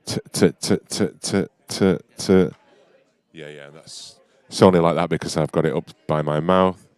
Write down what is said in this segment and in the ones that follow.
t. Yeah. That's it's only like that because I've got it up by my mouth.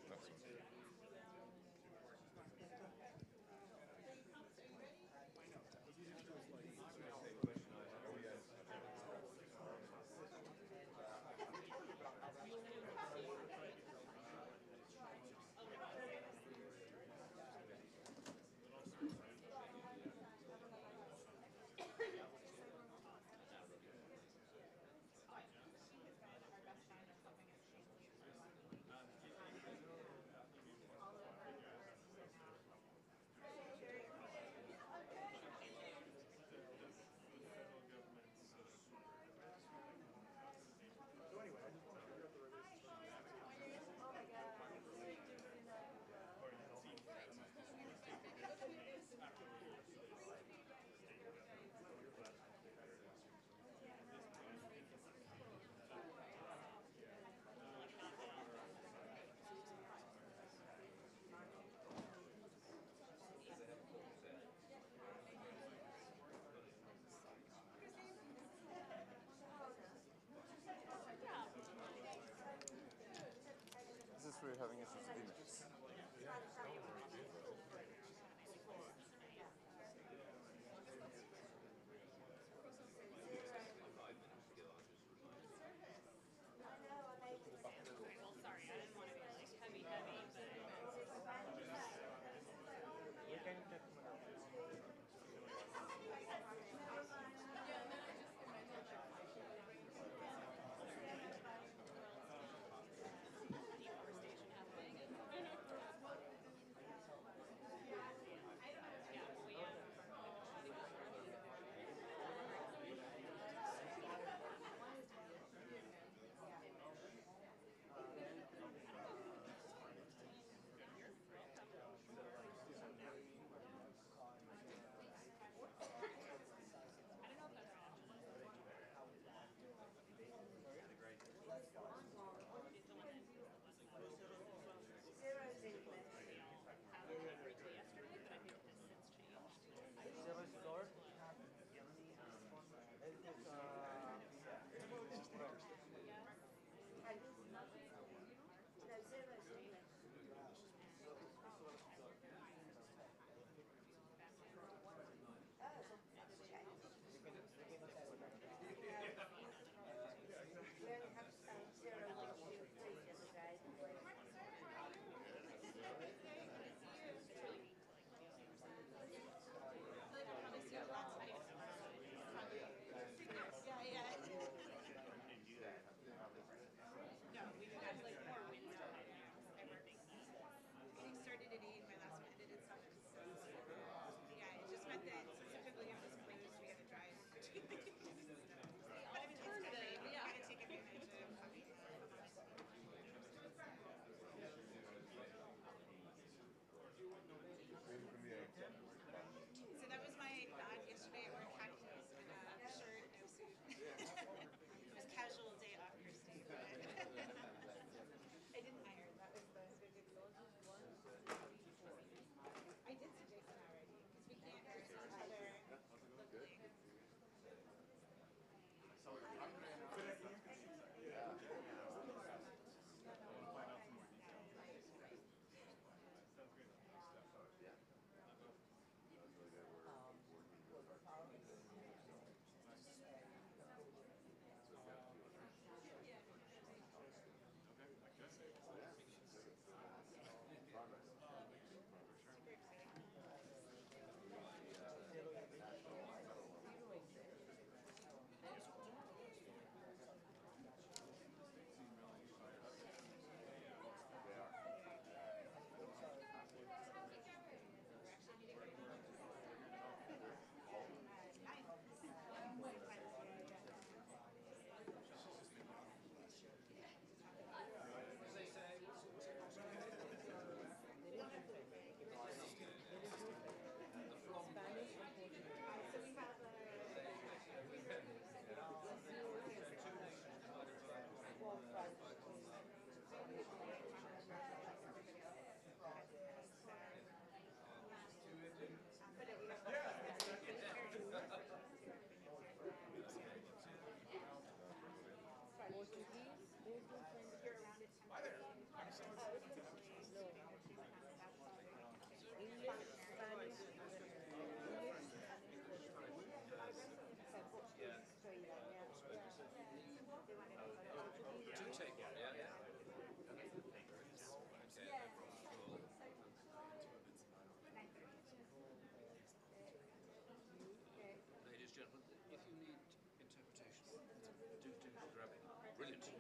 Brilliant.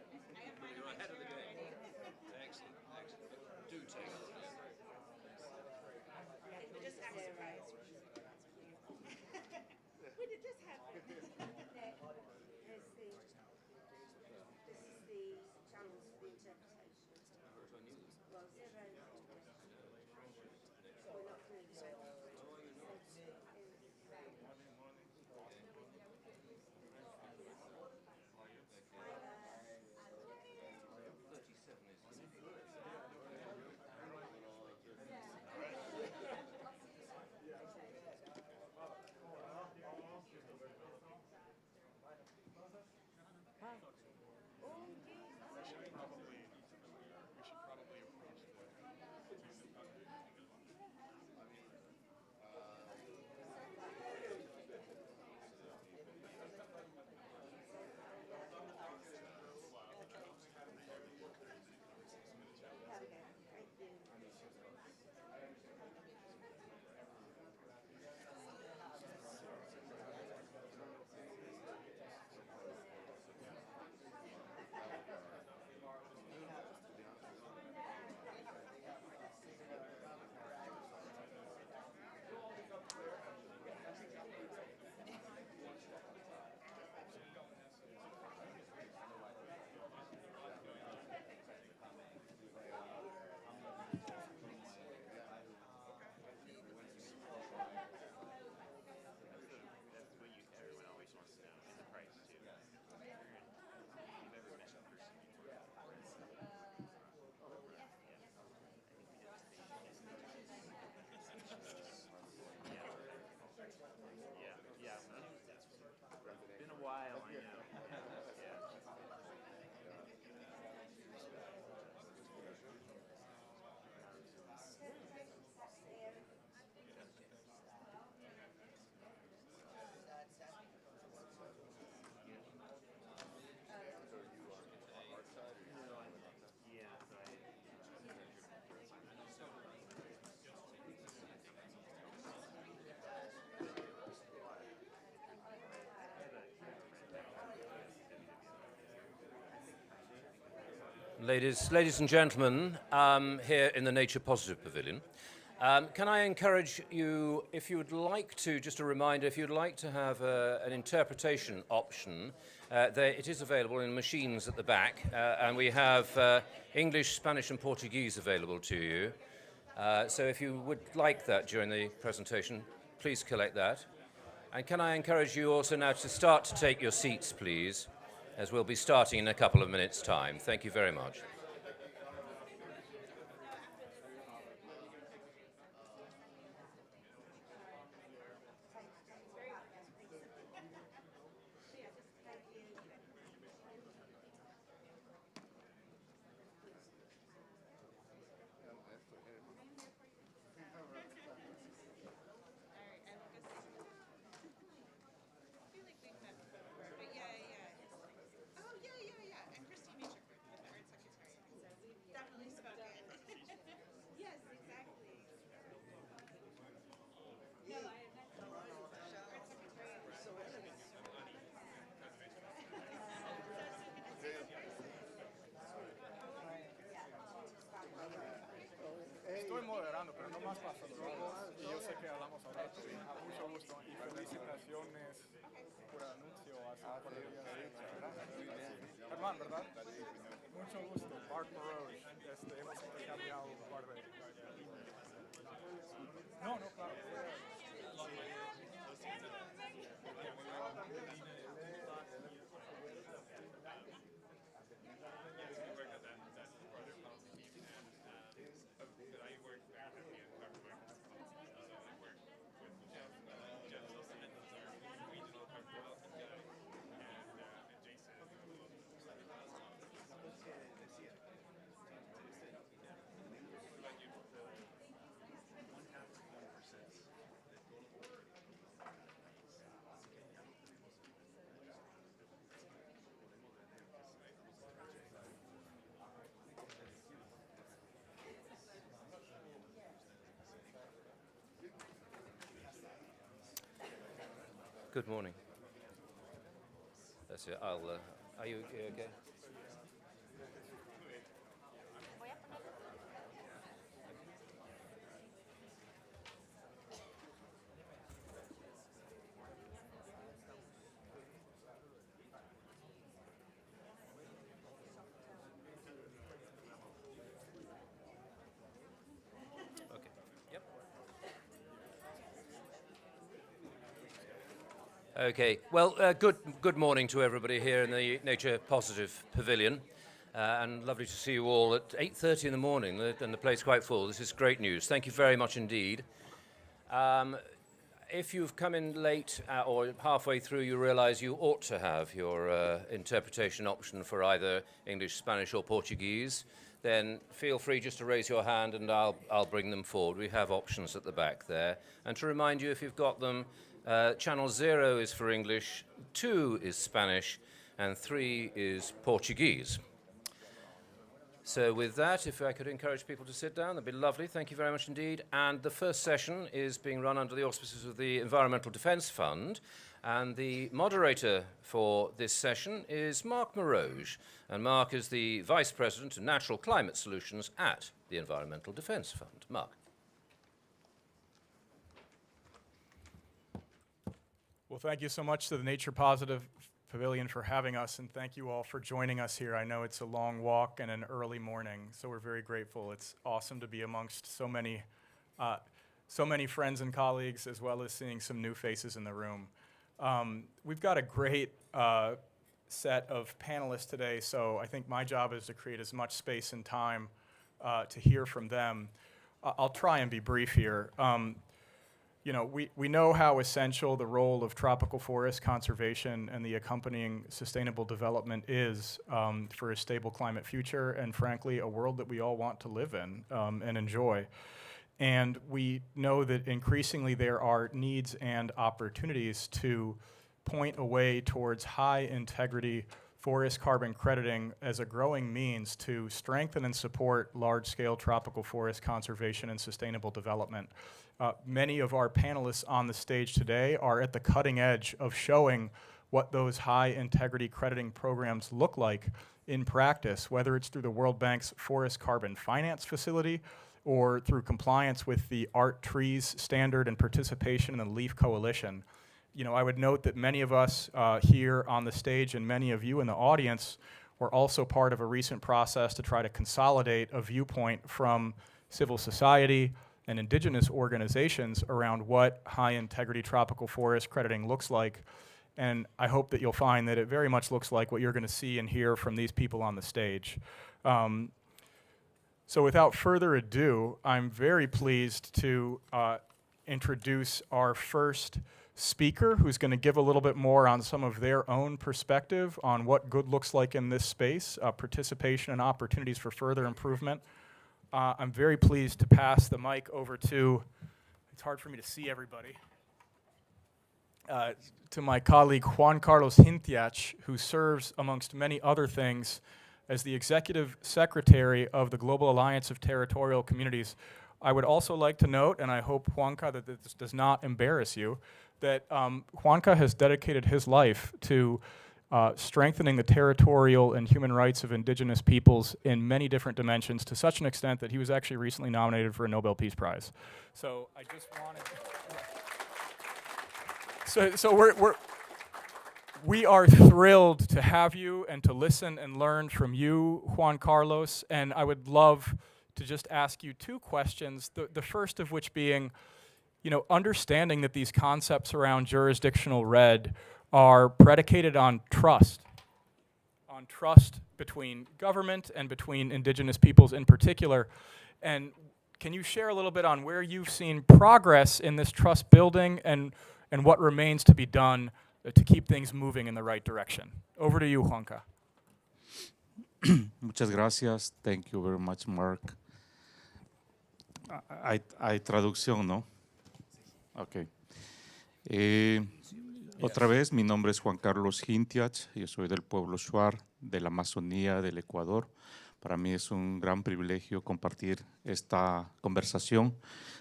You're ahead of the game. Excellent, excellent. Do take it. It just has to rise. When it does happen. Here's this is the channels for the interpretation. Well, zero. We're not doing that. Ladies and gentlemen, here in the Nature Positive Pavilion, can I encourage you, if you would like to, just a reminder, if you'd like to have an interpretation option, it is available in machines at the back, and we have English, Spanish and Portuguese available to you. So if you would like that during the presentation, please collect that. And can I encourage you also now to start to take your seats, please, as we'll be starting in a couple of minutes' time. Thank you very much. Estoy moderando, pero no más para saludar. Y yo sé que hablamos ahora. Mucho gusto y felicitaciones por el anuncio hace un par de días. Germán, ¿verdad? Mucho gusto. Mark Moroge. Hemos intercambiado un par de... No, claro. Good morning. That's it. Are you okay? Okay. Well, good morning to everybody here in the Nature Positive Pavilion. And lovely to see you all at 8:30 in the morning, and the place quite full. This is great news. Thank you very much indeed. If you've come in late or halfway through, you realize you ought to have your interpretation option for either English, Spanish or Portuguese, then feel free just to raise your hand and I'll bring them forward. We have options at the back there. And to remind you, if you've got them, channel 0 is for English, 2 is Spanish, and 3 is Portuguese. So with that, if I could encourage people to sit down, that'd be lovely. Thank you very much indeed. And the first session is being run under the auspices of the Environmental Defence Fund. And the moderator for this session is Mark Moroge. And Mark is the Vice President of Natural Climate Solutions at the Environmental Defence Fund. Mark. Well, thank you so much to the Nature Positive Pavilion for having us, and thank you all for joining us here. I know it's a long walk and an early morning, so we're very grateful. It's awesome to be amongst so many friends and colleagues, as well as seeing some new faces in the room. We've got a great set of panelists today, so I think my job is to create as much space and time to hear from them. I'll try and be brief here. You know, we know how essential the role of tropical forest conservation and the accompanying sustainable development is for a stable climate future and, frankly, a world that we all want to live in and enjoy. And we know that increasingly there are needs and opportunities to point a way towards high integrity forest carbon crediting as a growing means to strengthen and support large-scale tropical forest conservation and sustainable development. Many of our panelists on the stage today are at the cutting edge of showing what those high integrity crediting programs look like in practice, whether it's through the World Bank's Forest Carbon Finance Facility or through compliance with the Art Trees standard and participation in the LEAF Coalition. You know, I would note that many of us here on the stage and many of you in the audience were also part of a recent process to try to consolidate a viewpoint from civil society and indigenous organizations around what high-integrity tropical forest crediting looks like. And I hope that you'll find that it very much looks like what you're going to see and hear from these people on the stage. So without further ado, I'm very pleased to introduce our first speaker, who's going to give a little bit more on some of their own perspective on what good looks like in this space, participation and opportunities for further improvement. I'm very pleased to pass the mic over to, it's hard for me to see everybody, to my colleague Juan Carlos Hintiach, who serves, amongst many other things, as the Executive Secretary of the Global Alliance of Territorial Communities. I would also like to note, and I hope, Juanca, that this does not embarrass you, that Juanca has dedicated his life to strengthening the territorial and human rights of indigenous peoples in many different dimensions, to such an extent that he was actually recently nominated for a Nobel Peace Prize. So I just wanted... we are thrilled to have you and to listen and learn from you, Juan Carlos, and I would love to just ask you two questions, the first of which being, you know, understanding that these concepts around jurisdictional red are predicated on trust between government and between indigenous peoples in particular. And can you share a little bit on where you've seen progress in this trust building and what remains to be done to keep things moving in the right direction? Over to you, Juanca. Muchas gracias. Thank you very much, Mark. Hay traducción, ¿no? Ok. Otra vez, mi nombre es Juan Carlos Hintiach, yo soy del pueblo Shuar, de la Amazonía del Ecuador. Para mí es un gran privilegio compartir esta conversación,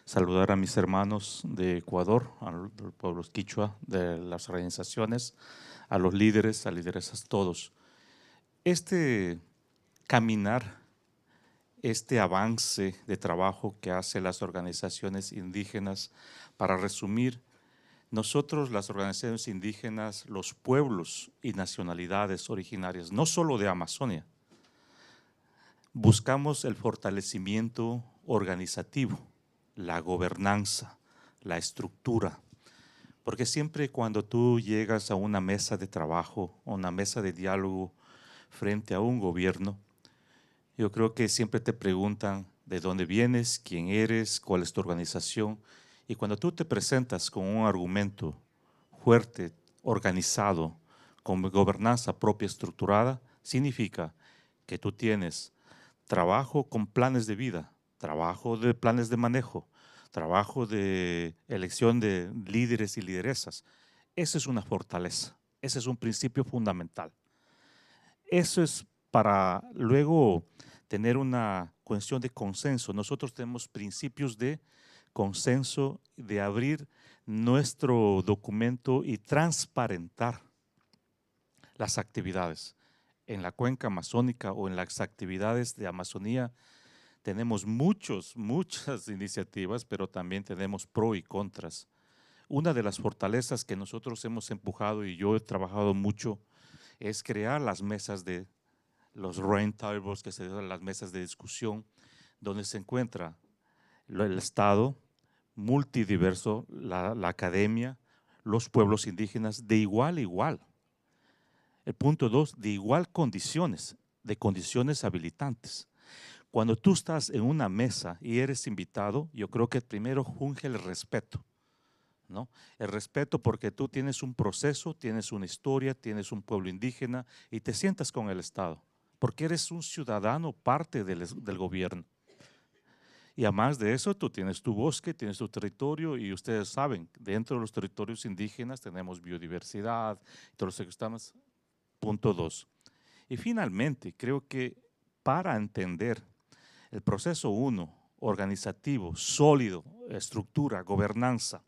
saludar a mis hermanos de Ecuador, a los pueblos quichua, de las organizaciones, a los líderes, a lideresas todos. Este caminar, este avance de trabajo que hacen las organizaciones indígenas, para resumir, nosotros, las organizaciones indígenas, los pueblos y nacionalidades originarias, no solo de Amazonia, buscamos el fortalecimiento organizativo, la gobernanza, la estructura, Porque siempre cuando tú llegas a una mesa de trabajo, a una mesa de diálogo frente a un gobierno, yo creo que siempre te preguntan de dónde vienes, quién eres, cuál es tu organización. Y cuando tú te presentas con un argumento fuerte, organizado, con gobernanza propia estructurada, significa que tú tienes trabajo con planes de vida, trabajo de planes de manejo, trabajo de elección de líderes y lideresas. Esa es una fortaleza, ese es un principio fundamental. Eso es para luego tener una cuestión de consenso. Nosotros tenemos principios de consenso, de abrir nuestro documento y transparentar las actividades. En la cuenca amazónica o en las actividades de Amazonía tenemos muchas iniciativas, pero también tenemos pro y contras. Una de las fortalezas que nosotros hemos empujado y yo he trabajado mucho es crear las mesas de los round tables, que se llaman las mesas de discusión, donde se encuentra el Estado multidiverso, la academia, los pueblos indígenas, de igual a igual. El punto 2, de igual condiciones, de condiciones habilitantes. Cuando tú estás en una mesa y eres invitado, yo creo que primero funge el respeto, ¿no? El respeto porque tú tienes un proceso, tienes una historia, tienes un pueblo indígena y te sientas con el Estado, porque eres un ciudadano parte del gobierno. Y además de eso, tú tienes tu bosque, tienes tu territorio y ustedes saben, dentro de los territorios indígenas tenemos biodiversidad, todos los ecosistemas. Punto 2. Y finalmente, creo que para entender el proceso 1, organizativo, sólido, estructura, gobernanza.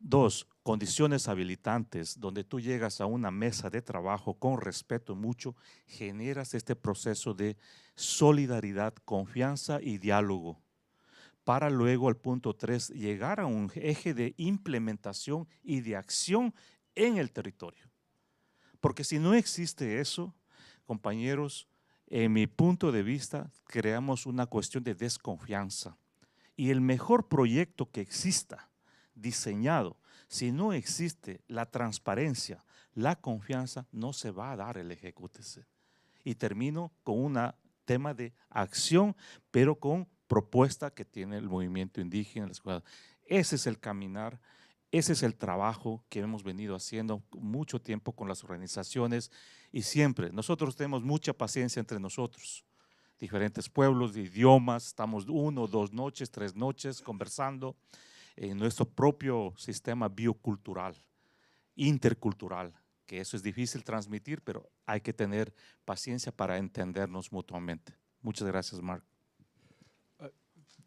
2, condiciones habilitantes, donde tú llegas a una mesa de trabajo con respeto mucho, generas este proceso de solidaridad, confianza y diálogo. Para luego, al punto 3, llegar a un eje de implementación y de acción en el territorio. Porque si no existe eso, compañeros, en mi punto de vista, creamos una cuestión de desconfianza. Y el mejor proyecto que exista, diseñado, si no existe la transparencia, la confianza, no se va a dar el ejecútese. Y termino con un tema de acción, pero con propuesta que tiene el movimiento indígena. Ese es el caminar. Ese es el trabajo que hemos venido haciendo mucho tiempo con las organizaciones y siempre, nosotros tenemos mucha paciencia entre nosotros, diferentes pueblos, idiomas, estamos 1, 2 noches, 3 noches conversando en nuestro propio sistema biocultural, intercultural, que eso es difícil transmitir, pero hay que tener paciencia para entendernos mutuamente. Muchas gracias, Mark.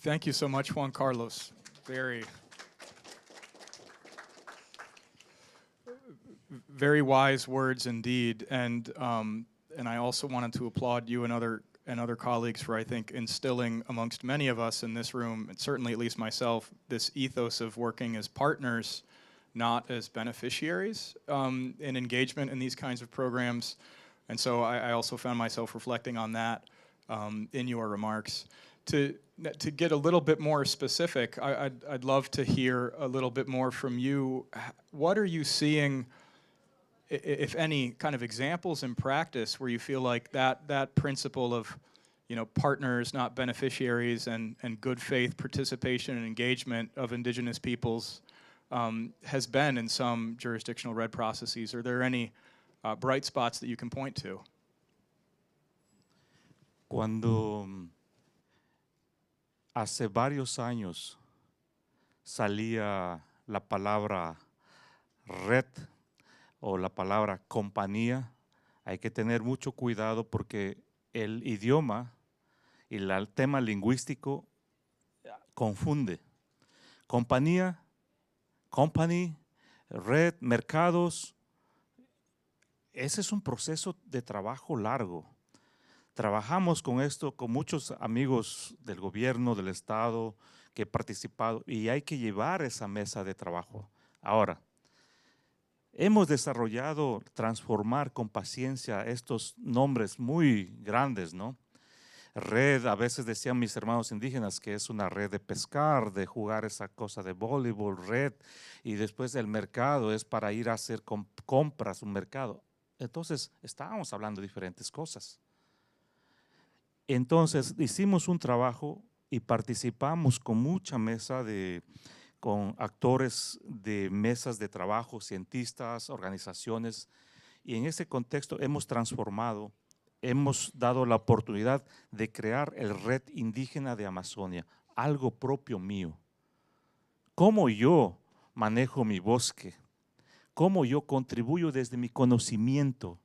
Thank you so much, Juan Carlos. Very wise words indeed, and I also wanted to applaud you and other colleagues for, I think, instilling amongst many of us in this room, and certainly at least myself, this ethos of working as partners, not as beneficiaries, in engagement in these kinds of programs. And so I also found myself reflecting on that in your remarks. To get a little bit more specific, I'd love to hear a little bit more from you. What are you seeing, if any, kind of examples in practice where you feel like that principle of, you know, partners, not beneficiaries, and good faith participation and engagement of indigenous peoples has been in some jurisdictional RED processes? Are there any bright spots that you can point to? Cuando hace varios años salía la palabra red o la palabra compañía, hay que tener mucho cuidado porque el idioma y el tema lingüístico confunde. Compañía, company, red, mercados, ese es un proceso de trabajo largo. Trabajamos con esto con muchos amigos del gobierno, del Estado que he participado y hay que llevar esa mesa de trabajo. Ahora, hemos desarrollado, transformar con paciencia estos nombres muy grandes, ¿no? red, a veces decían mis hermanos indígenas que es una red de pescar, de jugar esa cosa de voleibol, red, y después el mercado es para ir a hacer compras, un mercado. Entonces, estábamos hablando de diferentes cosas. Entonces, hicimos un trabajo y participamos con mucha mesa con actores de mesas de trabajo, cientistas, organizaciones, y en ese contexto hemos transformado, hemos dado la oportunidad de crear el Red Indígena de Amazonia, algo propio mío. ¿Cómo yo manejo mi bosque? ¿Cómo yo contribuyo desde mi conocimiento,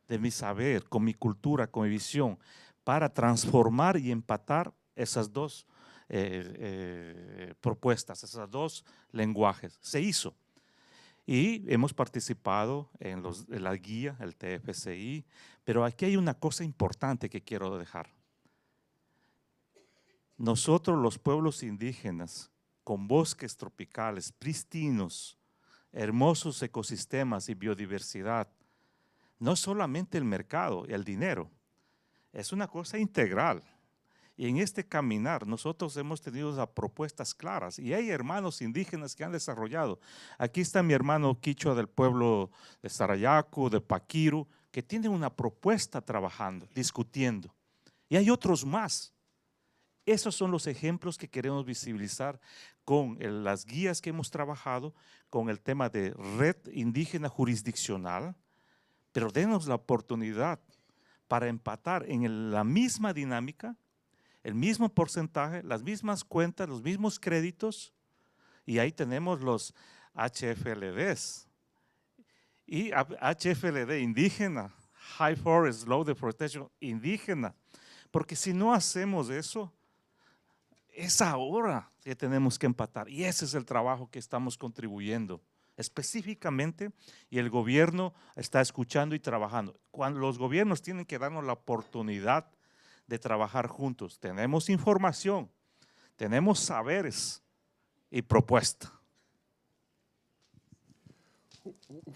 de mi saber, con mi cultura, con mi visión, para transformar y empatar esas dos propuestas, esos dos lenguajes? Se hizo. Y hemos participado en la guía, el TFCI, pero aquí hay una cosa importante que quiero dejar. Nosotros los pueblos indígenas, con bosques tropicales pristinos, hermosos ecosistemas y biodiversidad, no solamente el mercado y el dinero, es una cosa integral. Y en este caminar nosotros hemos tenido propuestas claras y hay hermanos indígenas que han desarrollado. Aquí está mi hermano quichua del pueblo de Sarayaco, de Paquiru, que tiene una propuesta trabajando, discutiendo. Y hay otros más. Esos son los ejemplos que queremos visibilizar con las guías que hemos trabajado, con el tema de red indígena jurisdiccional, pero denos la oportunidad para empatar en la misma dinámica, el mismo porcentaje, las mismas cuentas, los mismos créditos, y ahí tenemos los HFLDs. Y HFLD indígena, High Forest Low Deforestation indígena, porque si no hacemos eso, es ahora que tenemos que empatar, y ese es el trabajo que estamos contribuyendo específicamente, y el gobierno está escuchando y trabajando. Cuando los gobiernos tienen que darnos la oportunidad de trabajar juntos. Tenemos información, tenemos saberes y propuesta.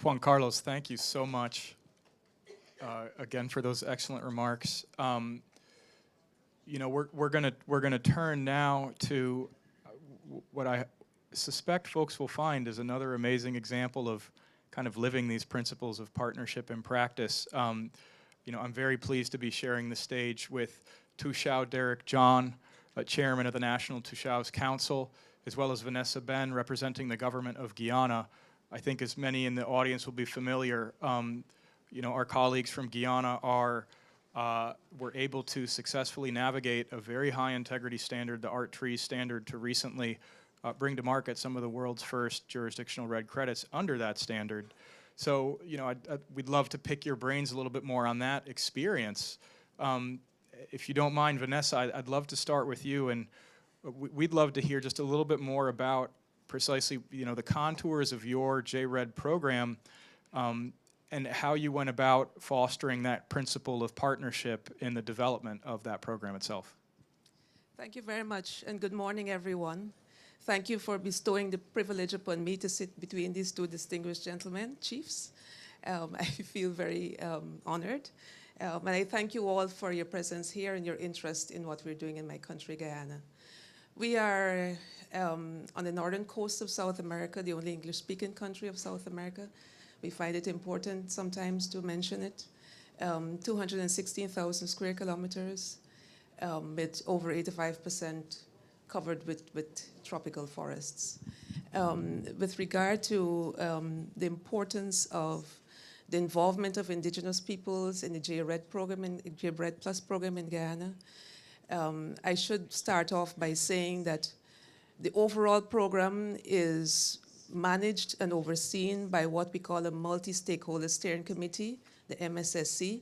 Juan Carlos, thank you so much again for those excellent remarks. You know, we're gonna turn now to what I suspect folks will find is another amazing example of kind of living these principles of partnership in practice. You know, I'm very pleased to be sharing the stage with Tushao Derek John, Chairman of the National Tushao's Council, as well as Vanessa Ben, representing the government of Guyana. I think as many in the audience will be familiar, you know, our colleagues from Guyana were able to successfully navigate a very high integrity standard, the ART-TREE standard, to recently bring to market some of the world's first jurisdictional red credits under that standard. So, you know, we'd love to pick your brains a little bit more on that experience. If you don't mind, Vanessa, I'd love to start with you, and we'd love to hear just a little bit more about precisely, you know, the contours of your JRED program and how you went about fostering that principle of partnership in the development of that program itself. Thank you very much, and good morning, everyone. Thank you for bestowing the privilege upon me to sit between these two distinguished gentlemen, chiefs. I feel very honored. And I thank you all for your presence here and your interest in what we're doing in my country, Guyana. We are on the northern coast of South America, the only English-speaking country of South America. We find it important sometimes to mention it. 216,000 square kilometers with over 85% covered with tropical forests. With regard to the importance of the involvement of indigenous peoples in the JRED program and JRED Plus program in Guyana, I should start off by saying that the overall program is managed and overseen by what we call a multi-stakeholder steering committee, the MSSC,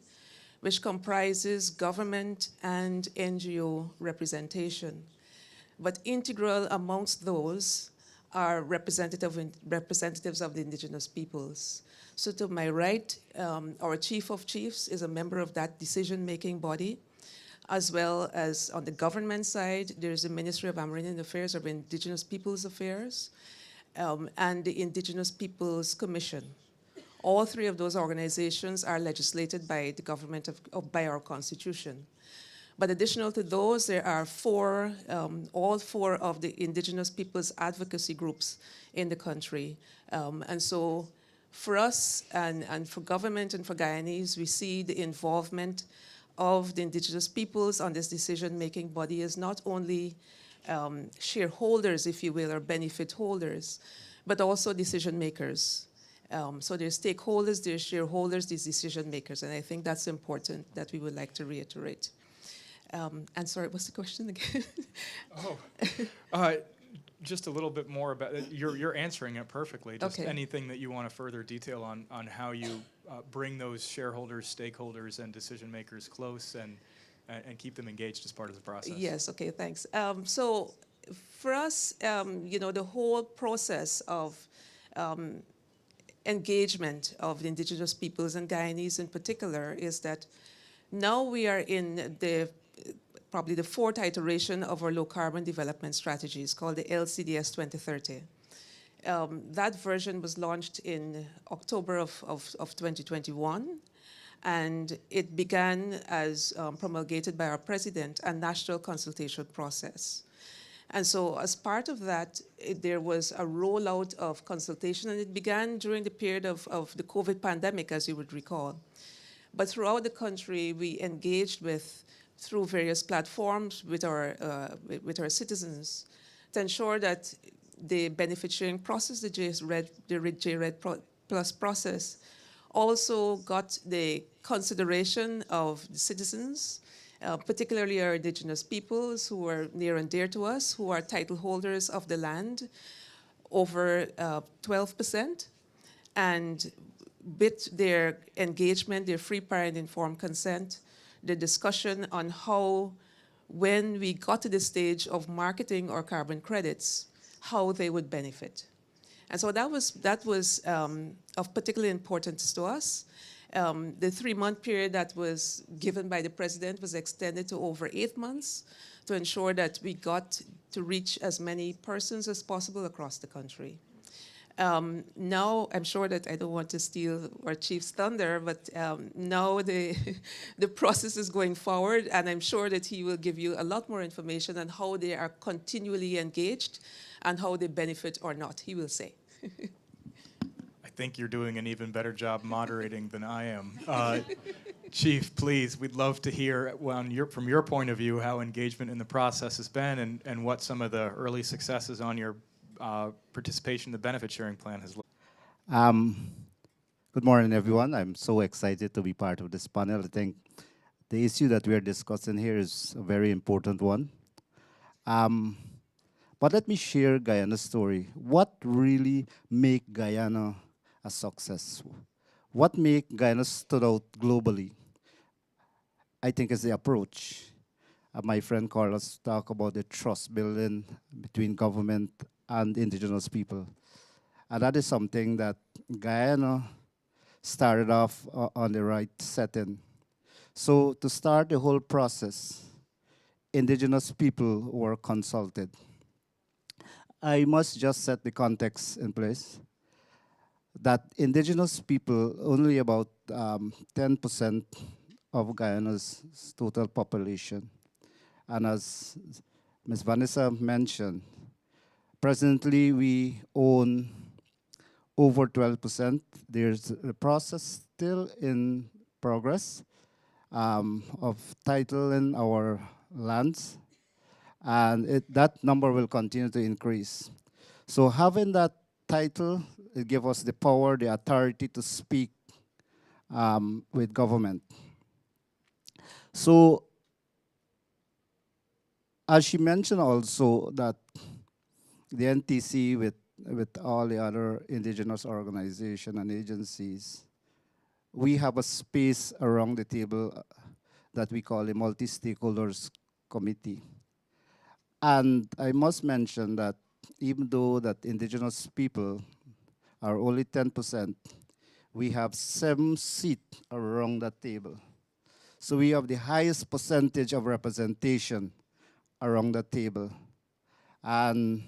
which comprises government and NGO representation. But integral amongst those are representatives of the indigenous peoples. So to my right, our Chief of Chiefs is a member of that decision-making body, as well as on the government side, there's the Ministry of Amerindian Affairs, or Indigenous Peoples Affairs, and the Indigenous Peoples Commission. All three of those organizations are legislated by the government by our constitution. But additional to those, there are all four of the indigenous peoples advocacy groups in the country. And so for us and for government and for Guyanese, we see the involvement of the indigenous peoples on this decision-making body as not only shareholders, if you will, or benefit holders, but also decision makers. So there's stakeholders, there's shareholders, there's decision makers, and I think that's important that we would like to reiterate. And sorry, what's the question again? Just a little bit more about it. You're answering it perfectly. Just Okay. anything that you want to further detail on how you bring those shareholders, stakeholders, and decision makers close and keep them engaged as part of the process. Yes, okay, thanks. So for us, you know, the whole process of engagement of the indigenous peoples and Guyanese in particular is that now we are in probably the fourth iteration of our low carbon development strategies called the LCDS 2030. That version was launched in October of 2021, and it began as promulgated by our president, a national consultation process. And so as part of that, there was a rollout of consultation, and it began during the period of the COVID pandemic, as you would recall. But throughout the country, we engaged through various platforms with our citizens to ensure that the benefit sharing process, the JRED Plus process, also got the consideration of the citizens, particularly our indigenous peoples who are near and dear to us, who are title holders of the land, over 12%. And with their engagement, their free, prior, and informed consent, the discussion on how, when we got to the stage of marketing our carbon credits, how they would benefit. And so that was of particular importance to us. The 3-month period that was given by the president was extended to over 8 months to ensure that we got to reach as many persons as possible across the country. Now, I'm sure that I don't want to steal our chief's thunder, but now the process is going forward, and I'm sure that he will give you a lot more information on how they are continually engaged and how they benefit or not, he will say. I think you're doing an even better job moderating than I am. Chief, please, we'd love to hear from your point of view how engagement in the process has been and what some of the early successes on your participation in the benefit sharing plan has looked. Good morning, everyone. I'm so excited to be part of this panel. I think the issue that we are discussing here is a very important one. But let me share Guyana's story. What really make Guyana a success? What make Guyana stood out globally? I think is the approach. My friend Carlos talked about the trust building between government and indigenous people. And that is something that Guyana started off on the right setting. So to start the whole process, indigenous people were consulted. I must just set the context in place that indigenous people, only about 10% of Guyana's total population. And as Ms. Vanessa mentioned, presently we own over 12%. There's a process still in progress of titling our lands, and that number will continue to increase. So having that title, it gives us the power, the authority to speak with government. So as she mentioned also that the NTC with all the other indigenous organizations and agencies, we have a space around the table that we call a multi-stakeholders committee. And I must mention that even though that indigenous people are only 10%, we have 7 seats around that table. So we have the highest percentage of representation around the table. And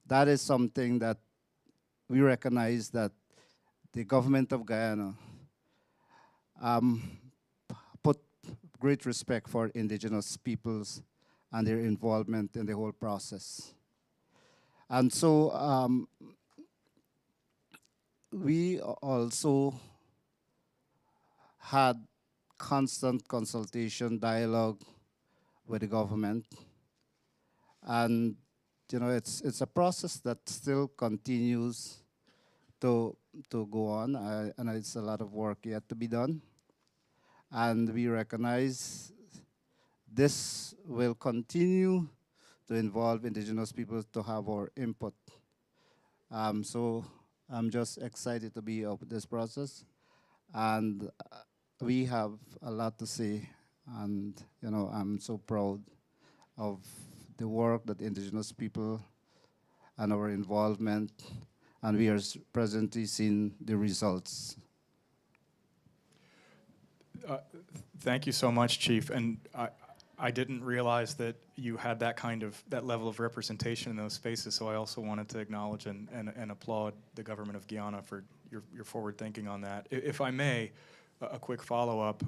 that is something that we recognize that the government of Guyana put great respect for indigenous peoples and their involvement in the whole process. And so we also had constant consultation, dialogue with the government. And it's a process that still continues to go on, and it's a lot of work yet to be done. And we recognize this will continue to involve indigenous people to have our input. So I'm just excited to be of this process, and we have a lot to say, and I'm so proud of the work that indigenous people and our involvement, and we are presently seeing the results. Thank you so much, Chief. And I didn't realize that you had that level of representation in those spaces, so I also wanted to acknowledge and applaud the government of Guyana for your forward thinking on that. If I may, a quick follow-up.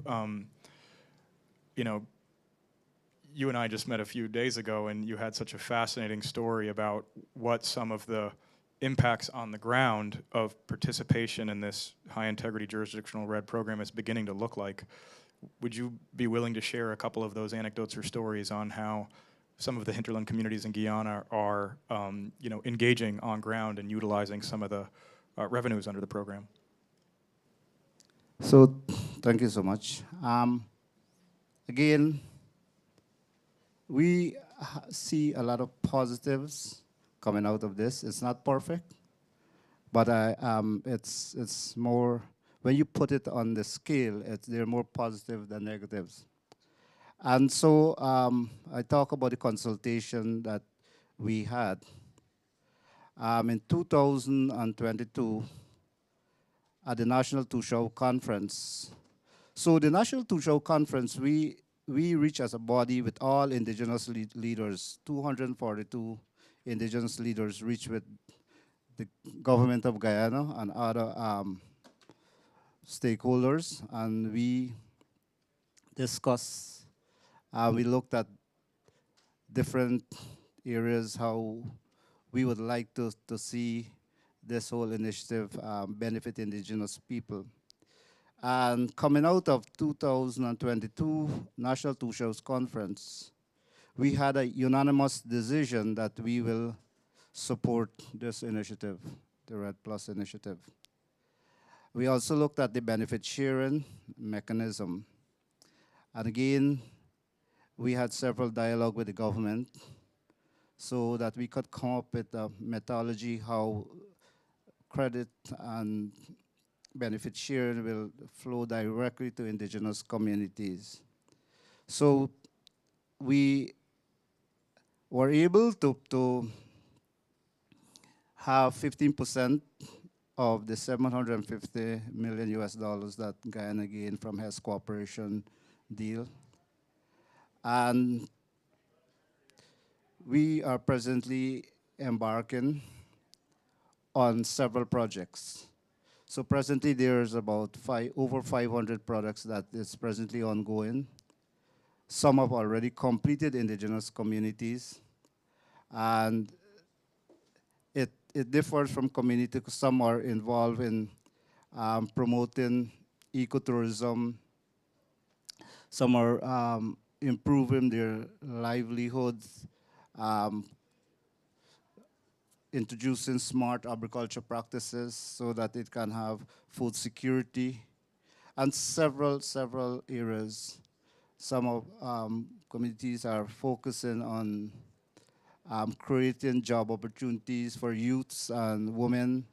You and I just met a few days ago, and you had such a fascinating story about what some of the impacts on the ground of participation in this high-integrity jurisdictional RED program is beginning to look like. Would you be willing to share a couple of those anecdotes or stories on how some of the hinterland communities in Guyana are engaging on ground and utilizing some of the revenues under the program? So thank you so much. Again, we see a lot of positives coming out of this. It's not perfect, but it's more, when you put it on the scale, they're more positive than negatives. And so I talk about the consultation that we had. In 2022, at the National Tushao Conference. So the National Tushao Conference, we reach as a body with all indigenous leaders, 242 indigenous leaders reach with the government of Guyana and other stakeholders, and we discussed, we looked at different areas how we would like to see this whole initiative benefit indigenous people. And coming out of 2022 National Tushao Conference, we had a unanimous decision that we will support this initiative, the RED Plus initiative. We also looked at the benefit sharing mechanism. And again, we had several dialogue with the government so that we could come up with a methodology how credit and benefit sharing will flow directly to indigenous communities. So we were able to have 15% of the $750 million that Guyana gained from Hess Cooperation deal. And we are presently embarking on several projects. So presently there's about over 500 products that is presently ongoing. Some have already completed indigenous communities, and it differs from community because some are involved in promoting ecotourism, some are improving their livelihoods, introducing smart agriculture practices so that it can have food security, and several areas. Some of communities are focusing on creating job opportunities for youths and women,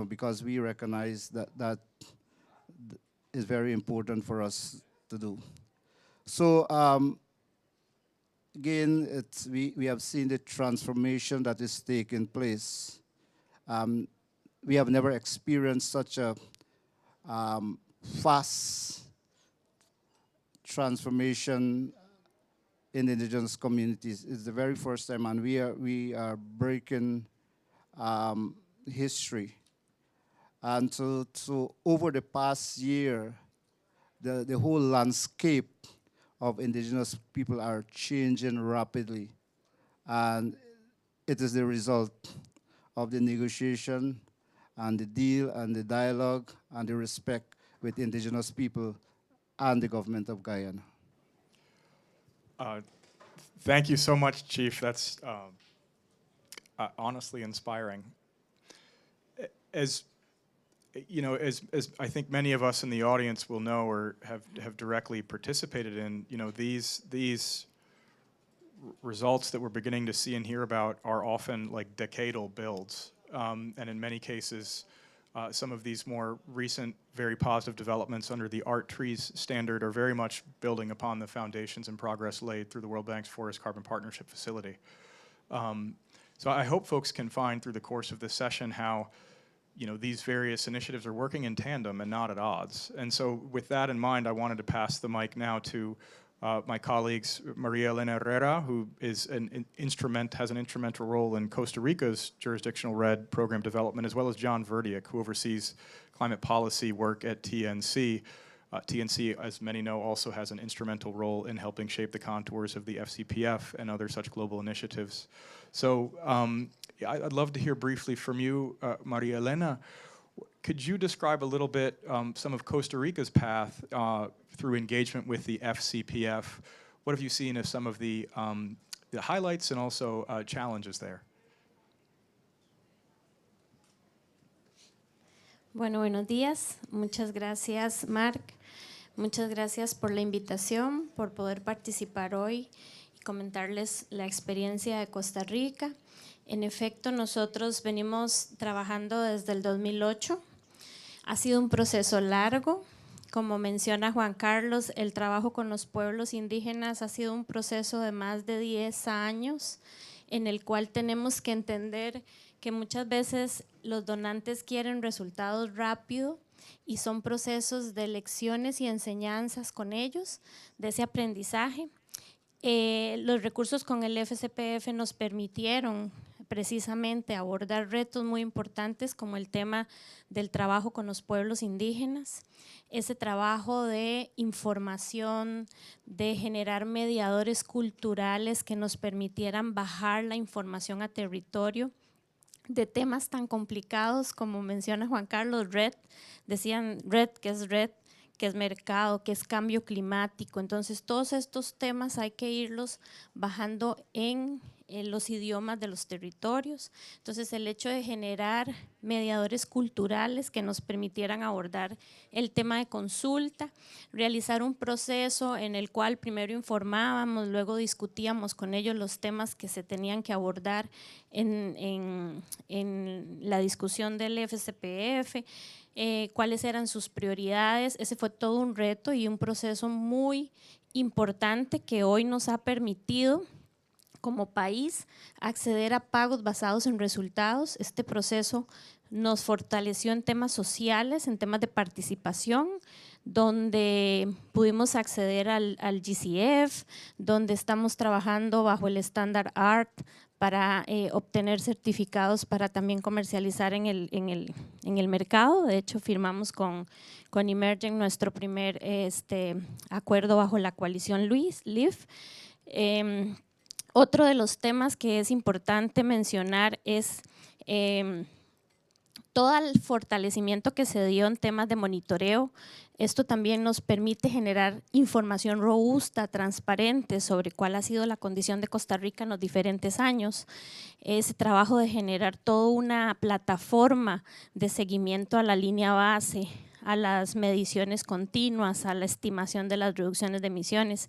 because we recognize that is very important for us to do. So again, we have seen the transformation that is taking place. We have never experienced such a fast transformation in indigenous communities. It's the very first time, and we are breaking history. And so over the past year, the whole landscape of indigenous people are changing rapidly. And it is the result of the negotiation and the deal and the dialogue and the respect with indigenous people and the government of Guyana. Thank you so much, Chief. That's honestly inspiring. As you know, as I think many of us in the audience will know or have directly participated in, you know, these results that we're beginning to see and hear about are often like decadal builds, and in many cases, some of these more recent, very positive developments under the Art Trees standard are very much building upon the foundations and progress laid through the World Bank's Forest Carbon Partnership Facility. So I hope folks can find through the course of this session how, you know, these various initiatives are working in tandem and not at odds. And so with that in mind, I wanted to pass the mic now to my colleagues, Maria Elena Herrera, who is has an instrumental role in Costa Rica's jurisdictional RED program development, as well as John Verdiak, who oversees climate policy work at TNC. TNC, as many know, also has an instrumental role in helping shape the contours of the FCPF and other such global initiatives. So I'd love to hear briefly from you, Maria Elena. Could you describe a little bit some of Costa Rica's path through engagement with the FCPF? What have you seen as some of the highlights and also challenges there? Bueno, buenos días. Muchas gracias, Mark. Muchas gracias por la invitación, por poder participar hoy y comentarles la experiencia de Costa Rica. En efecto, nosotros venimos trabajando desde el 2008. Ha sido un proceso largo. Como menciona Juan Carlos, el trabajo con los pueblos indígenas ha sido un proceso de más de 10 años en el cual tenemos que entender que muchas veces los donantes quieren resultados rápido y son procesos de lecciones y enseñanzas con ellos, de ese aprendizaje. Los recursos con el FCPF nos permitieron precisamente abordar retos muy importantes como el tema del trabajo con los pueblos indígenas, ese trabajo de información, de generar mediadores culturales que nos permitieran bajar la información a territorio, de temas tan complicados como menciona Juan Carlos, RED, decían RED, que es mercado, que es cambio climático. Entonces todos estos temas hay que irlos bajando en los idiomas de los territorios. Entonces el hecho de generar mediadores culturales que nos permitieran abordar el tema de consulta, realizar un proceso en el cual primero informábamos, luego discutíamos con ellos los temas que se tenían que abordar en la discusión del FCPF, cuáles eran sus prioridades. Ese fue todo un reto y un proceso muy importante que hoy nos ha permitido como país acceder a pagos basados en resultados. Este proceso nos fortaleció en temas sociales, en temas de participación, donde pudimos acceder al GCF, donde estamos trabajando bajo el estándar ART para obtener certificados para también comercializar en el mercado. De hecho, firmamos con Emergent nuestro primer acuerdo bajo la coalición LIF. Otro de los temas que es importante mencionar es todo el fortalecimiento que se dio en temas de monitoreo. Esto también nos permite generar información robusta, transparente sobre cuál ha sido la condición de Costa Rica en los diferentes años. Ese trabajo de generar toda una plataforma de seguimiento a la línea base, a las mediciones continuas, a la estimación de las reducciones de emisiones,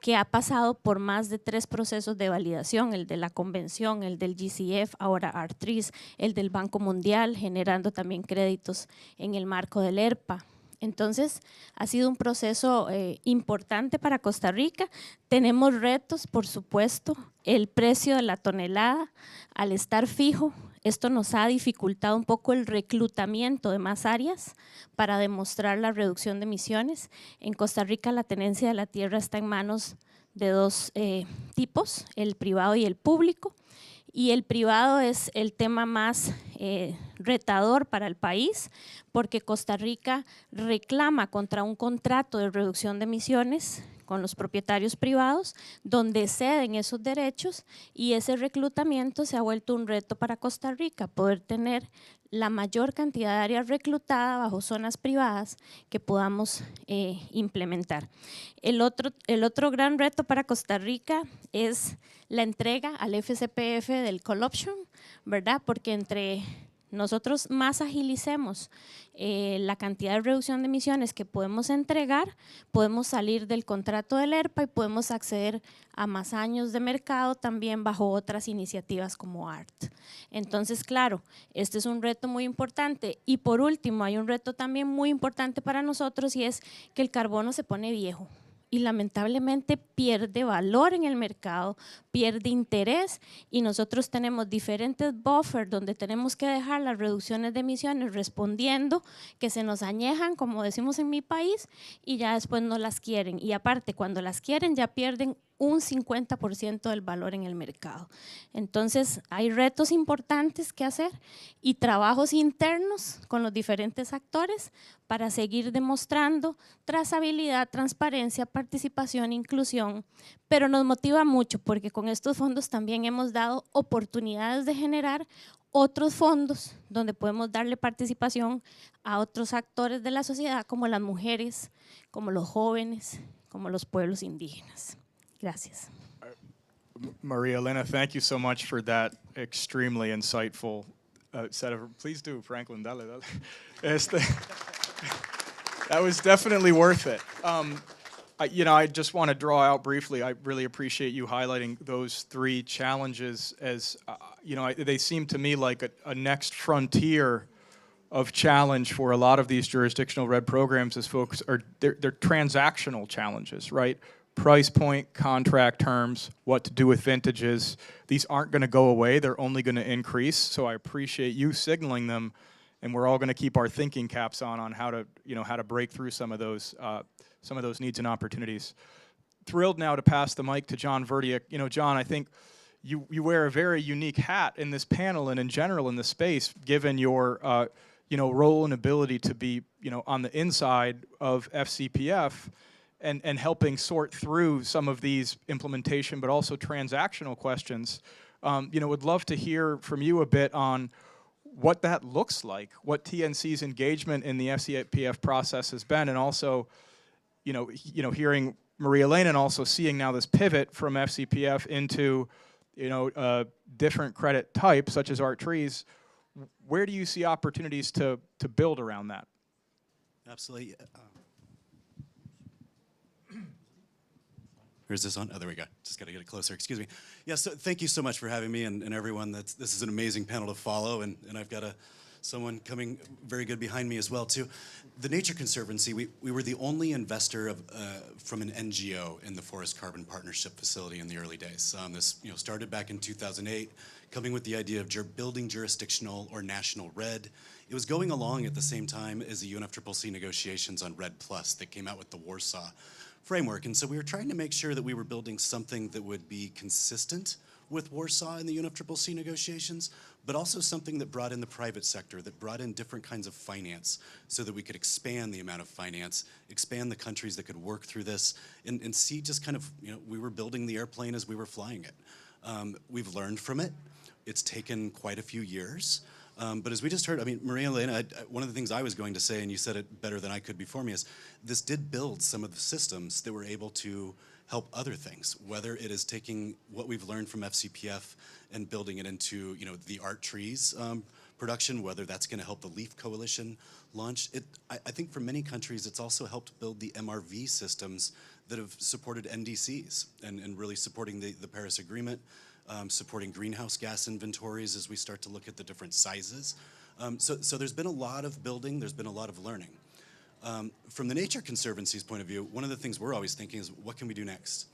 que ha pasado por más de 3 procesos de validación, el de la convención, el del GCF, ahora ART-3, el del Banco Mundial, generando también créditos en el marco del ERPA. Entonces, ha sido un proceso importante para Costa Rica. Tenemos retos, por supuesto, el precio de la tonelada al estar fijo. Esto nos ha dificultado un poco el reclutamiento de más áreas para demostrar la reducción de emisiones. En Costa Rica la tenencia de la tierra está en manos de 2 tipos, el privado y el público. Y el privado es el tema más retador para el país, porque Costa Rica reclama contra un contrato de reducción de emisiones con los propietarios privados, donde ceden esos derechos, y ese reclutamiento se ha vuelto un reto para Costa Rica, poder tener la mayor cantidad de áreas reclutadas bajo zonas privadas que podamos implementar. El otro gran reto para Costa Rica es la entrega al FCPF del call option, ¿verdad? Porque entre nosotros más agilicemos la cantidad de reducción de emisiones que podemos entregar, podemos salir del contrato del ERPA y podemos acceder a más años de mercado también bajo otras iniciativas como HALT. Entonces, claro, este es un reto muy importante. Y por último, hay un reto también muy importante para nosotros, y es que el carbono se pone viejo y lamentablemente pierde valor en el mercado, pierde interés, y nosotros tenemos diferentes buffers donde tenemos que dejar las reducciones de emisiones respondiendo que se nos añejan, como decimos en mi país, y ya después no las quieren. Y aparte, cuando las quieren ya pierden un 50% del valor en el mercado. Entonces, hay retos importantes que hacer y trabajos internos con los diferentes actores para seguir demostrando trazabilidad, transparencia, participación, inclusión, pero nos motiva mucho porque con estos fondos también hemos dado oportunidades de generar otros fondos donde podemos darle participación a otros actores de la sociedad, como las mujeres, como los jóvenes, como los pueblos indígenas. Gracias. Maria Elena, thank you so much for that extremely insightful set of. Please do, Franklin, dale, dale. That was definitely worth it. I just want to draw out briefly. I really appreciate you highlighting those three challenges as, they seem to me like a next frontier of challenge for a lot of these jurisdictional RED programs, as folks are, they're transactional challenges, right? Price point, contract terms, what to do with vintages. These aren't going to go away. They're only going to increase. So I appreciate you signaling them, and we're all going to keep our thinking caps on how to, how to break through some of those needs and opportunities. Thrilled now to pass the mic to John Verdiak. John, I think you wear a very unique hat in this panel and in general in the space, given your role and ability to be on the inside of FCPF. And helping sort through some of these implementation but also transactional questions. Would love to hear from you a bit on what that looks like, what TNC's engagement in the FCPF process has been, and also, hearing Maria Elena and also seeing now this pivot from FCPF into, different credit types such as art trees. Where do you see opportunities to build around that? Absolutely. Or is this on? Oh, there we go. Just got to get it closer. Excuse me. Yeah, so thank you so much for having me and everyone. This is an amazing panel to follow, and I've got someone coming very good behind me as well, too. The Nature Conservancy, we were the only investor from an NGO in the Forest Carbon Partnership facility in the early days. This started back in 2008, coming with the idea of building jurisdictional or national RED. It was going along at the same time as the UNFCCC negotiations on RED Plus that came out with the Warsaw framework. And so we were trying to make sure that we were building something that would be consistent with Warsaw and the UNFCCC negotiations, but also something that brought in the private sector, that brought in different kinds of finance so that we could expand the amount of finance, expand the countries that could work through this, and see just kind of, we were building the airplane as we were flying it. We've learned from it. It's taken quite a few years. But as we just heard, Maria Elena, one of the things I was going to say, and you said it better than I could before me, is this did build some of the systems that were able to help other things, whether it is taking what we've learned from FCPF and building it into the art trees production, whether that's going to help the Leaf Coalition launch. I think for many countries, it's also helped build the MRV systems that have supported NDCs and really supporting the Paris Agreement. Supporting greenhouse gas inventories as we start to look at the different sizes. So there's been a lot of building, there's been a lot of learning. From the Nature Conservancy's point of view, one of the things we're always thinking is, what can we do next?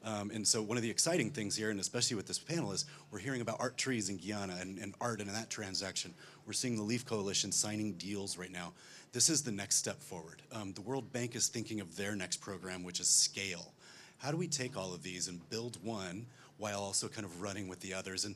And so one of the exciting things here, and especially with this panel, is we're hearing about art trees in Guyana and art and that transaction. We're seeing the Leaf Coalition signing deals right now. This is the next step forward. The World Bank is thinking of their next program, which is scale. How do we take all of these and build one while also kind of running with the others and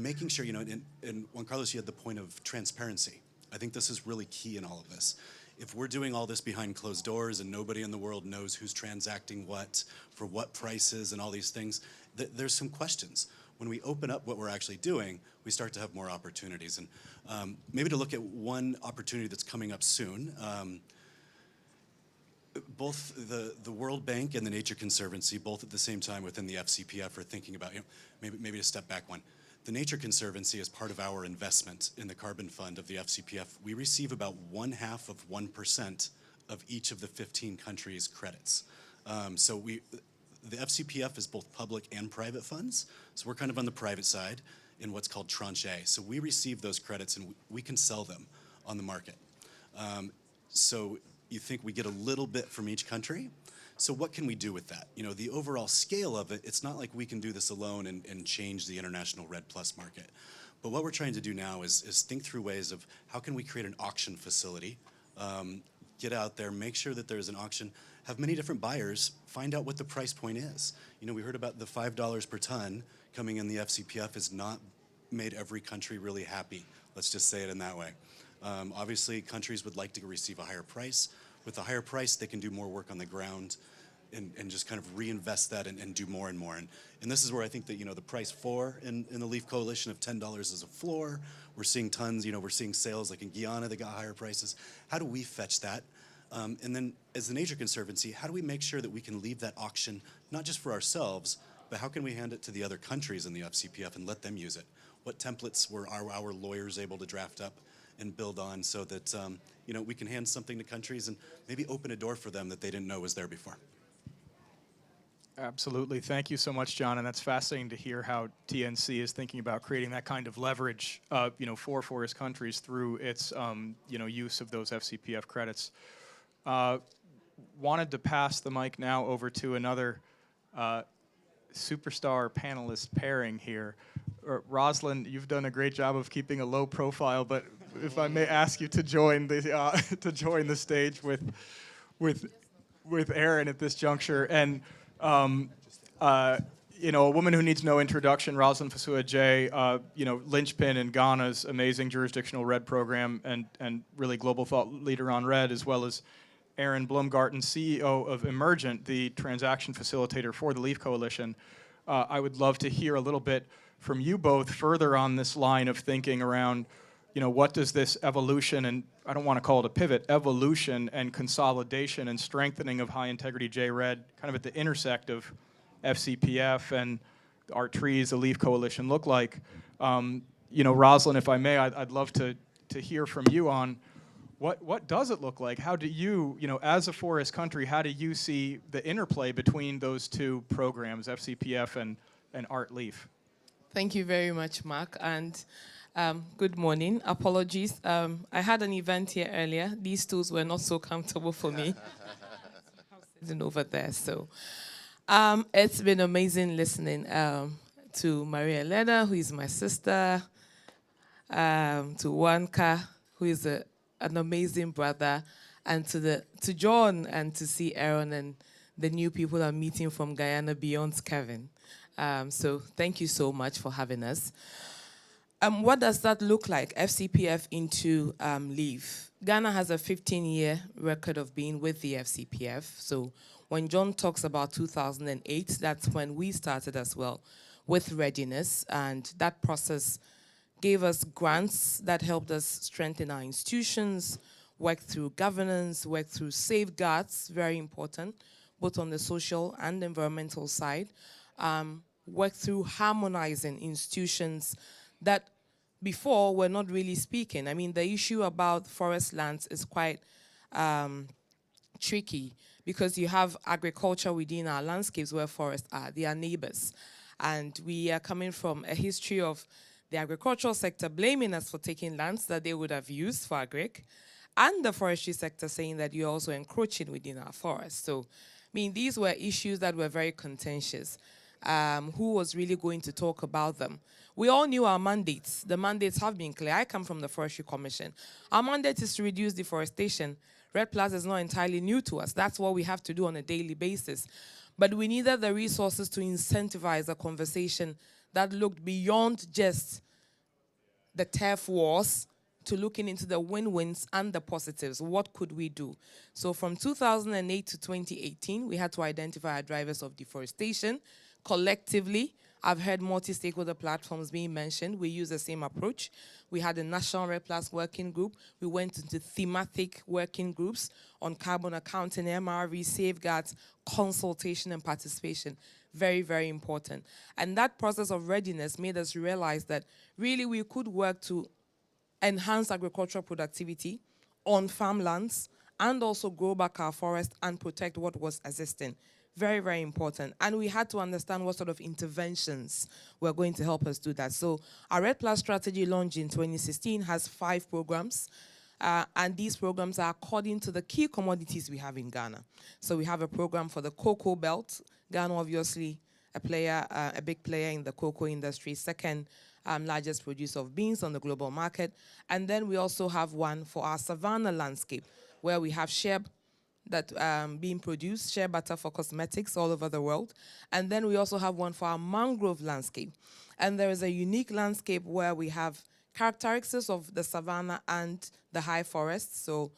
making sure, and Juan Carlos, you had the point of transparency. I think this is really key in all of this. if we're doing all this behind closed doors and nobody in the world knows who's transacting what, for what prices and all these things, there's some questions. When we open up what we're actually doing, we start to have more opportunities. And maybe to look at one opportunity that's coming up soon, both the World Bank and the Nature Conservancy, both at the same time within the FCPF, are thinking about, maybe to step back one. The Nature Conservancy, as part of our investment in the carbon fund of the FCPF, we receive about 0.5% of each of the 15 countries' credits. So the FCPF is both public and private funds, so we're kind of on the private side in what's called tranche A. So we receive those credits and we can sell them on the market. So you think we get a little bit from each country. So what can we do with that? The overall scale of it, it's not like we can do this alone and change the international Red Plus market. But what we're trying to do now is think through ways of how can we create an auction facility, get out there, make sure that there's an auction, have many different buyers, find out what the price point is. We heard about the $5 per ton coming in the FCPF has not made every country really happy. Let's just say it in that way. Obviously, countries would like to receive a higher price. With a higher price, they can do more work on the ground and just kind of reinvest that and do more and more. And this is where I think that, the price floor in the LEAF Coalition of $10 is a floor. We're seeing tons, we're seeing sales like in Guyana that got higher prices. How do we fetch that? And then as the Nature Conservancy, how do we make sure that we can leave that auction, not just for ourselves, but how can we hand it to the other countries in the FCPF and let them use it? What templates were our lawyers able to draft up and build on so that we can hand something to countries and maybe open a door for them that they didn't know was there before? Absolutely. Thank you so much, John. And that's fascinating to hear how TNC is thinking about creating that kind of leverage, for forest countries through its, use of those FCPF credits. Wanted to pass the mic now over to another superstar panelist pairing here. Rosalind, you've done a great job of keeping a low profile, but if I may ask you to join the stage with Aaron at this juncture, and a woman who needs no introduction, Rosalind Fasua-Jay, linchpin in Ghana's amazing jurisdictional RED program and really global thought leader on RED, as well as Aaron Blumgarten, CEO of Emergent, the transaction facilitator for the LEAF Coalition. I would love to hear a little bit from you both further on this line of thinking around, what does this evolution, and I don't want to call it a pivot, evolution and consolidation and strengthening of high integrity J-RED kind of at the intersect of FCPF and our trees, the LEAF Coalition look like? Rosalind, if I may, I'd love to hear from you on what does it look like? How do you, as a forest country, how do you see the interplay between those two programs, FCPF and Art LEAF? Thank you very much, Mark, and good morning. Apologies. I had an event here earlier. These stools were not so comfortable for me. I'm sitting over there, so it's been amazing listening to Maria Elena, who is my sister, to Wanka, who is an amazing brother, and to John, and to see Aaron and the new people I'm meeting from Guyana beyond Kevin. So thank you so much for having us. What does that look like, FCPF into LEAF? Ghana has a 15-year record of being with the FCPF. So when John talks about 2008, that's when we started as well with readiness, and that process gave us grants that helped us strengthen our institutions, work through governance, work through safeguards, very important, both on the social and environmental side, work through harmonizing institutions that before were not really speaking. I mean, the issue about forest lands is quite tricky because you have agriculture within our landscapes where forests are. They are neighbors. And we are coming from a history of the agricultural sector blaming us for taking lands that they would have used for agric, and the forestry sector saying that you're also encroaching within our forests. So, I mean, these were issues that were very contentious. Who was really going to talk about them? We all knew our mandates. The mandates have been clear. I come from the Forestry Commission. Our mandate is to reduce deforestation. Red Plus is not entirely new to us. That's what we have to do on a daily basis. But we needed the resources to incentivize a conversation that looked beyond just the turf wars to looking into the win-wins and the positives. What could we do? So from 2008 to 2018, we had to identify our drivers of deforestation. Collectively, I've heard multi-stakeholder platforms being mentioned. We use the same approach. We had a National Red Plus working group. We went into thematic working groups on carbon accounting, MRV, safeguards, consultation, and participation. Very, very important. And that process of readiness made us realize that really we could work to enhance agricultural productivity on farmlands and also grow back our forest and protect what was existing. Very, very important. And we had to understand what sort of interventions were going to help us do that. So our Red Plus strategy launched in 2016 has 5 programs. And these programs are according to the key commodities we have in Ghana. So we have a program for the cocoa belt. Ghana, obviously, a big player in the cocoa industry, second largest producer of beans on the global market. And then we also have one for our savanna landscape, where we have shea that being produced, shea butter for cosmetics all over the world. And then we also have one for our mangrove landscape. And there is a unique landscape where we have characteristics of the savanna and the high forest, so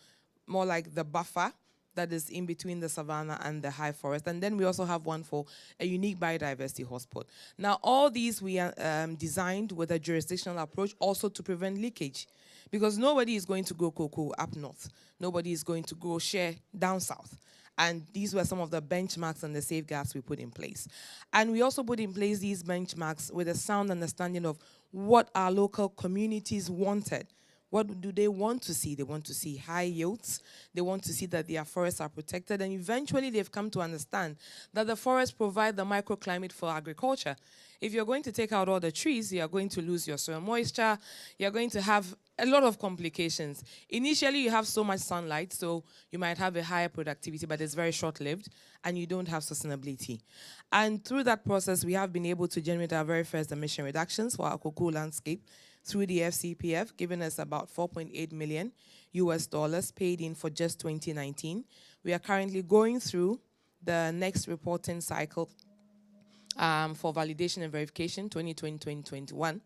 more like the buffer that is in between the savanna and the high forest. And then we also have one for a unique biodiversity hotspot. Now, all these we are designed with a jurisdictional approach also to prevent leakage, because nobody is going to grow cocoa up north. Nobody is going to grow shea down south. And these were some of the benchmarks and the safeguards we put in place. And we also put in place these benchmarks with a sound understanding of what our local communities wanted. What do they want to see? They want to see high yields. They want to see that their forests are protected. And eventually they've come to understand that the forests provide the microclimate for agriculture. If you're going to take out all the trees, you're going to lose your soil moisture. You're going to have a lot of complications. Initially, you have so much sunlight, so you might have a higher productivity, but it's very short-lived, and you don't have sustainability. And through that process, we have been able to generate our very first emission reductions for our cocoa landscape through the FCPF, giving us about $4.8 million paid in for just 2019. We are currently going through the next reporting cycle for validation and verification, 2020-2021.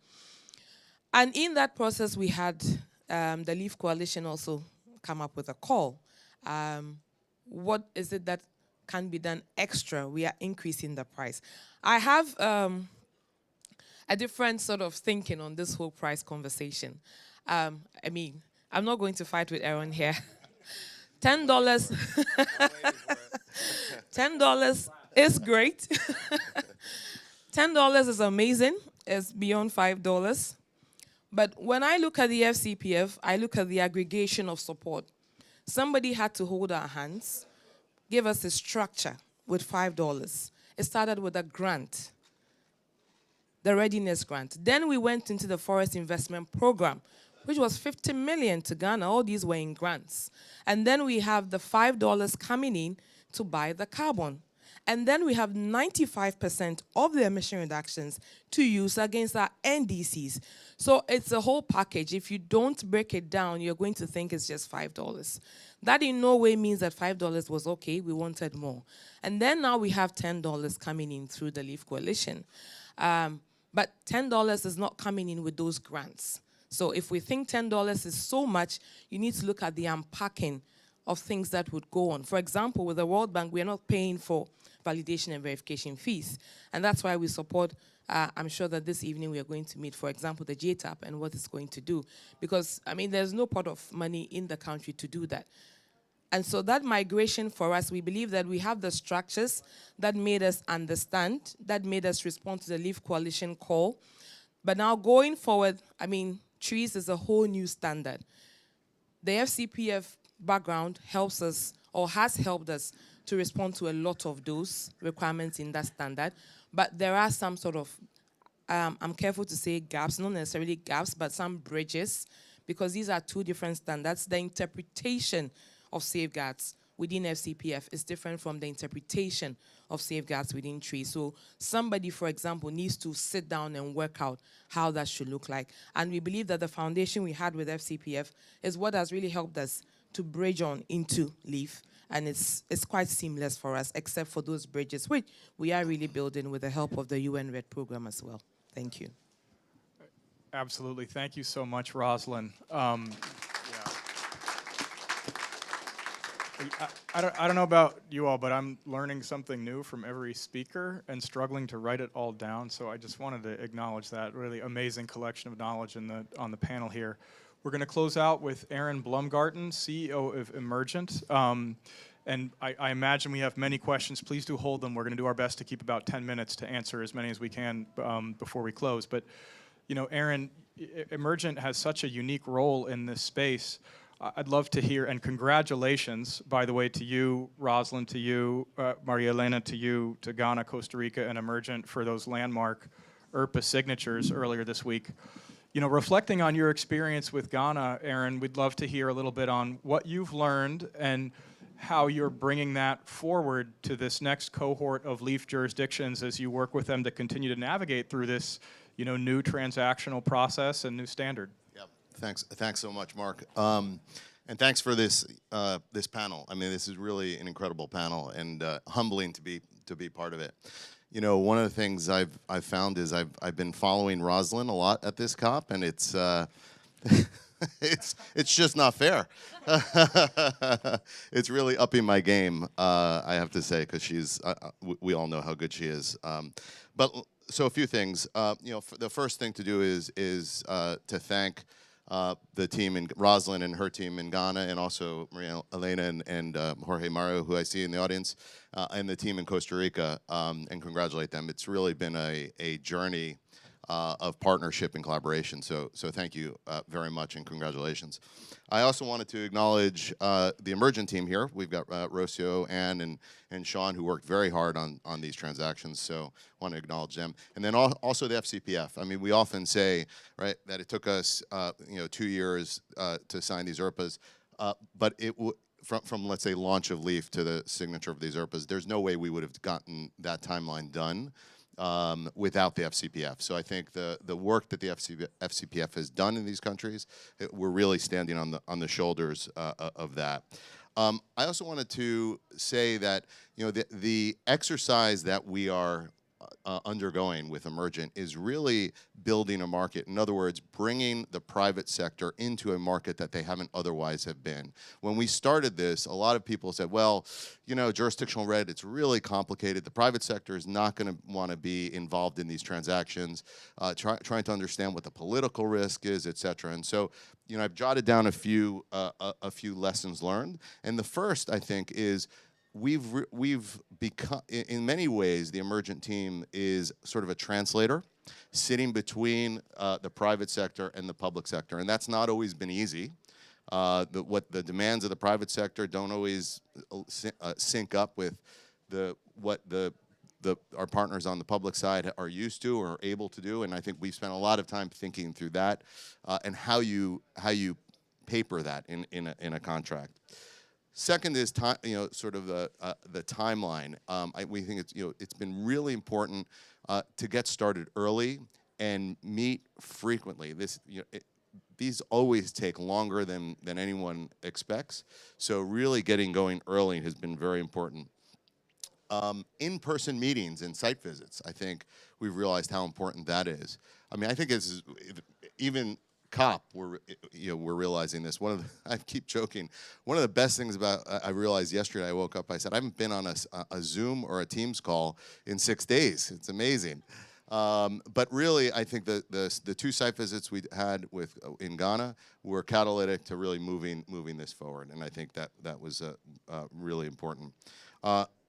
And in that process, we had the Leaf Coalition also come up with a call. What is it that can be done extra? We are increasing the price. I have a different sort of thinking on this whole price conversation. I mean, I'm not going to fight with Aaron here. $10 $10 is great. $10 is amazing. It's beyond $5. But when I look at the FCPF, I look at the aggregation of support. Somebody had to hold our hands, give us a structure with $5. It started with a grant, the readiness grant. Then we went into the forest investment program, which was $50 million to Ghana. All these were in grants. And then we have the $5 coming in to buy the carbon. And then we have 95% of the emission reductions to use against our NDCs. So it's a whole package. If you don't break it down, you're going to think it's just $5. That in no way means that $5 was okay. We wanted more. And then now we have $10 coming in through the Leaf Coalition. But $10 is not coming in with those grants. So if we think $10 is so much, you need to look at the unpacking of things that would go on. For example, with the World Bank, we are not paying for validation and verification fees. And that's why we support, I'm sure that this evening we are going to meet, for example, the JTAP and what it's going to do. Because, I mean, there's no pot of money in the country to do that. And so that migration for us, we believe that we have the structures that made us understand, that made us respond to the Leaf Coalition call. But now going forward, I mean, trees is a whole new standard. The FCPF background helps us, or has helped us, to respond to a lot of those requirements in that standard. But there are some sort of, I'm careful to say gaps, not necessarily gaps, but some bridges, because these are two different standards. The interpretation of safeguards within FCPF is different from the interpretation of safeguards within trees. So somebody, for example, needs to sit down and work out how that should look like. And we believe that the foundation we had with FCPF is what has really helped us to bridge on into LEAF. And it's quite seamless for us, except for those bridges, which we are really building with the help of the UN RED program as well. Thank you. Absolutely. Thank you so much, Roslyn. I don't know about you all, but I'm learning something new from every speaker and struggling to write it all down. So I just wanted to acknowledge that really amazing collection of knowledge on the panel here. We're going to close out with Aaron Blumgarten, CEO of Emergent. And I imagine we have many questions. Please do hold them. We're going to do our best to keep about 10 minutes to answer as many as we can before we close. But, you know, Aaron, Emergent has such a unique role in this space. I'd love to hear, and congratulations, by the way, to you, Roslyn, to you, Maria Elena, to you, to Ghana, Costa Rica, and Emergent for those landmark ERPA signatures earlier this week. You know, reflecting on your experience with Ghana, Aaron, we'd love to hear a little bit on what you've learned and how you're bringing that forward to this next cohort of LEAF jurisdictions as you work with them to continue to navigate through this, you know, new transactional process and new standard. Thanks so much, Mark. And thanks for this this panel. I mean, this is really an incredible panel and humbling to be part of it. You know, one of the things I've found is I've been following Roslyn a lot at this COP, and it's it's just not fair. It's really upping my game, I have to say, because she's we all know how good she is. But so a few things. You know, the first thing to do is to thank the team in Roslyn and her team in Ghana, and also Maria Elena and Jorge Mario, who I see in the audience, and the team in Costa Rica, and congratulate them. It's really been a journey of partnership and collaboration. So thank you very much, and congratulations. I also wanted to acknowledge the Emergent team here. We've got Rocio, Ann, and Sean, who worked very hard on these transactions. So I want to acknowledge them. And then also the FCPF. I mean, we often say, right, that it took us 2 years to sign these ERPAs, but from let's say launch of LEAF to the signature of these ERPAs, there's no way we would have gotten that timeline done without the FCPF. So I think the work that the FCPF has done in these countries, we're really standing on the shoulders of that. I also wanted to say that, you know, the exercise that we are undergoing with Emergent is really building a market. In other words, bringing the private sector into a market that they haven't otherwise have been. When we started this, a lot of people said, well, you know, jurisdictional red, it's really complicated. The private sector is not going to want to be involved in these transactions, trying to understand what the political risk is, et cetera. And so, you know, I've jotted down a few lessons learned. And the first, I think, is we've become, in many ways, the Emergent team is sort of a translator, sitting between the private sector and the public sector, and that's not always been easy. What the demands of the private sector don't always sync up with what our partners on the public side are used to or able to do, and I think we've spent a lot of time thinking through that and how you paper that in a contract. Second is sort of the timeline. We think it's been really important to get started early and meet frequently. These always take longer than anyone expects. So really getting going early has been very important. In-person meetings and site visits, I think we've realized how important that is. I mean, I think it's even COP, we're realizing this. I keep joking. One of the best things I realized yesterday, I woke up, I said, I haven't been on a Zoom or a Teams call in 6 days. It's amazing. But really, I think the 2 site visits we had in Ghana were catalytic to really moving this forward, and I think that was really important.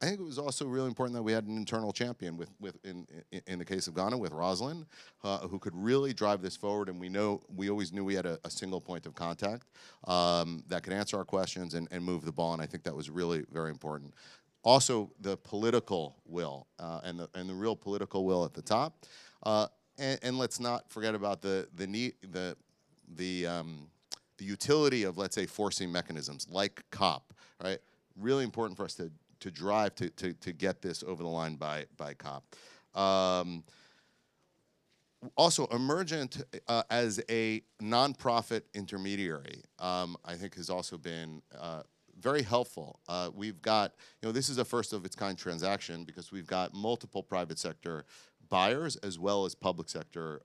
I think it was also really important that we had an internal champion in the case of Ghana with Roslyn, who could really drive this forward, and we always knew we had a single point of contact that could answer our questions and move the ball, and I think that was really very important. Also, the political will and the real political will at the top, and let's not forget about the utility of, let's say, forcing mechanisms like COP, right? Really important for us to drive to get this over the line by COP. Also, Emergent as a nonprofit intermediary, I think has also been very helpful. We've got, this is a first of its kind transaction because we've got multiple private sector buyers as well as public sector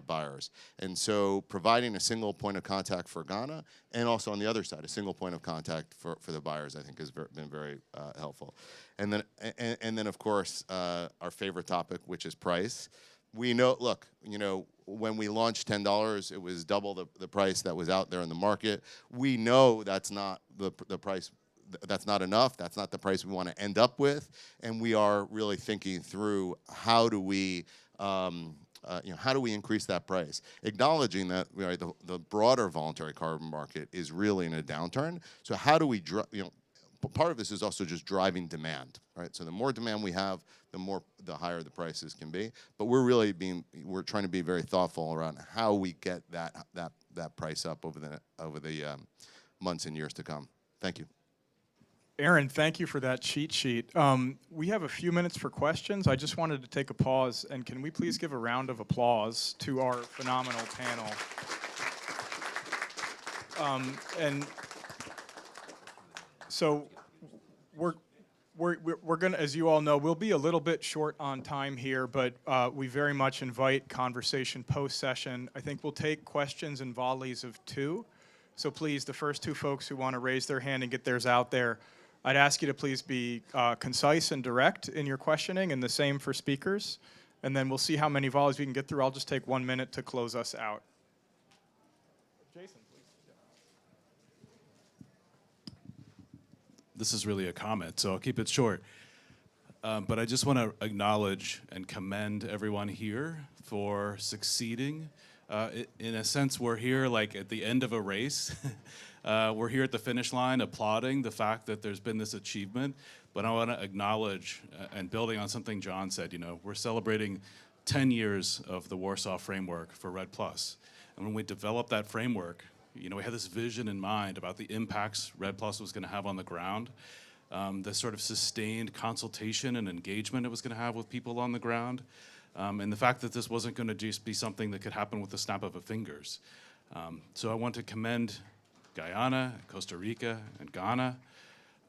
buyers. And so providing a single point of contact for Ghana, and also on the other side, a single point of contact for the buyers, I think has been very helpful. And then of course, our favorite topic, which is price. We know, look, you know, when we launched $10, it was double the price that was out there in the market. We know that's not the price, that's not enough. That's not the price we want to end up with. And we are really thinking through how do we, how do we increase that price? Acknowledging that the broader voluntary carbon market is really in a downturn. So how do we, part of this is also just driving demand, right? So the more demand we have, the higher the prices can be. But we're trying to be very thoughtful around how we get that price up over the months and years to come. Thank you. Aaron, thank you for that cheat sheet. We have a few minutes for questions. I just wanted to take a pause, and can we please give a round of applause to our phenomenal panel? And so we're gonna, as you all know, we'll be a little bit short on time here, but we very much invite conversation post-session. I think we'll take questions in volleys of 2. So please, the first 2 folks who want to raise their hand and get theirs out there, I'd ask you to please be concise and direct in your questioning, and the same for speakers. And then we'll see how many volleys we can get through. I'll just take 1 minute to close us out. Jason, please. This is really a comment, so I'll keep it short. But I just want to acknowledge and commend everyone here for succeeding. In a sense, we're here like at the end of a race. We're here at the finish line applauding the fact that there's been this achievement, but I want to acknowledge, and building on something John said, you know, we're celebrating 10 years of the Warsaw Framework for REDD+. And when we developed that framework, you know, we had this vision in mind about the impacts REDD+ was going to have on the ground, the sort of sustained consultation and engagement it was going to have with people on the ground, and the fact that this wasn't going to just be something that could happen with the snap of a fingers. So I want to commend Guyana, Costa Rica, and Ghana,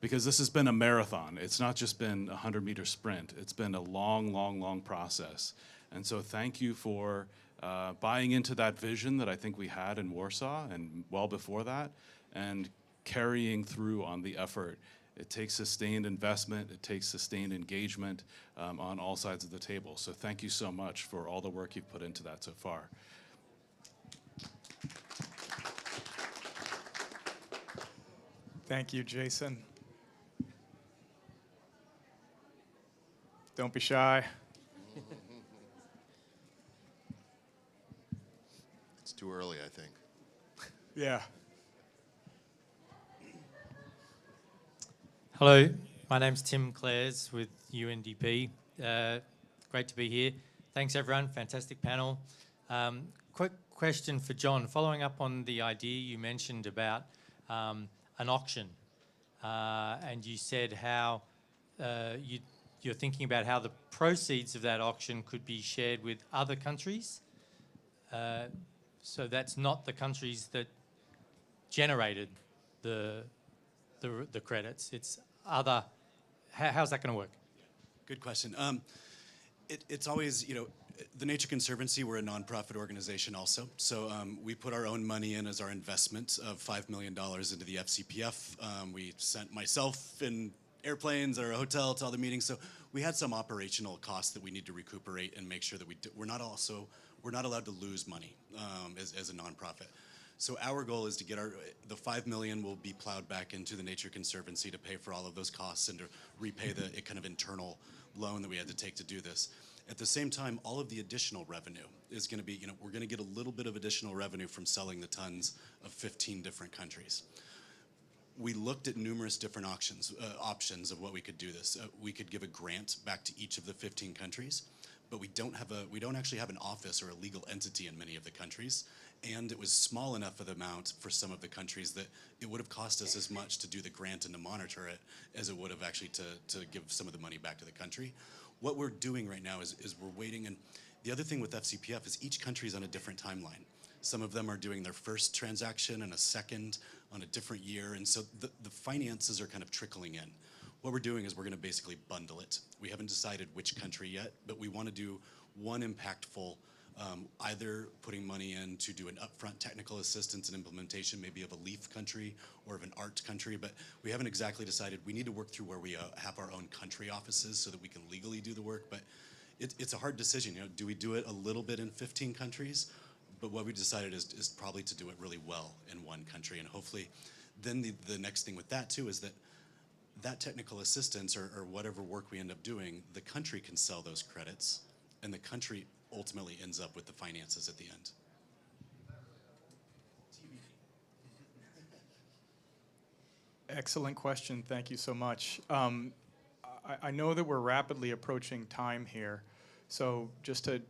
because this has been a marathon. It's not just been a 100-meter sprint. It's been a long, long, long process. And so thank you for buying into that vision that I think we had in Warsaw and well before that, and carrying through on the effort. It takes sustained investment. It takes sustained engagement on all sides of the table. So thank you so much for all the work you've put into that so far. Thank you, Jason. Don't be shy. It's too early, I think. Yeah. Hello, my name's Tim Clares with UNDP. Great to be here. Thanks, everyone. Fantastic panel. Quick question for John. Following up on the idea you mentioned about an auction, and you said how you're thinking about how the proceeds of that auction could be shared with other countries. So that's not the countries that generated the credits. It's other. How's that going to work? Good question. It's always, you know, the Nature Conservancy, we're a nonprofit organization also. So we put our own money in as our investment of $5 million into the FCPF. We sent myself in airplanes or a hotel to all the meetings. So we had some operational costs that we need to recuperate and make sure that we're not allowed to lose money as a nonprofit. So our goal is to get the $5 million will be plowed back into the Nature Conservancy to pay for all of those costs and to repay the kind of internal loan that we had to take to do this. At the same time, all of the additional revenue is going to be, you know, we're going to get a little bit of additional revenue from selling the tons of 15 different countries. We looked at numerous different options of what we could do this. We could give a grant back to each of the 15 countries, but we don't actually have an office or a legal entity in many of the countries. And it was small enough of the amount for some of the countries that it would have cost us as much to do the grant and to monitor it as it would have actually to give some of the money back to the country. What we're doing right now is we're waiting. And the other thing with FCPF is each country is on a different timeline. Some of them are doing their first transaction and a second on a different year. And so the finances are kind of trickling in. what we're doing is we're going to basically bundle it. We haven't decided which country yet, but we want to do one impactful, either putting money in to do an upfront technical assistance and implementation, maybe of a LEAF country or of an ART country, but we haven't exactly decided. We need to work through where we have our own country offices so that we can legally do the work, but it's a hard decision. You know, do we do it a little bit in 15 countries? But what we decided is probably to do it really well in one country, and hopefully then the next thing with that too is that technical assistance or whatever work we end up doing, the country can sell those credits, and the country ultimately ends up with the finances at the end. Excellent question. Thank you so much. I know that we're rapidly approaching time here, so just to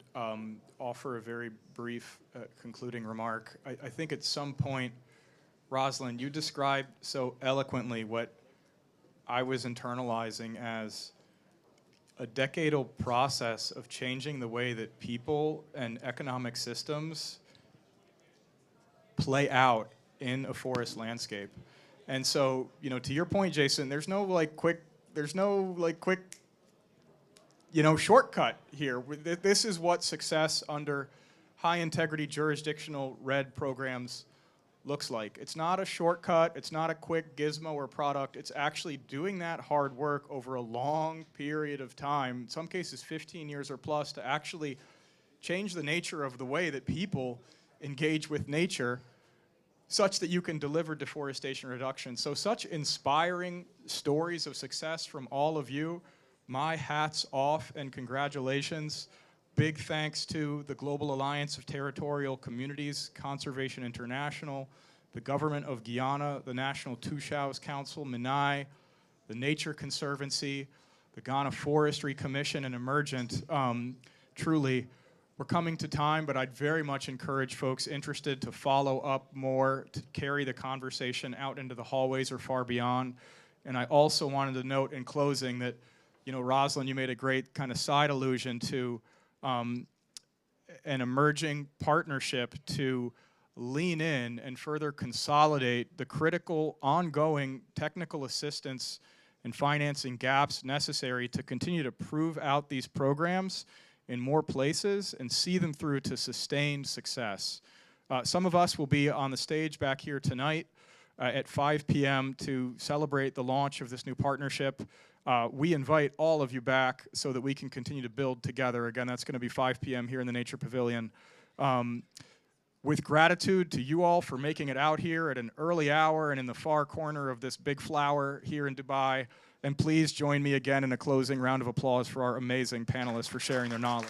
offer a very brief concluding remark, I think at some point, Rosalind, you described so eloquently what I was internalizing as a decadal process of changing the way that people and economic systems play out in a forest landscape. And so, you know, to your point, Jason, there's no quick, shortcut here. This is what success under high integrity jurisdictional RED programs looks like. It's not a shortcut, it's not a quick gizmo or product, it's actually doing that hard work over a long period of time, in some cases 15 years or plus, to actually change the nature of the way that people engage with nature such that you can deliver deforestation reduction. So such inspiring stories of success from all of you. My hat's off and congratulations. Big thanks to the Global Alliance of Territorial Communities, Conservation International, the Government of Guyana, the National Tushhouse Council, MINAI, the Nature Conservancy, the Ghana Forestry Commission, and Emergent. Truly, we're coming to time, but I'd very much encourage folks interested to follow up more, to carry the conversation out into the hallways or far beyond. And I also wanted to note in closing that, you know, Rosalind, you made a great kind of side allusion to an emerging partnership to lean in and further consolidate the critical ongoing technical assistance and financing gaps necessary to continue to prove out these programs in more places and see them through to sustained success. Some of us will be on the stage back here tonight at 5 p.m. to celebrate the launch of this new partnership. We invite all of you back so that we can continue to build together. Again, that's going to be 5 p.m. here in the Nature Pavilion. With gratitude to you all for making it out here at an early hour and in the far corner of this big flower here in Dubai. And please join me again in a closing round of applause for our amazing panelists for sharing their knowledge.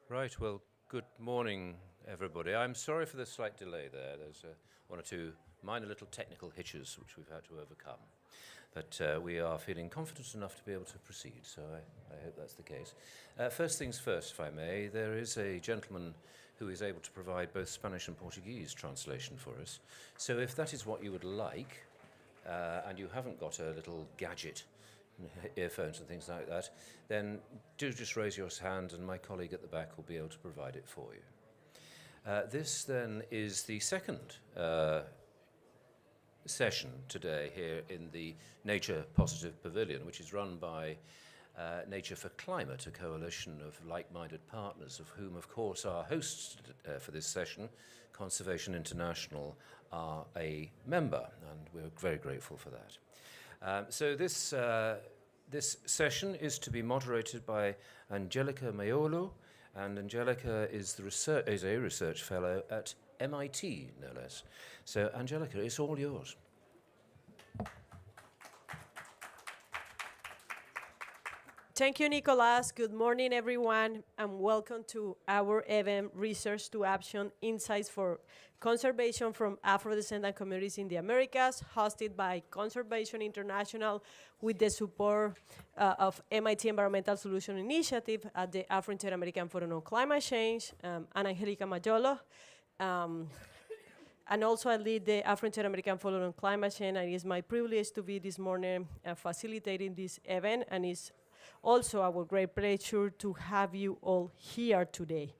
Right, well, good morning, everybody. I'm sorry for the slight delay there. There's one or two minor little technical hitches which we've had to overcome. But we are feeling confident enough to be able to proceed, so I hope that's the case. First things first, if I may, there is a gentleman who is able to provide both Spanish and Portuguese translation for us. So if that is what you would like, and you haven't got a little gadget, earphones and things like that, then do just raise your hand and my colleague at the back will be able to provide it for you. This then is the second session today here in the Nature Positive Pavilion, which is run by Nature for Climate, a coalition of like-minded partners, of whom, of course, our hosts for this session, Conservation International, are a member, and we're very grateful for that. So this session is to be moderated by Angelica Maiolo, and Angelica is a research fellow at MIT, no less. So, Angelica, it's all yours. Thank you, Nicolas. Good morning, everyone, and welcome to our event, Research to Action, Insights for Conservation from Afro-Descendant Communities in the Americas, hosted by Conservation International with the support of MIT Environmental Solution Initiative at the Afro-Inter-American Forum on Climate Change, and Angelica Maiolo. And also I lead the Afro-Inter-American Forum on Climate Change, and it is my privilege to be this morning facilitating this event, and it's also our great pleasure to have you all here today.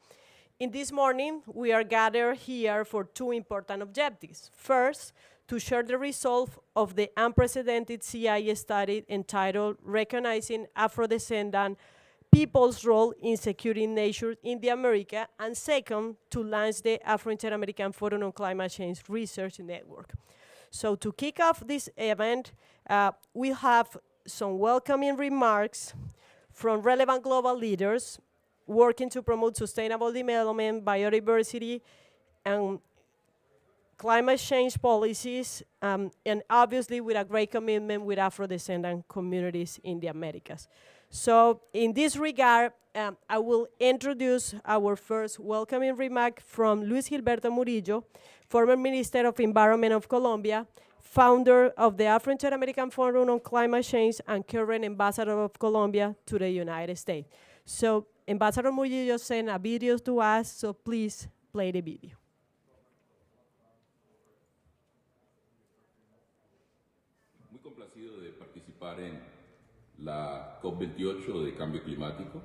In this morning, we are gathered here for two important objectives. First, to share the result of the unprecedented CIA study entitled Recognizing Afro-Descendant People's Role in Securing Nature in the Americas, and second, to launch the Afro-Inter-American Forum on Climate Change Research Network. So to kick off this event, we have some welcoming remarks from relevant global leaders working to promote sustainable development, biodiversity, and climate change policies, and obviously with a great commitment with Afro-descendant communities in the Americas. So in this regard, I will introduce our first welcoming remark from Luis Gilberto Murillo, former Minister of Environment of Colombia, founder of the Afro-Inter-American Forum on Climate Change and current Ambassador of Colombia to the United States. So Ambassador Murillo sent a video to us, so please play the video. Muy complacido de participar en la COP28 de cambio climático.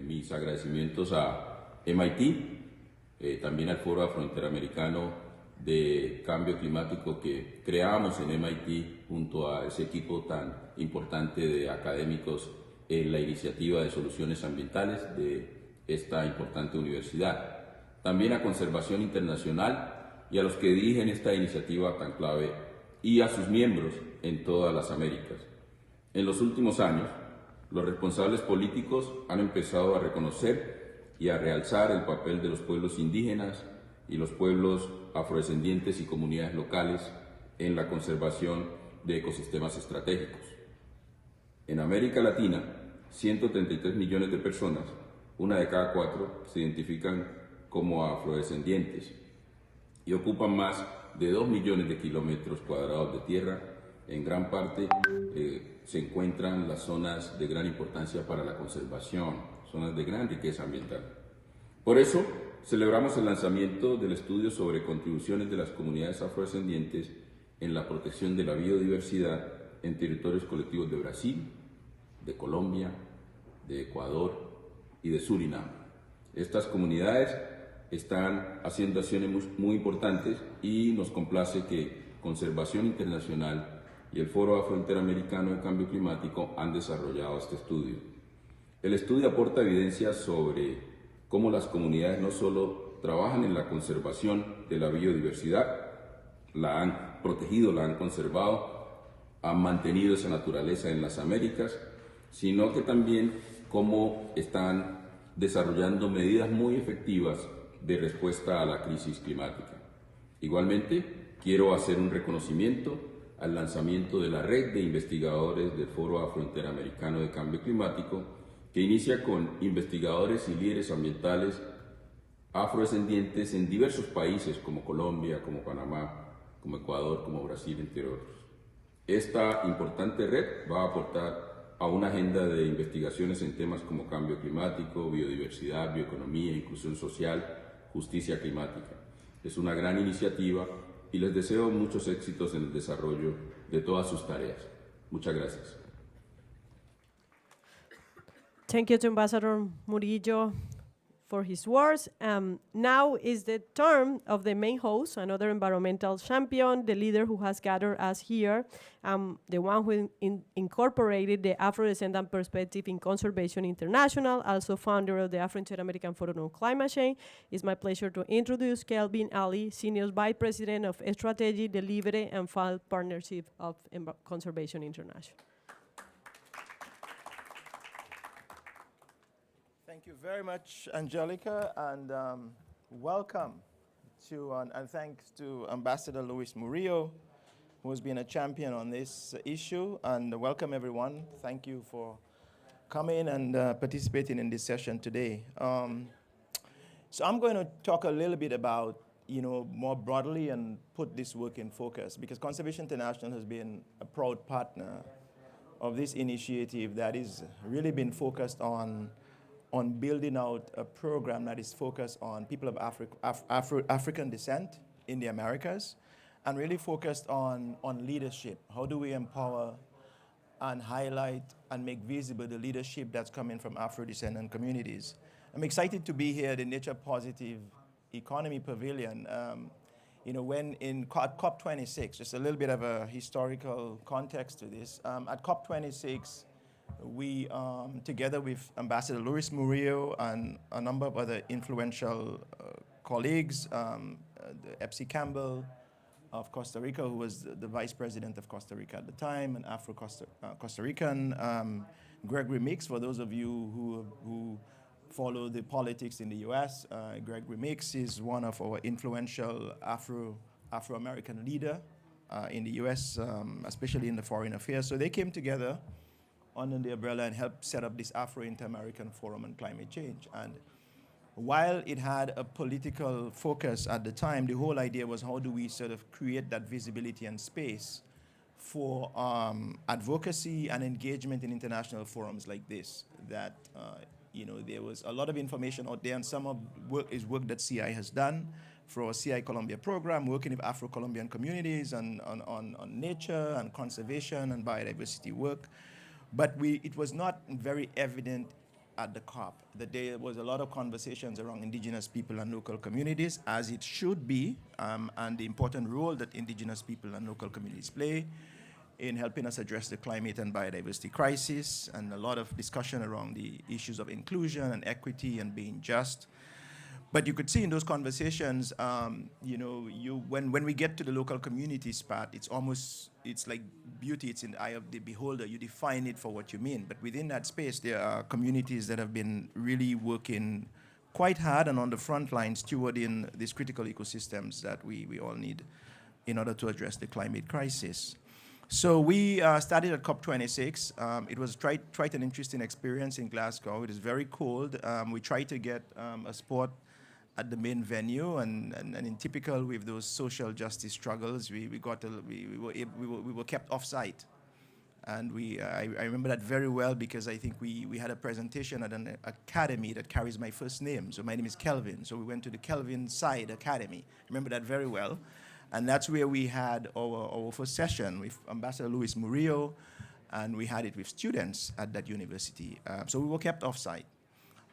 Mis agradecimientos a MIT, también al Foro Afro-Interamericano de Cambio Climático que creamos en MIT junto a ese equipo tan importante de académicos en la iniciativa de soluciones ambientales de esta importante universidad. También a Conservación Internacional y a los que dirigen esta iniciativa tan clave y a sus miembros en todas las Américas. En los últimos años, los responsables políticos han empezado a reconocer y a realzar el papel de los pueblos indígenas y los pueblos afrodescendientes y comunidades locales en la conservación de ecosistemas estratégicos. En América Latina, 133 millones de personas, una de cada 4, se identifican como afrodescendientes y ocupan más de 2 millones de kilómetros cuadrados de tierra. En gran parte se encuentran las zonas de gran importancia para la conservación, zonas de gran riqueza ambiental. Por eso, celebramos el lanzamiento del estudio sobre contribuciones de las comunidades afrodescendientes en la protección de la biodiversidad en territorios colectivos de Brasil, de Colombia, de Ecuador y de Surinam. Estas comunidades están haciendo acciones muy importantes y nos complace que Conservación Internacional y el Foro Afro-Interamericano de Cambio Climático han desarrollado este estudio. El estudio aporta evidencias sobre cómo las comunidades no solo trabajan en la conservación de la biodiversidad, la han protegido, la han conservado, han mantenido esa naturaleza en las Américas, sino que también cómo están desarrollando medidas muy efectivas de respuesta a la crisis climática. Igualmente, quiero hacer un reconocimiento al lanzamiento de la red de investigadores del Foro Afro-Interamericano de Cambio Climático, que inicia con investigadores y líderes ambientales afrodescendientes en diversos países como Colombia, como Panamá, como Ecuador, como Brasil, entre otros. Esta importante red va a aportar a una agenda de investigaciones en temas como cambio climático, biodiversidad, bioeconomía, inclusión social, justicia climática. Es una gran iniciativa y les deseo muchos éxitos en el desarrollo de todas sus tareas. Muchas gracias. Thank you to Ambassador Murillo for his words. Now is the turn of the main host, another environmental champion, the leader who has gathered us here, the one who incorporated the Afro-descendant perspective in Conservation International, also founder of the Afro-Inter-American Forum on Climate Change. It's my pleasure to introduce Kelvin Ali, Senior Vice President of Strategy, Delivery, and Fund Partnership of Conservation International. Thank you very much, Angelica, and welcome to, and thanks to Ambassador Luis Murillo, who has been a champion on this issue, and welcome everyone. Thank you for coming and participating in this session today. So I'm going to talk a little bit about, more broadly and put this work in focus, because Conservation International has been a proud partner of this initiative that is really been focused on building out a program that is focused on people of African descent in the Americas, and really focused on leadership. How do we empower and highlight and make visible the leadership that's coming from Afro-descendant communities? I'm excited to be here at the Nature Positive Economy Pavilion. When at COP26, just a little bit of a historical context to this, at COP26, we, together with Ambassador Luis Murillo and a number of other influential colleagues, Epsy Campbell of Costa Rica, who was the Vice President of Costa Rica at the time, an Afro-Costa Rican, Gregory Mix, for those of you who follow the politics in the US, Gregory Mix is one of our influential Afro-American leader in the US, especially in the foreign affairs. So they came together under the umbrella and helped set up this Afro-Inter-American Forum on Climate Change. And while it had a political focus at the time, the whole idea was how do we sort of create that visibility and space for advocacy and engagement in international forums like this, that there was a lot of information out there, and some of work that CI has done for our CI Colombia program, working with Afro-Colombian communities on nature and conservation and biodiversity work. But it was not very evident at the COP that there was a lot of conversations around indigenous people and local communities, as it should be, and the important role that indigenous people and local communities play in helping us address the climate and biodiversity crisis, and a lot of discussion around the issues of inclusion and equity and being just. But you could see in those conversations, when we get to the local communities part, it's like beauty, it's in the eye of the beholder. You define it for what you mean. But within that space, there are communities that have been really working quite hard and on the front line stewarding these critical ecosystems that we all need in order to address the climate crisis. So we started at COP26. It was quite an interesting experience in Glasgow. It is very cold. We tried to get a spot at the main venue, and in typical with those social justice struggles, we were kept off-site, and I remember that very well, because I think we had a presentation at an academy that carries my first name. So my name is Kelvin. So we went to the Kelvin Side Academy. I remember that very well, and that's where we had our first session with Ambassador Luis Murillo, and we had it with students at that university. So we were kept off-site,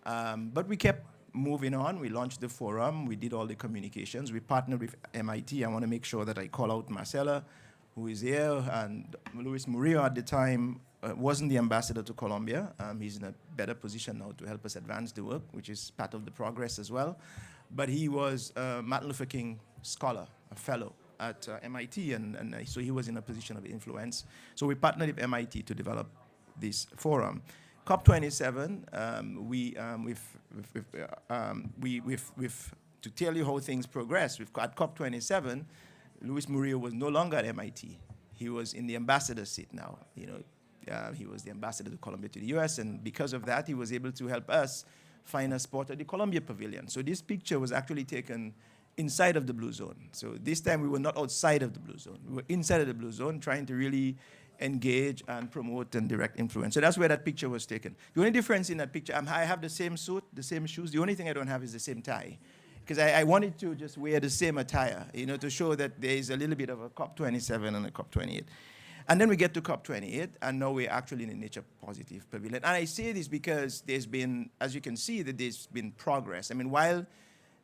but we kept moving on. We launched the forum. We did all the communications. We partnered with MIT. I want to make sure that I call out Marcela, who is here, and Luis Murillo at the time wasn't the ambassador to Colombia. He's in a better position now to help us advance the work, which is part of the progress as well. But he was a Martin Luther King scholar, a fellow at MIT, and so he was in a position of influence. So we partnered with MIT to develop this forum. COP27, to tell you how things progressed, at COP27, Luis Murillo was no longer at MIT. He was in the ambassador seat now, He was the ambassador to Colombia to the US, and because of that, he was able to help us find a spot at the Colombia Pavilion. So this picture was actually taken inside of the Blue Zone. So this time we were not outside of the Blue Zone. We were inside of the Blue Zone trying to really engage and promote and direct influence. So that's where that picture was taken. The only difference in that picture, I have the same suit, the same shoes. The only thing I don't have is the same tie. Because I wanted to just wear the same attire, you know, to show that there is a little bit of a COP27 and a COP28. And then we get to COP28, and now we're actually in the Nature Positive Pavilion. And I say this because there's been, as you can see, that there's been progress. I mean, while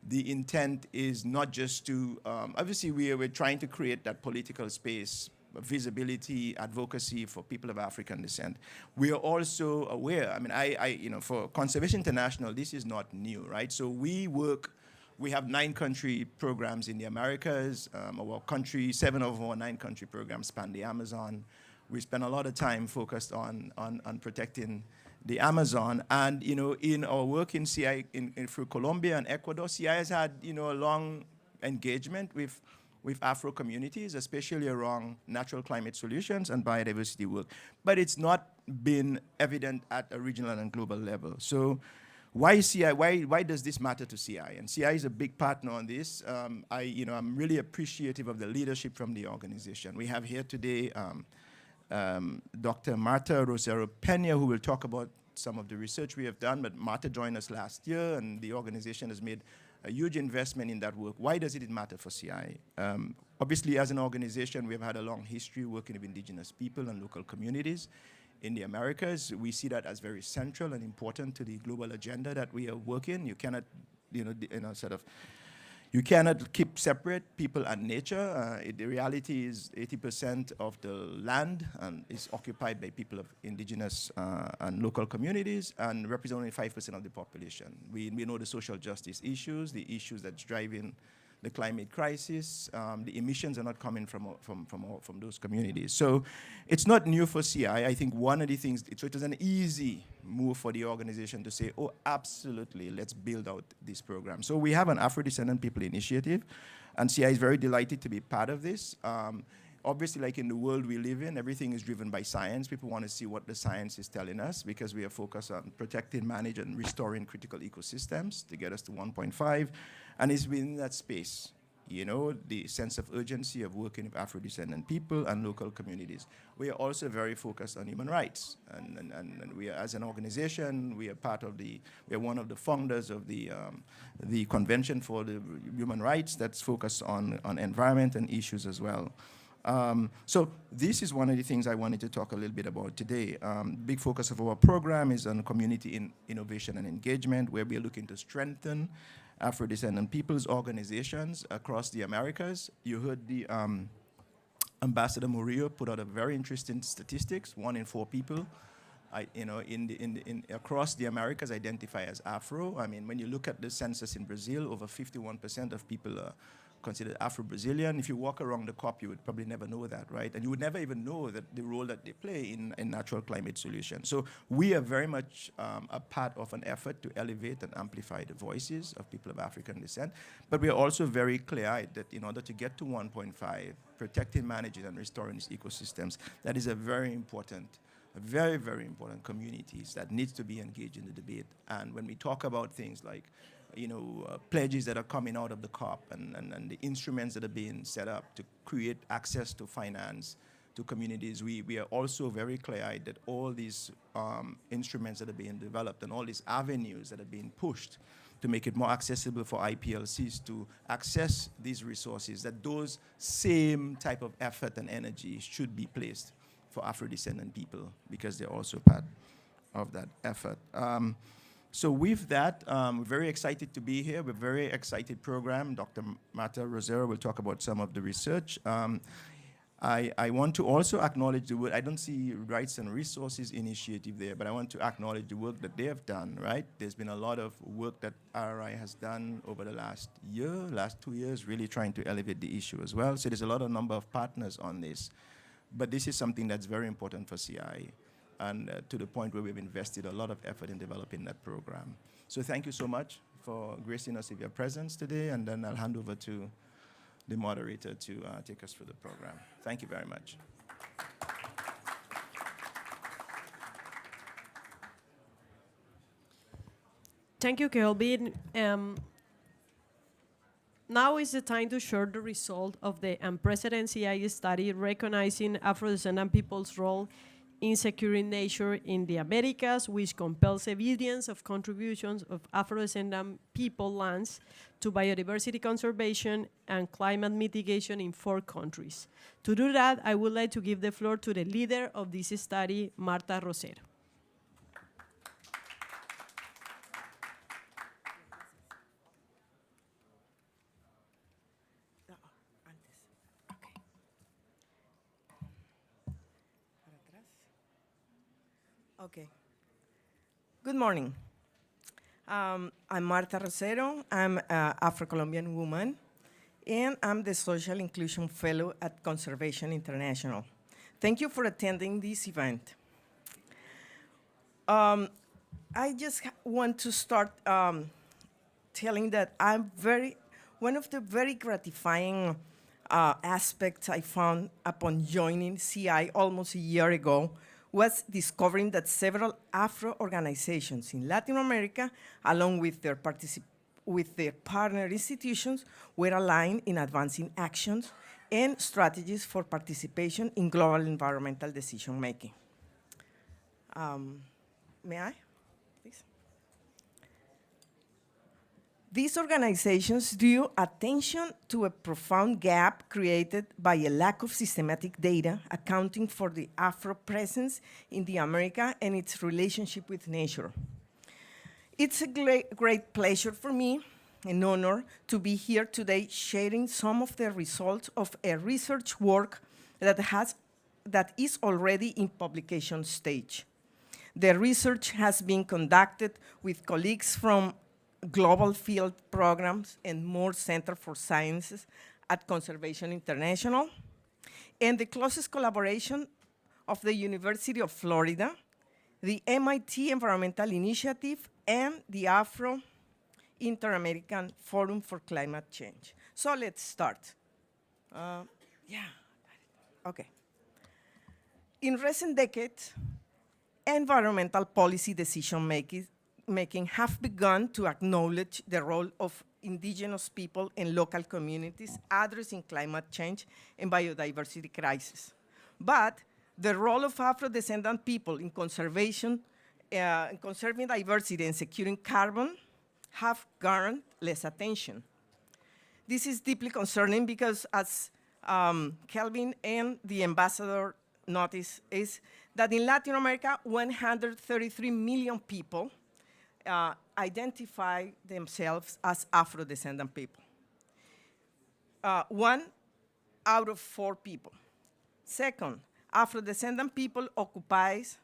the intent is not just to, obviously we're trying to create that political space, visibility, advocacy for people of African descent. We are also aware, I mean, you know, for Conservation International, this is not new, right? So we have 9 country programs in the Americas. Our country, 7 of our 9 country programs span the Amazon. We spend a lot of time focused on protecting the Amazon. And, you know, in our work in CI, through Colombia and Ecuador, CI has had, you know, a long engagement with Afro communities, especially around natural climate solutions and biodiversity work. But it's not been evident at a regional and global level. So why CI? Why does this matter to CI? And CI is a big partner on this. I'm really appreciative of the leadership from the organization. We have here today Dr. Marta Rosero Pena, who will talk about some of the research we have done. But Marta joined us last year, and the organization has made a huge investment in that work. Why does it matter for CI? Obviously, as an organization, we have had a long history working with indigenous people and local communities in the Americas. We see that as very central and important to the global agenda that we are working. You cannot, you cannot keep separate people and nature. The reality is 80% of the land is occupied by people of indigenous and local communities and represent only 5% of the population. We know the social justice issues, the issues that's driving the climate crisis. The emissions are not coming from those communities. So it's not new for CI. I think one of the things, so it was an easy move for the organization to say, oh, absolutely, let's build out this program. So we have an Afro-Descendant People Initiative, and CI is very delighted to be part of this. Obviously, like in the world we live in, everything is driven by science. People want to see what the science is telling us because we are focused on protecting, managing, and restoring critical ecosystems to get us to 1.5. And it's within that space, you know, the sense of urgency of working with Afro-descendant people and local communities. We are also very focused on human rights. And we are, as an organization, we are one of the founders of the Convention for the Human Rights that's focused on environment and issues as well. So this is one of the things I wanted to talk a little bit about today. Big focus of our program is on community innovation and engagement, where we are looking to strengthen Afro-descendant people's organizations across the Americas. You heard the Ambassador Murillo put out a very interesting statistics. 1 in 4 people, across the Americas identify as Afro. I mean, when you look at the census in Brazil, over 51% of people are considered Afro-Brazilian. If you walk around the COP, you would probably never know that, right? And you would never even know that the role that they play in natural climate solutions. So we are very much a part of an effort to elevate and amplify the voices of people of African descent. But we are also very clear-eyed that in order to get to 1.5, protecting, managing, and restoring these ecosystems, that is a very, very important communities that needs to be engaged in the debate. And when we talk about things like pledges that are coming out of the COP and the instruments that are being set up to create access to finance to communities, we are also very clear-eyed that all these instruments that are being developed and all these avenues that are being pushed to make it more accessible for IPLCs to access these resources, that those same type of effort and energy should be placed for Afro-descendant people because they're also part of that effort. So with that, we're very excited to be here. We're very excited program. Dr. Marta Rosero will talk about some of the research. I want to also acknowledge the work. I don't see Rights and Resources Initiative there, but I want to acknowledge the work that they have done, right? There's been a lot of work that RRI has done over the last 2 years, really trying to elevate the issue as well. So there's a lot of number of partners on this. But this is something that's very important for CI. And to the point where we've invested a lot of effort in developing that program. So thank you so much for gracing us with your presence today, and then I'll hand over to the moderator to take us through the program. Thank you very much. Thank you, Kelvin. Now is the time to share the result of the unprecedented CI study recognizing Afro-descendant people's role in securing nature in the Americas, which compels evidence of contributions of Afro-descendant people lands to biodiversity conservation and climate mitigation in 4 countries. To do that, I would like to give the floor to the leader of this study, Marta Rosero. Okay. Good morning. I'm Marta Rosero. I'm an Afro-Colombian woman, and I'm the Social Inclusion Fellow at Conservation International. Thank you for attending this event. I just want to start telling that one of the very gratifying aspects I found upon joining CI almost a year ago was discovering that several Afro organizations in Latin America, along with their partner institutions, were aligned in advancing actions and strategies for participation in global environmental decision-making. May I, please? These organizations drew attention to a profound gap created by a lack of systematic data accounting for the Afro presence in the America and its relationship with nature. It's a great pleasure for me, an honor, to be here today sharing some of the results of a research work that is already in publication stage. The research has been conducted with colleagues from global field programs and more Center for Sciences at Conservation International, and the closest collaboration of the University of Florida, the MIT Environmental Initiative, and the Afro Inter-American Forum for Climate Change. So let's start. Okay. In recent decades, environmental policy decision-making have begun to acknowledge the role of indigenous people and local communities addressing climate change and biodiversity crisis. But the role of Afro-descendant people in conservation, in conserving diversity and securing carbon have garnered less attention. This is deeply concerning because, as Kelvin and the ambassador noticed, is that in Latin America, 133 million people identify themselves as Afro-descendant people. 1 out of 4 people. Second, Afro-descendant people occupies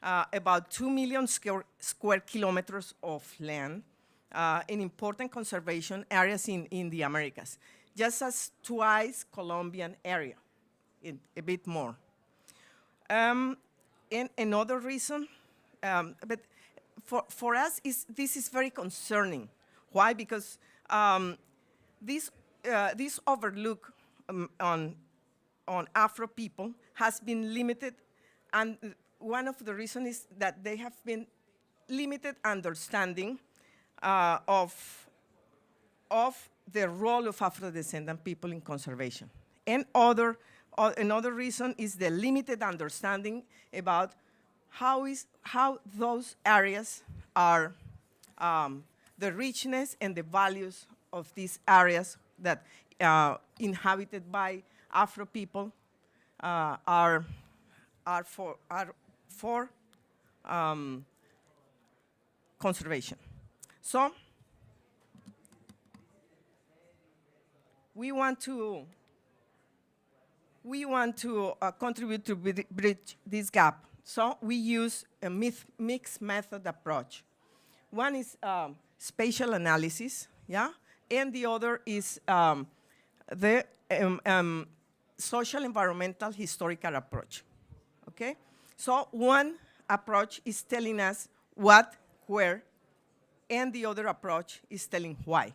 about 2 million square kilometers of land in important conservation areas in the Americas, just as twice Colombian area, a bit more. And another reason, but for us, this is very concerning. Why? Because this overlook on Afro people has been limited, and one of the reasons is that they have been limited understanding of the role of Afro-descendant people in conservation. And another reason is the limited understanding about how those areas are, the richness and the values of these areas that inhabited by Afro people are for conservation. So we want to contribute to bridge this gap. So we use a mixed method approach. One is spatial analysis, and the other is the social environmental historical approach, okay? So one approach is telling us what, where, and the other approach is telling why.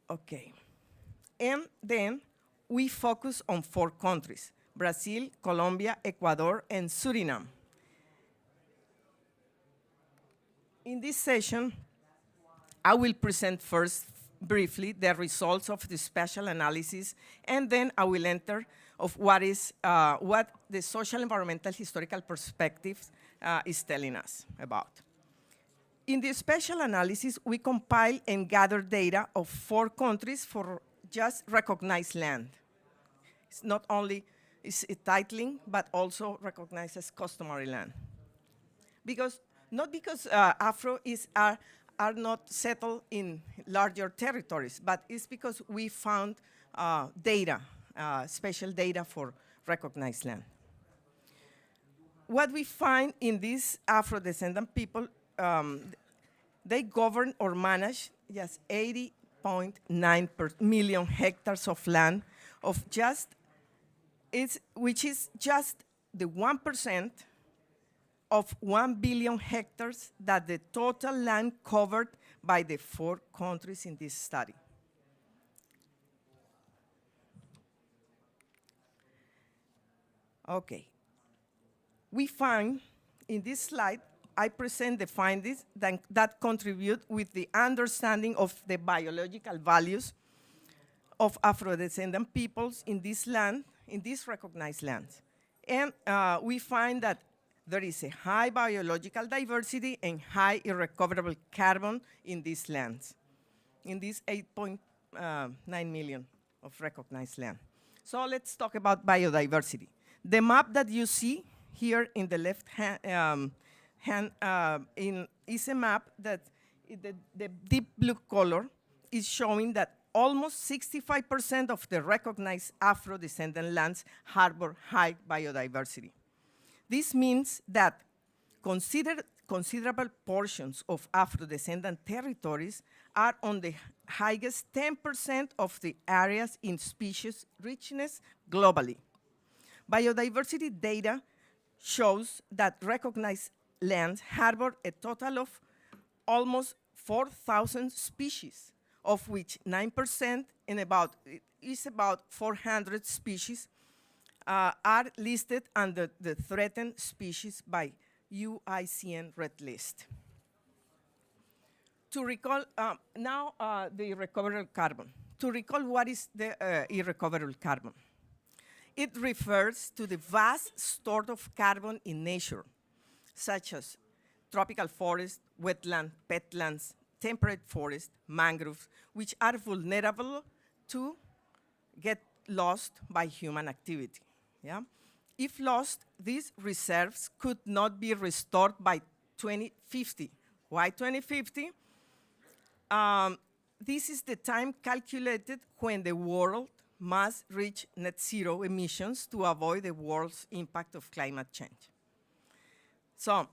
Okay, and then we focus on 4 countries: Brazil, Colombia, Ecuador, and Suriname. in this session, I will present first briefly the results of the spatial analysis, and then I will enter of what the social environmental historical perspective is telling us about. In the spatial analysis, we compile and gather data of 4 countries for just recognized land. It's not only is it titling, but also recognized as customary land. Not because Afro are not settled in larger territories, but it's because we found data, special data for recognized land. What we find in these Afro-descendant people, they govern or manage just 80.9 million hectares of land, which is just the 1% of 1 billion hectares that the total land covered by the 4 countries in this study. Okay. We find in this slide, I present the findings that contribute with the understanding of the biological values of Afro-descendant peoples in this land, in these recognized lands. And we find that there is a high biological diversity and high irrecoverable carbon in these lands, in these 8.9 million of recognized land. So let's talk about biodiversity. The map that you see here in the left hand, is a map that the deep blue color is showing that almost 65% of the recognized Afro-descendant lands harbor high biodiversity. This means that considerable portions of Afro-descendant territories are on the highest 10% of the areas in species richness globally. Biodiversity data shows that recognized lands harbor a total of almost 4,000 species, of which 9% and about 400 species are listed under the threatened species by UICN Red List. To recall, the irrecoverable carbon. To recall what is the irrecoverable carbon. It refers to the vast store of carbon in nature, such as tropical forests, wetlands, peatlands, temperate forests, mangroves, which are vulnerable to get lost by human activity. Yeah? If lost, these reserves could not be restored by 2050. Why 2050? This is the time calculated when the world must reach net zero emissions to avoid the world's impact of climate change. So,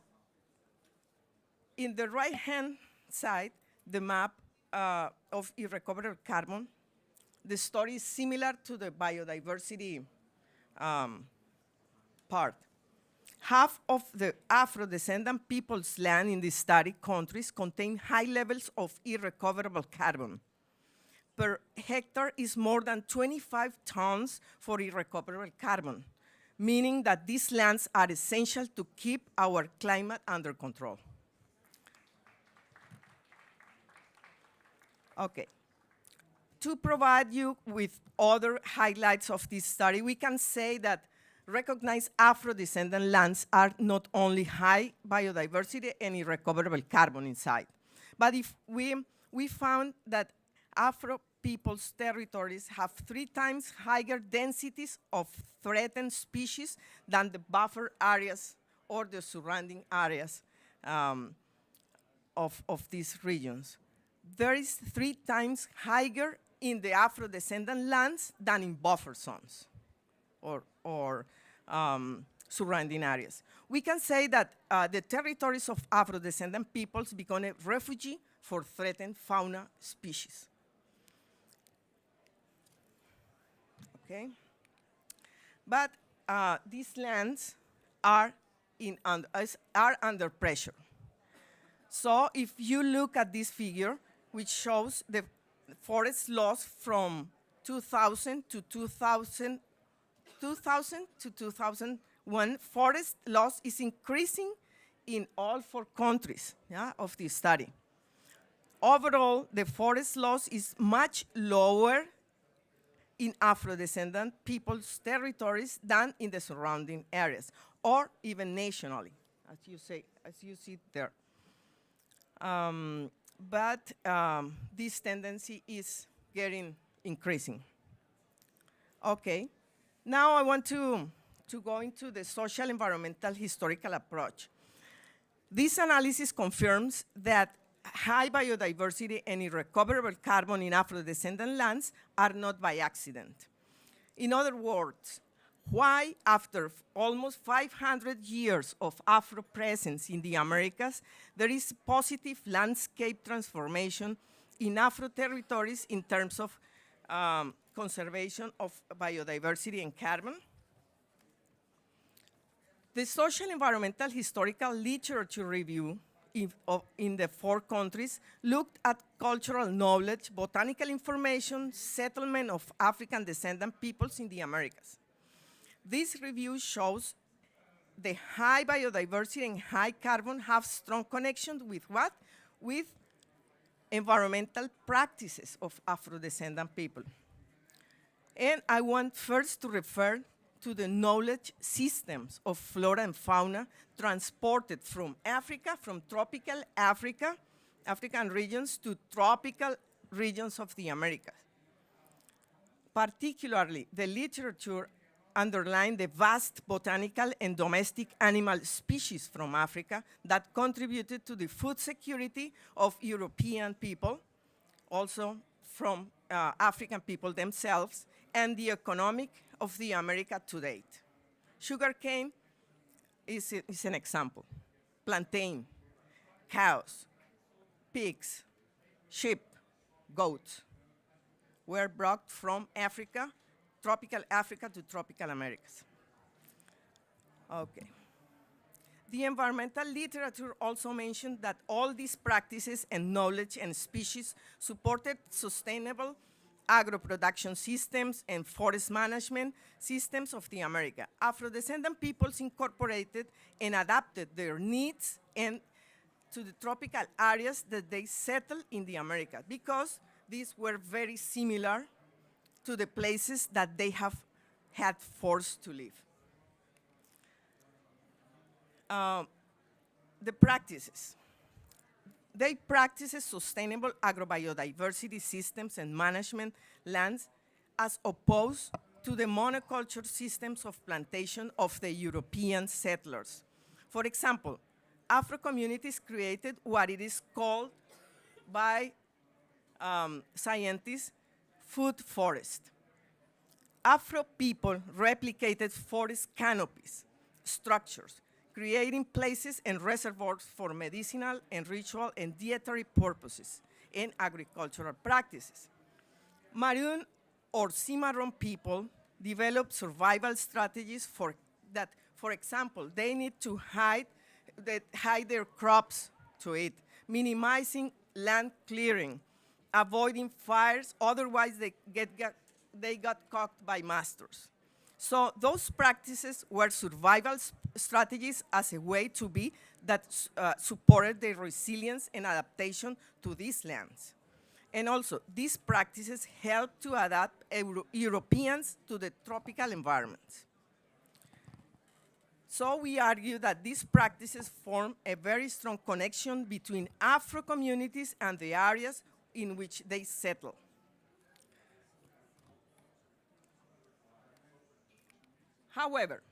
in the right-hand side, the map of irrecoverable carbon, the story is similar to the biodiversity part. Half of the Afro-descendant people's land in the studied countries contain high levels of irrecoverable carbon. Per hectare is more than 25 tons for irrecoverable carbon, meaning that these lands are essential to keep our climate under control. Okay. To provide you with other highlights of this study, we can say that recognized Afro-descendant lands are not only high biodiversity and irrecoverable carbon inside, but if we found that Afro people's territories have 3 times higher densities of threatened species than the buffer areas or the surrounding areas of these regions. There is 3 times higher in the Afro-descendant lands than in buffer zones or surrounding areas. We can say that the territories of Afro-descendant peoples become a refuge for threatened fauna species. Okay? But these lands are under pressure. So if you look at this figure, which shows the forest loss from 2000 to 2001, forest loss is increasing in all 4 countries, yeah, of the study. Overall, the forest loss is much lower in Afro-descendant people's territories than in the surrounding areas, or even nationally, as you see there. But this tendency is increasing. Okay, now I want to go into the social environmental historical approach. This analysis confirms that high biodiversity and irrecoverable carbon in Afro-descendant lands are not by accident. In other words, why after almost 500 years of Afro presence in the Americas, there is positive landscape transformation in Afro territories in terms of conservation of biodiversity and carbon? The social environmental historical literature review in the 4 countries looked at cultural knowledge, botanical information, settlement of African descendant peoples in the Americas. This review shows the high biodiversity and high carbon have strong connections with what? With environmental practices of Afro-descendant people. And I want first to refer to the knowledge systems of flora and fauna transported from Africa, from tropical African regions to tropical regions of the Americas. Particularly, the literature underlined the vast botanical and domestic animal species from Africa that contributed to the food security of European people, also from African people themselves, and the economic of the America to date. Sugarcane is an example. Plantain, cows, pigs, sheep, goats were brought from Africa, tropical Africa to tropical Americas. Okay. The environmental literature also mentioned that all these practices and knowledge and species supported sustainable agro-production systems and forest management systems of the America. Afro-descendant peoples incorporated and adapted their needs and to the tropical areas that they settled in the Americas because these were very similar to the places that they have had forced to live. The practices. They practice sustainable agrobiodiversity systems and management lands as opposed to the monoculture systems of plantation of the European settlers. For example, Afro communities created what it is called by scientists food forest. Afro people replicated forest canopies, structures, creating places and reservoirs for medicinal and ritual and dietary purposes and agricultural practices. Maroon or Cimarron people developed survival strategies for that. For example, they need to hide their crops to eat, minimizing land clearing, avoiding fires, otherwise they got caught by masters. So those practices were survival strategies as a way to be that supported their resilience and adaptation to these lands. And also, these practices helped to adapt Europeans to the tropical environments. So we argue that these practices form a very strong connection between Afro communities and the areas in which they settle. However,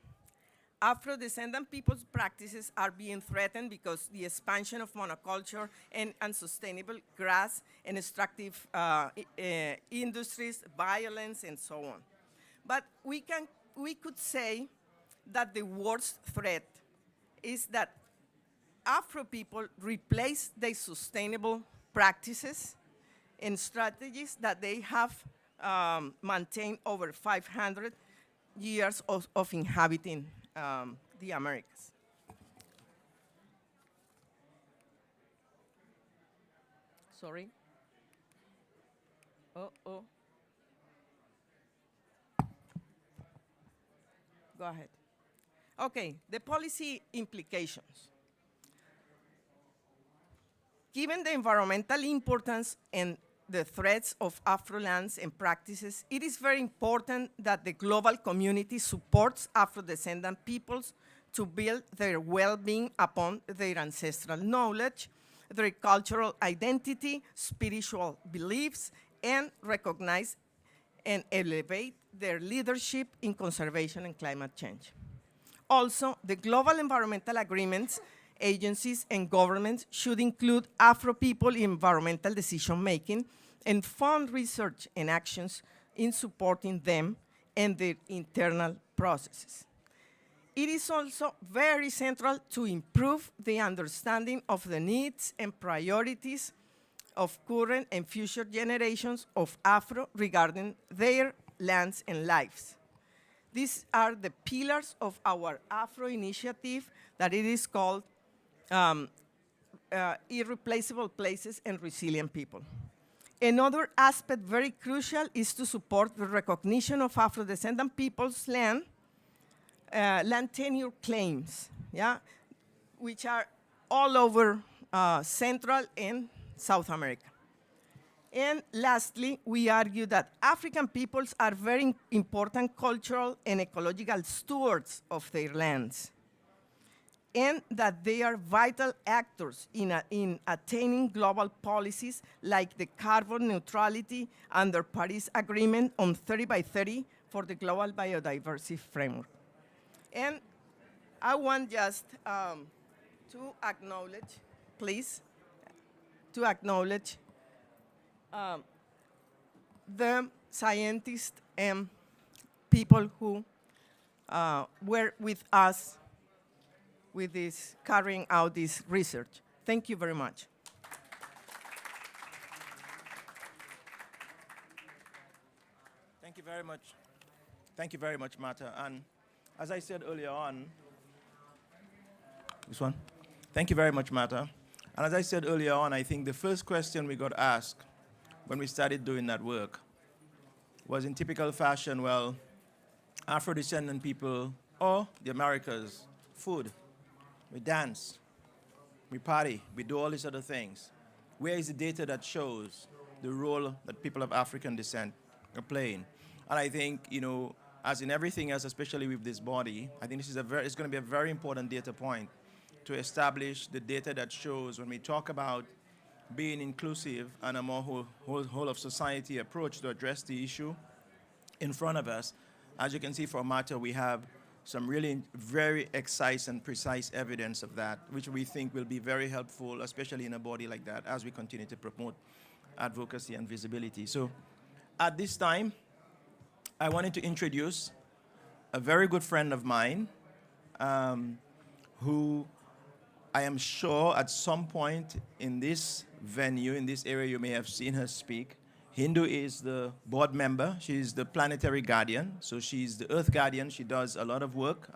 Afro-descendant people's practices are being threatened because the expansion of monoculture and unsustainable grass and extractive industries, violence, and so on. But we could say that the worst threat is that Afro people replace their sustainable practices and strategies that they have maintained over 500 years of inhabiting the Americas. Sorry. Uh-oh. Go ahead. Okay, the policy implications. Given the environmental importance and the threats of Afro lands and practices, it is very important that the global community supports Afro-descendant peoples to build their well-being upon their ancestral knowledge, their cultural identity, spiritual beliefs, and recognize and elevate their leadership in conservation and climate change. Also, the global environmental agreements, agencies, and governments should include Afro people in environmental decision-making and fund research and actions in supporting them and their internal processes. It is also very central to improve the understanding of the needs and priorities of current and future generations of Afro regarding their lands and lives. These are the pillars of our Afro initiative that it is called Irreplaceable Places and Resilient People. Another aspect very crucial is to support the recognition of Afro-descendant people's land tenure claims, yeah, which are all over Central and South America. And lastly, we argue that African peoples are very important cultural and ecological stewards of their lands, and that they are vital actors in attaining global policies like the carbon neutrality under Paris Agreement on 30 by 30 for the global biodiversity framework. And I want just to acknowledge, please, to acknowledge the scientists and people who were with us with this, carrying out this research. Thank you very much. Thank you very much. Thank you very much, Marta. And as I said earlier on, this one? Thank you very much, Marta. And as I said earlier on, I think the first question we got asked when we started doing that work was in typical fashion, well, Afro-descendant people or the Americas, food, we dance, we party, we do all these other things. Where is the data that shows the role that people of African descent are playing? And I think, you know, as in everything else, especially with this body, I think this is it's going to be a very important data point to establish the data that shows when we talk about being inclusive and a more whole of society approach to address the issue in front of us. As you can see from Marta, we have some really very excise and precise evidence of that, which we think will be very helpful, especially in a body like that, as we continue to promote advocacy and visibility. So at this time, I wanted to introduce a very good friend of mine who I am sure at some point in this venue, in this area, you may have seen her speak. Hindu is the board member. She's the planetary guardian. So she's the earth guardian. She does a lot of work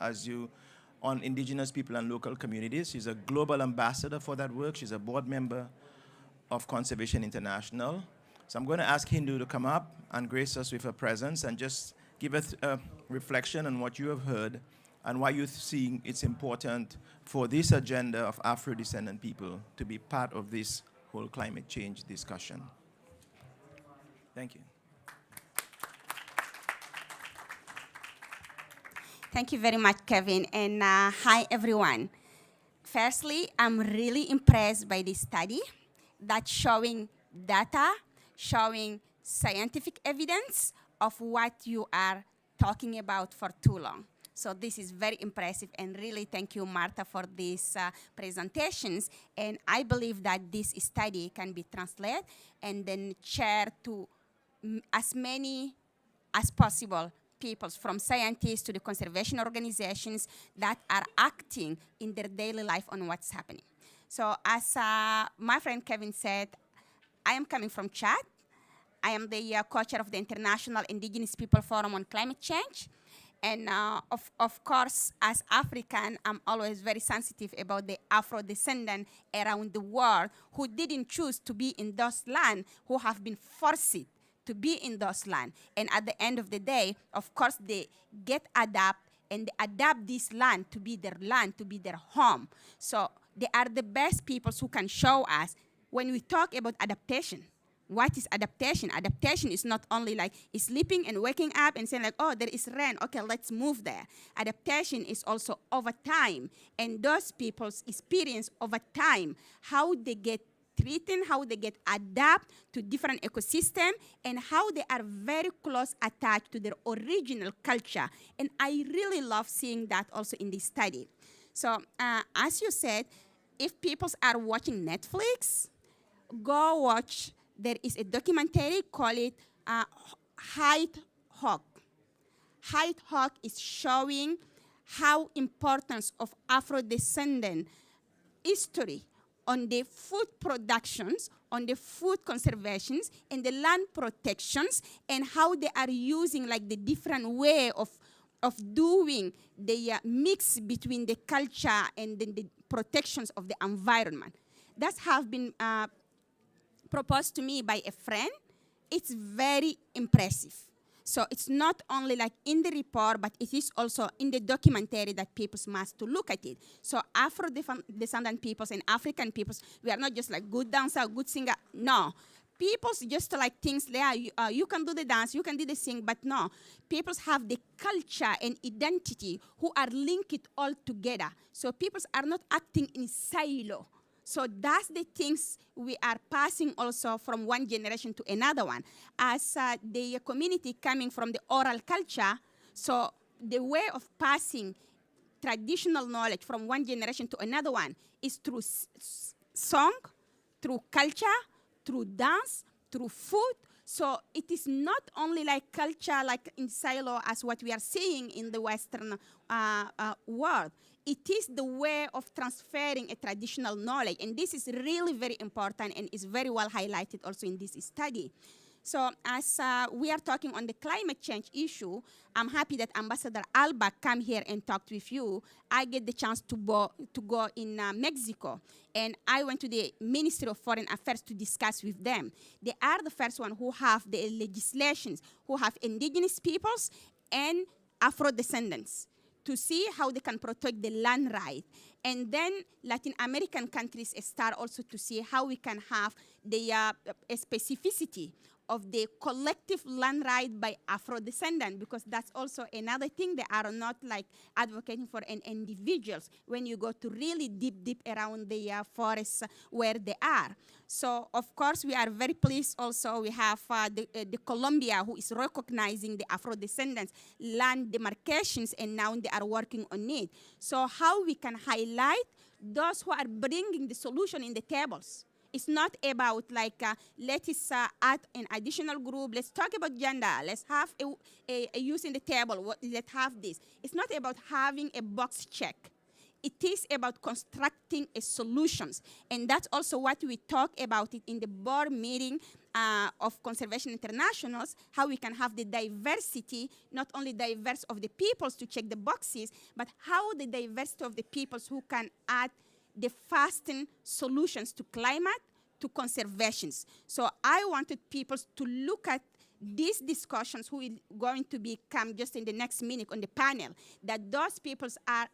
on indigenous people and local communities. She's a global ambassador for that work. She's a board member of Conservation International. So I'm going to ask Hindu to come up and grace us with her presence and just give us a reflection on what you have heard and why you think it's important for this agenda of Afro-descendant people to be part of this whole climate change discussion. Thank you. Thank you very much, Kevin, and hi, everyone. Firstly, I'm really impressed by this study that's showing data, showing scientific evidence of what you are talking about for too long. So this is very impressive, and really thank you, Marta, for these presentations. And I believe that this study can be translated and then shared to as many as possible people, from scientists to the conservation organizations that are acting in their daily life on what's happening. So as my friend Kevin said, I am coming from Chad. I am the co-chair of the International Indigenous People Forum on Climate Change. And of course, as African, I'm always very sensitive about the Afro-descendant around the world who didn't choose to be in those lands, who have been forced to be in those lands. And at the end of the day, of course, they adapt this land to be their home. So they are the best people who can show us when we talk about adaptation, what is adaptation? Adaptation is not only like sleeping and waking up and saying like, oh, there is rain, okay, let's move there. Adaptation is also over time, and those people's experience over time, how they get treated, how they get adapt to different ecosystem, and how they are very close attached to their original culture. And I really love seeing that also in this study. So as you said, if people are watching Netflix, go watch. There is a documentary called it halt. Halt is showing how importance of Afro-descendant history on the food productions, on the food conservations, and the land protections, and how they are using like the different way of doing the mix between the culture and the protections of the environment. That have been proposed to me by a friend. It's very impressive. So it's not only like in the report, but it is also in the documentary that people must to look at it. So Afro-descendant peoples and African peoples, we are not just like good dancer, good singer. No. Peoples just like things, you can do the dance, you can do the sing, but no. Peoples have the culture and identity who are linked all together. So peoples are not acting in silo. So that's the things we are passing also from one generation to another one. As the community coming from the oral culture, so the way of passing traditional knowledge from one generation to another one is through song, through culture, through dance, through food. So it is not only like culture like in silo as what we are seeing in the Western world. It is the way of transferring a traditional knowledge. And this is really very important and is very well highlighted also in this study. So as we are talking on the climate change issue, I'm happy that Ambassador Alba come here and talked with you. I get the chance to go in Mexico, and I went to the Ministry of Foreign Affairs to discuss with them. They are the first one who have the legislations, who have indigenous peoples and Afro-descendants, to see how they can protect the land right. And then Latin American countries start also to see how we can have the specificity of the collective land right by Afro-descendant, because that's also another thing. They are not like advocating for an individuals when you go to really deep around the forests where they are. So of course we are very pleased also. We have the Colombia who is recognizing the Afro-descendants land demarcations, and now they are working on it. So how we can highlight those who are bringing the solution in the tables. It's not about like, let's add an additional group, let's talk about gender, let's have a use in the table, let's have this. It's not about having a box check. It is about constructing a solutions. And that's also what we talk about it in the board meeting of Conservation Internationals, how we can have the diversity, not only diverse of the peoples to check the boxes, but how the diversity of the peoples who can add the fasting solutions to climate, to conservations. So I wanted people to look at these discussions who will going to become just in the next minute on the panel, that those peoples are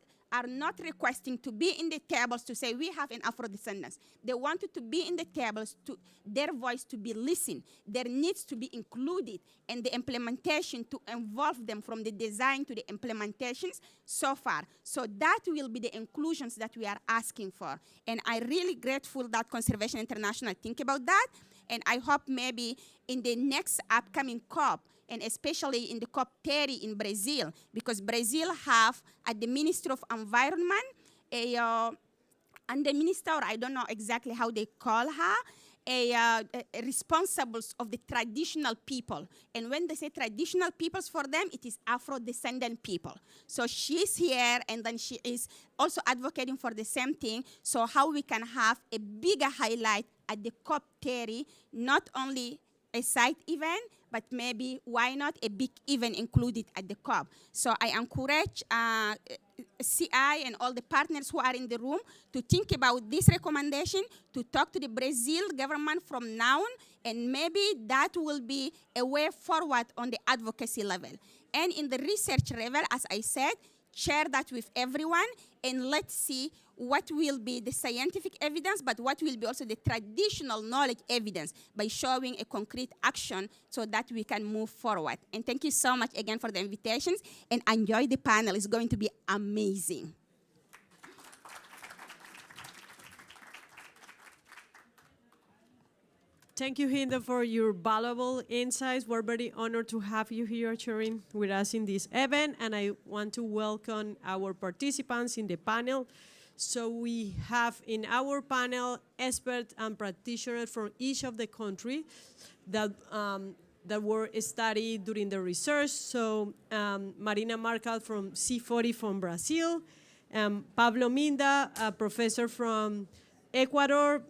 not requesting to be in the tables to say we have an Afro-descendants. They wanted to be in the tables, to their voice to be listened, their needs to be included, and the implementation to involve them from the design to the implementations so far. So that will be the inclusions that we are asking for. And I'm really grateful that Conservation International think about that. And I hope maybe in the next upcoming COP, and especially in the COP 30 in Brazil, because Brazil have at the Ministry of Environment, and the minister, or I don't know exactly how they call her, a responsible of the traditional people. And when they say traditional peoples for them, it is Afro-descendant people. So she's here, and then she is also advocating for the same thing. So how we can have a bigger highlight at the COP 30, not only a side event, but maybe why not a big event included at the COP. So I encourage CI and all the partners who are in the room to think about this recommendation, to talk to the Brazil government from now on, and maybe that will be a way forward on the advocacy level. And in the research level, as I said, share that with everyone, and let's see what will be the scientific evidence, but what will be also the traditional knowledge evidence by showing a concrete action so that we can move forward. And thank you so much again for the invitations, and enjoy the panel. It's going to be amazing. Thank you, Hinda, for your valuable insights. We're very honored to have you here sharing with us in this event, and I want to welcome our participants in the panel. So we have in our panel experts and practitioners from each of the countries that were studied during the research. So Marina Marcal from C40 from Brazil, Pablo Minda, a professor from Ecuador,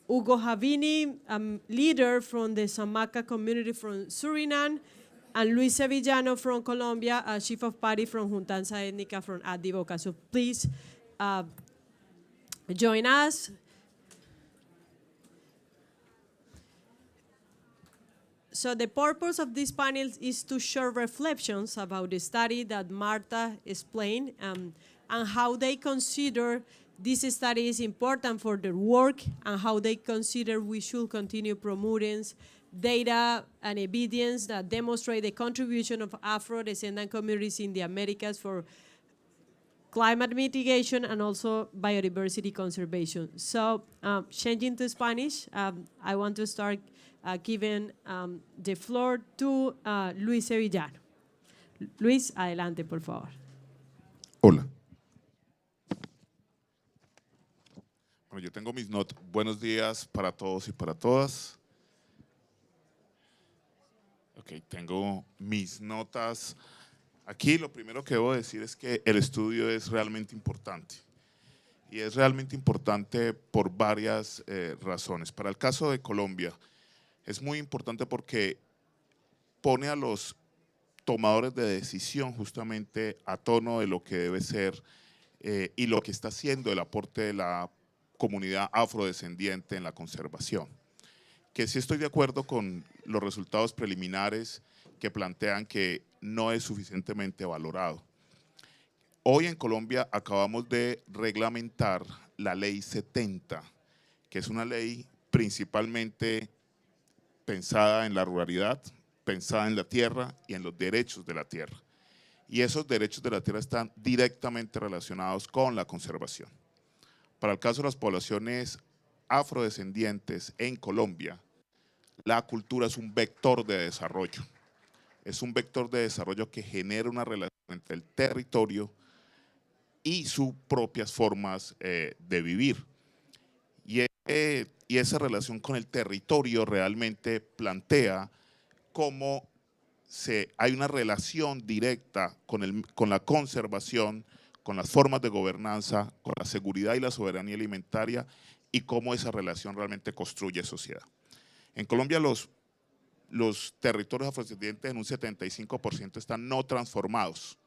Hugo Javini, leader from the Samaca community from Suriname, and Luis Sevillano from Colombia, a chief of party from Juntanza Étnica from Adivoca. So please join us. So the purpose of this panel is to share reflections about the study that Marta explained and how they consider this study is important for their work and how they consider we should continue promoting data and evidence that demonstrate the contribution of Afro-descendant communities in the Americas for climate mitigation and also biodiversity conservation. So changing to Spanish, I want to start giving the floor to Luis Sevillano. Luis, adelante, por favor. Hola. Bueno, yo tengo mis notas. Buenos días para todos y para todas. Ok, tengo mis notas. Aquí lo primero que debo decir es que el estudio es realmente importante. Y es realmente importante por varias razones. Para el caso de Colombia, es muy importante porque pone a los tomadores de decisión justamente a tono de lo que debe ser y lo que está haciendo el aporte de la comunidad afrodescendiente en la conservación. Que sí estoy de acuerdo con los resultados preliminares que plantean que no es suficientemente valorado. Hoy en Colombia acabamos de reglamentar la Ley 70, que es una ley principalmente pensada en la ruralidad, pensada en la tierra y en los derechos de la tierra. Y esos derechos de la tierra están directamente relacionados con la conservación. Para el caso de las poblaciones afrodescendientes en Colombia, la cultura es un vector de desarrollo. Es un vector de desarrollo que genera una relación entre el territorio y sus propias formas de vivir. Y esa relación con el territorio realmente plantea cómo hay una relación directa con la conservación, con las formas de gobernanza, con la seguridad y la soberanía alimentaria y cómo esa relación realmente construye sociedad. En Colombia los territorios afrodescendientes en un 75% están no transformados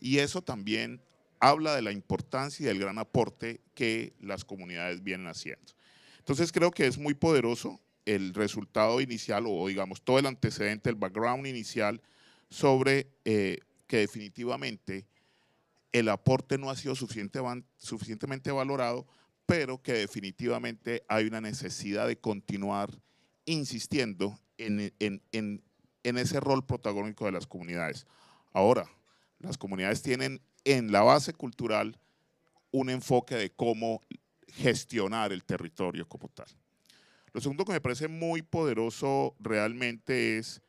y eso también habla de la importancia y del gran aporte que las comunidades vienen haciendo. Entonces creo que es muy poderoso el resultado inicial o digamos todo el antecedente, el background inicial sobre que definitivamente el aporte no ha sido suficientemente valorado, pero que definitivamente hay una necesidad de continuar insistiendo en ese rol protagónico de las comunidades. Ahora, las comunidades tienen en la base cultural un enfoque de cómo gestionar el territorio como tal. Lo segundo que me parece muy poderoso realmente es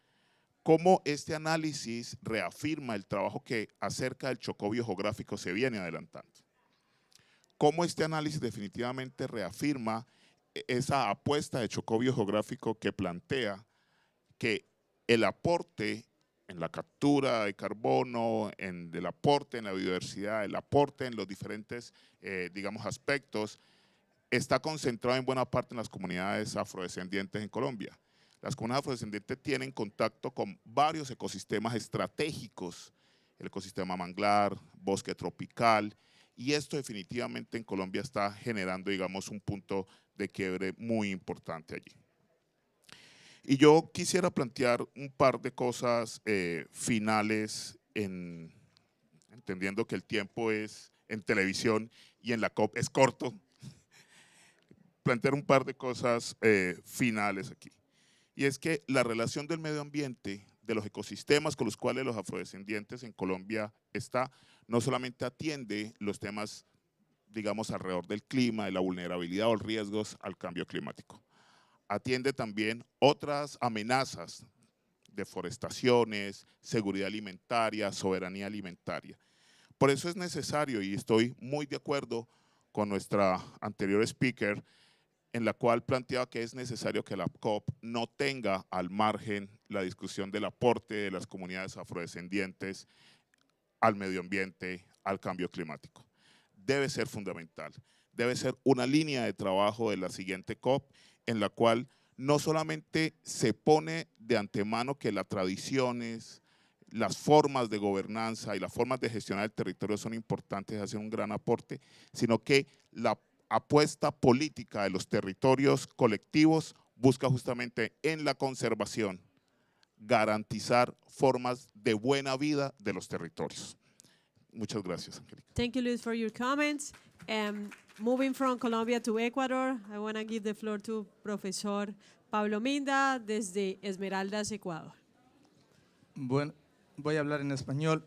cómo este análisis reafirma el trabajo que acerca del chocó biogeográfico se viene adelantando. Cómo este análisis definitivamente reafirma esa apuesta de chocó biogeográfico que plantea que el aporte en la captura de carbono, el aporte en la biodiversidad, el aporte en los diferentes, digamos, aspectos, está concentrado en buena parte en las comunidades afrodescendientes en Colombia. Las comunidades afrodescendientes tienen contacto con varios ecosistemas estratégicos, el ecosistema manglar, bosque tropical, y esto definitivamente en Colombia está generando, digamos, un punto de quiebre muy importante allí. Y yo quisiera plantear un par de cosas finales en entendiendo que el tiempo es en televisión y en la COP es corto, plantear un par de cosas finales aquí. Y es que la relación del medio ambiente, de los ecosistemas con los cuales los afrodescendientes en Colombia está, no solamente atiende los temas, digamos, alrededor del clima, de la vulnerabilidad o los riesgos al cambio climático. Atiende también otras amenazas, deforestaciones, seguridad alimentaria, soberanía alimentaria. Por eso es necesario, y estoy muy de acuerdo con nuestra anterior speaker, en la cual planteaba que es necesario que la COP no tenga al margen la discusión del aporte de las comunidades afrodescendientes al medio ambiente, al cambio climático. Debe ser fundamental, debe ser una línea de trabajo de la siguiente COP en la cual no solamente se pone de antemano que las tradiciones, las formas de gobernanza y las formas de gestionar el territorio son importantes, hacen un gran aporte, sino que la apuesta política de los territorios colectivos busca justamente en la conservación garantizar formas de buena vida de los territorios. Muchas gracias, Angélica. Thank you, Luis, for your comments. Moving from Colombia to Ecuador, I want to give the floor to Profesor Pablo Minda desde Esmeraldas, Ecuador. Bueno, voy a hablar en español.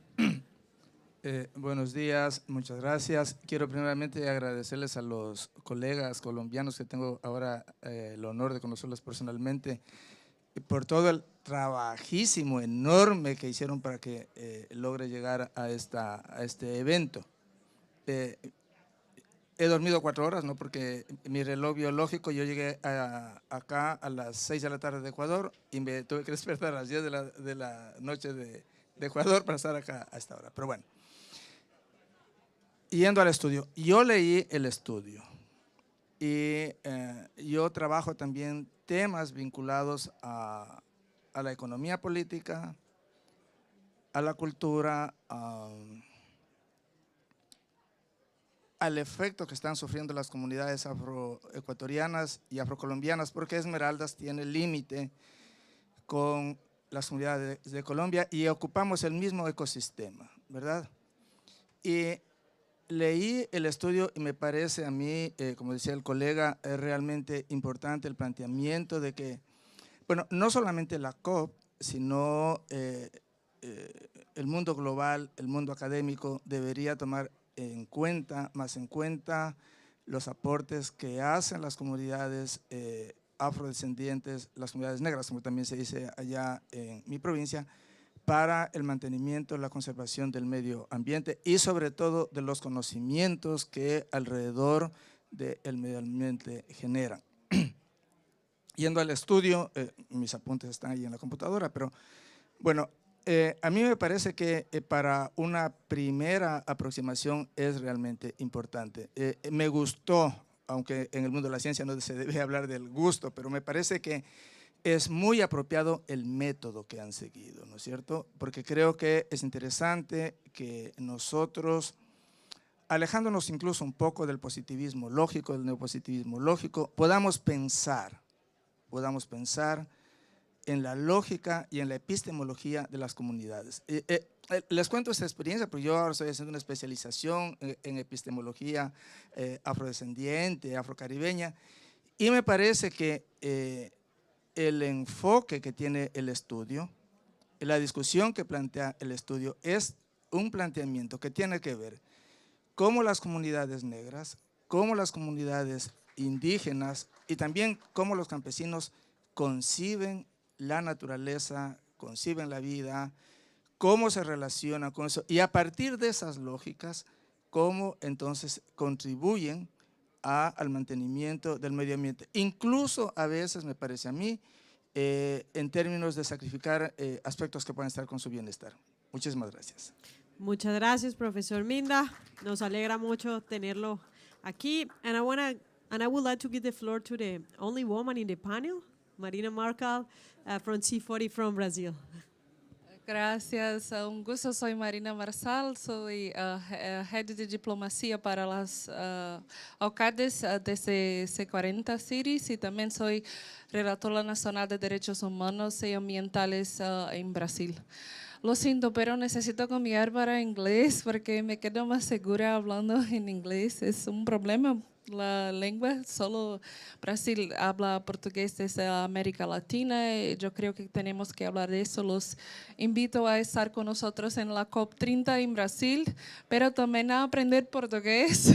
Buenos días, muchas gracias. Quiero primeramente agradecerles a los colegas colombianos que tengo ahora el honor de conocerlos personalmente por todo el trabajísimo enorme que hicieron para que logre llegar a este evento. He dormido 4 horas, ¿no? Porque mi reloj biológico, yo llegué acá a las 6 de la tarde de Ecuador y me tuve que despertar a las 10 de la noche de Ecuador para estar acá a esta hora. Pero bueno, yendo al estudio, yo leí el estudio y yo trabajo también temas vinculados a la economía política, a la cultura, al efecto que están sufriendo las comunidades afroecuatorianas y afrocolombianas, porque Esmeraldas tiene límite con las comunidades de Colombia y ocupamos el mismo ecosistema, ¿verdad? Y leí el estudio y me parece a mí, como decía el colega, es realmente importante el planteamiento de que, bueno, no solamente la COP, sino el mundo global, el mundo académico debería tomar más en cuenta los aportes que hacen las comunidades afrodescendientes, las comunidades negras, como también se dice allá en mi provincia, para el mantenimiento, la conservación del medio ambiente y sobre todo de los conocimientos que alrededor del medio ambiente generan. Yendo al estudio, mis apuntes están ahí en la computadora, pero bueno, a mí me parece que para una primera aproximación es realmente importante. Me gustó, aunque en el mundo de la ciencia no se debe hablar del gusto, pero me parece que es muy apropiado el método que han seguido, ¿no es cierto? Porque creo que es interesante que nosotros, alejándonos incluso un poco del positivismo lógico, del neopositivismo lógico, podamos pensar en la lógica y en la epistemología de las comunidades. Les cuento esta experiencia porque yo ahora estoy haciendo una especialización en epistemología afrodescendiente, afrocaribeña, y me parece que el enfoque que tiene el estudio, la discusión que plantea el estudio es un planteamiento que tiene que ver cómo las comunidades negras, cómo las comunidades indígenas y también cómo los campesinos conciben la naturaleza, conciben la vida, cómo se relacionan con eso y a partir de esas lógicas, cómo entonces contribuyen al mantenimiento del medio ambiente. Incluso a veces, me parece a mí, en términos de sacrificar aspectos que pueden estar con su bienestar. Muchísimas gracias. Muchas gracias, profesor Minda. Nos alegra mucho tenerlo aquí. And I would like to give the floor to the only woman in the panel, Marina Marcal, from C40 from Brazil. Gracias, un gusto, soy Marina Marçal, soy Head de Diplomacia para las alcaldes de C40 Cities y también soy Relatora Nacional de Derechos Humanos y Ambientales en Brasil. Lo siento, pero necesito cambiar para inglés porque me quedo más segura hablando en inglés. Es un problema. La lengua, solo Brasil habla portugués desde América Latina. Y yo creo que tenemos que hablar de eso. Los invito a estar con nosotros en la COP30 en Brasil, pero también a aprender portugués,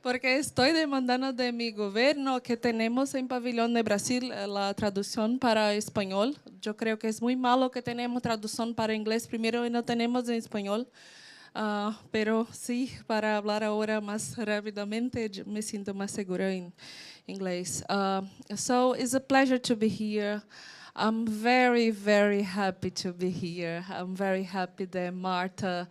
porque estoy demandando de mi gobierno que tenemos en Pabellón de Brasil la traducción para español. Yo creo que es muy malo que tenemos traducción para inglés primero y no tenemos en español. Pero sí, para hablar ahora más rápidamente, yo me siento más segura en inglés. So it's a pleasure to be here. I'm very, very happy to be here. I'm very happy that Marta,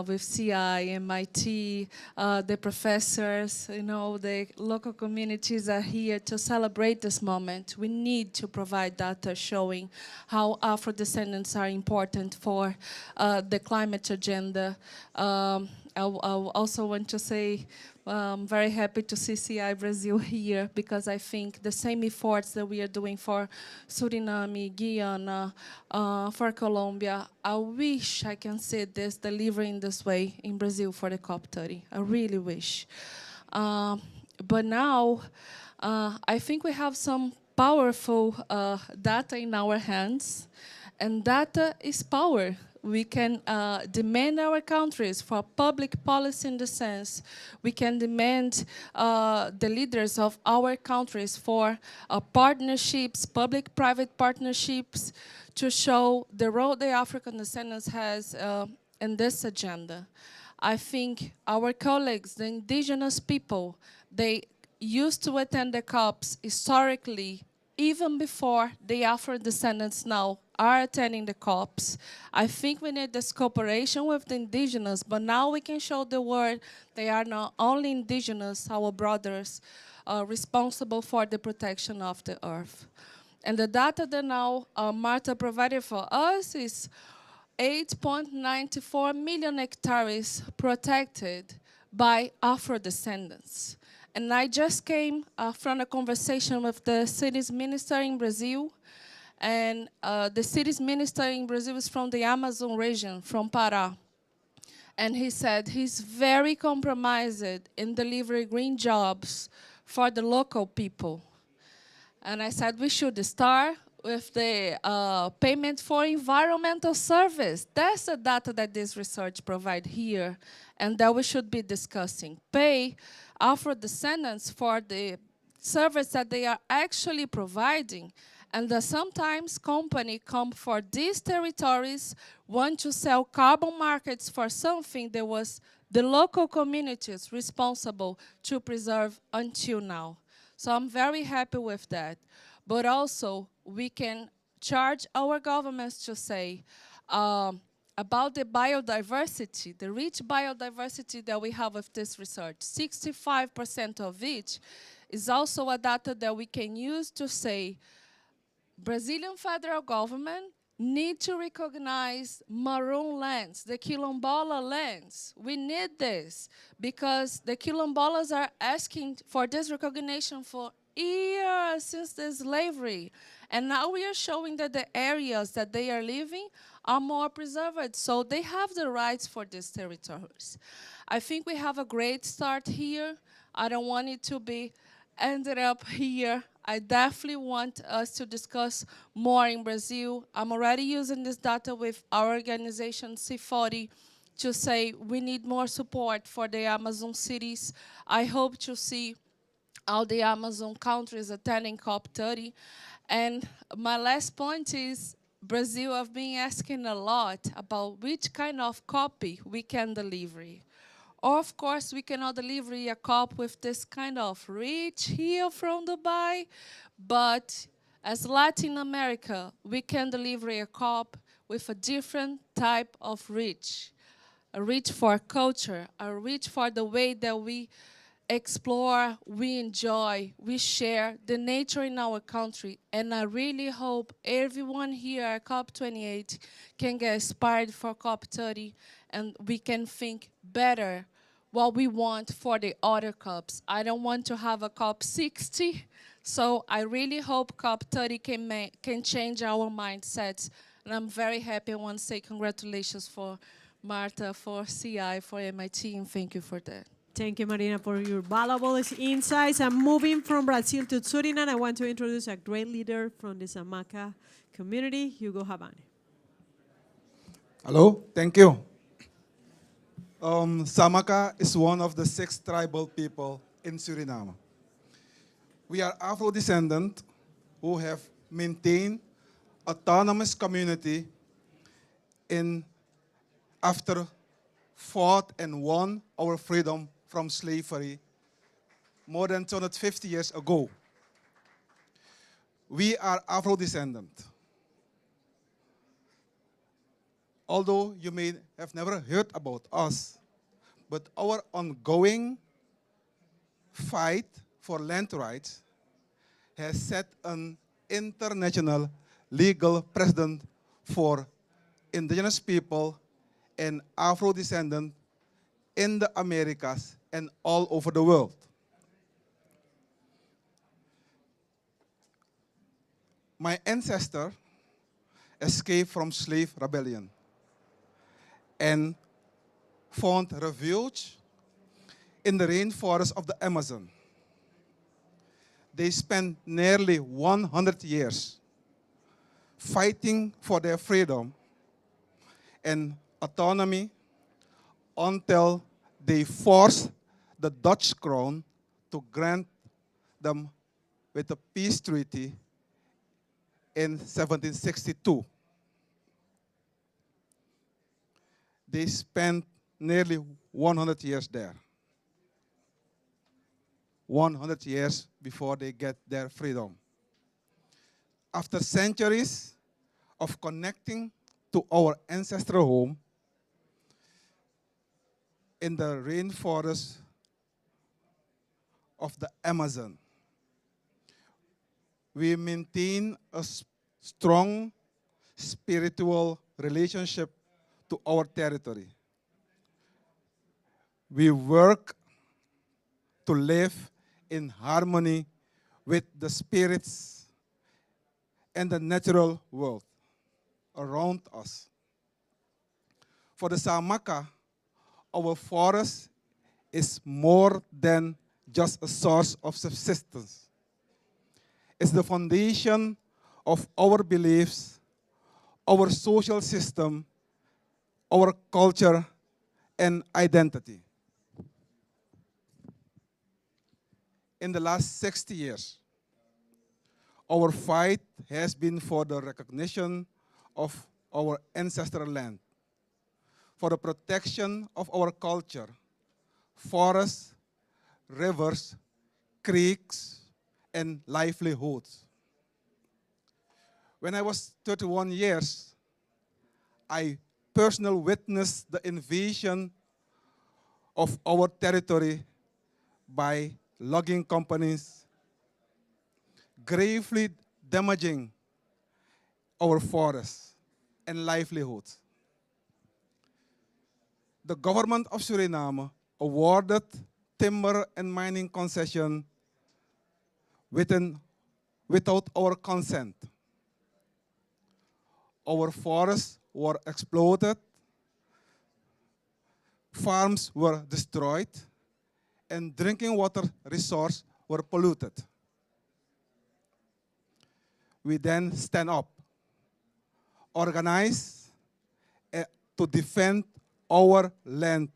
with CI, MIT, the professors, you know, the local communities are here to celebrate this moment. We need to provide data showing how Afro-descendants are important for the climate agenda. I also want to say I'm very happy to see CI Brazil here, because I think the same efforts that we are doing for Suriname, Guyana, for Colombia, I wish I can see this delivering this way in Brazil for the COP30. I really wish. But now, I think we have some powerful data in our hands, and data is power. We can demand our countries for public policy in the sense. We can demand the leaders of our countries for partnerships, public-private partnerships, to show the role the African descendants has in this agenda. I think our colleagues, the indigenous people, they used to attend the COPs historically, even before the Afro-descendants now are attending the COPs. I think we need this cooperation with the indigenous, but now we can show the world they are not only indigenous, our brothers, responsible for the protection of the earth. And the data that now Marta provided for us is 8.94 million hectares protected by Afro-descendants. And I just came from a conversation with the city's minister in Brazil. And the city's minister in Brazil is from the Amazon region, from Pará. And he said he's very compromised in delivering green jobs for the local people. And I said we should start with the payment for environmental service. That's the data that this research provides here, and that we should be discussing. Pay Afro-descendants for the service that they are actually providing. And sometimes companies come for these territories, want to sell carbon markets for something that was the local communities responsible to preserve until now. So I'm very happy with that. But also, we can charge our governments to say about the biodiversity, the rich biodiversity that we have with this research. 65% of it is also a data that we can use to say Brazilian federal government need to recognize maroon lands, the quilombola lands. We need this because the quilombolas are asking for this recognition for years since the slavery. And now we are showing that the areas that they are living are more preserved. So they have the rights for these territories. I think we have a great start here. I don't want it to be ended up here. I definitely want us to discuss more in Brazil. I'm already using this data with our organization, C40, to say we need more support for the Amazon cities. I hope to see all the Amazon countries attending COP30. And my last point is, Brazil, I've been asking a lot about which kind of copy we can deliver. Of course, we cannot deliver a COP with this kind of reach here from Dubai, but as Latin America, we can deliver a COP with a different type of reach. A reach for culture, a reach for the way that we explore, we enjoy, we share the nature in our country. And I really hope everyone here at COP28 can get inspired for COP30 and we can think better what we want for the other COPs. I don't want to have a COP60, so I really hope COP30 can change our mindsets And I'm very happy. I want to say congratulations for Marta, for CI, for MIT, and thank you for that. Thank you, Marina, for your valuable insights. And moving from Brazil to Suriname, I want to introduce a great leader from the Samaka community, Hugo Habane. Hello, thank you. Samaka is one of the 6 tribal people in Suriname. We are Afro-descendant who have maintained autonomous community after fought and won our freedom from slavery more than 250 years ago. We are Afro-descendant. Although you may have never heard about us, but our ongoing fight for land rights has set an international legal precedent for indigenous people and Afro-descendants in the Americas and all over the world. My ancestor escaped from slave rebellion and found refuge in the rainforest of the Amazon. They spent nearly 100 years fighting for their freedom and autonomy until they forced the Dutch crown to grant them with a peace treaty in 1762. They spent nearly 100 years there. 100 years before they get their freedom. After centuries of connecting to our ancestral home in the rainforest of the Amazon, we maintain a strong spiritual relationship to our territory. We work to live in harmony with the spirits and the natural world around us. For the Samaka, our forest is more than just a source of subsistence. It's the foundation of our beliefs, our social system, our culture, and identity. In the last 60 years, our fight has been for the recognition of our ancestral land, for the protection of our culture, forests, rivers, creeks, and livelihoods. When I was 31 years, I personally witnessed the invasion of our territory by logging companies, gravely damaging our forests and livelihoods. The government of Suriname awarded timber and mining concession without our consent. Our forests were exploited, farms were destroyed, and drinking water resources were polluted. We then stand up, organize to defend our land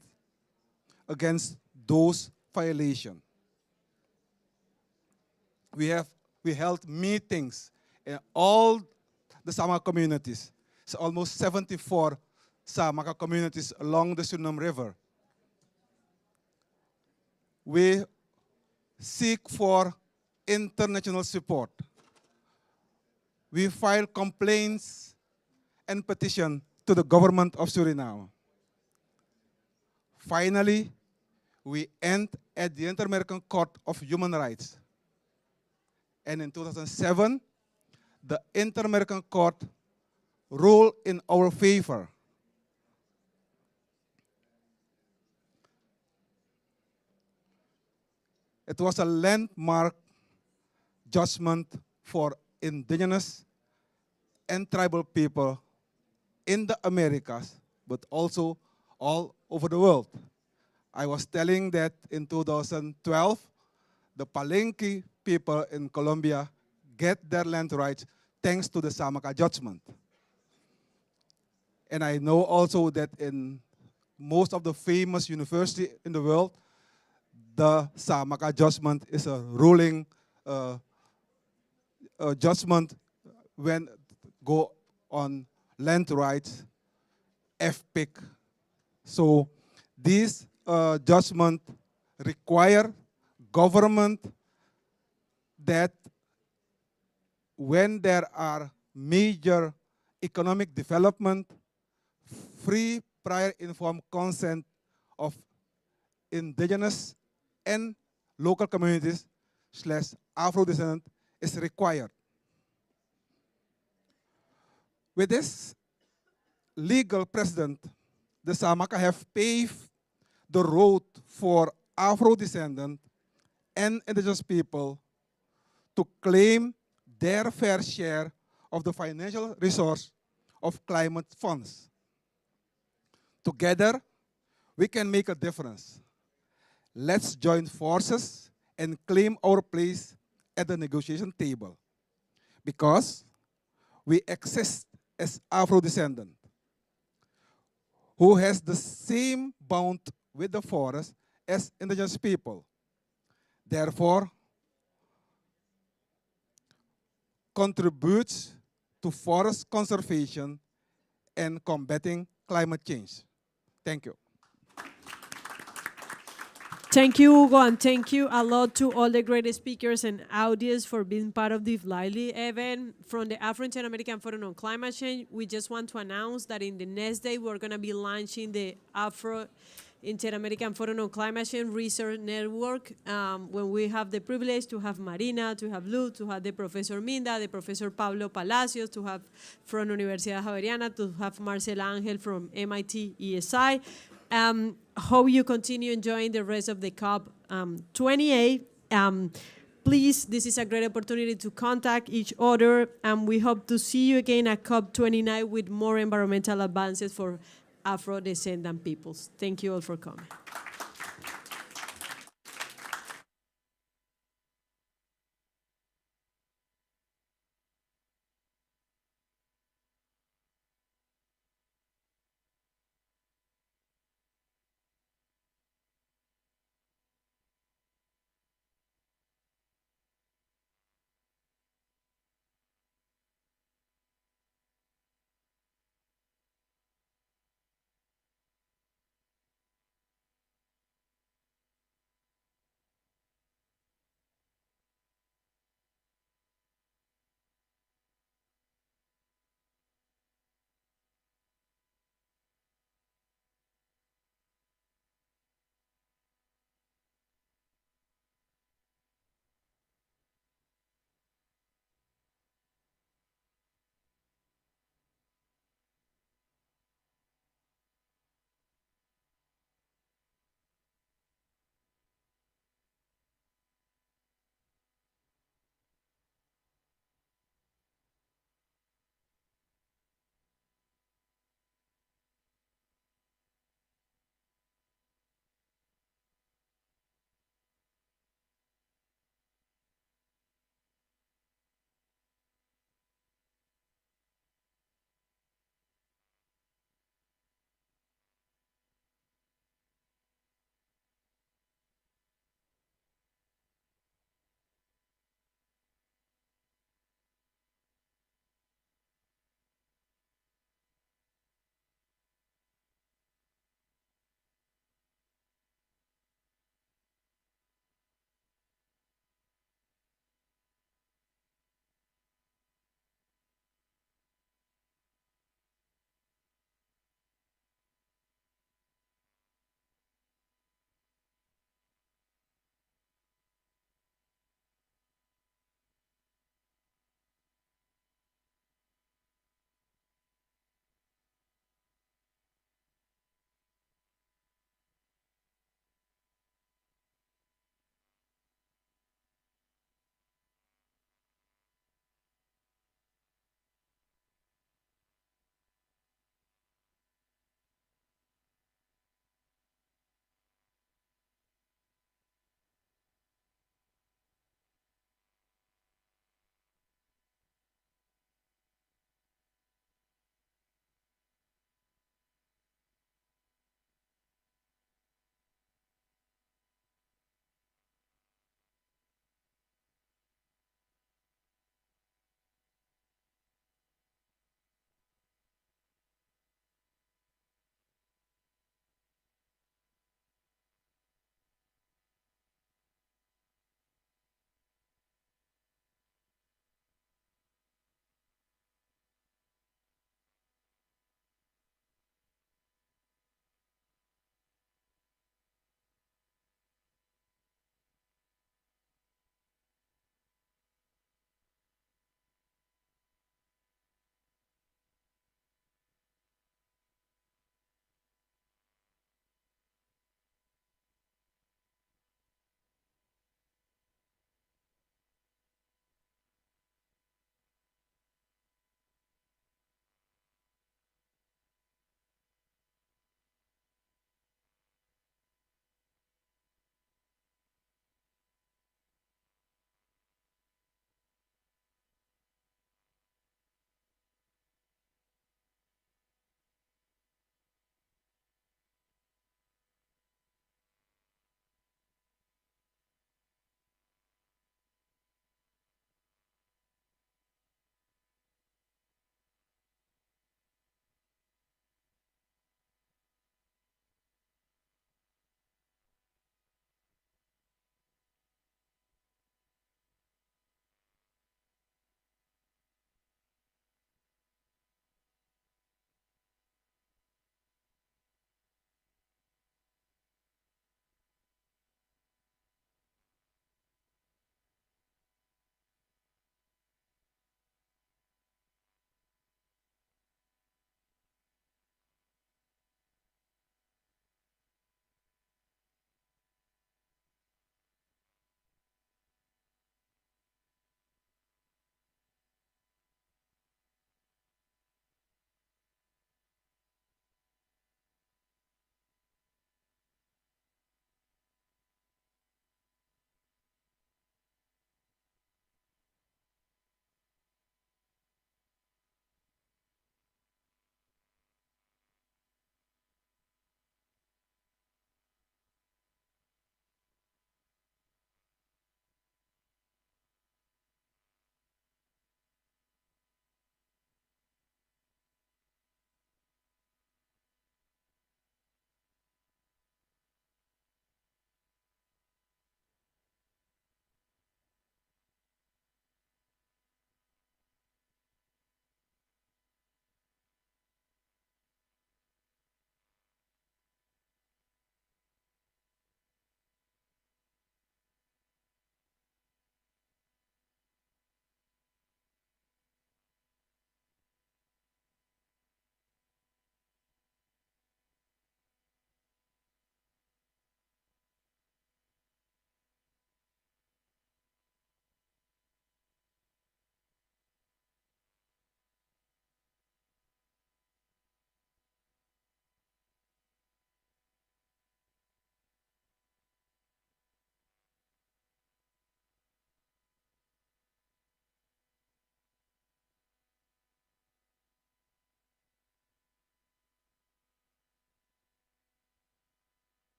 against those violations. We held meetings in all the Samaka communities. It's almost 74 Samaka communities along the Suriname River. We seek for international support. We file complaints and petitions to the government of Suriname. Finally, we end at the Inter-American Court of Human Rights. And in 2007, the Inter-American Court ruled in our favor. It was a landmark judgment for indigenous and tribal people in the Americas, but also all over the world. I was telling that in 2012, the Palenque people in Colombia get their land rights thanks to the Samaka judgment. And I know also that in most of the famous universities in the world, the Samaka judgment is a ruling judgment when go on land rights, FPIC. So this judgment require government that when there are major economic development, free prior informed consent of indigenous and local communities / Afro-descendant is required. With this legal precedent, the Samaka have paved the road for Afro-descendant and indigenous people to claim their fair share of the financial resource of climate funds. Together, we can make a difference. Let's join forces and claim our place at the negotiation table, because we exist as Afro-descendant who has the same bond with the forest as indigenous people. Therefore, contributes to forest conservation and combating climate change. Thank you. Thank you, Hugo, and thank you a lot to all the great speakers and audience for being part of this lively event from the Afro-Inter-American Forum on Climate Change. We just want to announce that in the next day, we're going to be launching the Afro-Inter-American Forum on Climate Change Research Network, when we have the privilege to have Marina, to have Lu, to have the Professor Minda, the Professor Pablo Palacios, to have from Universidad Javeriana, to have Marcela Angel from MIT ESI. Hope you continue enjoying the rest of the COP 28. Please, this is a great opportunity to contact each other, and we hope to see you again at COP 29 with more environmental advances for Afro-descendant peoples. Thank you all for coming.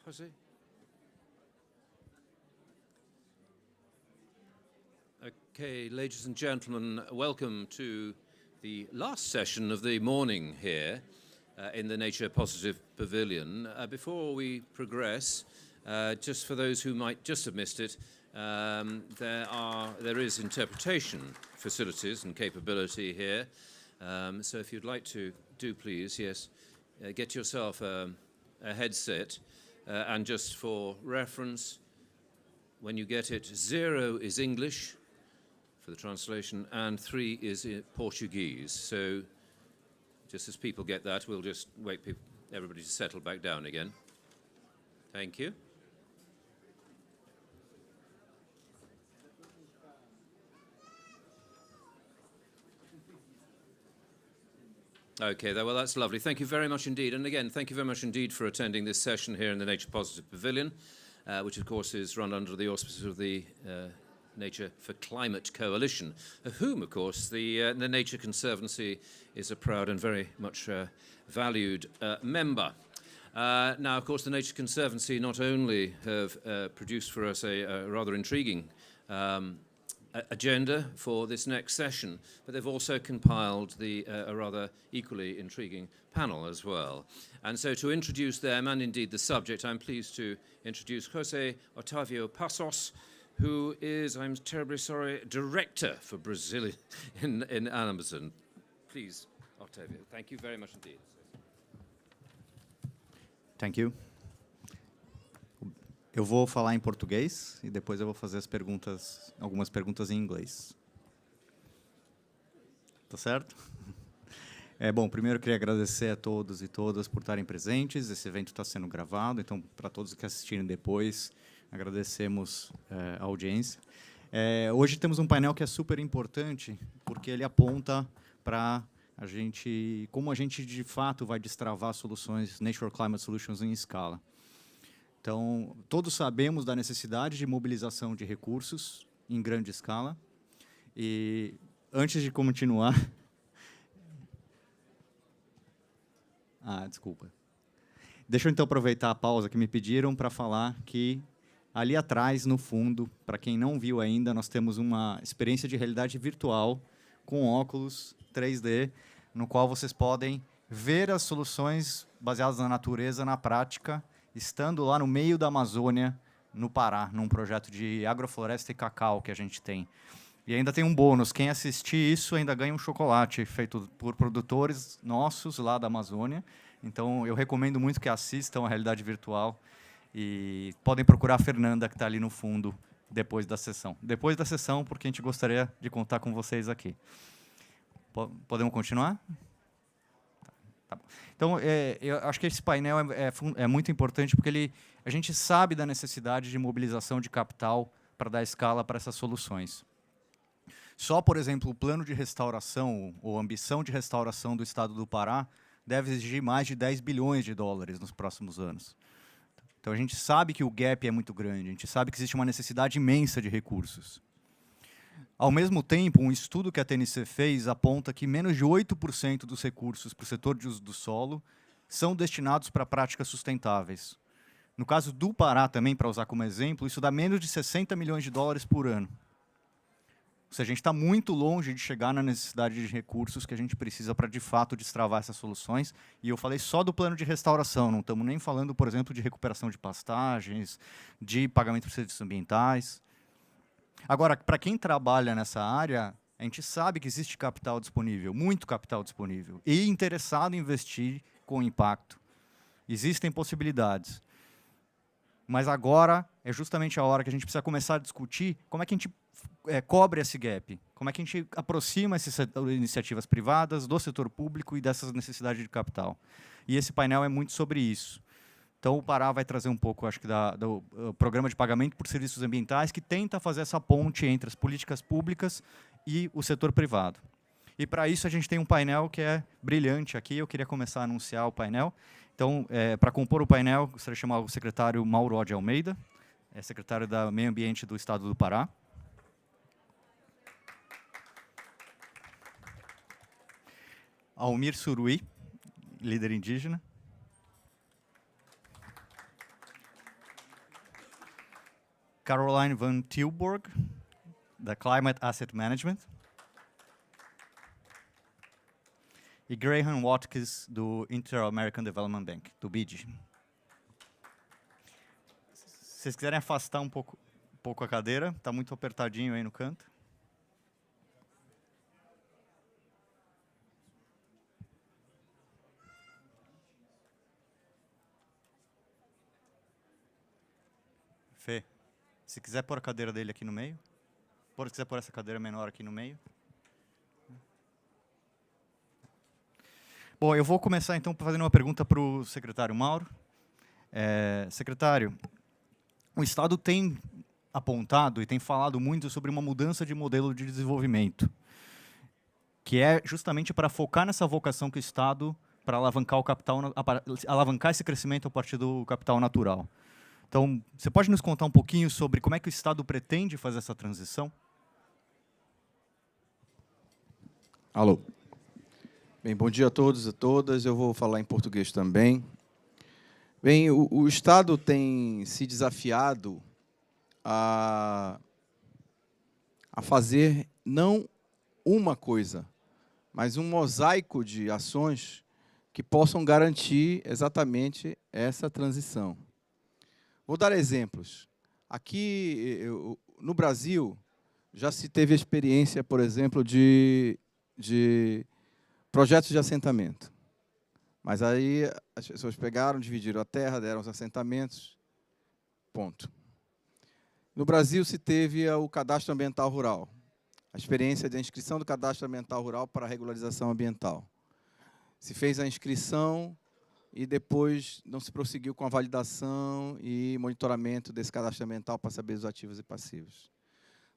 Jose? Okay, ladies and gentlemen, welcome to the last session of the morning here in the Nature Positive Pavilion. Before we progress, just for those who might just have missed it, there is interpretation facilities and capability here. So if you'd like to do, please, yes, get yourself a headset. And just for reference, when you get it, 0 is English for the translation, and 3 is Portuguese. So just as people get that, we'll just wait everybody to settle back down again. Thank you. Okay, well, that's lovely. Thank you very much indeed. And again, thank you very much indeed for attending this session here in the Nature Positive Pavilion, which, of course, is run under the auspices of the Nature for Climate Coalition, of whom, of course, the Nature Conservancy is a proud and very much valued member. Now, of course, the Nature Conservancy not only have produced for us a rather intriguing agenda for this next session, but they've also compiled a rather equally intriguing panel as well. And so to introduce them, and indeed the subject, I'm pleased to introduce Jose Otavio Passos, who is, I'm terribly sorry, Director for Brazil in Amazon. Please, Otavio, thank you very much indeed. Thank you. Eu vou falar em português e depois eu vou fazer algumas perguntas em inglês. Tá certo? Bom, primeiro eu queria agradecer a todos e todas por estarem presentes. Esse evento está sendo gravado, então, para todos que assistirem depois, agradecemos a audiência. Hoje temos um painel que é super importante, porque ele aponta para como a gente, de fato, vai destravar soluções, Nature Climate Solutions em escala. Então, todos sabemos da necessidade de mobilização de recursos em grande escala. E, antes de continuar... desculpa. Deixa eu, então, aproveitar a pausa que me pediram para falar que, ali atrás, no fundo, para quem não viu ainda, nós temos uma experiência de realidade virtual com óculos 3D, no qual vocês podem ver as soluções baseadas na natureza, na prática, estando lá no meio da Amazônia, no Pará, num projeto de agrofloresta e cacau que a gente tem. E ainda tem um bônus, quem assistir isso ainda ganha um chocolate feito por produtores nossos lá da Amazônia. Então, eu recomendo muito que assistam a realidade virtual e podem procurar a Fernanda, que está ali no fundo, depois da sessão. Depois da sessão, porque a gente gostaria de contar com vocês aqui. Podemos continuar? Tá bom. Então, eu acho que esse painel é muito importante, porque a gente sabe da necessidade de mobilização de capital para dar escala para essas soluções. Só, por exemplo, o plano de restauração, ou ambição de restauração do Estado do Pará, deve exigir mais de 10 bilhões de dólares nos próximos anos. Então, a gente sabe que o gap é muito grande, a gente sabe que existe uma necessidade imensa de recursos. Ao mesmo tempo, um estudo que a TNC fez aponta que menos de 8% dos recursos para o setor de uso do solo são destinados para práticas sustentáveis. No caso do Pará, também, para usar como exemplo, isso dá menos de 60 milhões de dólares por ano. Ou seja, a gente está muito longe de chegar na necessidade de recursos que a gente precisa para, de fato, destravar essas soluções. E eu falei só do plano de restauração, não estamos nem falando, por exemplo, de recuperação de pastagens, de pagamento por serviços ambientais. Agora, para quem trabalha nessa área, a gente sabe que existe capital disponível, muito capital disponível, e interessado em investir com impacto. Existem possibilidades. Mas agora é justamente a hora que a gente precisa começar a discutir como é que a gente cobre esse gap, como é que a gente aproxima essas iniciativas privadas do setor público e dessas necessidades de capital. E esse painel é muito sobre isso. Então, o Pará vai trazer um pouco, acho que, do programa de pagamento por serviços ambientais, que tenta fazer essa ponte entre as políticas públicas e o setor privado. E, para isso, a gente tem um painel que é brilhante aqui. Eu queria começar a anunciar o painel. Então, para compor o painel, gostaria de chamar o secretário Mauro de Almeida, secretário da Meio Ambiente do Estado do Pará. Almir Suruí, líder indígena. Caroline Van Tilburg, da Climate Asset Management. E Graham Watkins, do Inter-American Development Bank, do BID. Se vocês quiserem afastar um pouco a cadeira, está muito apertadinho aí no canto. Fê, se quiser pôr a cadeira dele aqui no meio. Se quiser pôr essa cadeira menor aqui no meio. Bom, eu vou começar então fazendo uma pergunta para o secretário Mauro. Secretário, o Estado tem apontado e tem falado muito sobre uma mudança de modelo de desenvolvimento, que é justamente para focar nessa vocação que o Estado, para alavancar o capital, alavancar esse crescimento a partir do capital natural. Então, você pode nos contar um pouquinho sobre como é que o Estado pretende fazer essa transição? Alô. Bem, bom dia a todos e a todas. Eu vou falar em português também. Bem, o Estado tem se desafiado a fazer não uma coisa, mas um mosaico de ações que possam garantir exatamente essa transição. Vou dar exemplos. Aqui, no Brasil, já se teve a experiência, por exemplo, de projetos de assentamento. Mas aí as pessoas pegaram, dividiram a terra, deram os assentamentos, ponto. No Brasil se teve o cadastro ambiental rural, a experiência de inscrição do cadastro ambiental rural para a regularização ambiental. Se fez a inscrição e depois não se prosseguiu com a validação e monitoramento desse cadastro ambiental para saber os ativos e passivos.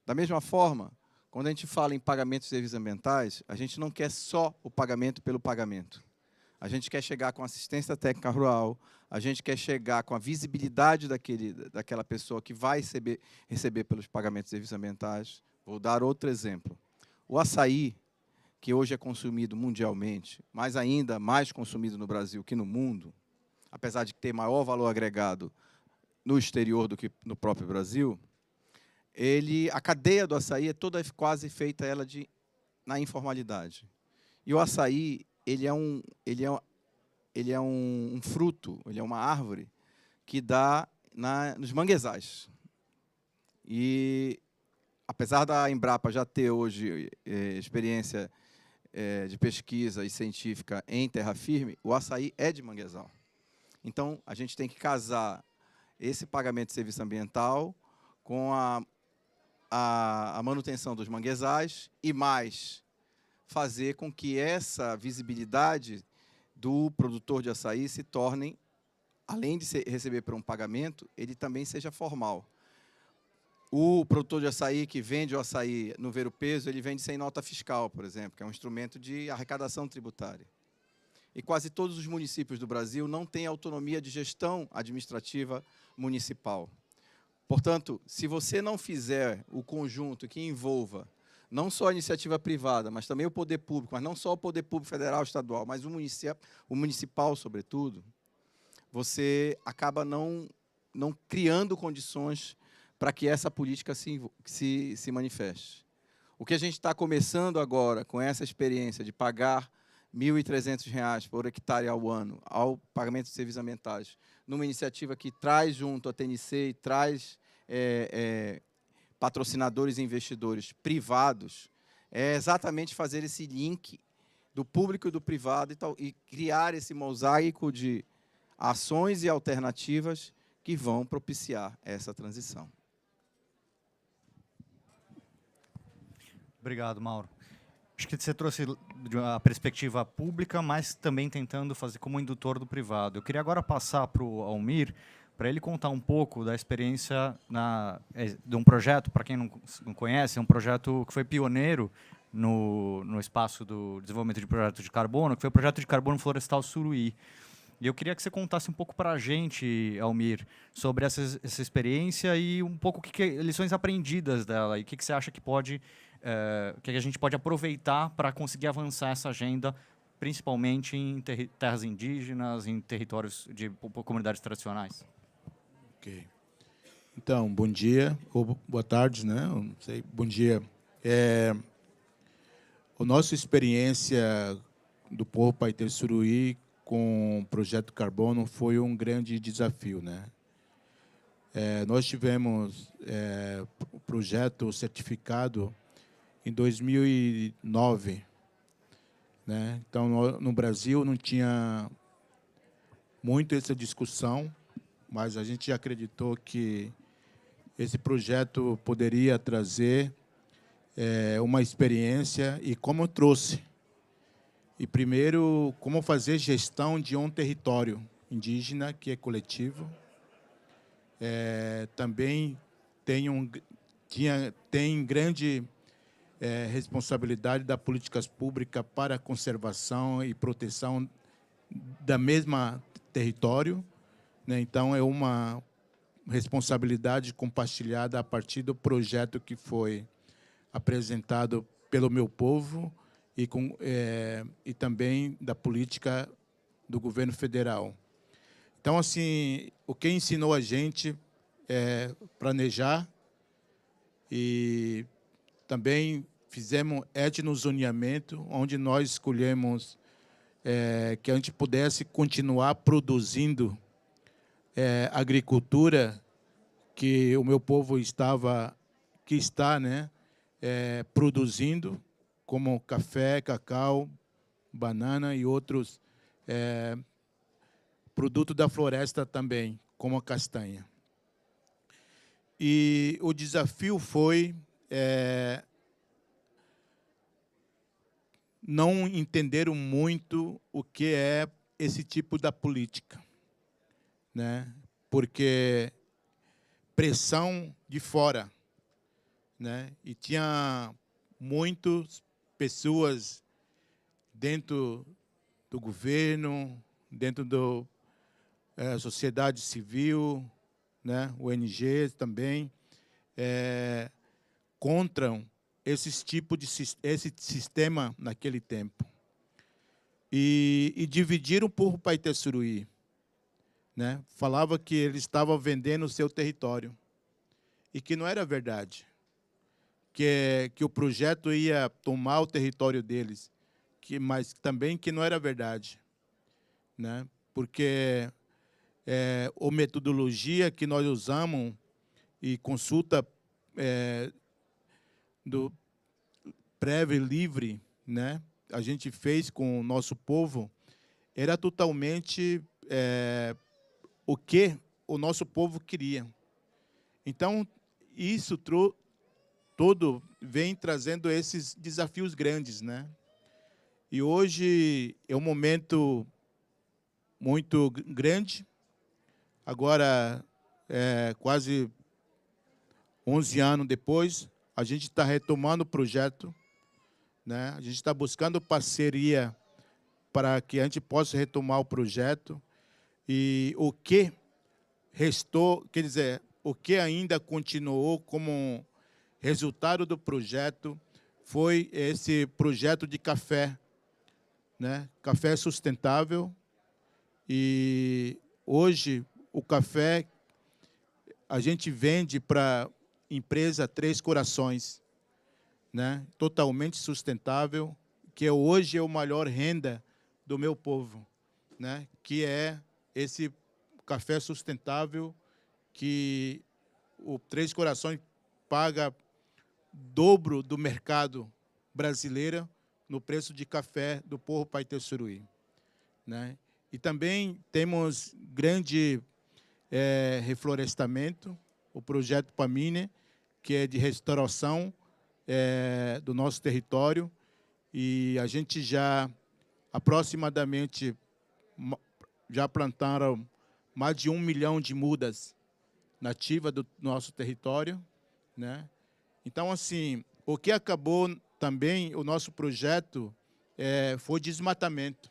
Da mesma forma, quando a gente fala em pagamento de serviços ambientais, a gente não quer só o pagamento pelo pagamento. A gente quer chegar com assistência técnica rural, a gente quer chegar com a visibilidade daquela pessoa que vai receber pelos pagamentos de serviços ambientais. Vou dar outro exemplo. O açaí, que hoje é consumido mundialmente, mas ainda mais consumido no Brasil que no mundo, apesar de ter maior valor agregado no exterior do que no próprio Brasil, a cadeia do açaí é toda quase feita na informalidade. E o açaí, ele é um fruto, ele é uma árvore que dá nos manguezais. E, apesar da Embrapa já ter hoje experiência de pesquisa e científica em terra firme, o açaí é de manguezal. Então, a gente tem que casar esse pagamento de serviço ambiental com a manutenção dos manguezais e mais fazer com que essa visibilidade do produtor de açaí se torne, além de receber por um pagamento, ele também seja formal. O produtor de açaí que vende o açaí no ver-o-peso, ele vende sem nota fiscal, por exemplo, que é um instrumento de arrecadação tributária. E quase todos os municípios do Brasil não têm autonomia de gestão administrativa municipal. Portanto, se você não fizer o conjunto que envolva não só a iniciativa privada, mas também o poder público, mas não só o poder público federal, estadual, mas o municipal, sobretudo, você acaba não criando condições para que essa política se manifeste. O que a gente está começando agora, com essa experiência de pagar R$ 1.300 por hectare ao ano, ao pagamento de serviços ambientais, numa iniciativa que traz junto a TNC e traz patrocinadores e investidores privados, é exatamente fazer esse link do público e do privado e criar esse mosaico de ações e alternativas que vão propiciar essa transição. Obrigado, Mauro. Acho que você trouxe a perspectiva pública, mas também tentando fazer como indutor do privado. Eu queria agora passar para o Almir, para ele contar um pouco da experiência de um projeto, para quem não conhece, é um projeto que foi pioneiro no espaço do desenvolvimento de projetos de carbono, que foi o projeto de carbono florestal Suruí. E eu queria que você contasse um pouco para a gente, Almir, sobre essa experiência e um pouco lições aprendidas dela, e o que você acha que que a gente pode aproveitar para conseguir avançar essa agenda, principalmente em terras indígenas, em territórios de comunidades tradicionais. Ok. Então, bom dia, ou boa tarde, né? Eu não sei, bom dia. A nossa experiência do povo Paiter Suruí com o projeto Carbono foi um grande desafio, né? Nós tivemos o projeto certificado em 2009, né? Então, no Brasil não tinha muito essa discussão, mas a gente acreditou que esse projeto poderia trazer uma experiência e como eu trouxe. E primeiro, como fazer gestão de um território indígena que é coletivo. Também tem grande responsabilidade das políticas públicas para a conservação e proteção da mesma território, né? Então, é uma responsabilidade compartilhada a partir do projeto que foi apresentado pelo meu povo e também da política do governo federal. Então, assim, o que ensinou a gente é planejar e também fizemos etnozoneamento, onde nós escolhemos que a gente pudesse continuar produzindo agricultura que o meu povo está, né, produzindo, como café, cacau, banana e outros produtos da floresta também, como a castanha. E o desafio foi não entenderam muito o que é esse tipo da política, né? Porque pressão de fora, né? E tinha muitas pessoas dentro do governo, dentro da sociedade civil, né? ONGs também, contra esse sistema naquele tempo. E dividiram o povo Paiter Suruí, né? Falava que ele estava vendendo o seu território e que não era verdade, que o projeto ia tomar o território deles, mas também que não era verdade, né? Porque a metodologia que nós usamos e consulta do prévio e livre, né, a gente fez com o nosso povo, era totalmente o que o nosso povo queria. Então, isso todo vem trazendo esses desafios grandes, né? E hoje é um momento muito grande. Agora, quase 11 anos depois, a gente está retomando o projeto, né? A gente está buscando parceria para que a gente possa retomar o projeto. E o que restou, quer dizer, o que ainda continuou como resultado do projeto foi esse projeto de café, né? Café sustentável. E hoje o café a gente vende para empresa Três Corações, né? Totalmente sustentável, que hoje é a maior renda do meu povo, né? Que é esse café sustentável que o Três Corações paga dobro do mercado brasileiro no preço de café do povo Paiter Suruí, né? E também temos grande reflorestamento, o projeto Pamine, que é de restauração do nosso território, e a gente já aproximadamente já plantaram mais de 1 milhão de mudas nativas do nosso território, né? Então, assim, o que acabou também, o nosso projeto foi desmatamento.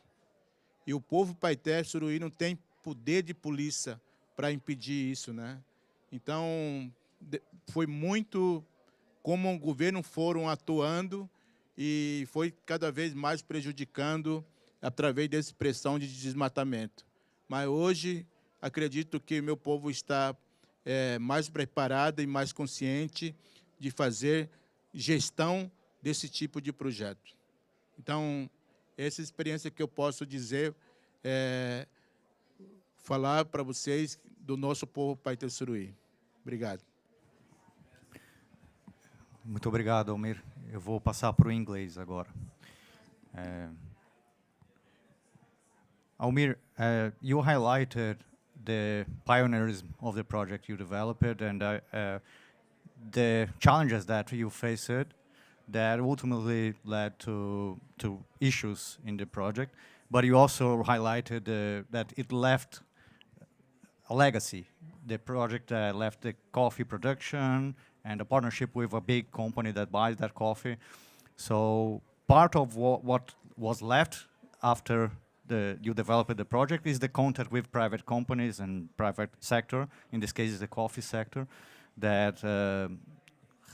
E o povo Paiter Suruí não tem poder de polícia para impedir isso, né? Então, foi muito como o governo foram atuando e foi cada vez mais prejudicando através dessa pressão de desmatamento. Mas hoje, acredito que meu povo está mais preparada e mais consciente de fazer gestão desse tipo de projeto. Então, essa experiência que eu posso dizer, falar para vocês do nosso povo Paitesuruí. Obrigado. Muito obrigado, Almir. Eu vou passar para o inglês agora. Almir, you highlighted the pioneerism of the project you developed and the challenges that you faced that ultimately led to issues in the project. But you also highlighted that it left a legacy. The project left the coffee production and a partnership with a big company that buys that coffee. So part of what was left after you developed the project is the contact with private companies and private sector, in this case the coffee sector, that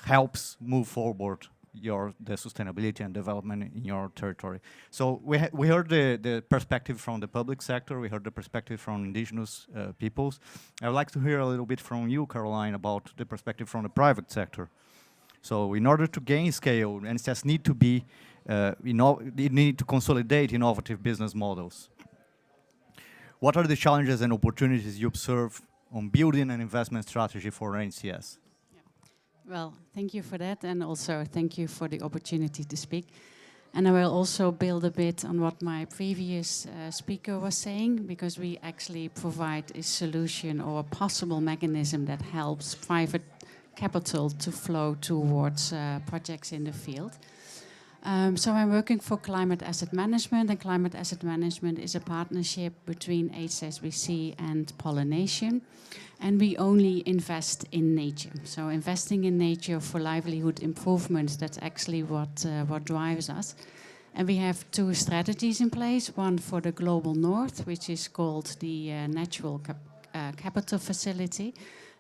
helps move forward the sustainability and development in your territory. So we heard the perspective from the public sector, we heard the perspective from indigenous peoples. I would like to hear a little bit from you, Caroline, about the perspective from the private sector. So in order to gain scale, NCS need to be, they need to consolidate innovative business models. What are the challenges and opportunities you observe on building an investment strategy for NCS? Well, thank you for that, and also thank you for the opportunity to speak. And I will also build a bit on what my previous speaker was saying, because we actually provide a solution or a possible mechanism that helps private capital to flow towards projects in the field. So I'm working for Climate Asset Management, and Climate Asset Management is a partnership between HSBC and Pollination. And we only invest in nature. So investing in nature for livelihood improvements, that's actually what drives us. And we have two strategies in place, one for the Global North, which is called the Natural Capital Facility,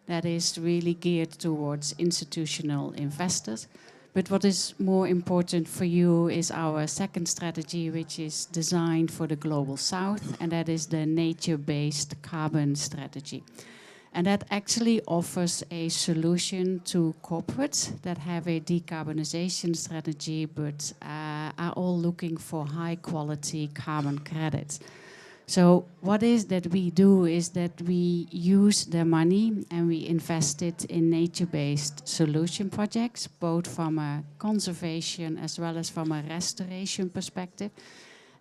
that is really geared towards institutional investors. But what is more important for you is our second strategy, which is designed for the Global South, and that is the nature-based carbon strategy. And that actually offers a solution to corporates that have a decarbonization strategy, but are all looking for high-quality carbon credits. So what is that we do is that we use the money and we invest it in nature-based solution projects, both from a conservation as well as from a restoration perspective.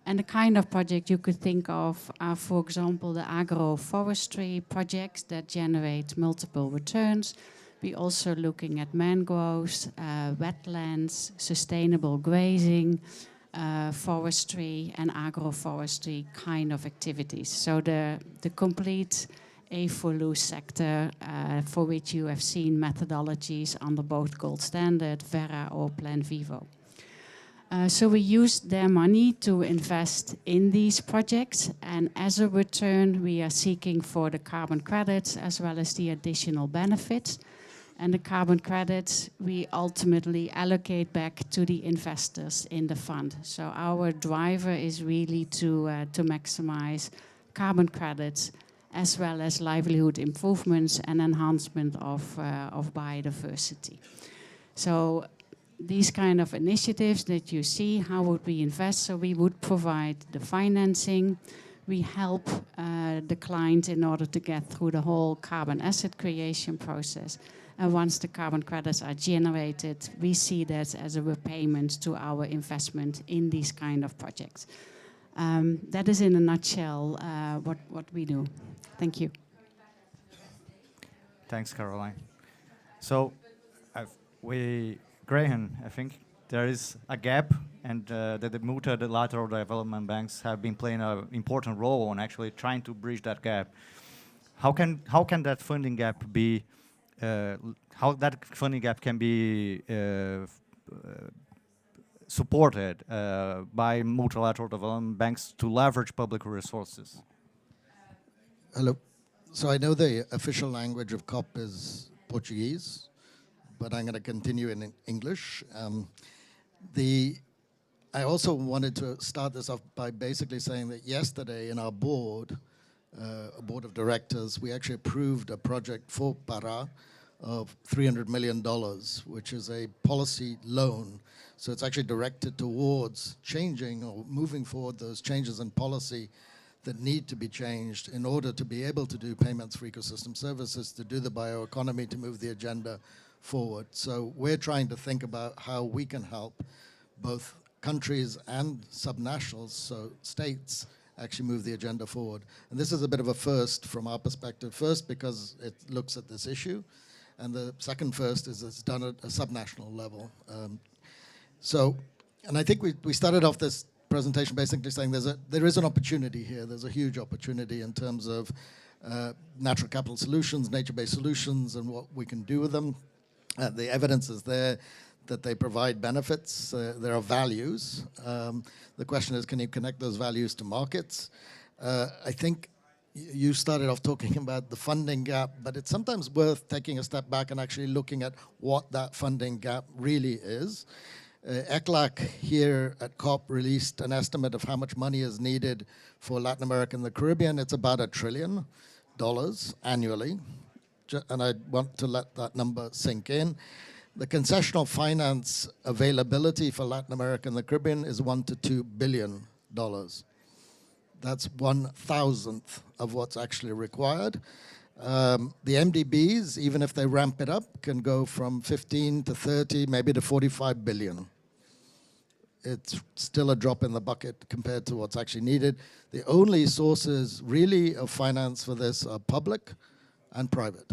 And the kind of project you could think of are, for example, the agroforestry projects that generate multiple returns. We're also looking at mangroves, wetlands, sustainable grazing, forestry and agroforestry kind of activities. So the complete AFOLU sector for which you have seen methodologies under both Gold Standard, Verra or Plan Vivo. So we use their money to invest in these projects, and as a return we are seeking for the carbon credits as well as the additional benefits. And the carbon credits we ultimately allocate back to the investors in the fund. So our driver is really to maximize carbon credits as well as livelihood improvements and enhancement of biodiversity. So these kind of initiatives that you see, how would we invest? So we would provide the financing. We help the client in order to get through the whole carbon asset creation process. And once the carbon credits are generated, we see that as a repayment to our investment in these kind of projects. That is in a nutshell what we do. Thank you. Thanks, Caroline. So Graham, I think there is a gap, and that the multilateral development banks have been playing an important role on actually trying to bridge that gap. How can that funding gap be? How that funding gap can be supported by multilateral development banks to leverage public resources? Hello. So I know the official language of COP is Portuguese, but I'm going to continue in English. I also wanted to start this off by basically saying that yesterday in our board, a board of directors, we actually approved a project for Pará of $300 million, which is a policy loan. So it's actually directed towards changing or moving forward those changes in policy that need to be changed in order to be able to do payments for ecosystem services, to do the bioeconomy, to move the agenda forward. So we're trying to think about how we can help both countries and subnationals, so states, actually move the agenda forward. And this is a bit of a first from our perspective. First, because it looks at this issue, and the second first is it's done at a subnational level. And I think we started off this presentation basically saying there is an opportunity here. There's a huge opportunity in terms of natural capital solutions, nature-based solutions, and what we can do with them. The evidence is there that they provide benefits. There are values. The question is, can you connect those values to markets? I think you started off talking about the funding gap, but it's sometimes worth taking a step back and actually looking at what that funding gap really is. ECLAC here at COP released an estimate of how much money is needed for Latin America and the Caribbean. It's about $1 trillion annually, and I want to let that number sink in. The concessional finance availability for Latin America and the Caribbean is $1 to $2 billion. That's 1/1000th of what's actually required. The MDBs, even if they ramp it up, can go from 15 to 30, maybe to 45 billion. It's still a drop in the bucket compared to what's actually needed. The only sources really of finance for this are public and private.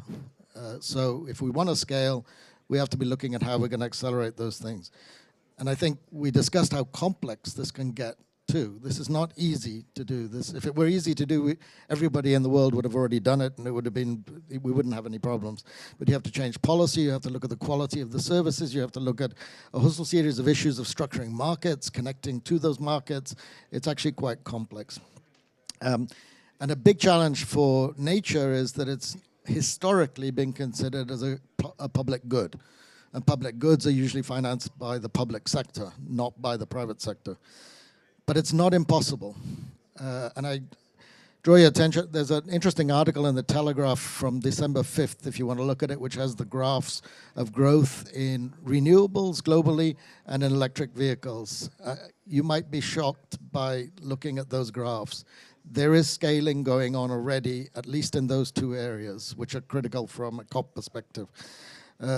So if we want to scale, we have to be looking at how we're going to accelerate those things. And I think we discussed how complex this can get too. This is not easy to do. This, if it were easy to do, everybody in the world would have already done it, and it would have been, we wouldn't have any problems. But you have to change policy. You have to look at the quality of the services. You have to look at a whole series of issues of structuring markets, connecting to those markets. It's actually quite complex. And a big challenge for nature is that it's historically been considered as a public good. And public goods are usually financed by the public sector, not by the private sector. But it's not impossible. And I draw your attention, there's an interesting article in the Telegraph from December 5th, if you want to look at it, which has the graphs of growth in renewables globally and in electric vehicles. You might be shocked by looking at those graphs. There is scaling going on already, at least in those two areas, which are critical from a COP perspective.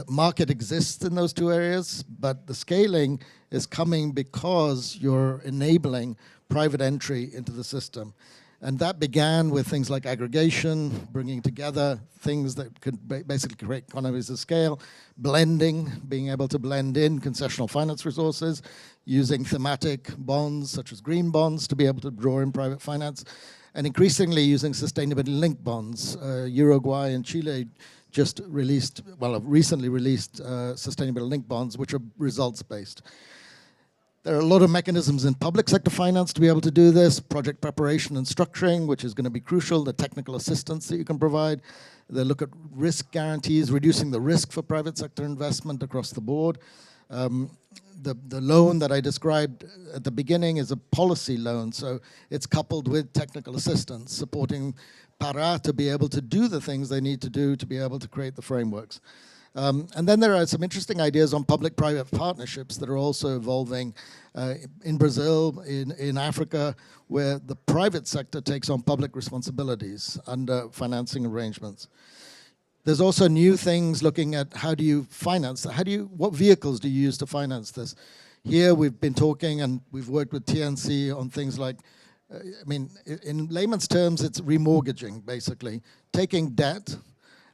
Market exists in those two areas, but the scaling is coming because you're enabling private entry into the system. And that began with things like aggregation, bringing together things that could basically create economies of scale, blending, being able to blend in concessional finance resources, using thematic bonds such as green bonds to be able to draw in private finance, and increasingly using sustainability-linked bonds. Uruguay and Chile just released, well, have recently released sustainability-linked bonds, which are results-based. There are a lot of mechanisms in public sector finance to be able to do this, project preparation and structuring, which is going to be crucial, the technical assistance that you can provide. They look at risk guarantees, reducing the risk for private sector investment across the board. The loan that I described at the beginning is a policy loan, so it's coupled with technical assistance, supporting Pará to be able to do the things they need to do to be able to create the frameworks. And then there are some interesting ideas on public-private partnerships that are also evolving in Brazil, in Africa, where the private sector takes on public responsibilities under financing arrangements. There's also new things looking at how do you finance, what vehicles do you use to finance this? Here we've been talking and we've worked with TNC on things like, I mean, in layman's terms, it's remortgaging, basically. Taking debt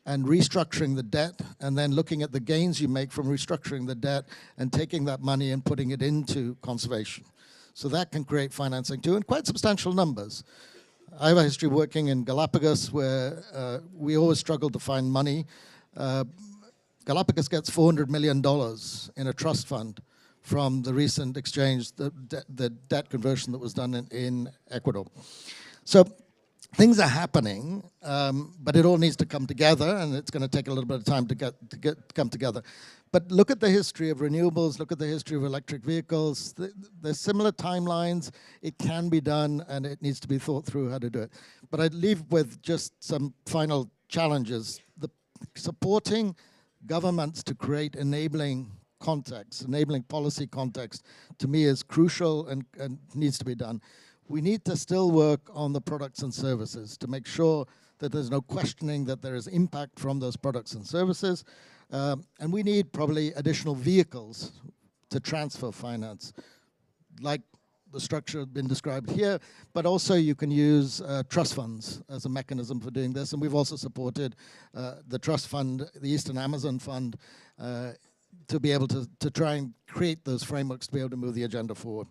and restructuring the debt and then looking at the gains you make from restructuring the debt and taking that money and putting it into conservation. So that can create financing too, in quite substantial numbers. I have a history working in Galapagos where we always struggled to find money. Galapagos gets $400 million in a trust fund from the recent exchange, the debt conversion that was done in Ecuador. So things are happening, but it all needs to come together, and it's going to take a little bit of time to come together. But look at the history of renewables, look at the history of electric vehicles. There's similar timelines. It can be done, and it needs to be thought through how to do it. But I'd leave with just some final challenges. Supporting governments to create enabling context, enabling policy context, to me is crucial and needs to be done. We need to still work on the products and services to make sure that there's no questioning that there is impact from those products and services. And we need probably additional vehicles to transfer finance, like the structure has been described here, but also you can use trust funds as a mechanism for doing this. And we've also supported the trust fund, the Eastern Amazon Fund, to be able to try and create those frameworks to be able to move the agenda forward.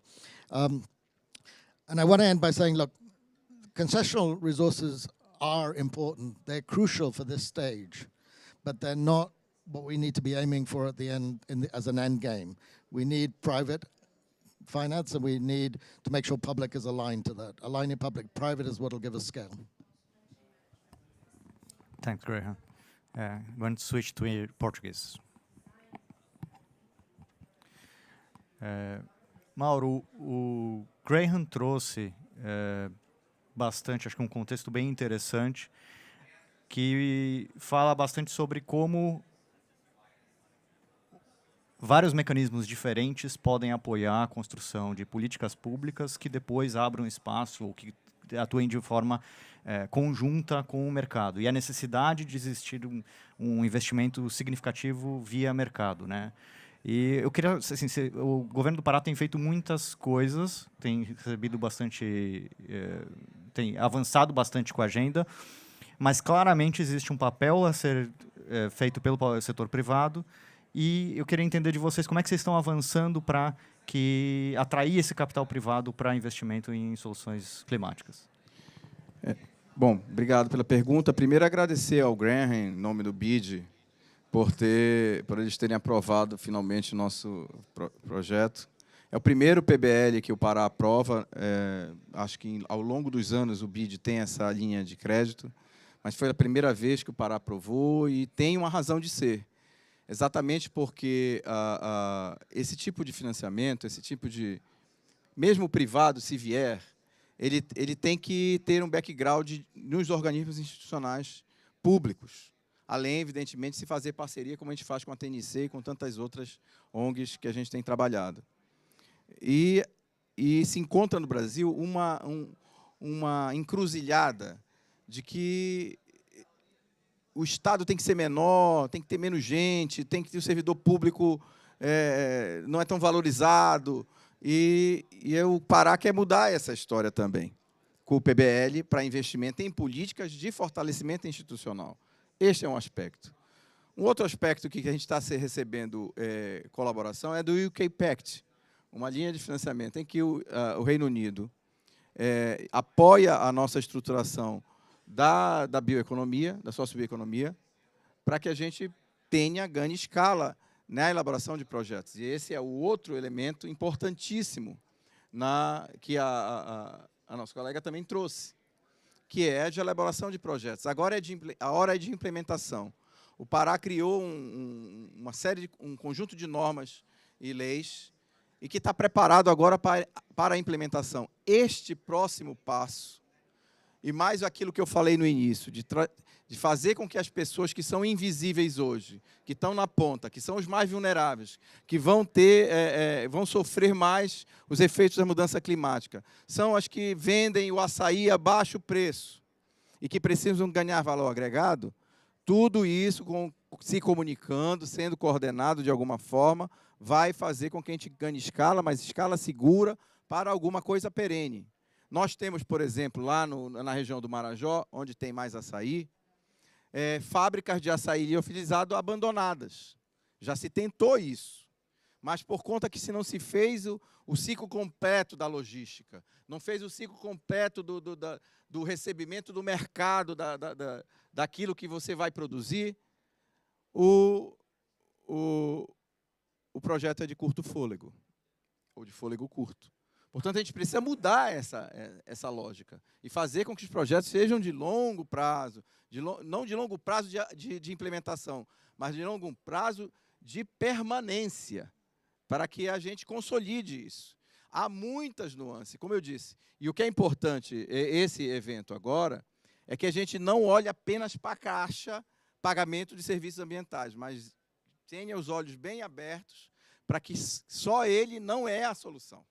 And I want to end by saying, look, concessional resources are important. They're crucial for this stage, but they're not what we need to be aiming for at the end as an end game. We need private finance, and we need to make sure public is aligned to that. Aligning public-private is what will give us scale. Thanks, Graham. I'm going to switch to Portuguese. Mauro, o Graham trouxe bastante, acho que um contexto bem interessante, que fala bastante sobre como vários mecanismos diferentes podem apoiar a construção de políticas públicas que depois abram espaço ou que atuem de forma conjunta com o mercado. E a necessidade de existir um investimento significativo via mercado, né? E eu queria, assim, o governo do Pará tem feito muitas coisas, tem recebido bastante, tem avançado bastante com a agenda, mas claramente existe um papel a ser feito pelo setor privado. E eu queria entender de vocês como é que vocês estão avançando para atrair esse capital privado para investimento em soluções climáticas. Bom, obrigado pela pergunta. Primeiro, agradecer ao Graham, em nome do BID, por eles terem aprovado finalmente o nosso projeto. É o primeiro PBL que o Pará aprova. Acho que ao longo dos anos o BID tem essa linha de crédito, mas foi a primeira vez que o Pará aprovou e tem uma razão de ser. Exatamente porque esse tipo de financiamento, esse tipo de... Mesmo privado, se vier, ele tem que ter um background nos organismos institucionais públicos. Além, evidentemente, de se fazer parceria, como a gente faz com a TNC e com tantas outras ONGs que a gente tem trabalhado. E se encontra no Brasil uma encruzilhada de que o Estado tem que ser menor, tem que ter menos gente, tem que ter o servidor público não é tão valorizado. E o Pará quer mudar essa história também, com o PBL para investimento em políticas de fortalecimento institucional. Este é um aspecto. Um outro aspecto que a gente está recebendo colaboração é do UK Pact, uma linha de financiamento em que o Reino Unido apoia a nossa estruturação da bioeconomia, da sociobioeconomia, para que a gente ganhe escala na elaboração de projetos. E esse é o outro elemento importantíssimo que a nossa colega também trouxe, que é de elaboração de projetos. Agora a hora é de implementação. O Pará criou um conjunto de normas e leis e que está preparado agora para a implementação. Este próximo passo, e mais aquilo que eu falei no início, de fazer com que as pessoas que são invisíveis hoje, que estão na ponta, que são os mais vulneráveis, que vão sofrer mais os efeitos da mudança climática, são as que vendem o açaí a baixo preço e que precisam ganhar valor agregado. Tudo isso, se comunicando, sendo coordenado de alguma forma, vai fazer com que a gente ganhe escala, mas escala segura para alguma coisa perene. Nós temos, por exemplo, lá na região do Marajó, onde tem mais açaí, fábricas de açaí liofilizado abandonadas. Já se tentou isso, mas por conta que se não se fez o ciclo completo da logística, não fez o ciclo completo do recebimento do mercado, daquilo que você vai produzir, o projeto é de curto fôlego, ou de fôlego curto. Portanto, a gente precisa mudar essa lógica e fazer com que os projetos sejam de longo prazo, não de longo prazo de implementação, mas de longo prazo de permanência, para que a gente consolide isso. Há muitas nuances, como eu disse. E o que é importante, esse evento agora, é que a gente não olhe apenas para a caixa pagamento de serviços ambientais, mas tenha os olhos bem abertos para que só ele não é a solução.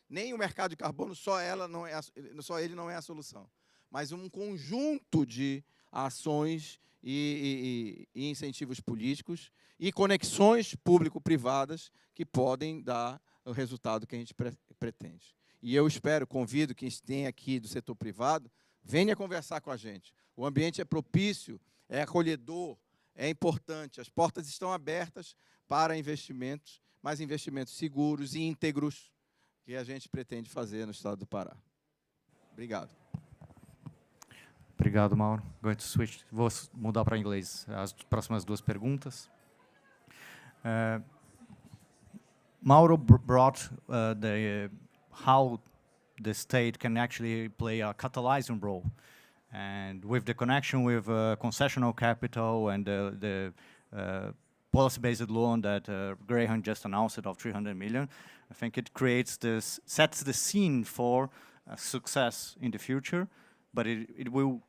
Nem o mercado de carbono, só ele não é a solução. Mas um conjunto de ações e incentivos políticos e conexões público-privadas que podem dar o resultado que a gente pretende. E eu espero, convido quem tem aqui do setor privado, venha conversar com a gente. O ambiente é propício, é acolhedor, é importante. As portas estão abertas para investimentos, mas investimentos seguros e íntegros que a gente pretende fazer no estado do Pará. Obrigado. Obrigado, Mauro. Going to switch. Vou mudar para inglês as próximas duas perguntas. Mauro brought how the state can actually play a catalyzing role, and with the connection with concessional capital and the policy-based loan that Graham just announced of 300 million, I think it sets the scene for success in the future, but it will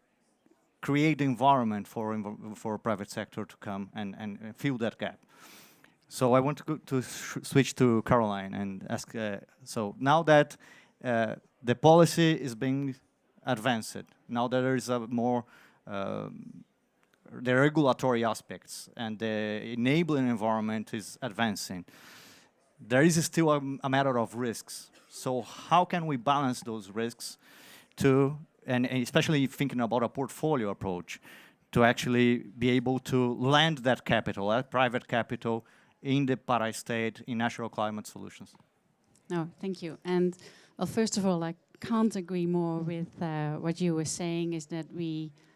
create the environment for private sector to come and fill that gap. So I want to switch to Caroline and ask, so now that the policy is being advanced, now that there is a more, the regulatory aspects and the enabling environment is advancing, there is still a matter of risks. So how can we balance those risks to, and especially thinking about a portfolio approach, to actually be able to lend that capital, that private capital, in the Pará state, in natural climate solutions? No, thank you. And well, first of all, I can't agree more with what you were saying, is that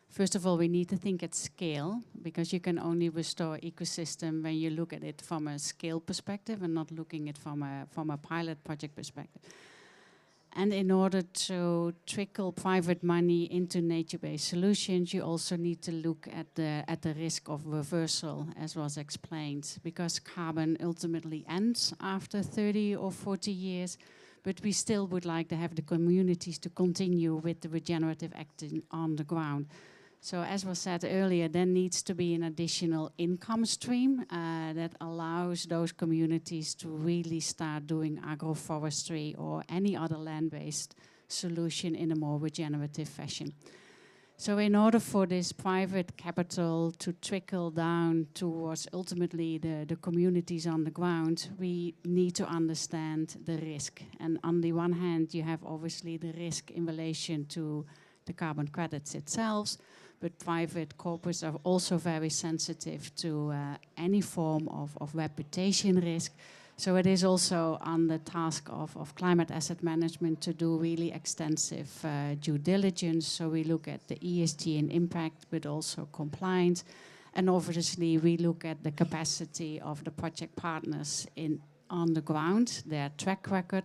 first of all, we need to think at scale, because you can only restore ecosystem when you look at it from a scale perspective and not looking at it from a pilot project perspective. And in order to trickle private money into nature-based solutions, you also need to look at the risk of reversal, as was explained, because carbon ultimately ends after 30 or 40 years, but we still would like to have the communities to continue with the regenerative acting on the ground. So as was said earlier, there needs to be an additional income stream that allows those communities to really start doing agroforestry or any other land-based solution in a more regenerative fashion. So in order for this private capital to trickle down towards ultimately the communities on the ground, we need to understand the risk. And on the one hand, you have obviously the risk in relation to the carbon credits itself, but private corporates are also very sensitive to any form of reputation risk. So it is also on the task of climate asset management to do really extensive due diligence. So we look at the ESG and impact, but also compliance. And obviously we look at the capacity of the project partners on the ground, their track record.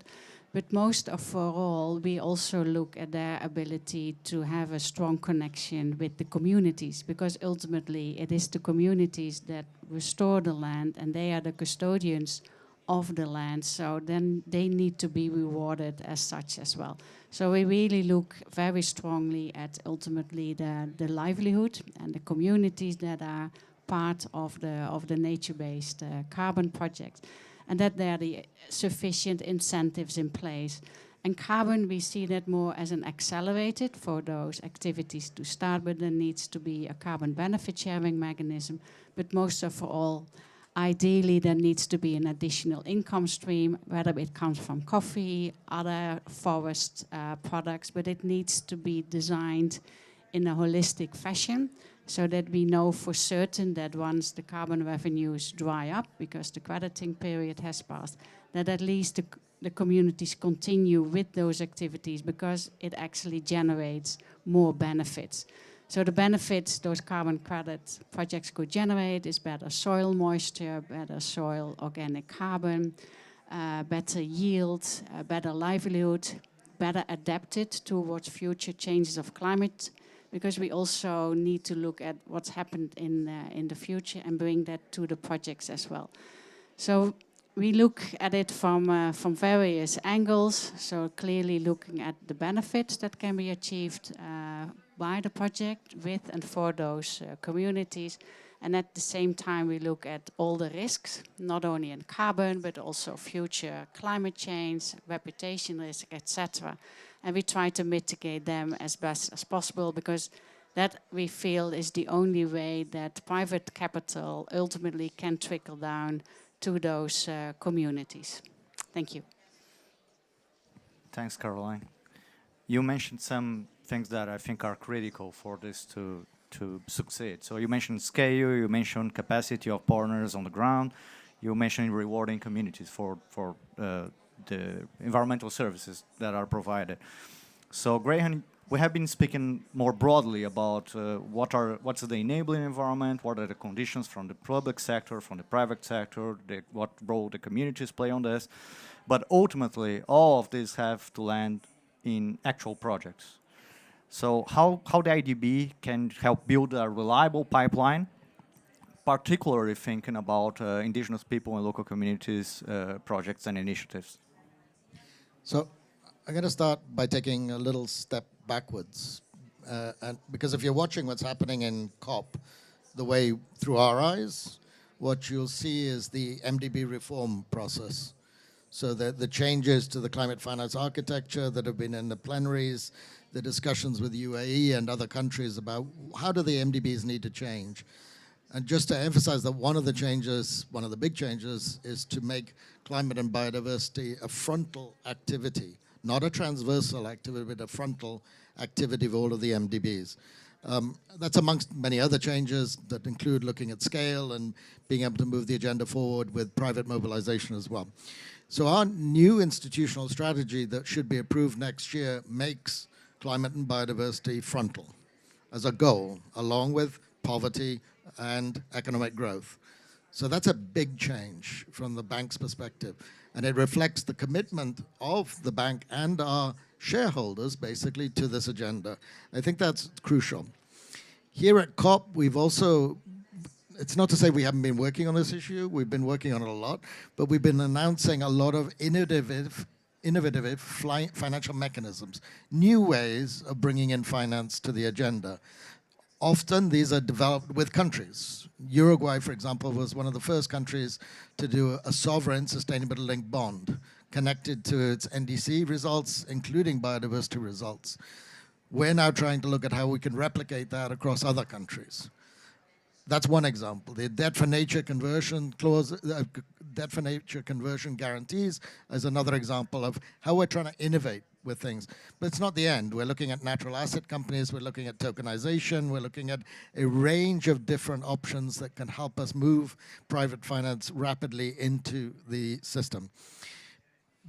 But most of all, we also look at their ability to have a strong connection with the communities, because ultimately it is the communities that restore the land and they are the custodians of the land. So then they need to be rewarded as such as well. So we really look very strongly at ultimately the livelihood and the communities that are part of the nature-based carbon projects, and that there are the sufficient incentives in place. And carbon, we see that more as an accelerator for those activities to start, but there needs to be a carbon benefit sharing mechanism. But most of all, ideally, there needs to be an additional income stream, whether it comes from coffee, other forest products, but it needs to be designed in a holistic fashion, so that we know for certain that once the carbon revenues dry up, because the crediting period has passed, that at least the communities continue with those activities, because it actually generates more benefits. So the benefits those carbon credit projects could generate is better soil moisture, better soil organic carbon, better yield, better livelihood, better adapted towards future changes of climate because we also need to look at what's happened in the future and bring that to the projects as well. So we look at it from various angles, so clearly looking at the benefits that can be achieved by the project with and for those communities. And at the same time, we look at all the risks, not only in carbon, but also future climate change, reputation risk, etc. And we try to mitigate them as best as possible, because that we feel is the only way that private capital ultimately can trickle down to those communities. Thank you. Thanks, Caroline. You mentioned some things that I think are critical for this to succeed. So you mentioned scale, you mentioned capacity of partners on the ground, you mentioned rewarding communities for the environmental services that are provided. So Graham, we have been speaking more broadly about what's the enabling environment, what are the conditions from the public sector, from the private sector, what role the communities play on this. But ultimately, all of this have to land in actual projects. So how the IDB can help build a reliable pipeline, particularly thinking about indigenous people and local communities projects and initiatives? So I'm going to start by taking a little step backwards. And because if you're watching what's happening in COP, the way through our eyes, what you'll see is the MDB reform process. So the changes to the climate finance architecture that have been in the plenaries, the discussions with UAE and other countries about how do the MDBs need to change. And just to emphasize that one of the big changes is to make climate and biodiversity a frontal activity, not a transversal activity, but a frontal activity of all of the MDBs. That's amongst many other changes that include looking at scale and being able to move the agenda forward with private mobilization as well. So our new institutional strategy that should be approved next year makes climate and biodiversity frontal as a goal, along with poverty and economic growth. So that's a big change from the bank's perspective. And it reflects the commitment of the bank and our shareholders, basically, to this agenda. I think that's crucial. Here at COP, we've also, it's not to say we haven't been working on this issue, we've been working on it a lot, but we've been announcing a lot of innovative financial mechanisms, new ways of bringing in finance to the agenda. Often these are developed with countries. Uruguay, for example, was one of the first countries to do a sovereign sustainability-linked bond connected to its NDC results, including biodiversity results. We're now trying to look at how we can replicate that across other countries. That's one example. The debt for nature conversion clause, debt for nature conversion guarantees is another example of how we're trying to innovate with things. But it's not the end. We're looking at natural asset companies, we're looking at tokenization, we're looking at a range of different options that can help us move private finance rapidly into the system.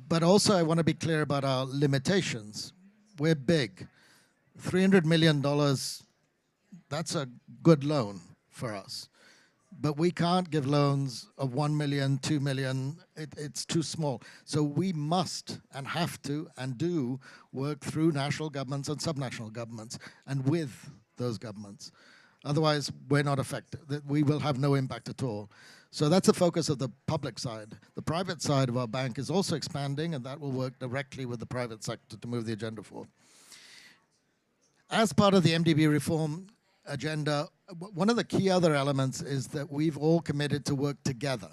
But also I want to be clear about our limitations. We're big. $300 million, that's a good loan for us. But we can't give loans of 1 million, 2 million, it's too small. So we must and have to and do work through national governments and subnational governments and with those governments. Otherwise, we're not effective. We will have no impact at all. So that's the focus of the public side. The private side of our bank is also expanding, and that will work directly with the private sector to move the agenda forward. As part of the MDB reform agenda, one of the key other elements is that we've all committed to work together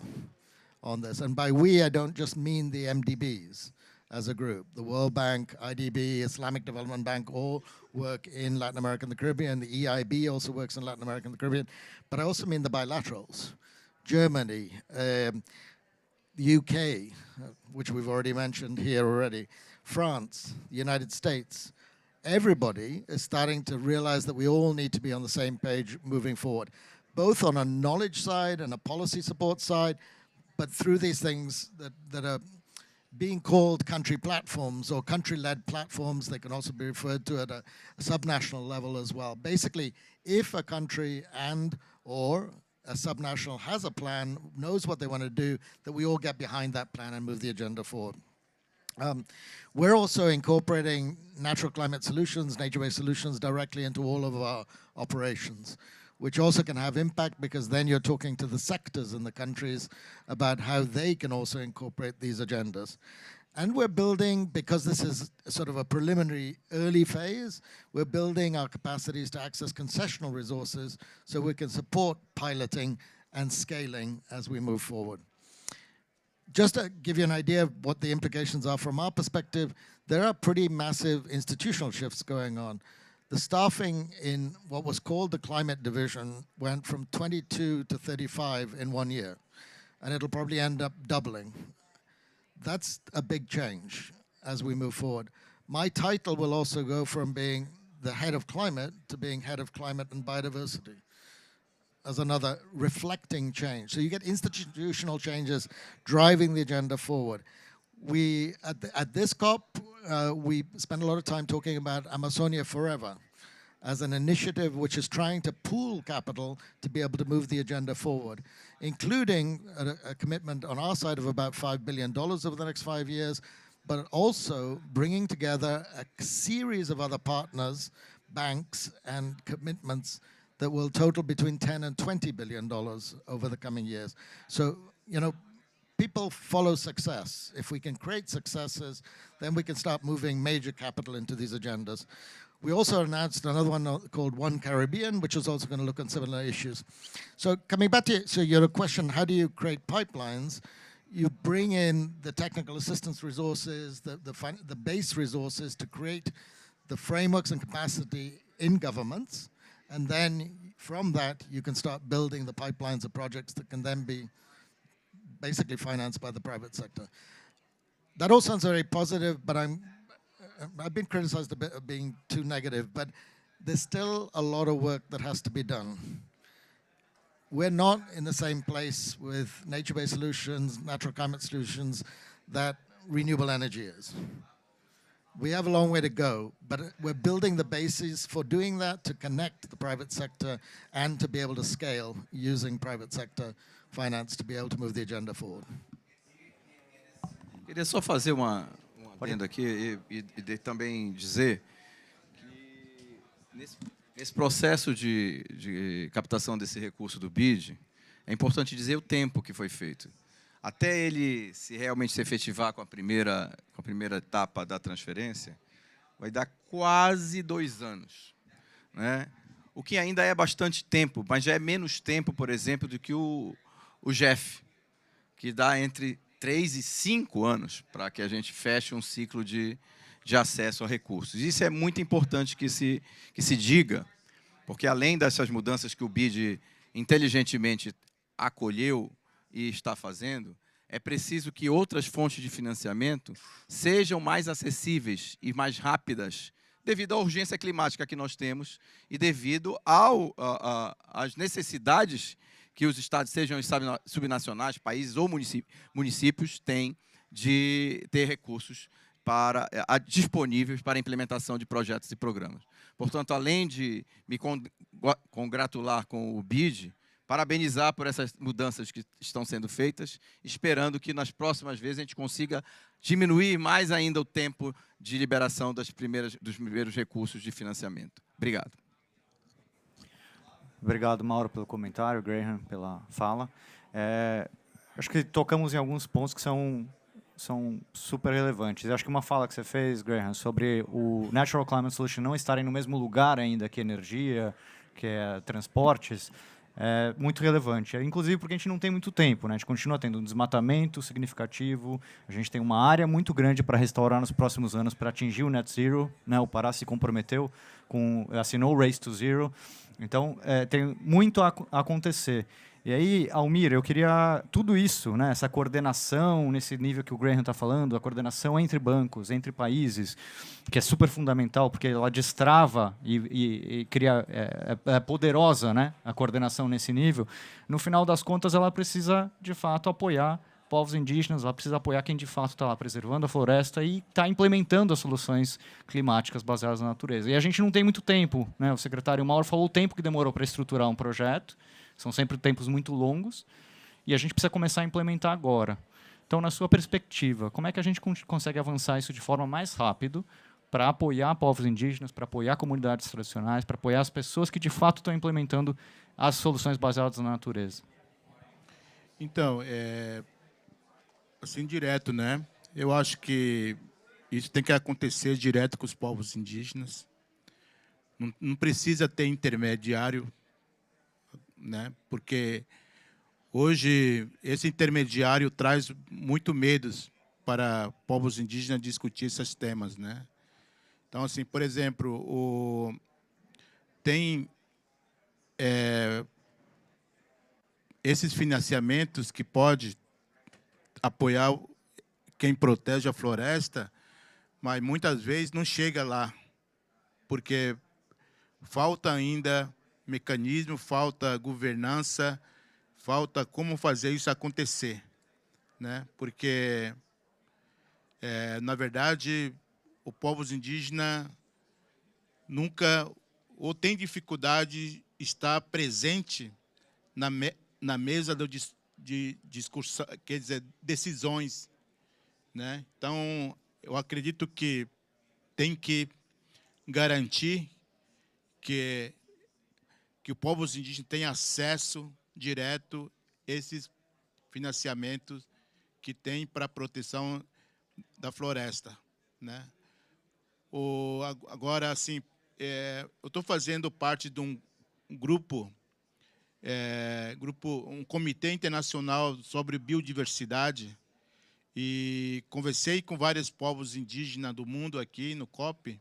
on this. And by we, I don't just mean the MDBs as a group. The World Bank, IDB, Islamic Development Bank all work in Latin America and the Caribbean. The EIB also works in Latin America and the Caribbean. But I also mean the bilaterals. Germany, the UK, which we've already mentioned here already, France, the United States. Everybody is starting to realize that we all need to be on the same page moving forward, both on a knowledge side and a policy support side, but through these things that are being called country platforms or country-led platforms. They can also be referred to at a subnational level as well. Basically, if a country and or a subnational has a plan, knows what they want to do, that we all get behind that plan and move the agenda forward. We're also incorporating natural climate solutions, nature-based solutions directly into all of our operations, which also can have impact because then you're talking to the sectors in the countries about how they can also incorporate these agendas. And we're building, because this is sort of a preliminary early phase, we're building our capacities to access concessional resources so we can support piloting and scaling as we move forward. Just to give you an idea of what the implications are from our perspective, there are pretty massive institutional shifts going on. The staffing in what was called the climate division went from 22 to 35 in 1 year, and it'll probably end up doubling. That's a big change as we move forward. My title will also go from being the head of climate to being head of climate and biodiversity as another reflecting change. So you get institutional changes driving the agenda forward. We, at this COP, we spend a lot of time talking about Amazonia Forever as an initiative which is trying to pool capital to be able to move the agenda forward, including a commitment on our side of about $5 billion over the next 5 years, but also bringing together a series of other partners, banks, and commitments that will total between $10 and $20 billion over the coming years. So, you know, people follow success. If we can create successes, then we can start moving major capital into these agendas. We also announced another one called One Caribbean, which is also going to look on similar issues. So coming back to your question, how do you create pipelines? You bring in the technical assistance resources, the base resources to create the frameworks and capacity in governments. And then from that, you can start building the pipelines of projects that can then be basically financed by the private sector. That all sounds very positive, but I've been criticized a bit of being too negative, but there's still a lot of work that has to be done. We're not in the same place with nature-based solutions, natural climate solutions, that renewable energy is. We have a long way to go, but we're building the basis for doing that to connect the private sector and to be able to scale using private sector finance to be able to move the agenda forward. Queria só fazer uma adendo aqui e também dizer que nesse processo de captação desse recurso do BID, é importante dizer o tempo que foi feito. Até ele realmente se efetivar com a primeira etapa da transferência, vai dar quase 2 anos, né? O que ainda é bastante tempo, mas já é menos tempo, por exemplo, do que o GEF, que dá entre 3 e 5 anos para que a gente feche um ciclo de acesso a recursos. Isso é muito importante que se diga, porque além dessas mudanças que o BID inteligentemente acolheu e está fazendo, é preciso que outras fontes de financiamento sejam mais acessíveis e mais rápidas, devido à urgência climática que nós temos e devido às necessidades que os estados, sejam subnacionais, países ou municípios, têm de ter recursos disponíveis para a implementação de projetos e programas. Portanto, além de me congratular com o BID, parabenizar por essas mudanças que estão sendo feitas, esperando que nas próximas vezes a gente consiga diminuir mais ainda o tempo de liberação dos primeiros recursos de financiamento. Obrigado. Obrigado, Mauro, pelo comentário, Graham, pela fala. Acho que tocamos em alguns pontos que são super relevantes. Eu acho que uma fala que você fez, Graham, sobre o Natural Climate Solution não estarem no mesmo lugar ainda que energia, que é transportes, é muito relevante. Inclusive porque a gente não tem muito tempo, né? A gente continua tendo um desmatamento significativo, a gente tem uma área muito grande para restaurar nos próximos anos para atingir o net zero, né? O Pará se comprometeu, assinou o Race to Zero. Então, tem muito a acontecer. E aí, Almir, eu queria tudo isso, né, essa coordenação nesse nível que o Graham está falando, a coordenação entre bancos, entre países, que é super fundamental, porque ela destrava e cria, é poderosa, né, a coordenação nesse nível. No final das contas, ela precisa, de fato, apoiar povos indígenas, ela precisa apoiar quem, de fato, está lá preservando a floresta e está implementando as soluções climáticas baseadas na natureza. E a gente não tem muito tempo, né? O secretário Mauro falou o tempo que demorou para estruturar um projeto. São sempre tempos muito longos e a gente precisa começar a implementar agora. Então, na sua perspectiva, como é que a gente consegue avançar isso de forma mais rápido para apoiar povos indígenas, para apoiar comunidades tradicionais, para apoiar as pessoas que de fato estão implementando as soluções baseadas na natureza? Então, assim, direto, né? Eu acho que isso tem que acontecer direto com os povos indígenas. Não precisa ter intermediário, né? Porque hoje esse intermediário traz muito medos para povos indígenas discutir esses temas, né? Então, assim, por exemplo, tem esses financiamentos que pode apoiar quem protege a floresta, mas muitas vezes não chega lá, porque falta ainda mecanismo, falta governança, falta como fazer isso acontecer, né? Porque, na verdade, o povo indígena nunca ou tem dificuldade de estar presente na mesa de discurso, quer dizer, decisões, né? Então, eu acredito que tem que garantir que o povo indígena tenha acesso direto a esses financiamentos que tem para a proteção da floresta, né? Agora, assim, eu estou fazendo parte de um grupo, um comitê internacional sobre biodiversidade, e conversei com vários povos indígenas do mundo aqui no COP,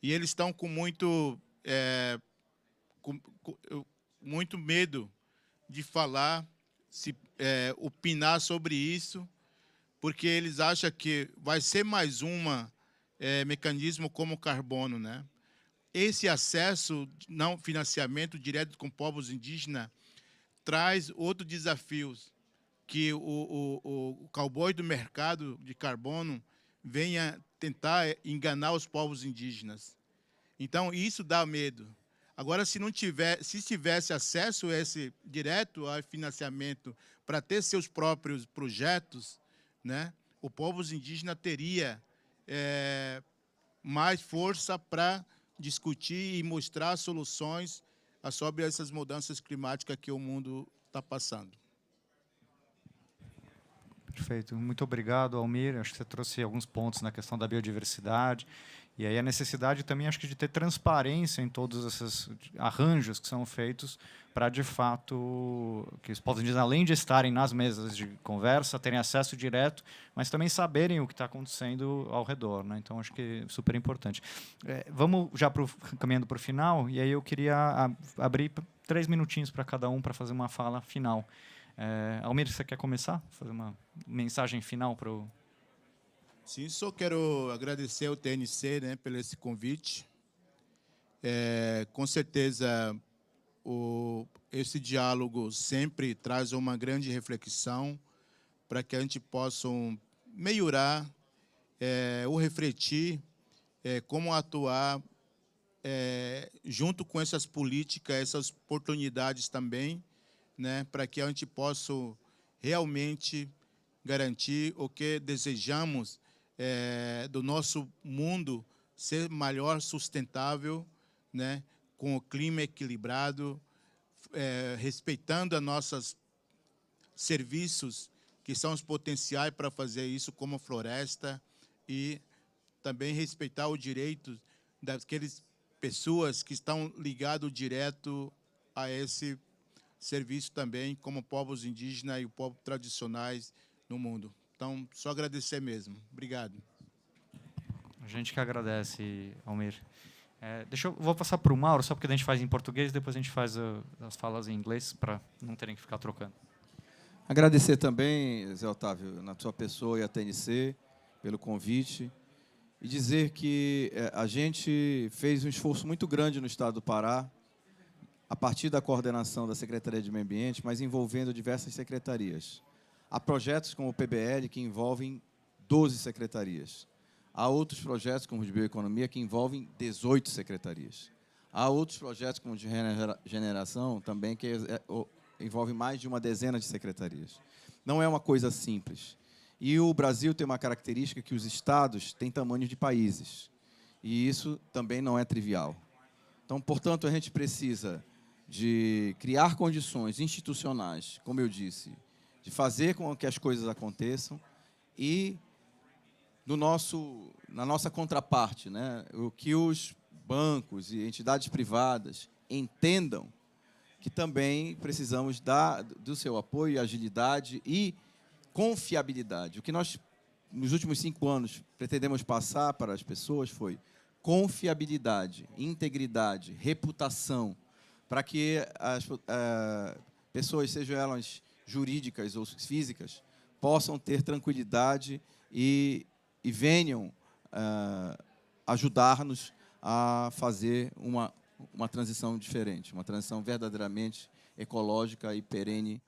e eles estão com muito medo de falar, opinar sobre isso, porque eles acham que vai ser mais mecanismo como o carbono, né? Esse acesso, não financiamento direto com povos indígenas, traz outros desafios, que o cowboy do mercado de carbono venha tentar enganar os povos indígenas. Então, isso dá medo. Agora, se tivesse acesso a esse direto ao financiamento para ter seus próprios projetos, né, o povo indígena teria mais força para discutir e mostrar soluções sobre essas mudanças climáticas que o mundo está passando. Perfeito. Muito obrigado, Almir. Acho que você trouxe alguns pontos na questão da biodiversidade. E aí a necessidade também, acho que, de ter transparência em todos esses arranjos que são feitos para, de fato, que os povos indígenas, além de estarem nas mesas de conversa, terem acesso direto, mas também saberem o que está acontecendo ao redor, né? Então, acho que é super importante. Vamos já caminhando para o final, e aí eu queria abrir 3 minutinhos para cada um para fazer uma fala final. Almir, você quer começar? Fazer uma mensagem final para o... Sim, só quero agradecer ao TNC, né, pelo esse convite. Com certeza, esse diálogo sempre traz uma grande reflexão para que a gente possa melhorar ou refletir como atuar junto com essas políticas, essas oportunidades também, né, para que a gente possa realmente garantir o que desejamos do nosso mundo ser melhor sustentável, né, com o clima equilibrado, respeitando os nossos serviços, que são os potenciais para fazer isso, como floresta, e também respeitar o direito daquelas pessoas que estão ligadas direto a esse serviço também, como povos indígenas e povos tradicionais no mundo. Então, só agradecer mesmo. Obrigado. A gente que agradece, Almir. Vou passar para o Mauro, só porque a gente faz em português, depois a gente faz as falas em inglês, para não terem que ficar trocando. Agradecer também, Zé Otávio, na sua pessoa e a TNC, pelo convite, e dizer que a gente fez um esforço muito grande no Estado do Pará, a partir da coordenação da Secretaria de Meio Ambiente, mas envolvendo diversas secretarias. Há projetos como o PBL, que envolvem 12 secretarias. Há outros projetos, como o de bioeconomia, que envolvem 18 secretarias. Há outros projetos, como o de regeneração, também, que envolvem mais de uma dezena de secretarias. Não é uma coisa simples. E o Brasil tem uma característica que os estados têm tamanho de países. E isso também não é trivial. Então, portanto, a gente precisa de criar condições institucionais, como eu disse, de fazer com que as coisas aconteçam e na nossa contraparte, né, o que os bancos e entidades privadas entendam que também precisamos do seu apoio, agilidade e confiabilidade. O que nós, nos últimos 5 anos, pretendemos passar para as pessoas foi confiabilidade, integridade, reputação, para que as pessoas, sejam elas jurídicas ou físicas, possam ter tranquilidade e venham ajudar-nos a fazer uma transição diferente, uma transição verdadeiramente ecológica e perene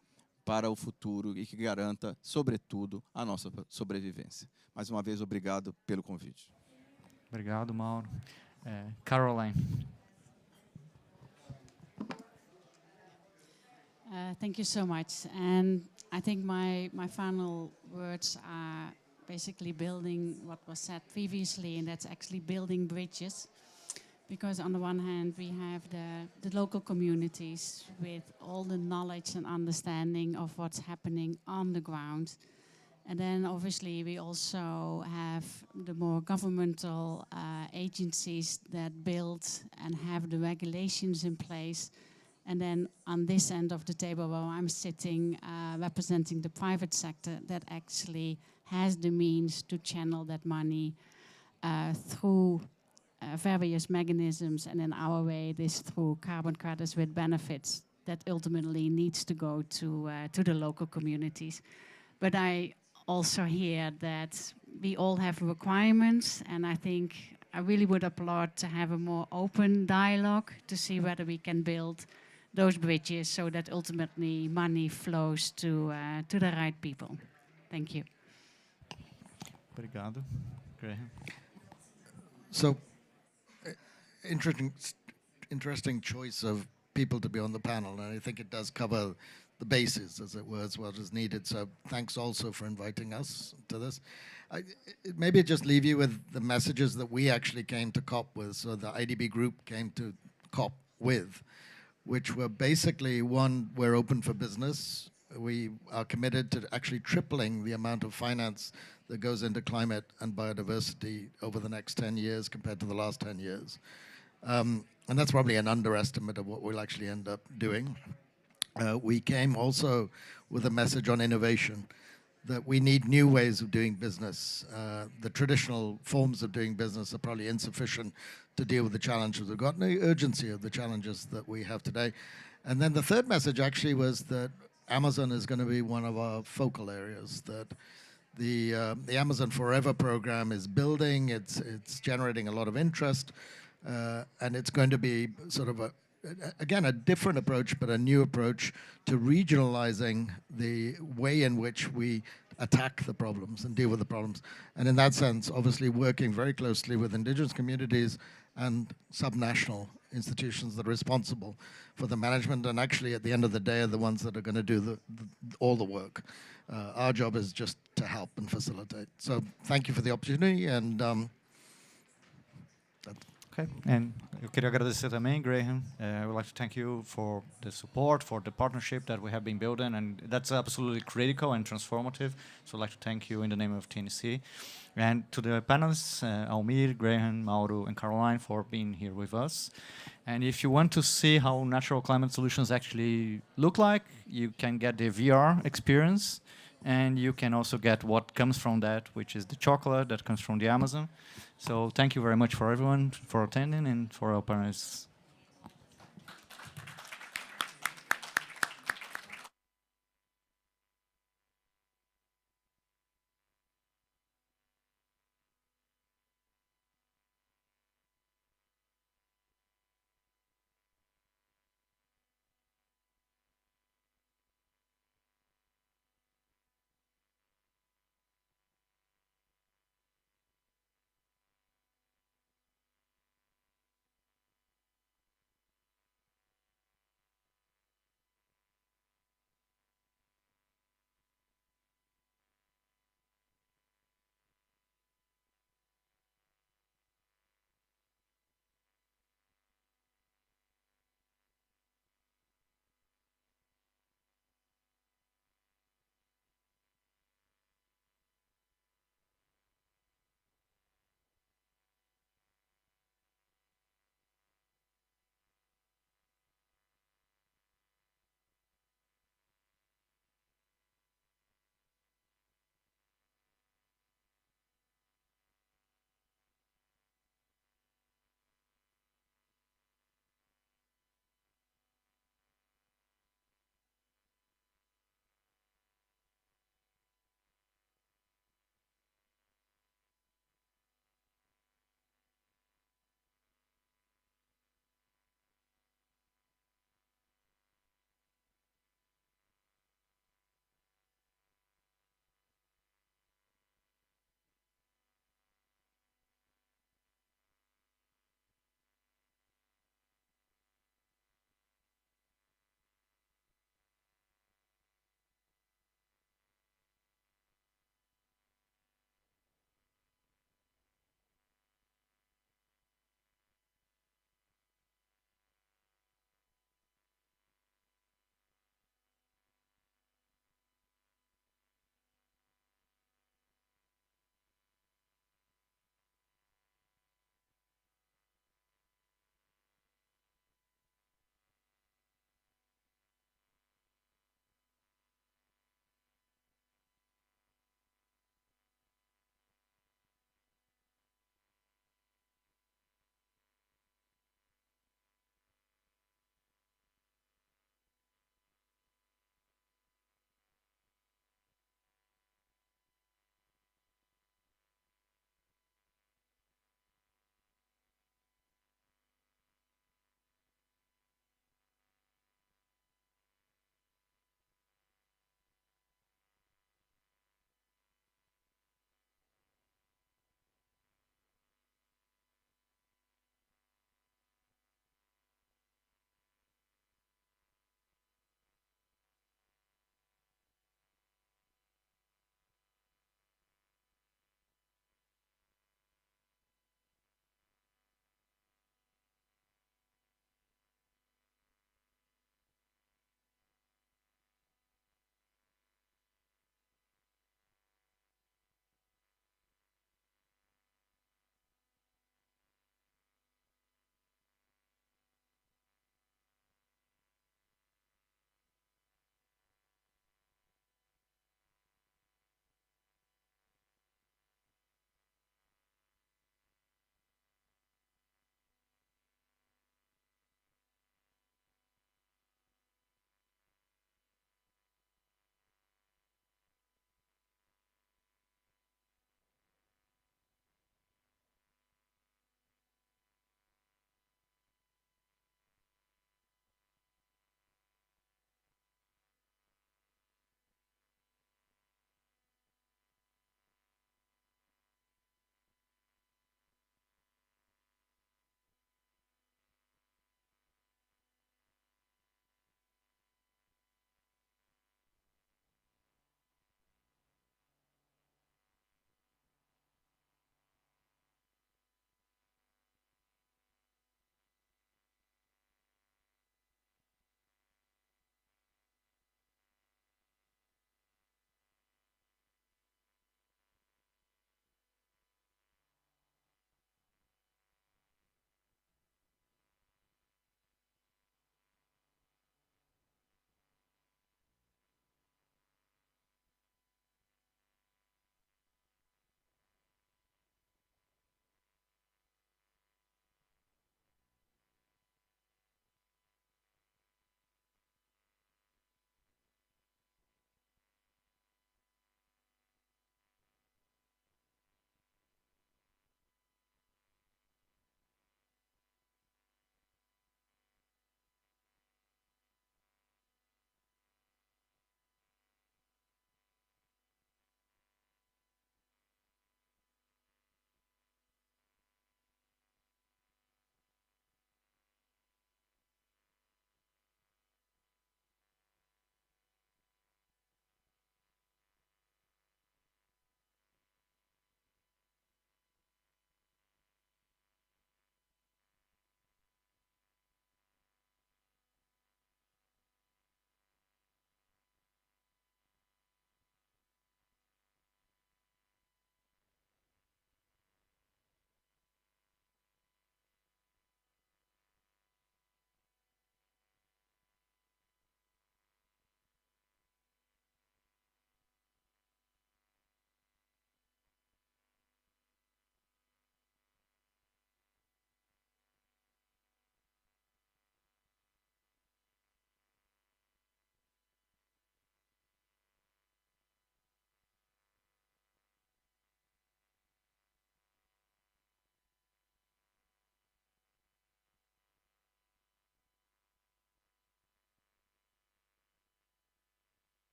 para o futuro e que garanta, sobretudo, a nossa sobrevivência. Mais uma vez, obrigado pelo convite. Obrigado, Mauro. Caroline. Thank you so much. And I think my final words are basically building what was said previously, and that's actually building bridges. Because on the one hand, we have the local communities with all the knowledge and understanding of what's happening on the ground. And then obviously we also have the more governmental agencies that build and have the regulations in place. And then on this end of the table where I'm sitting, representing the private sector that actually has the means to channel that money through various mechanisms, and in our way it is through carbon credits with benefits that ultimately needs to go to the local communities. But I also hear that we all have requirements, and I think I really would applaud to have a more open dialogue to see whether we can build those bridges so that ultimately money flows to the right people. Thank you. Obrigado. Graham. So, interesting choice of people to be on the panel, and I think it does cover the bases, as it were, as what is needed. So thanks also for inviting us to this. Maybe just leave you with the messages that we actually came to COP with, so the IDB group came to COP with, which were basically, one, we're open for business. We are committed to actually tripling the amount of finance that goes into climate and biodiversity over the next 10 years compared to the last 10 years. And that's probably an underestimate of what we'll actually end up doing. We came also with a message on innovation, that we need new ways of doing business. The traditional forms of doing business are probably insufficient to deal with the challenges we've got, and the urgency of the challenges that we have today. And then the third message actually was that Amazon is going to be one of our focal areas, that the Amazon Forever program is building, it's generating a lot of interest, and it's going to be sort of again, a different approach, but a new approach to regionalizing the way in which we attack the problems and deal with the problems. And in that sense, obviously working very closely with indigenous communities and subnational institutions that are responsible for the management, and actually at the end of the day are the ones that are going to do all the work. Our job is just to help and facilitate. So thank you for the opportunity, and Okay, and eu queria agradecer também, Graham. I would like to thank you for the support, for the partnership that we have been building, and that's absolutely critical and transformative. So I'd like to thank you in the name of TNC. And to the panelists, Almir, Graham, Mauro, and Caroline for being here with us. And if you want to see how natural climate solutions actually look like, you can get the VR experience, and you can also get what comes from that, which is the chocolate that comes from the Amazon. So thank you very much for everyone for attending and for our panelists.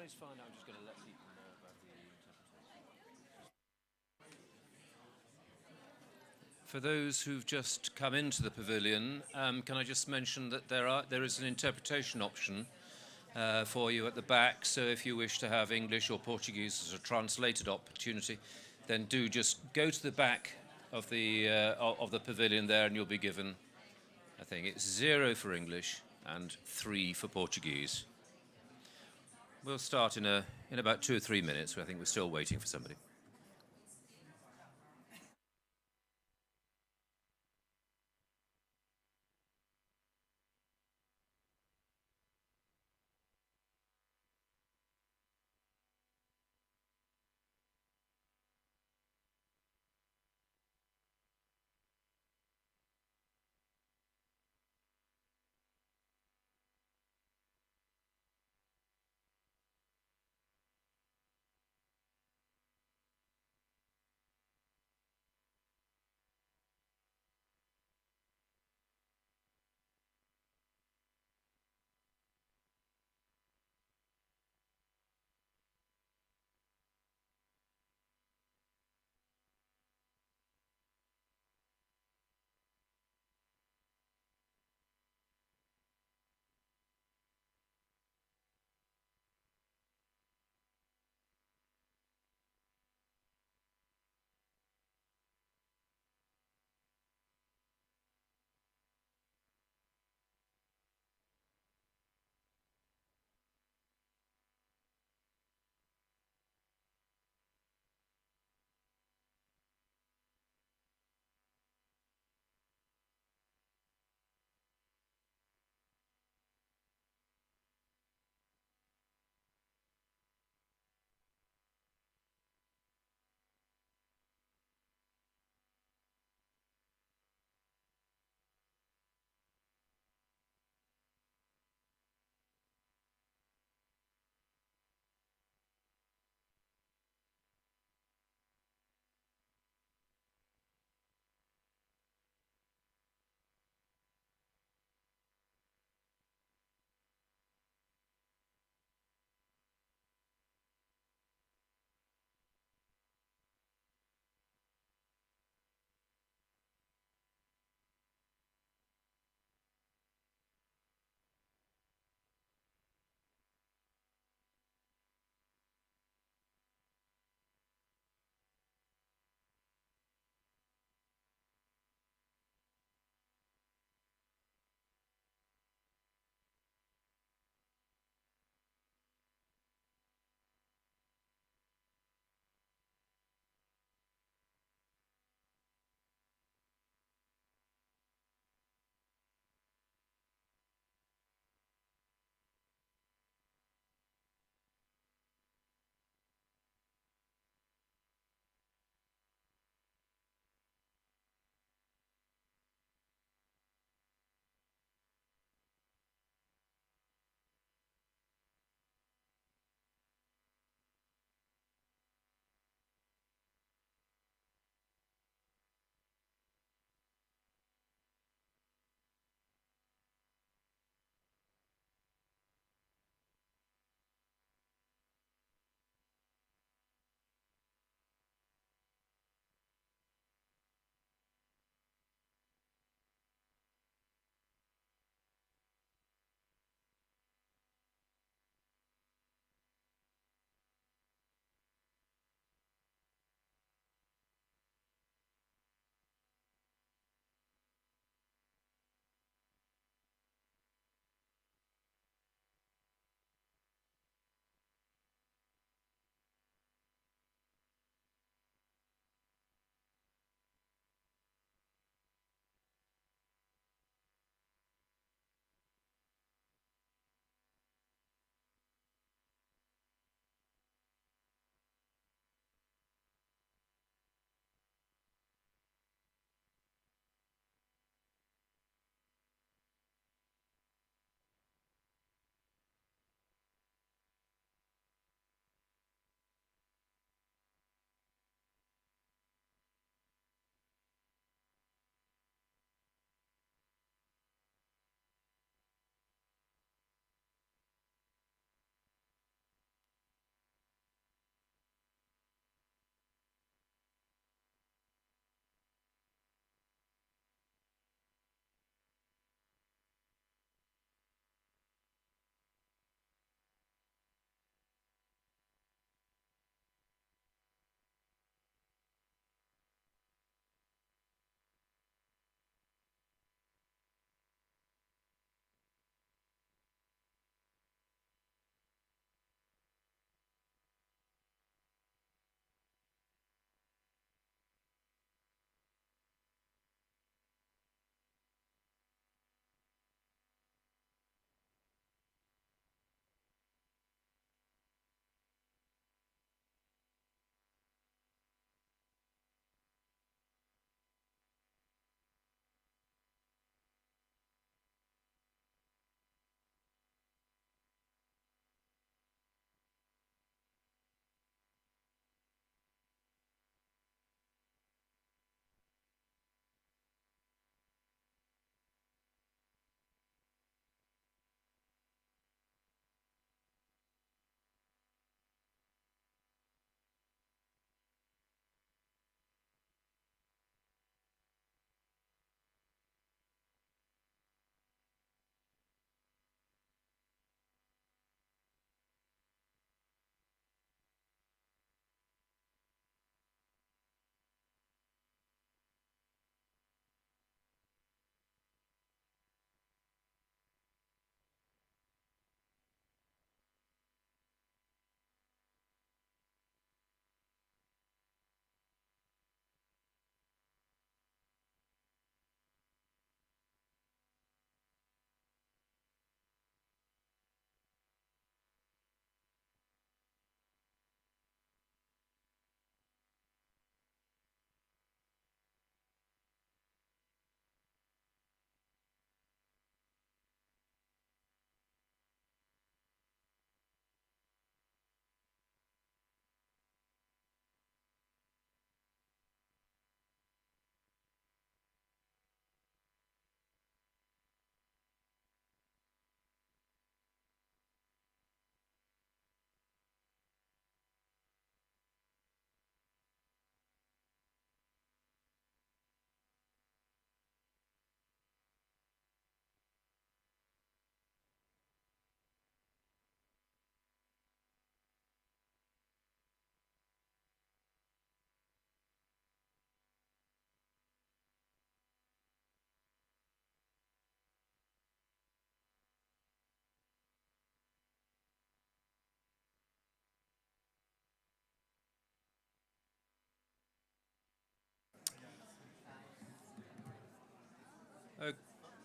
guys find out? I'm just going to let people know about the interpretation. For those who've just come into the pavilion, can I just mention that there is an interpretation option for you at the back. So if you wish to have English or Portuguese as a translated opportunity, then do just go to the back of the pavilion there, and you'll be given, I think it's 0 for English and 3 for Portuguese. We'll start in about 2 or 3 minutes. I think we're still waiting for somebody.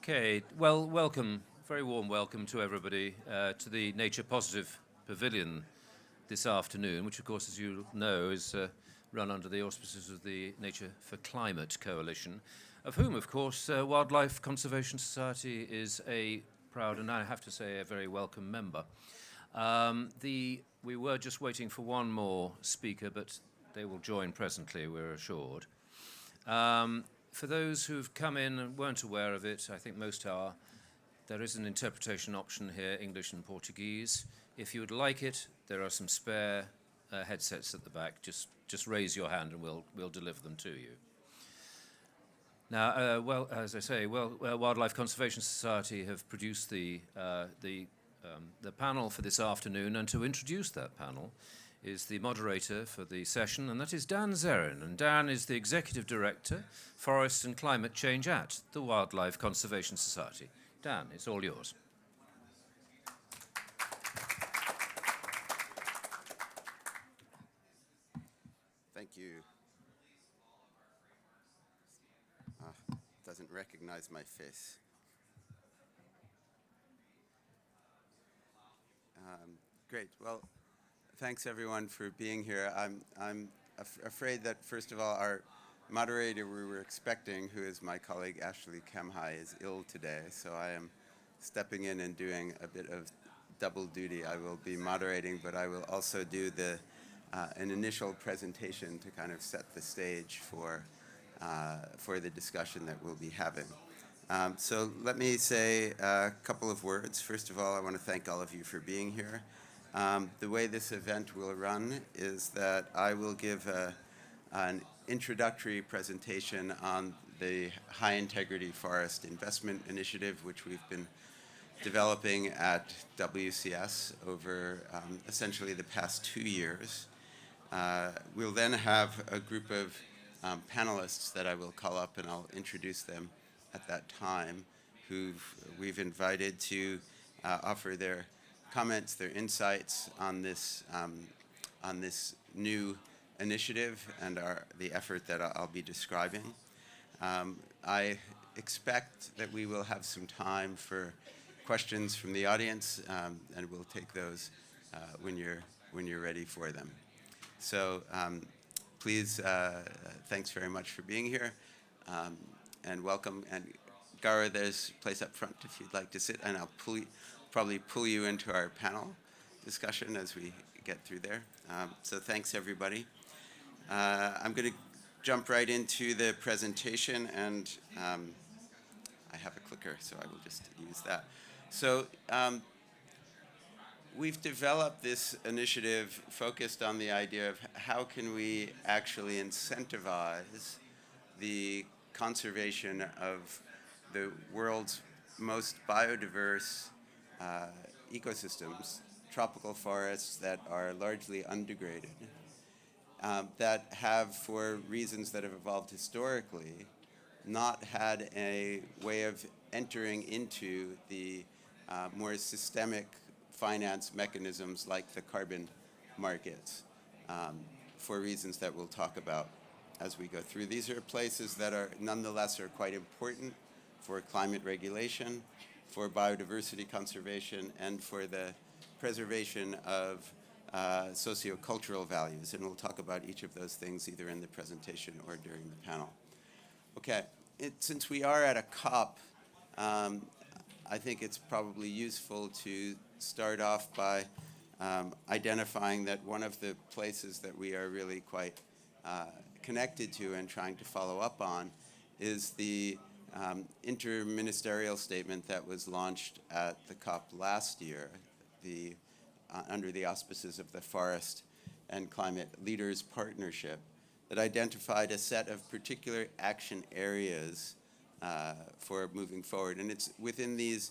Okay, well, welcome, very warm welcome to everybody to the Nature Positive Pavilion this afternoon, which of course, as you know, is run under the auspices of the Nature for Climate Coalition, of whom, of course, Wildlife Conservation Society is a proud and, I have to say, a very welcome member. We were just waiting for one more speaker, but they will join presently, we're assured. For those who've come in and weren't aware of it, I think most are, there is an interpretation option here, English and Portuguese. If you would like it, there are some spare headsets at the back. Just raise your hand and we'll deliver them to you. Now, well, as I say, Wildlife Conservation Society have produced the panel for this afternoon, and to introduce that panel is the moderator for the session, and that is Dan Zerin. And Dan is the Executive Director, Forest and Climate Change at the Wildlife Conservation Society. Dan, it's all yours. Thank you. Doesn't recognize my face. Great. Well, thanks everyone for being here. I'm afraid that first of all, our moderator we were expecting, who is my colleague Ashley Kemhai, is ill today, so I am stepping in and doing a bit of double duty. I will be moderating, but I will also do an initial presentation to kind of set the stage for the discussion that we'll be having. So let me say a couple of words. First of all, I want to thank all of you for being here. The way this event will run is that I will give an introductory presentation on the High Integrity Forest Investment Initiative, which we've been developing at WCS over essentially the past 2 years. We'll then have a group of panelists that I will call up, and I'll introduce them at that time, who we've invited to offer their comments, their insights on this new initiative and the effort that I'll be describing. I expect that we will have some time for questions from the audience, and we'll take those when you're ready for them. So please, thanks very much for being here, and welcome. And Gara, there's a place up front if you'd like to sit, and I'll probably pull you into our panel discussion as we get through there. So thanks, everybody. I'm going to jump right into the presentation, and I have a clicker, so I will just use that. So we've developed this initiative focused on the idea of how can we actually incentivize the conservation of the world's most biodiverse ecosystems, tropical forests that are largely undegraded, that have, for reasons that have evolved historically, not had a way of entering into the more systemic finance mechanisms like the carbon markets, for reasons that we'll talk about as we go through. These are places that are nonetheless quite important for climate regulation, for biodiversity conservation, and for the preservation of sociocultural values. And we'll talk about each of those things either in the presentation or during the panel. Okay, since we are at a COP, I think it's probably useful to start off by identifying that one of the places that we are really quite connected to and trying to follow up on is the interministerial statement that was launched at the COP last year, under the auspices of the Forest and Climate Leaders Partnership, that identified a set of particular action areas for moving forward. And it's within these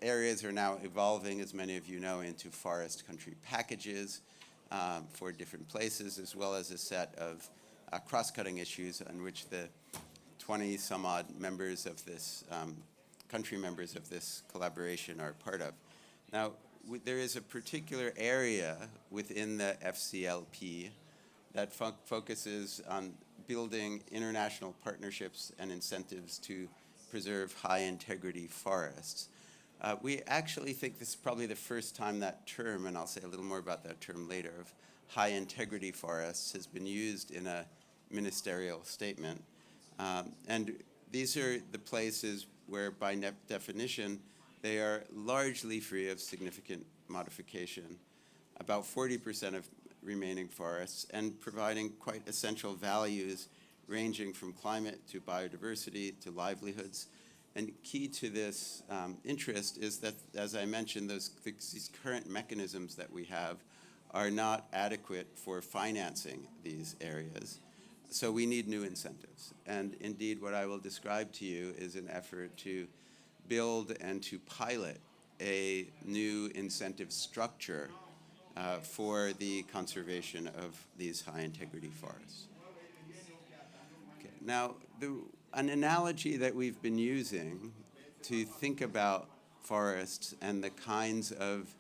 areas are now evolving, as many of you know, into forest country packages for different places, as well as a set of cross-cutting issues on which the 20 some odd members of this, country members of this collaboration are part of. Now, there is a particular area within the FCLP that focuses on building international partnerships and incentives to preserve high-integrity forests. We actually think this is probably the first time that term, and I'll say a little more about that term later, of high-integrity forests has been used in a ministerial statement. And these are the places where, by definition, they are largely free of significant modification, about 40% of remaining forests, and providing quite essential values ranging from climate to biodiversity to livelihoods. And key to this interest is that, as I mentioned, these current mechanisms that we have are not adequate for financing these areas. So we need new incentives. And indeed, what I will describe to you is an effort to build and to pilot a new incentive structure for the conservation of these high-integrity forests. Okay. Now, an analogy that we've been using to think about forests and the kinds of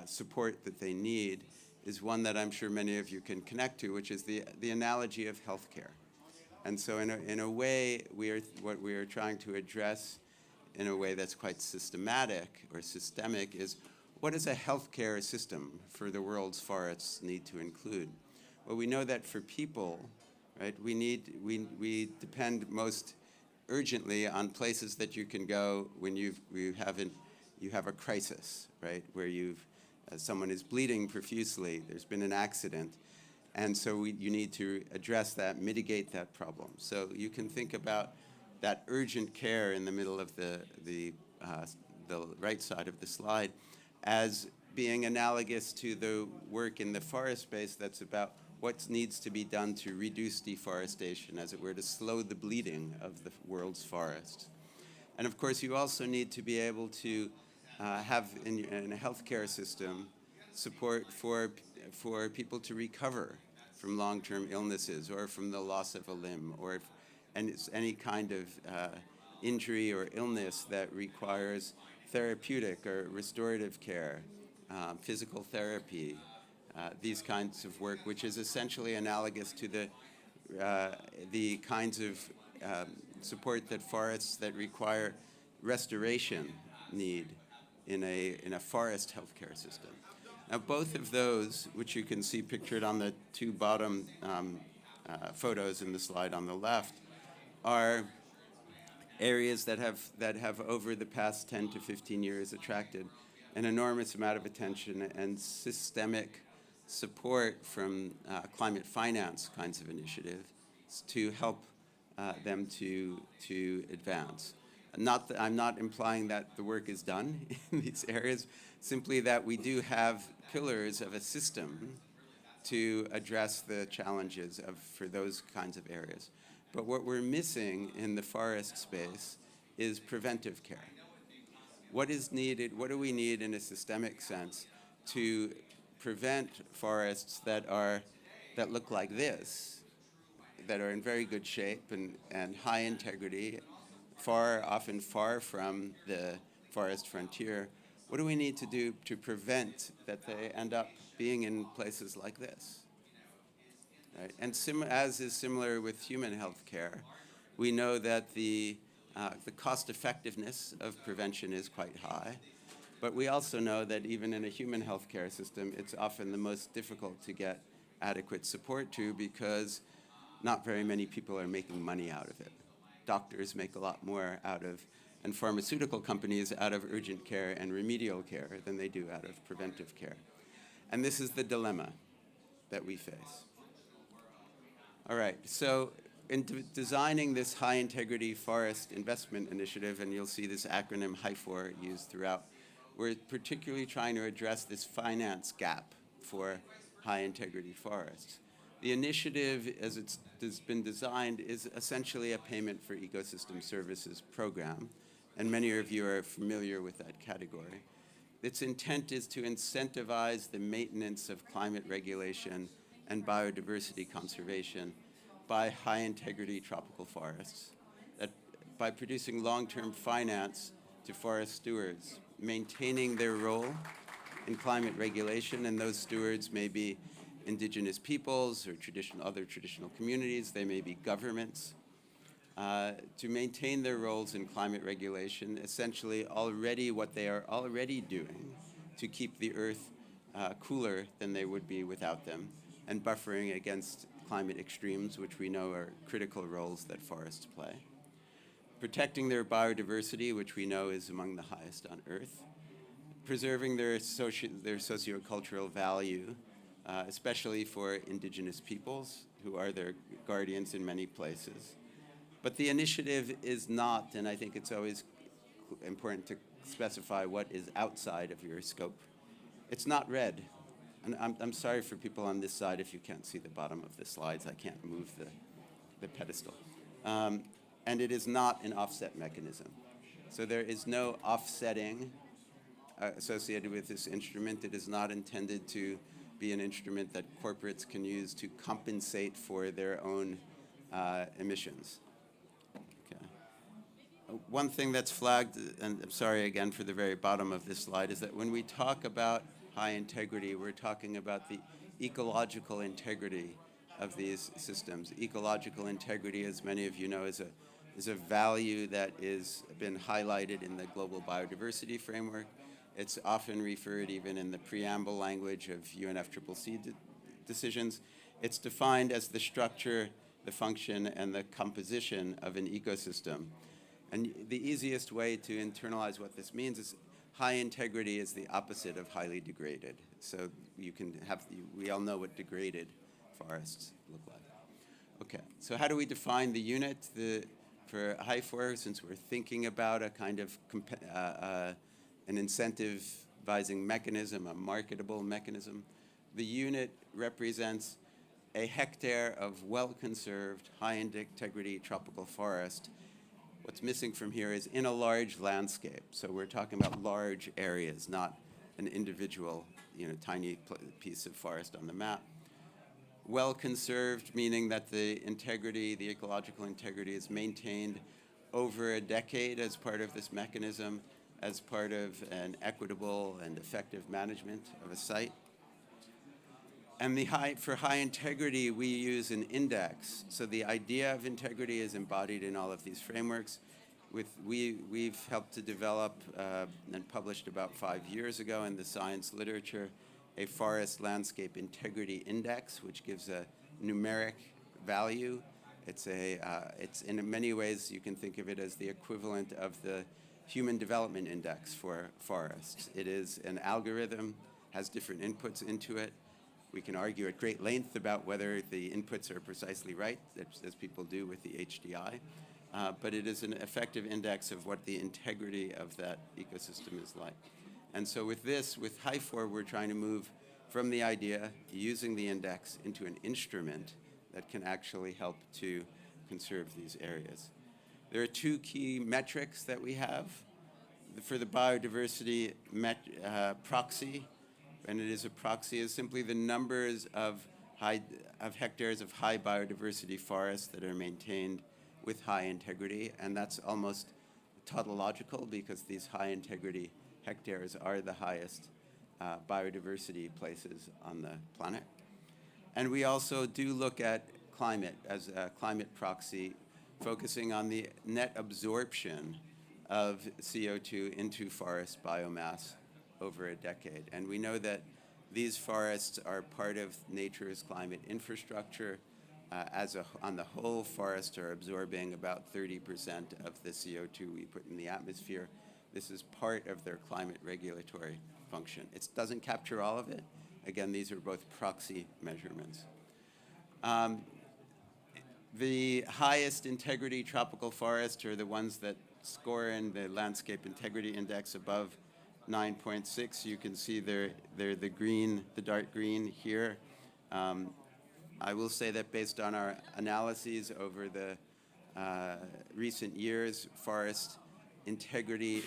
support that they need is one that I'm sure many of you can connect to, which is the analogy of healthcare. And so in a way, what we are trying to address in a way that's quite systematic or systemic is, what does a healthcare system for the world's forests need to include? Well, we know that for people, right, we depend most urgently on places that you can go when you have a crisis, right, where someone is bleeding profusely, there's been an accident, and so you need to address that, mitigate that problem. So you can think about that urgent care in the middle of the right side of the slide as being analogous to the work in the forest space that's about what needs to be done to reduce deforestation, as it were, to slow the bleeding of the world's forests. And of course, you also need to be able to have in a healthcare system support for people to recover from long-term illnesses or from the loss of a limb or any kind of injury or illness that requires therapeutic or restorative care, physical therapy, these kinds of work, which is essentially analogous to the kinds of support that forests that require restoration need in a forest healthcare system. Now, both of those, which you can see pictured on the two bottom photos in the slide on the left, are areas that have over the past 10 to 15 years attracted an enormous amount of attention and systemic support from climate finance kinds of initiatives to help them to advance. I'm not implying that the work is done in these areas, simply that we do have pillars of a system to address the challenges for those kinds of areas. But what we're missing in the forest space is preventive care. What is needed, what do we need in a systemic sense to prevent forests that look like this, that are in very good shape and high integrity, often far from the forest frontier? What do we need to do to prevent that they end up being in places like this? Right? And as is similar with human health care, we know that the cost effectiveness of prevention is quite high, but we also know that even in a human health care system, it's often the most difficult to get adequate support to because not very many people are making money out of it. Doctors make a lot more and pharmaceutical companies out of urgent care and remedial care than they do out of preventive care. And this is the dilemma that we face. All right, so in designing this high-integrity forest investment initiative, and you'll see this acronym HIFOR used throughout, we're particularly trying to address this finance gap for high-integrity forests. The initiative, as it's been designed, is essentially a payment for ecosystem services program, and many of you are familiar with that category. Its intent is to incentivize the maintenance of climate regulation and biodiversity conservation by high-integrity tropical forests, by producing long-term finance to forest stewards, maintaining their role in climate regulation, and those stewards may be indigenous peoples or other traditional communities, they may be governments, to maintain their roles in climate regulation, essentially already what they are already doing to keep the Earth cooler than they would be without them, and buffering against climate extremes, which we know are critical roles that forests play. Protecting their biodiversity, which we know is among the highest on Earth. Preserving their sociocultural value, especially for indigenous peoples, who are their guardians in many places. But the initiative is not, and I think it's always important to specify what is outside of your scope. It's not red. And I'm sorry for people on this side if you can't see the bottom of the slides. I can't move the pedestal. And it is not an offset mechanism. So there is no offsetting associated with this instrument. It is not intended to be an instrument that corporates can use to compensate for their own emissions. One thing that's flagged, and I'm sorry again for the very bottom of this slide, is that when we talk about high integrity, we're talking about the ecological integrity of these systems. Ecological integrity, as many of you know, is a value that has been highlighted in the Global Biodiversity Framework. It's often referred even in the preamble language of UNFCCC decisions. It's defined as the structure, the function, and the composition of an ecosystem. And the easiest way to internalize what this means is high integrity is the opposite of highly degraded. So you can have, we all know what degraded forests look like. Okay, so how do we define the unit for HIFOR, since we're thinking about a kind of an incentivizing mechanism, a marketable mechanism? The unit represents a hectare of well-conserved, high-integrity tropical forest. What's missing from here is in a large landscape. So we're talking about large areas, not an individual, tiny piece of forest on the map. Well-conserved, meaning that the integrity, the ecological integrity is maintained over a decade as part of this mechanism, as part of an equitable and effective management of a site. And for high integrity, we use an index. So the idea of integrity is embodied in all of these frameworks. We've helped to develop and published about 5 years ago in the science literature a forest landscape integrity index, which gives a numeric value. It's in many ways you can think of it as the equivalent of the Human Development Index for forests. It is an algorithm, has different inputs into it. We can argue at great length about whether the inputs are precisely right, as people do with the HDI, but it is an effective index of what the integrity of that ecosystem is like. And so with HIFOR, we're trying to move from the idea, using the index, into an instrument that can actually help to conserve these areas. There are 2 key metrics that we have. For the biodiversity proxy, and it is a proxy, is simply the numbers of hectares of high biodiversity forests that are maintained with high integrity, and that's almost tautological because these high integrity hectares are the highest biodiversity places on the planet. And we also do look at climate as a climate proxy, focusing on the net absorption of CO2 into forest biomass over a decade. And we know that these forests are part of nature's climate infrastructure. On the whole, forests are absorbing about 30% of the CO2 we put in the atmosphere. This is part of their climate regulatory function. It doesn't capture all of it. Again, these are both proxy measurements. The highest integrity tropical forests are the ones that score in the Landscape Integrity Index above 9.6. You can see they're the green, the dark green here. I will say that based on our analyses over the recent years, forest integrity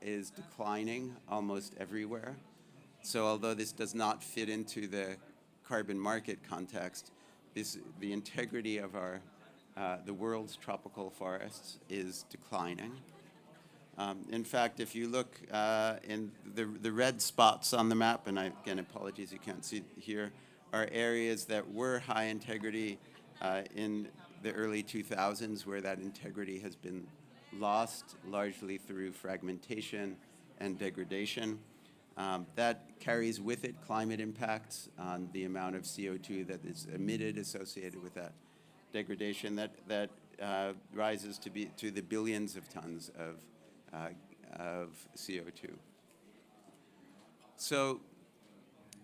is declining almost everywhere. So although this does not fit into the carbon market context, the integrity of the world's tropical forests is declining. In fact, if you look in the red spots on the map, and again, apologies you can't see here, are areas that were high integrity in the early 2000s, where that integrity has been lost largely through fragmentation and degradation. That carries with it climate impacts on the amount of CO2 that is emitted associated with that degradation that rises to the billions of tons of CO2. So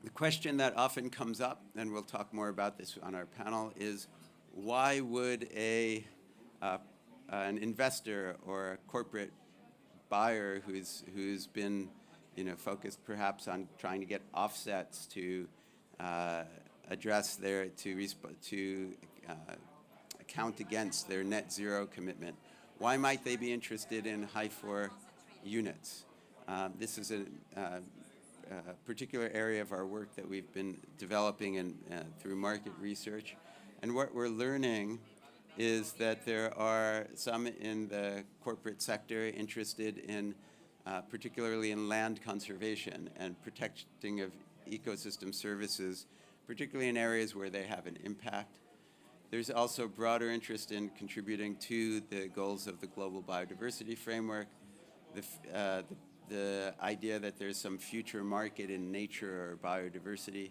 the question that often comes up, and we'll talk more about this on our panel, is why would an investor or a corporate buyer who's been focused perhaps on trying to get offsets to address to count against their net zero commitment, why might they be interested in HYFOR units? This is a particular area of our work that we've been developing through market research. And what we're learning is that there are some in the corporate sector interested in, particularly in land conservation and protecting of ecosystem services, particularly in areas where they have an impact. There's also broader interest in contributing to the goals of the global biodiversity framework, the idea that there's some future market in nature or biodiversity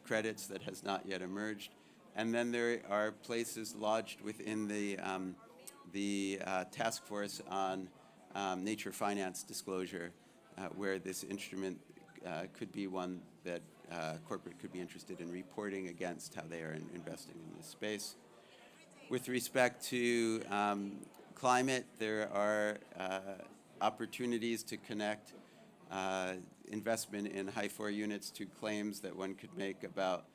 credits that has not yet emerged. And then there are places lodged within the task force on nature finance disclosure, where this instrument could be one that corporate could be interested in reporting against how they are investing in this space. With respect to climate, there are opportunities to connect investment in HYFOR units to claims that one could make about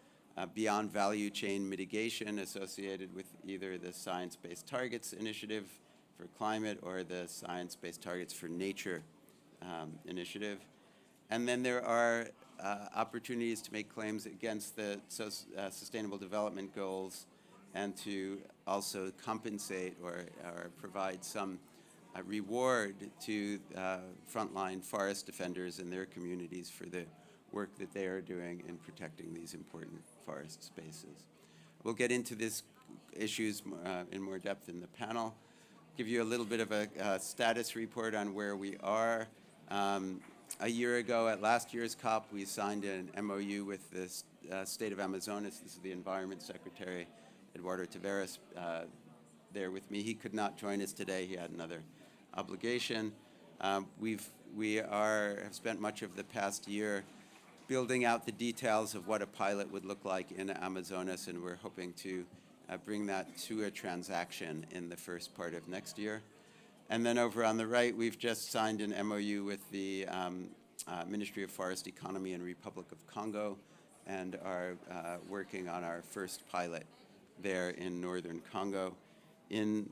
beyond value chain mitigation associated with either the Science-Based Targets Initiative for climate or the Science-Based Targets for Nature initiative. And then there are opportunities to make claims against the Sustainable Development Goals and to also compensate or provide some reward to frontline forest defenders and their communities for the work that they are doing in protecting these important forest spaces. We'll get into these issues in more depth in the panel. Give you a little bit of a status report on where we are. A year ago at last year's COP, we signed an MOU with the state of Amazonas. This is the Environment Secretary, Eduardo Taveras, there with me. He could not join us today. He had another obligation. We have spent much of the past year building out the details of what a pilot would look like in Amazonas, and we're hoping to bring that to a transaction in the first part of next year. And then over on the right, we've just signed an MOU with the Ministry of Forest Economy and Republic of Congo and are working on our first pilot there in northern Congo. In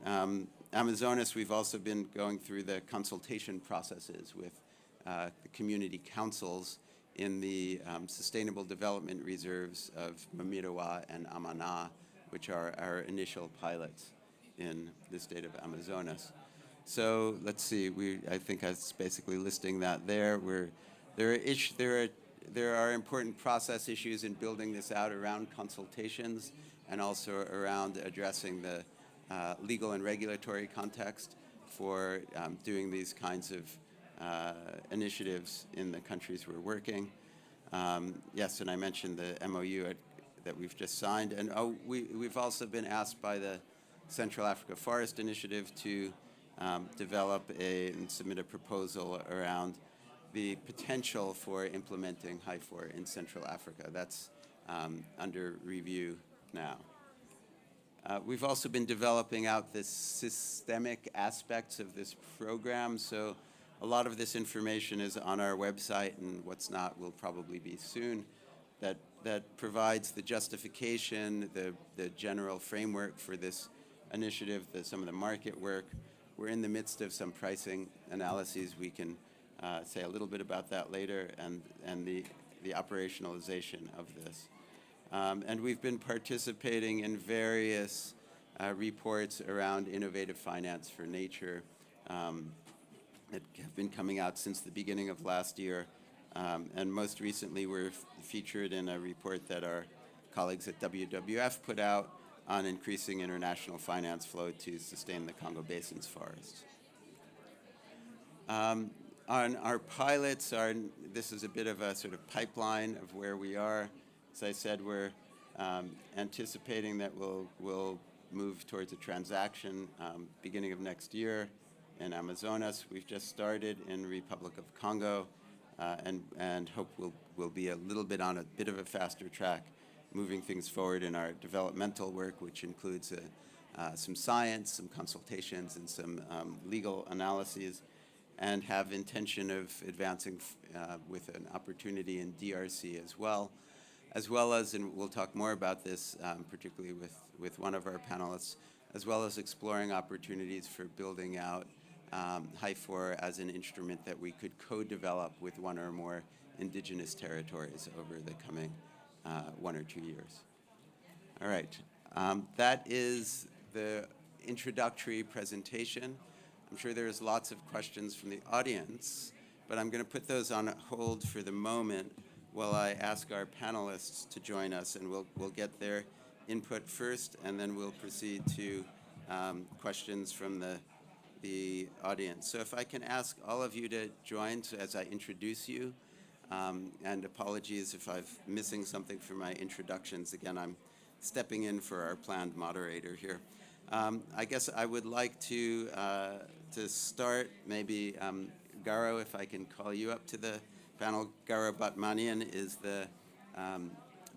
Amazonas, we've also been going through the consultation processes with the community councils in the sustainable development reserves of Mamirawa and Amaná, which are our initial pilots in the state of Amazonas. So let's see, I think I was basically listing that there. There are important process issues in building this out around consultations and also around addressing the legal and regulatory context for doing these kinds of initiatives in the countries we're working. Yes, and I mentioned the MOU that we've just signed. And we've also been asked by the Central Africa Forest Initiative to develop and submit a proposal around the potential for implementing HYFOR in Central Africa. That's under review now. We've also been developing out the systemic aspects of this program. So a lot of this information is on our website, and what's not will probably be soon. That provides the justification, the general framework for this initiative, some of the market work. We're in the midst of some pricing analyses. We can say a little bit about that later, and the operationalization of this. And we've been participating in various reports around innovative finance for nature that have been coming out since the beginning of last year. And most recently, we're featured in a report that our colleagues at WWF put out on increasing international finance flow to sustain the Congo Basin's forests. On our pilots, this is a bit of a sort of pipeline of where we are. As I said, we're anticipating that we'll move towards a transaction beginning of next year in Amazonas. We've just started in Republic of Congo, and hope we'll be a little bit on a bit of a faster track, moving things forward in our developmental work, which includes some science, some consultations, and some legal analyses, and have intention of advancing with an opportunity in DRC as well as, and we'll talk more about this, particularly with one of our panelists, as well as exploring opportunities for building out HIFOR as an instrument that we could co-develop with one or more indigenous territories over the coming 1 or 2 years. All right, that is the introductory presentation. I'm sure there's lots of questions from the audience, but I'm going to put those on hold for the moment while I ask our panelists to join us, and we'll get their input first, and then we'll proceed to questions from the audience. So if I can ask all of you to join as I introduce you, and apologies if I'm missing something from my introductions. Again, I'm stepping in for our planned moderator here. I guess I would like to start, maybe Garo, if I can call you up to the panel. Garo Batmanian is the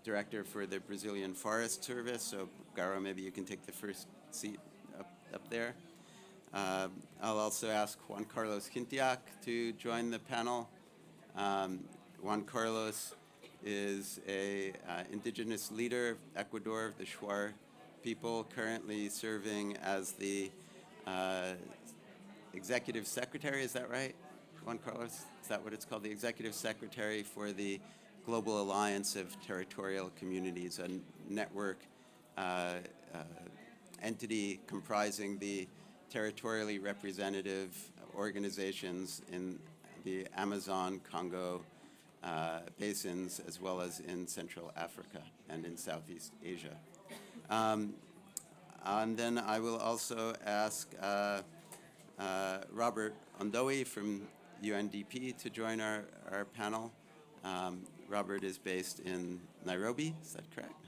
director for the Brazilian Forest Service. So Garo, maybe you can take the first seat up there. I'll also ask Juan Carlos Quintiac to join the panel. Juan Carlos is an indigenous leader of Ecuador, the Shuar people, currently serving as the executive secretary, is that right, Juan Carlos? Is that what it's called? The executive secretary for the Global Alliance of Territorial Communities, a network entity comprising the territorially representative organizations in the Amazon, Congo basins, as well as in Central Africa and in Southeast Asia. And then I will also ask Robert Ondoe from UNDP to join our panel. Robert is based in Nairobi, is that correct?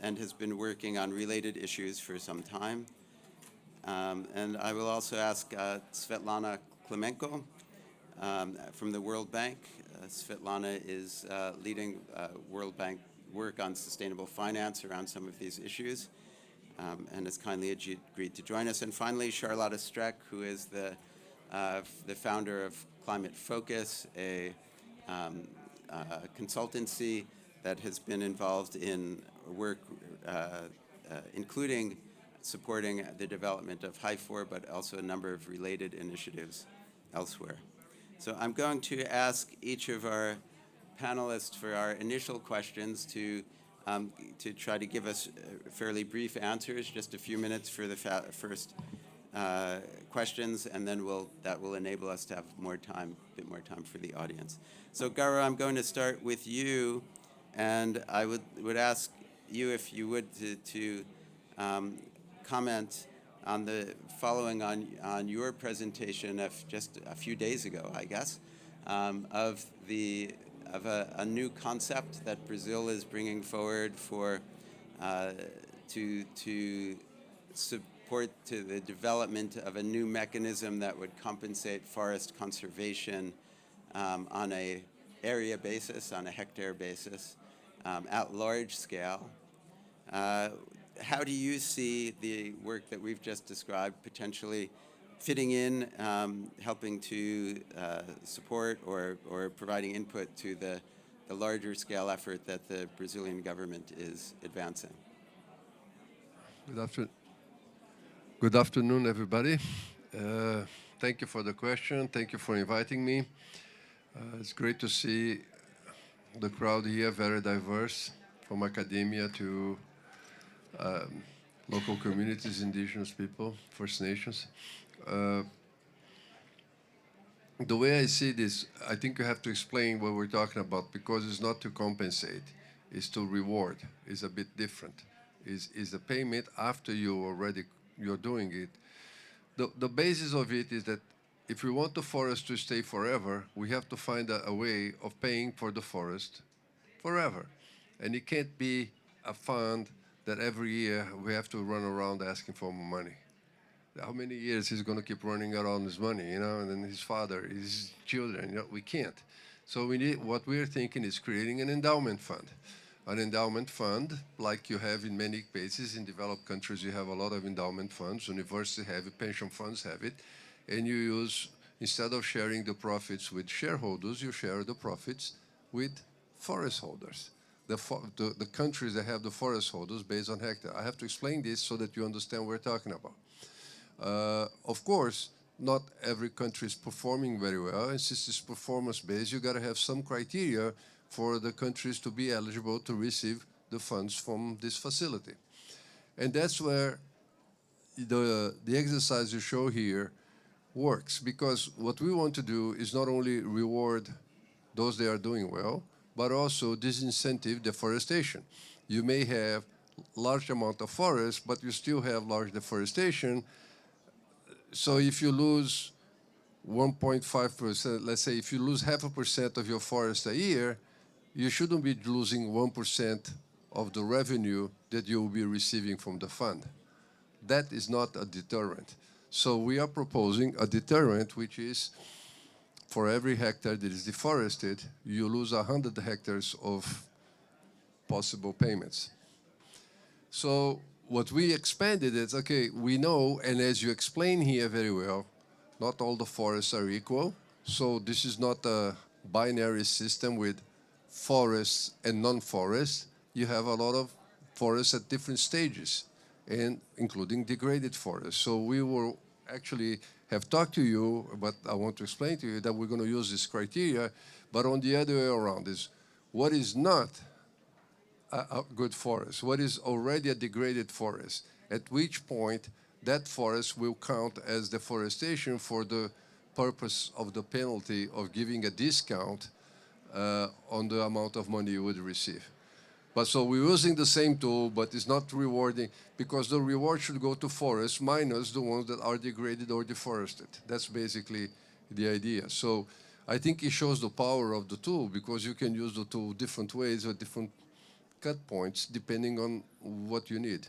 And has been working on related issues for some time. And I will also ask Svetlana Klemenko from the World Bank. Svetlana is leading World Bank work on sustainable finance around some of these issues, and has kindly agreed to join us. And finally, Charlotta Streck, who is the founder of Climate Focus, a consultancy that has been involved in work including supporting the development of HIFOR, but also a number of related initiatives elsewhere. So I'm going to ask each of our panelists for our initial questions to try to give us fairly brief answers, just a few minutes for the first questions, and then that will enable us to have a bit more time for the audience. So Garo, I'm going to start with you, and I would ask you, if you would, to comment on the following on your presentation of just a few days ago, I guess, of a new concept that Brazil is bringing forward for to support to the development of a new mechanism that would compensate forest conservation on a area basis, on a hectare basis, at large scale. How do you see the work that we've just described potentially fitting in, helping to support or providing input to the larger scale effort that the Brazilian government is advancing? Good afternoon, everybody. Thank you for the question. Thank you for inviting me. It's great to see the crowd here, very diverse, from academia to local communities, indigenous people, First Nations. The way I see this, I think you have to explain what we're talking about, because it's not to compensate, it's to reward. It's a bit different. is the payment after you're doing it. The basis of it is that if we want the forest to stay forever, we have to find a way of paying for the forest forever. And it can't be a fund that every year we have to run around asking for more money. How many years he's going to keep running around his money, and then his father, his children, we can't. So what we're thinking is creating an endowment fund. An endowment fund, like you have in many places in developed countries, you have a lot of endowment funds, universities have it, pension funds have it, and you use, instead of sharing the profits with shareholders, you share the profits with forest holders. The countries that have the forest holders based on hectare. I have to explain this so that you understand what we're talking about. Of course, not every country is performing very well, and since it's performance-based, you got to have some criteria for the countries to be eligible to receive the funds from this facility. And that's where the exercise you show here works, because what we want to do is not only reward those that are doing well, but also disincentive deforestation. You may have large amount of forest, but you still have large deforestation. So if you lose 1.5%, let's say if you lose 0.5% of your forest a year, you shouldn't be losing 1% of the revenue that you will be receiving from the fund. That is not a deterrent. So we are proposing a deterrent, which is for every hectare that is deforested, you lose 100 hectares of possible payments. So what we expanded is, okay, we know, and as you explain here very well, not all the forests are equal. So this is not a binary system with forests and non-forests. You have a lot of forests at different stages, and including degraded forests. So we will actually have talked to you, but I want to explain to you that we're going to use this criteria, but on the other way around is what is not a good forest, what is already a degraded forest, at which point that forest will count as deforestation for the purpose of the penalty of giving a discount on the amount of money you would receive. But so we're using the same tool, but it's not rewarding, because the reward should go to forests minus the ones that are degraded or deforested. That's basically the idea. So I think it shows the power of the tool, because you can use the tool different ways or different cut points depending on what you need.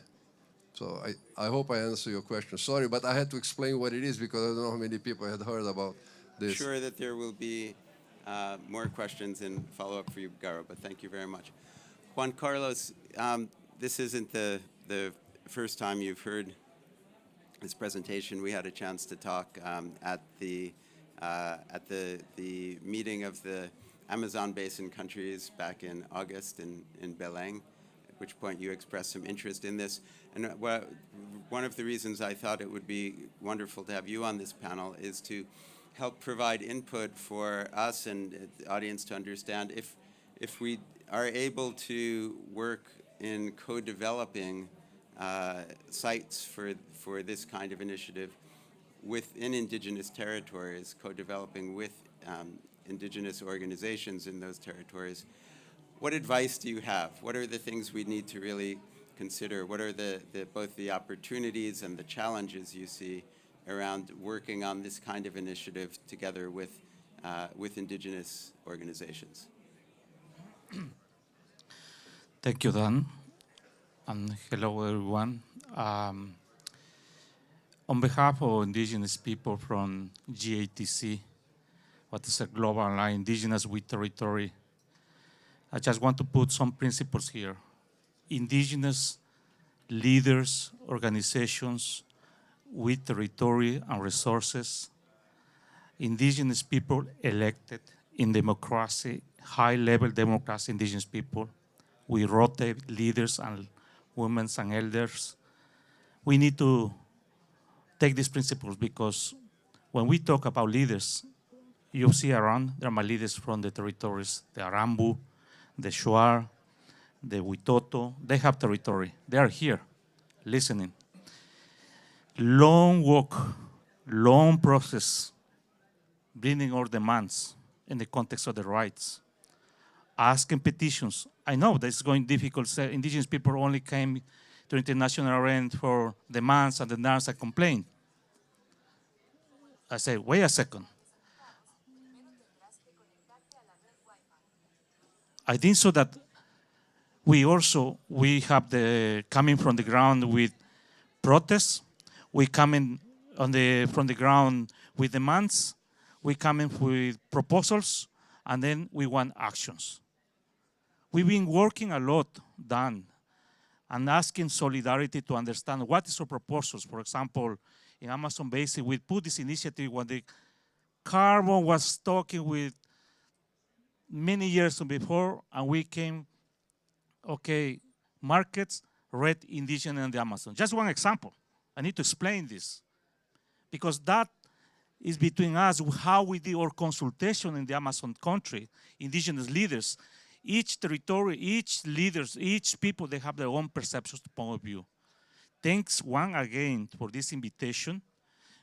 So I hope I answer your question. Sorry, but I had to explain what it is, because I don't know how many people had heard about this. I'm sure that there will be more questions and follow-up for you, Garo, but thank you very much. Juan Carlos, this isn't the first time you've heard this presentation. We had a chance to talk at the meeting of the Amazon Basin countries back in August in Belém, at which point you expressed some interest in this. And one of the reasons I thought it would be wonderful to have you on this panel is to help provide input for us and the audience to understand if we are able to work in co-developing sites for this kind of initiative within indigenous territories, co-developing with indigenous organizations in those territories. What advice do you have? What are the things we need to really consider? What are both the opportunities and the challenges you see around working on this kind of initiative together with indigenous organizations? Thank you, Dan, and hello, everyone. On behalf of indigenous people from GATC, what is a global line, Indigenous with Territory, I just want to put some principles here. Indigenous leaders, organizations with territory and resources, indigenous people elected in democracy, high-level democracy, indigenous people. We rotate leaders and women and elders. We need to take these principles, because when we talk about leaders, you see around, there are my leaders from the territories, the Arambu, the Shuar, the Witoto. They have territory. They are here, listening. Long walk, long process, bringing our demands in the context of the rights. Asking petitions. I know that's going difficult. Indigenous people only came to international arena for demands and demands and complaints. I say, wait a second. I think so that we have the coming from the ground with protests. We coming from the ground with demands. We coming with proposals, and then we want actions. We've been working a lot, Dan, and asking solidarity to understand what is our proposals. For example, in Amazon Basin, we put this initiative when the carbon was talking with many years before, and we came, okay, markets, red, indigenous, and the Amazon. Just one example. I need to explain this because that is between us how we do our consultation in the Amazon country, indigenous leaders. Each territory, each leaders, each people, they have their own perceptions, point of view. Thanks one again for this invitation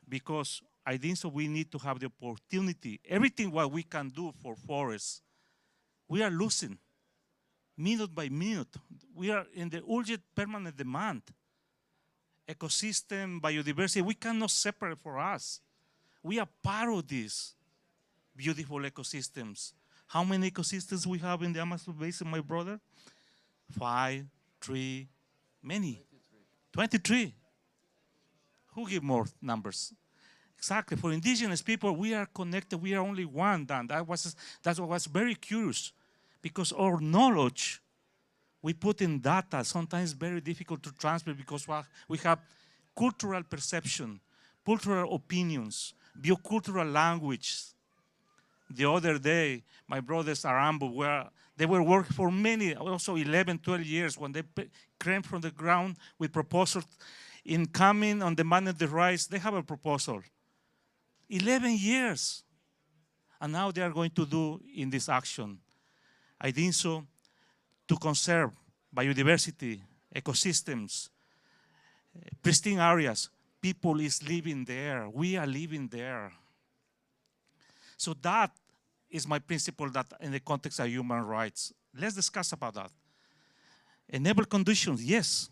because I think so we need to have the opportunity. Everything what we can do for forests, we are losing minute by minute. We are in the urgent permanent demand. Ecosystem, biodiversity, we cannot separate for us. We are part of these beautiful ecosystems. How many ecosystems we have in the Amazon Basin, my brother? 5, 3, many. 23. Who give more numbers? Exactly. For indigenous people, we are connected. We are only one. That's what was very curious. Because our knowledge, we put in data, sometimes very difficult to transfer because we have cultural perception, cultural opinions, biocultural language. The other day, my brothers Arambo, they were working for many, also 11, 12 years when they came from the ground with proposals in coming on demanding the rights. They have a proposal. 11 years. And now they are going to do in this action. I think so to conserve biodiversity, ecosystems, pristine areas. People is living there. We are living there. So that is my principle that in the context of human rights. Let's discuss about that. Enable conditions, yes.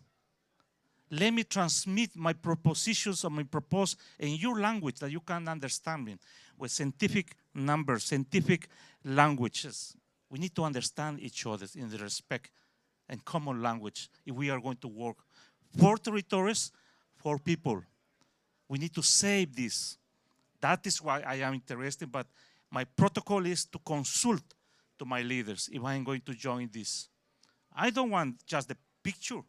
Let me transmit my propositions or my propose in your language that you can understand me with scientific numbers, scientific languages. We need to understand each other in the respect and common language if we are going to work for territories, for people. We need to save this. That is why I am interested, but my protocol is to consult to my leaders if I am going to join this. I don't want just the picture.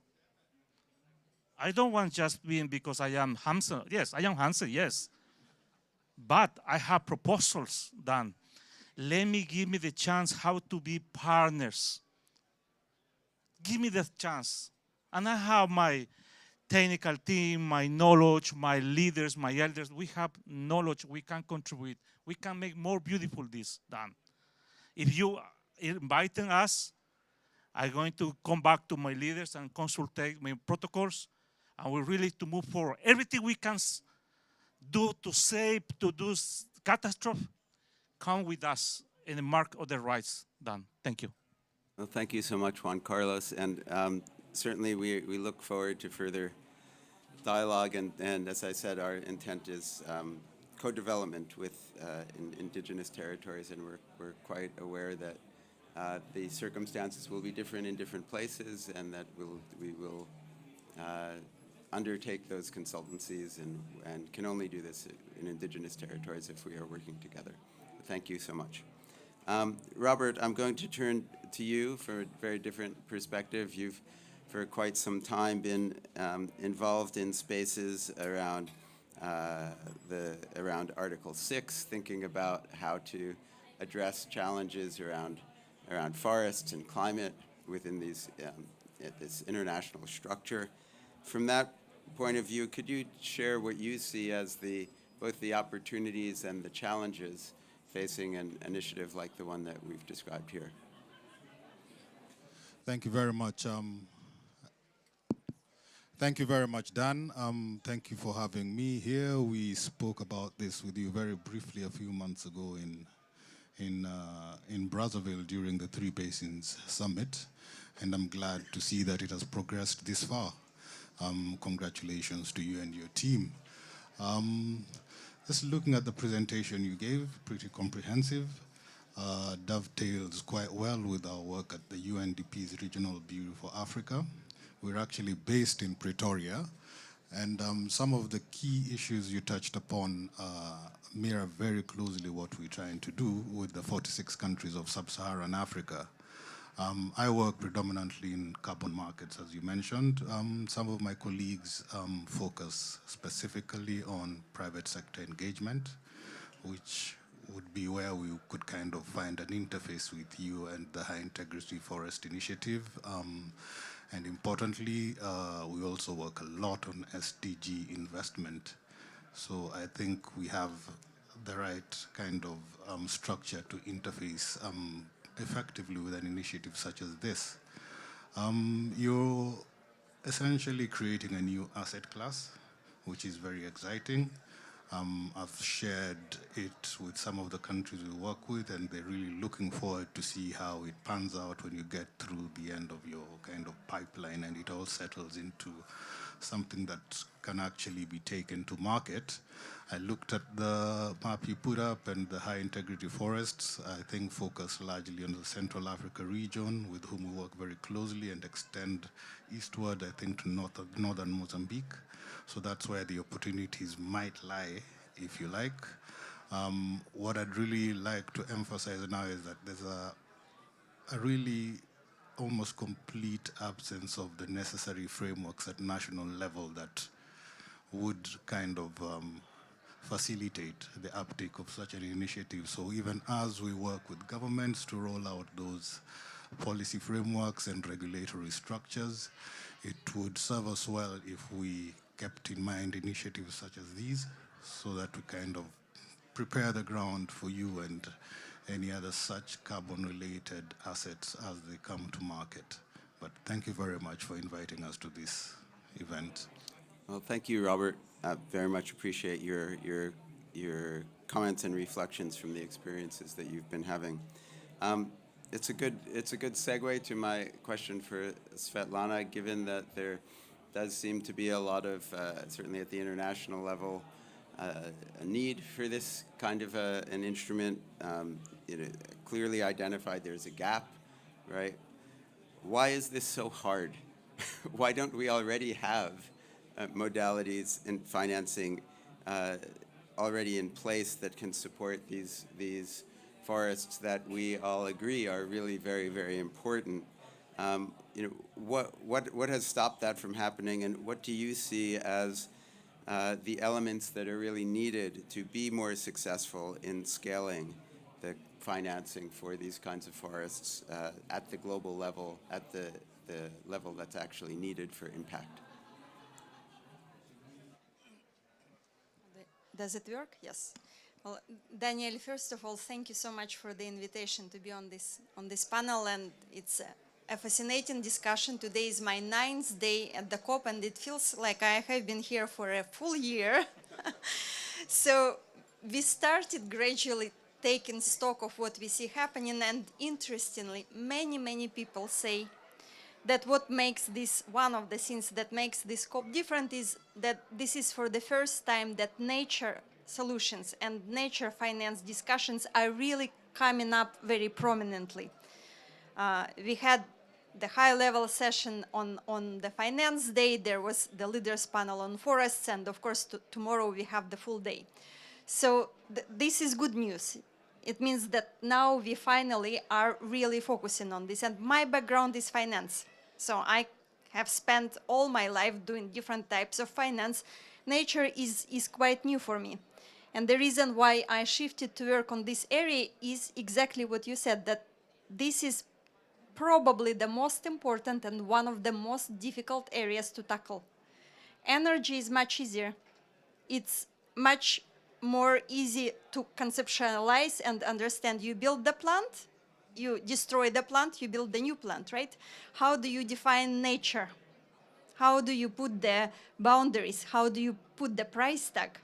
I don't want just being because I am handsome. Yes, I am handsome, yes. But I have proposals done. Give me the chance how to be partners. Give me the chance. And I have my technical team, my knowledge, my leaders, my elders. We have knowledge. We can contribute. We can make more beautiful this done. If you are inviting us, I'm going to come back to my leaders and consult my protocols, and we're really to move forward. Everything we can do to save, to do catastrophe, come with us in the mark of the rights done. Thank you. Well, thank you so much, Juan Carlos. And certainly we look forward to further dialogue. And as I said, our intent is co-development with indigenous territories. And we're quite aware that the circumstances will be different in different places and that we will undertake those consultancies and can only do this in indigenous territories if we are working together. Thank you so much. Robert, I'm going to turn to you for a very different perspective. You've, for quite some time, been involved in spaces around around Article 6, thinking about how to address challenges around forests and climate within these this international structure. From that point of view, could you share what you see as both the opportunities and the challenges facing an initiative like the one that we've described here? Thank you very much. Thank you very much, Dan. Thank you for having me here. We spoke about this with you very briefly a few months ago in Brazzaville during the Three Basins Summit, and I'm glad to see that it has progressed this far. Congratulations to you and your team. Just looking at the presentation you gave, pretty comprehensive, dovetails quite well with our work at the UNDP's Regional Bureau for Africa. We're actually based in Pretoria, and some of the key issues you touched upon mirror very closely what we're trying to do with the 46 countries of sub-Saharan Africa. I work predominantly in carbon markets, as you mentioned. Some of my colleagues focus specifically on private sector engagement, which would be where we could kind of find an interface with you and the High Integrity Forest Initiative. And importantly, we also work a lot on SDG investment. So I think we have the right kind of structure to interface effectively with an initiative such as this. You're essentially creating a new asset class, which is very exciting. I've shared it with some of the countries we work with, and they're really looking forward to see how it pans out when you get through the end of your kind of pipeline and it all settles into something that can actually be taken to market. I looked at the map you put up, and the high integrity forests, I think, focus largely on the Central Africa region, with whom we work very closely, and extend eastward, I think, to northern Mozambique. So that's where the opportunities might lie, if you like. What I'd really like to emphasize now is that there's a really almost complete absence of the necessary frameworks at national level that would kind of facilitate the uptake of such an initiative. So even as we work with governments to roll out those policy frameworks and regulatory structures, it would serve us well if we kept in mind initiatives such as these, so that we kind of prepare the ground for you and any other such carbon-related assets as they come to market. But thank you very much for inviting us to this event. Well, thank you, Robert. I very much appreciate your comments and reflections from the experiences that you've been having. It's a good segue to my question for Svetlana, given that there does seem to be a lot of, certainly at the international level, a need for this kind of an instrument. Clearly identified there's a gap, right? Why is this so hard? Why don't we already have modalities and financing already in place that can support these forests that we all agree are really very, very important? What has stopped that from happening, and what do you see as the elements that are really needed to be more successful in scaling the financing for these kinds of forests at the global level, at the level that's actually needed for impact? Does it work? Yes. Well, Daniel, first of all, thank you so much for the invitation to be on this panel, and it's a fascinating discussion. Today is my 9th day at the COP, and it feels like I have been here for a full year. So we started gradually taking stock of what we see happening, and interestingly, many people say that what makes this, one of the things that makes this COP different is that this is for the first time that nature solutions and nature finance discussions are really coming up very prominently. We had the high-level session on the finance day. There was the leaders panel on forests, and of course tomorrow we have the full day. So this is good news. It means that now we finally are really focusing on this. And my background is finance. So I have spent all my life doing different types of finance. Nature is quite new for me. And the reason why I shifted to work on this area is exactly what you said, that this is probably the most important and one of the most difficult areas to tackle. Energy is much easier. It's much more easy to conceptualize and understand. You build the plant, you destroy the plant, you build the new plant, right? How do you define nature? How do you put the boundaries? How do you put the price tag?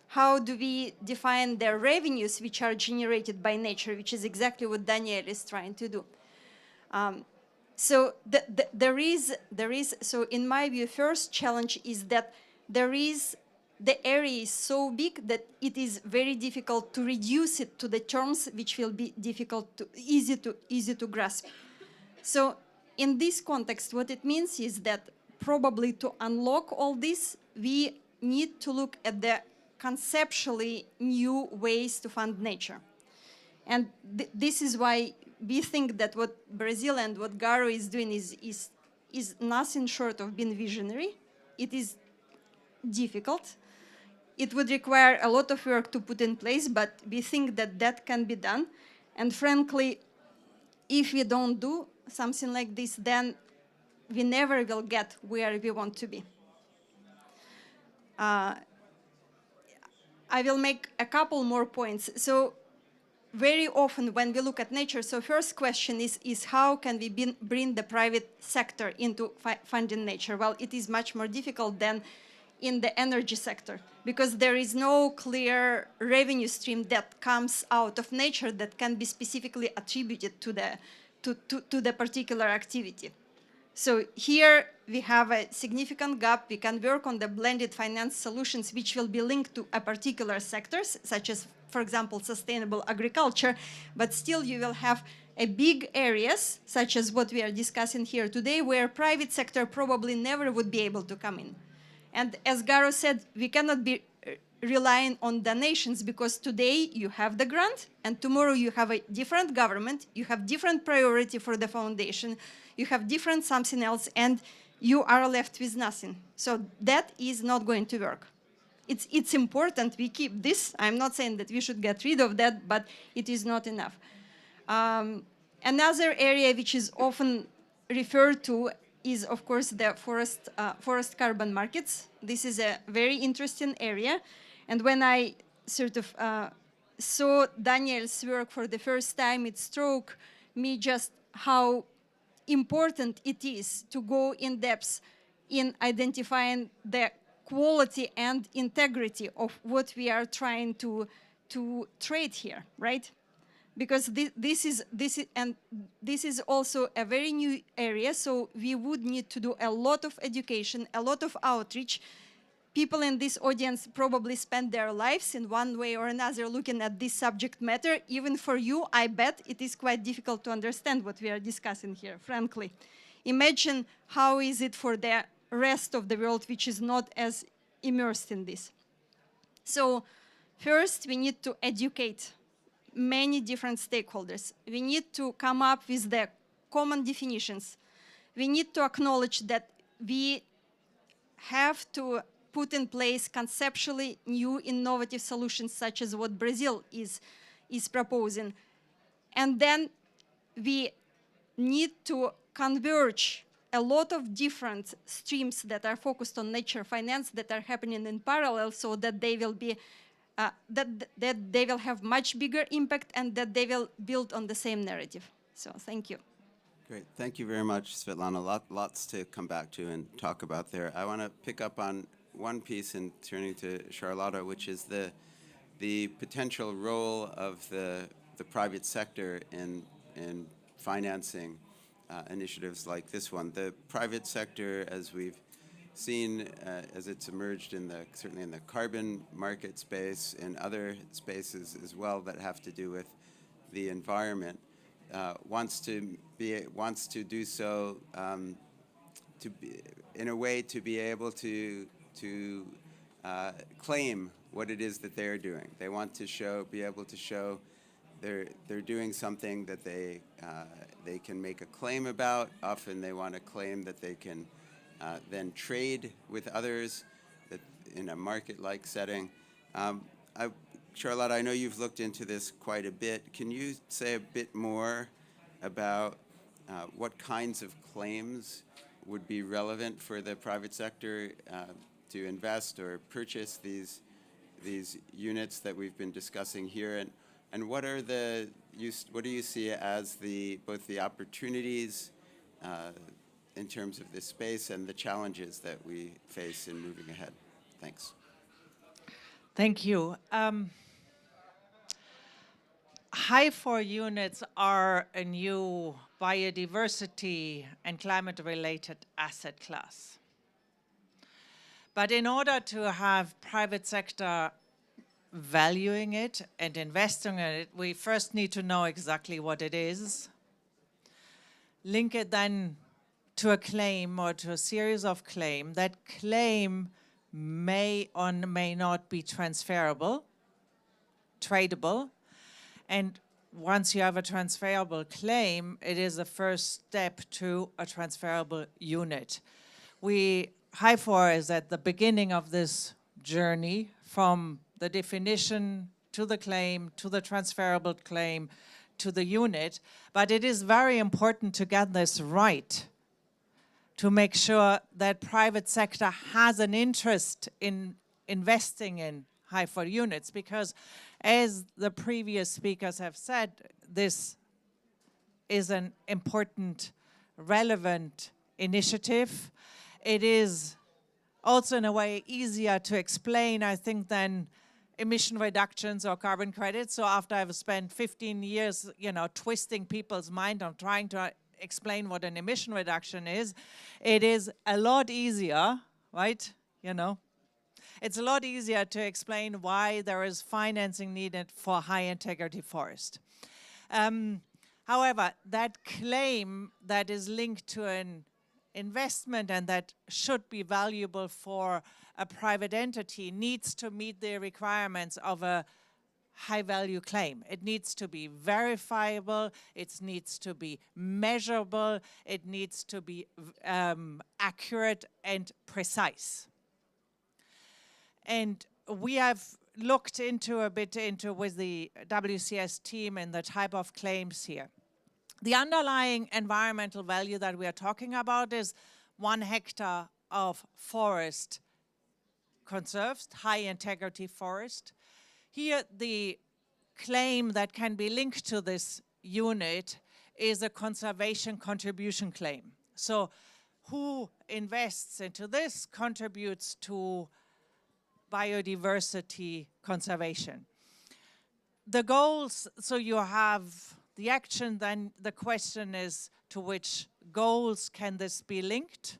How do we define the revenues which are generated by nature, which is exactly what Daniel is trying to do? So there is, so in my view, first challenge is that the area is so big that it is very difficult to reduce it to the terms which will be easy to grasp. So in this context, what it means is that probably to unlock all this, we need to look at the conceptually new ways to fund nature. And this is why we think that what Brazil and what Garo is doing is nothing short of being visionary. It is difficult. It would require a lot of work to put in place, but we think that that can be done. And frankly, if we don't do something like this, then we never will get where we want to be. I will make a couple more points. So very often when we look at nature, so first question is how can we bring the private sector into funding nature? Well, it is much more difficult than in the energy sector because there is no clear revenue stream that comes out of nature that can be specifically attributed to the particular activity. So here we have a significant gap. We can work on the blended finance solutions which will be linked to a particular sectors, such as, for example, sustainable agriculture, but still you will have a big areas, such as what we are discussing here today, where private sector probably never would be able to come in. And as Garo said, we cannot be relying on donations because today you have the grant and tomorrow you have a different government, you have different priority for the foundation, you have different something else, and you are left with nothing. So that is not going to work. It's important we keep this. I'm not saying that we should get rid of that, but it is not enough. Another area which is often referred to is, of course, the forest carbon markets. This is a very interesting area. And when I sort of saw Daniel's work for the first time, it struck me just how important it is to go in depth in identifying the quality and integrity of what we are trying to trade here, right? Because this is also a very new area, so we would need to do a lot of education, a lot of outreach. People in this audience probably spend their lives in one way or another looking at this subject matter. Even for you, I bet it is quite difficult to understand what we are discussing here, frankly. Imagine how is it for the rest of the world which is not as immersed in this. So first, we need to educate many different stakeholders. We need to come up with the common definitions. We need to acknowledge that we have to put in place conceptually new innovative solutions such as what Brazil is proposing. And then we need to converge a lot of different streams that are focused on nature finance that are happening in parallel so that they will be that they will have much bigger impact and that they will build on the same narrative. So thank you. Great. Thank you very much, Svetlana. Lots to come back to and talk about there. I want to pick up on one piece and turning to Charlotta, which is the potential role of the private sector in financing initiatives like this one. The private sector, as we've seen as it's emerged certainly in the carbon market space and other spaces as well that have to do with the environment, wants to do so in a way to be able to claim what it is that they're doing. They want to be able to show they're doing something that they can make a claim about. Often they want to claim that they can then trade with others in a market-like setting. Charlotte, I know you've looked into this quite a bit. Can you say a bit more about what kinds of claims would be relevant for the private sector to invest or purchase these units that we've been discussing here, and what do you see as both the opportunities in terms of this space and the challenges that we face in moving ahead? Thanks. Thank you. High-floor units are a new biodiversity and climate-related asset class. But in order to have private sector valuing it and investing in it, we first need to know exactly what it is, link it then to a claim or to a series of claims. That claim may or may not be transferable, tradable, and once you have a transferable claim, it is the first step to a transferable unit. HI4 is at the beginning of this journey from the definition to the claim, to the transferable claim, to the unit. But it is very important to get this right, to make sure that private sector has an interest in investing in HI4 units, because as the previous speakers have said, this is an important, relevant initiative. It is also in a way easier to explain, I think, than emission reductions or carbon credits. So after I've spent 15 years, twisting people's mind on trying to explain what an emission reduction is, it is a lot easier, right? It's a lot easier to explain why there is financing needed for high integrity forest. However, that claim that is linked to an investment and that should be valuable for a private entity needs to meet the requirements of a high value claim. It needs to be verifiable, it needs to be measurable, it needs to be accurate and precise. And we have looked a bit into with the WCS team and the type of claims here. The underlying environmental value that we are talking about is 1 hectare of forest conserved, high integrity forest. Here, the claim that can be linked to this unit is a conservation contribution claim. So who invests into this contributes to biodiversity conservation. The goals, so you have the action, then the question is to which goals can this be linked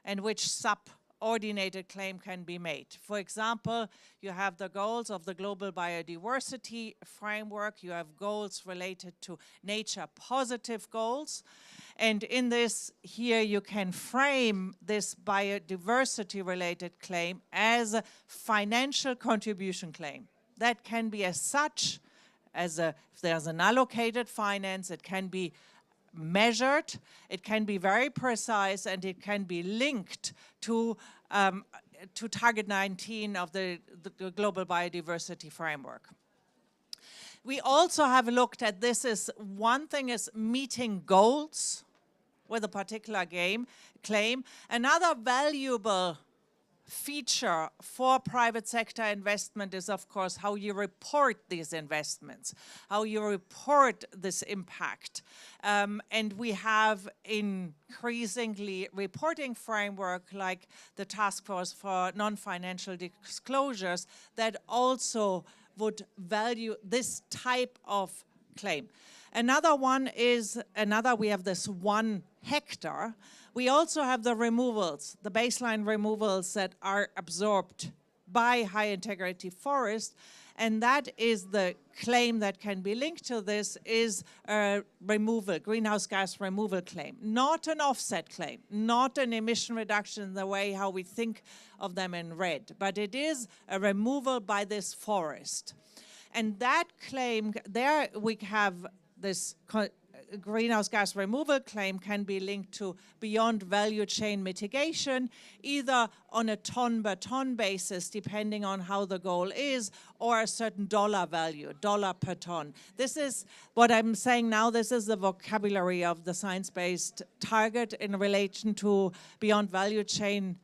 and which subordinated claim can be made. For example, you have the goals of the global biodiversity framework, you have goals related to nature positive goals, and in this here you can frame this biodiversity related claim as a financial contribution claim. That can be as such, if there's an allocated finance, it can be measured, it can be very precise, and it can be linked to Target 19 of the Global Biodiversity Framework. We also have looked at this as one thing is meeting goals with a particular claim. Another valuable feature for private sector investment is, of course, how you report these investments, how you report this impact. And we have increasingly reporting framework like the Task Force for Non-Financial Disclosures that also would value this type of claim. Another one is, we have this 1 hectare. We also have the removals, the baseline removals that are absorbed by high integrity forest, and that is the claim that can be linked to this is a greenhouse gas removal claim, not an offset claim, not an emission reduction in the way how we think of them in red, but it is a removal by this forest. And that claim, there we have this greenhouse gas removal claim can be linked to beyond value chain mitigation, either on a ton per ton basis, depending on how the goal is, or a certain dollar value, dollar per ton. This is what I'm saying now, this is the vocabulary of the science-based target in relation to beyond value chain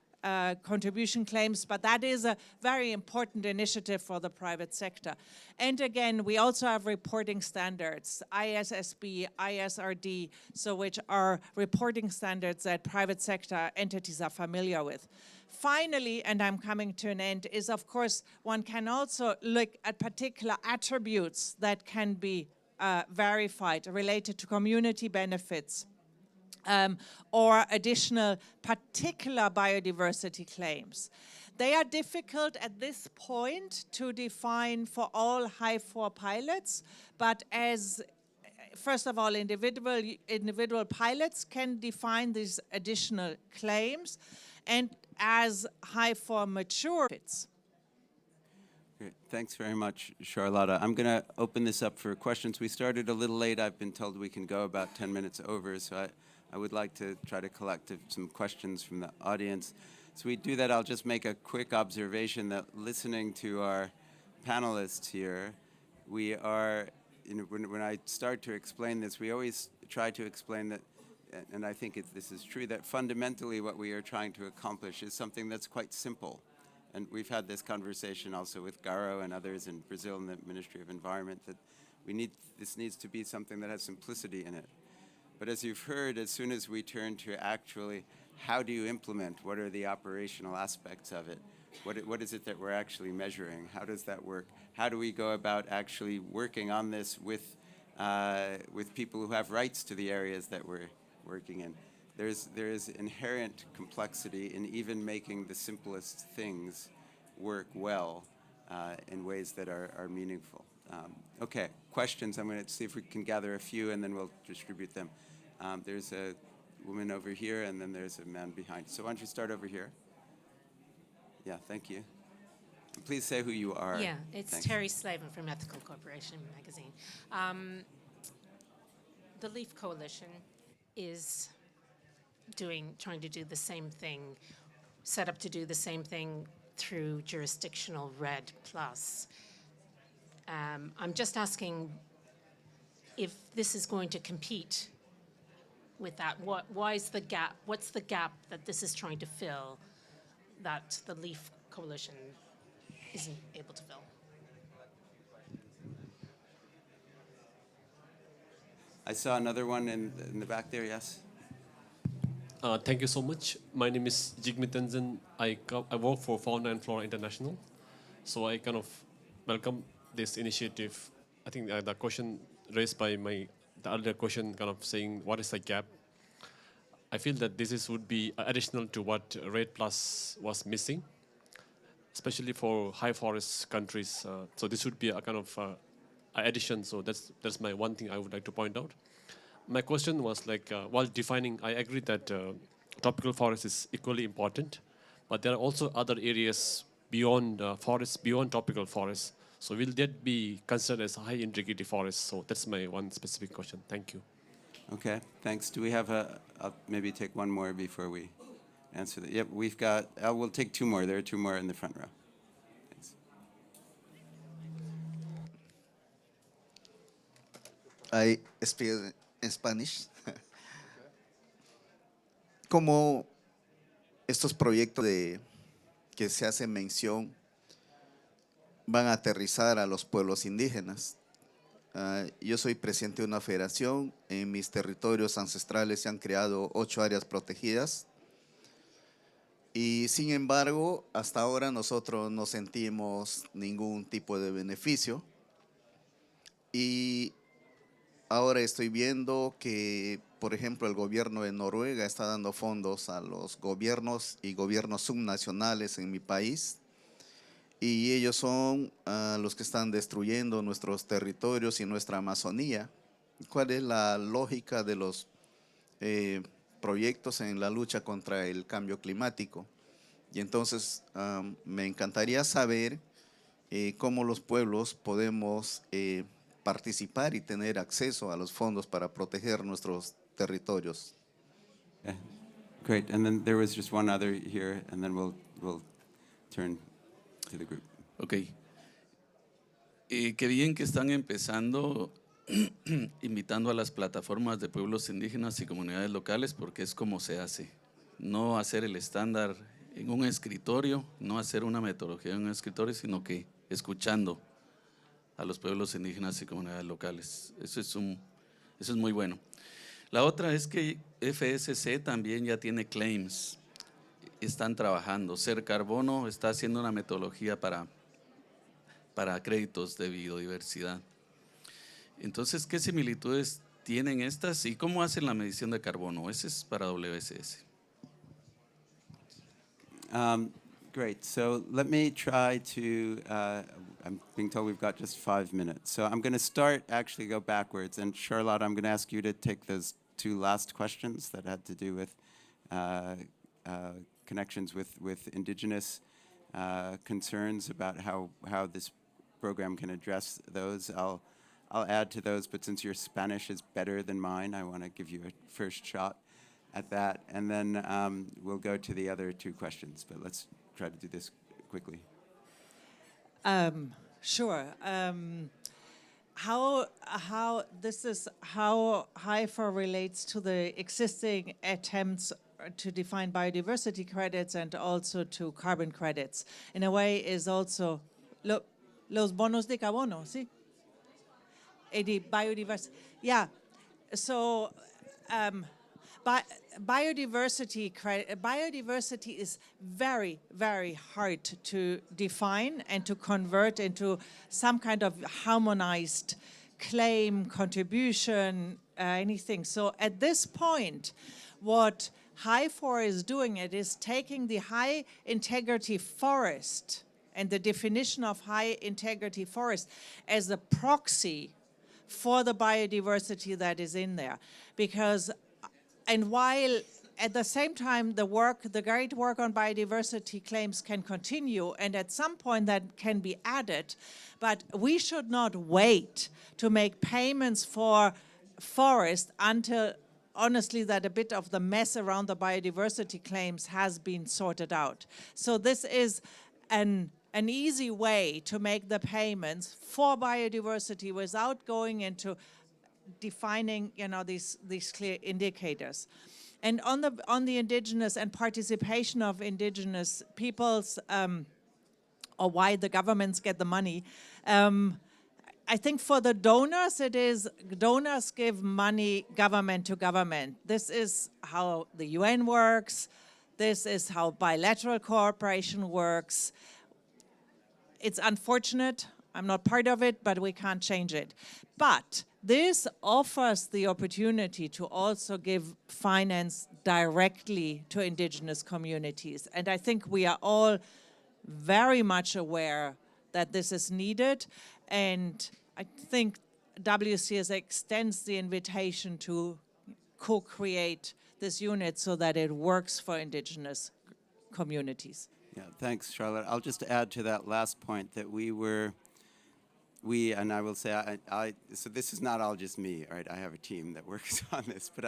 contribution claims, but that is a very important initiative for the private sector. And again, we also have reporting standards, ISSB, ISRD, so which are reporting standards that private sector entities are familiar with. Finally, and I'm coming to an end, is of course one can also look at particular attributes that can be verified related to community benefits or additional particular biodiversity claims. They are difficult at this point to define for all HI4 pilots, but as first of all, individual pilots can define these additional claims, and as HI4 matures. Great. Thanks very much, Charlotta. I'm going to open this up for questions. We started a little late. I've been told we can go about 10 minutes over, so I would like to try to collect some questions from the audience. So we do that, I'll just make a quick observation that listening to our panelists here, we are, when I start to explain this, we always try to explain that, and I think this is true, that fundamentally what we are trying to accomplish is something that's quite simple. And we've had this conversation also with Garo and others in Brazil in the Ministry of Environment, that this needs to be something that has simplicity in it. But as you've heard, as soon as we turn to actually, how do you implement? What are the operational aspects of it? What is it that we're actually measuring? How does that work? How do we go about actually working on this with people who have rights to the areas that we're working in? There is inherent complexity in even making the simplest things work well in ways that are meaningful. Okay, questions. I'm going to see if we can gather a few and then we'll distribute them. There's a woman over here and then there's a man behind. So why don't you start over here? Yeah, thank you. Please say who you are. Yeah, it's Thanks. Terry Slavin from Ethical Corporation magazine. The LEAF Coalition is trying to do the same thing, set up to do the same thing through jurisdictional RED+. I'm just asking if this is going to compete with that. Why is the gap? What's the gap that this is trying to fill that the LEAF Coalition isn't able to fill? I saw another one in the back there, yes? Thank you so much. My name is Jigme Tenzin. I work for Fauna and Flora International. So I kind of welcome this initiative. I think the question raised by the earlier question kind of saying what is the gap? I feel that this would be additional to what RED Plus was missing, especially for high forest countries. So this would be a kind of addition. So that's my one thing I would like to point out. My question was like, while defining, I agree that tropical forest is equally important, but there are also other areas beyond forests, beyond tropical forests. So will that be considered as high integrity forests? So that's my one specific question. Thank you. Okay, thanks. Do we have I'll maybe take one more before we answer that. Yep, we've got, we'll take two more. There are two more in the front row. Thanks. I speak in Spanish. Como estos proyectos que se hace mención van a aterrizar a los pueblos indígenas. Yo soy presidente de una federación. En mis territorios ancestrales se han creado 8 áreas protegidas. Y sin embargo, hasta ahora nosotros no sentimos ningún tipo de beneficio. Y ahora estoy viendo que, por ejemplo, el gobierno de Noruega está dando fondos a los gobiernos y gobiernos subnacionales en mi país. Y ellos son los que están destruyendo nuestros territorios y nuestra Amazonía. ¿Cuál es la lógica de los proyectos en la lucha contra el cambio climático? Y entonces me encantaría saber cómo los pueblos podemos participar y tener acceso a los fondos para proteger nuestros territorios. Yeah. Great. And then there was just one other here, and then we'll turn to the group. Okay. Qué bien que están empezando invitando a las plataformas de pueblos indígenas y comunidades locales, porque es como se hace. No hacer el estándar en un escritorio, no hacer una metodología en un escritorio, sino que escuchando a los pueblos indígenas y comunidades locales. Eso es muy bueno. La otra es que FSC también ya tiene claims. Están trabajando. Ser Carbono está haciendo una metodología para créditos de biodiversidad. Entonces, ¿qué similitudes tienen estas y cómo hacen la medición de carbono? Ese es para WSS. Great. So let me try to, I'm being told we've got just 5 minutes. So I'm going to actually go backwards. And Charlotte, I'm going to ask you to take those 2 last questions that had to do with connections with indigenous concerns about how this program can address those. I'll add to those, but since your Spanish is better than mine, I want to give you a first shot at that. And then we'll go to the other 2 questions, but let's try to do this quickly. Sure. How HIFAR relates to the existing attempts to define biodiversity credits and also to carbon credits. In a way, is also los bonos de carbono, ¿sí? The biodiversity. Yeah. So. Biodiversity is very, very hard to define and to convert into some kind of harmonized claim, contribution, anything. So at this point, what HIFAR is doing is taking the high integrity forest and the definition of high integrity forest as a proxy for the biodiversity that is in there. And while at the same time the great work on biodiversity claims can continue, and at some point that can be added, but we should not wait to make payments for forest until, honestly, that a bit of the mess around the biodiversity claims has been sorted out. So this is an easy way to make the payments for biodiversity without going into defining, these clear indicators. And on the indigenous and participation of indigenous peoples, or why the governments get the money, I think for the donors, donors give money government to government. This is how the UN works. This is how bilateral cooperation works. It's unfortunate. I'm not part of it, but we can't change it. But this offers the opportunity to also give finance directly to indigenous communities. And I think we are all very much aware that this is needed. And I think WCS extends the invitation to co-create this unit so that it works for indigenous communities. Yeah, thanks, Charlotte. I'll just add to that last point that and I will say, so this is not all just me, right? I have a team that works on this, but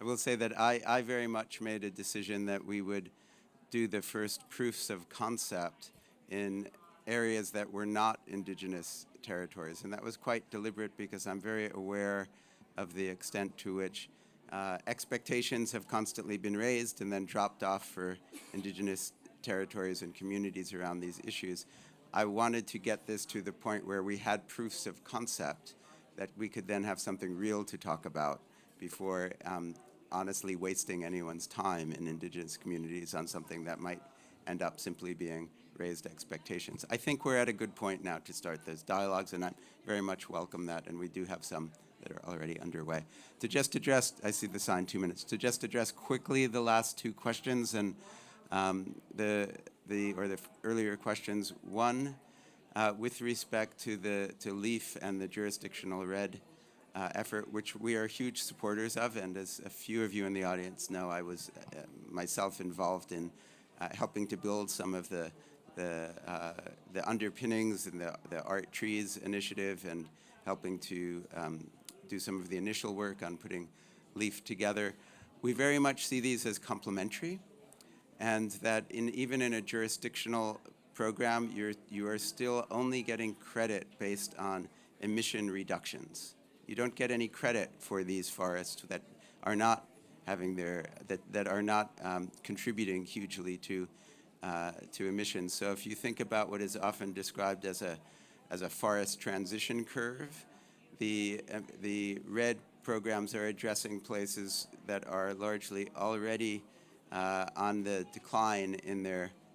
I will say that I very much made a decision that we would do the first proofs of concept in areas that were not indigenous territories. And that was quite deliberate because I'm very aware of the extent to which expectations have constantly been raised and then dropped off for indigenous territories and communities around these issues. I wanted to get this to the point where we had proofs of concept that we could then have something real to talk about before honestly wasting anyone's time in indigenous communities on something that might end up simply being raised expectations. I think we're at a good point now to start those dialogues, and I very much welcome that, and we do have some that are already underway. To just address, I see the sign, 2 minutes, to just address quickly the last 2 questions and the earlier questions. One, with respect to LEAF and the jurisdictional RED effort, which we are huge supporters of, and as a few of you in the audience know, I was myself involved in helping to build some of the underpinnings and the Art Trees initiative, and helping to do some of the initial work on putting LEAF together. We very much see these as complementary, and that even in a jurisdictional program, you are still only getting credit based on emission reductions. You don't get any credit for these forests that are not having that are not contributing hugely to emissions. So if you think about what is often described as a forest transition curve, the RED programs are addressing places that are largely already on the decline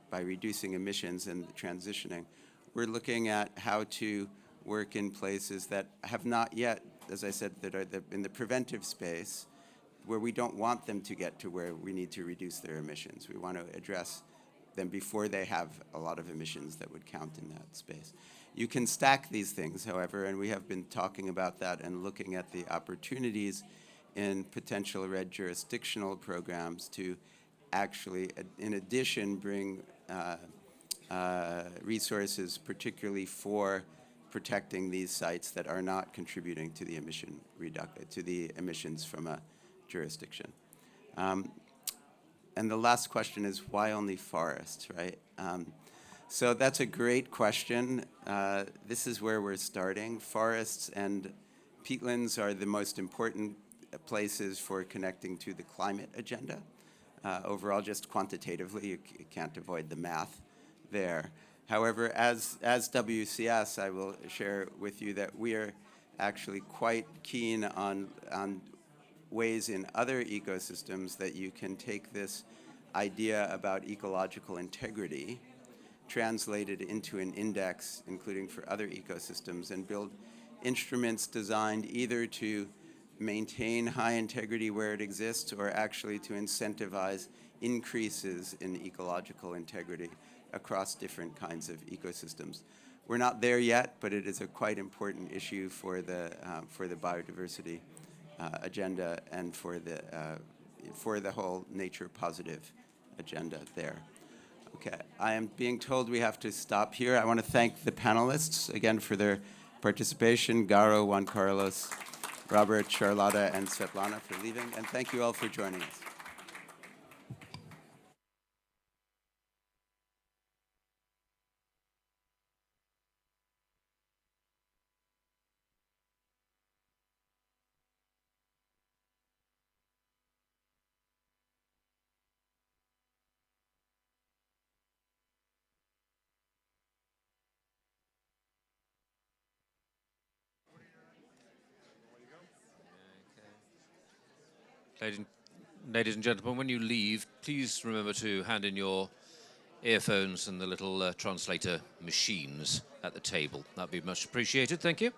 by reducing emissions and transitioning. We're looking at how to work in places that have not yet as I said, that are in the preventive space, where we don't want them to get to where we need to reduce their emissions. We want to address them before they have a lot of emissions that would count in that space. You can stack these things, however, and we have been talking about that and looking at the opportunities in potential red jurisdictional programs to actually, in addition, bring resources, particularly for protecting these sites that are not contributing to the emissions from a jurisdiction. And the last question is, why only forests, right? So that's a great question. This is where we're starting. Forests and peatlands are the most important places for connecting to the climate agenda. Overall, just quantitatively, you can't avoid the math there. However, as WCS, I will share with you that we are actually quite keen on ways in other ecosystems that you can take this idea about ecological integrity, translated into an index, including for other ecosystems, and build instruments designed either to maintain high integrity where it exists or actually to incentivize increases in ecological integrity across different kinds of ecosystems. We're not there yet, but it is a quite important issue for the biodiversity agenda and for the whole nature positive agenda there. Okay, I am being told we have to stop here. I want to thank the panelists again for their participation, Garo, Juan Carlos, Robert, Charlotta, and Svetlana for leaving, and thank you all for joining us. Ladies and gentlemen, when you leave, please remember to hand in your earphones and the little translator machines at the table. That'd be much appreciated. Thank you.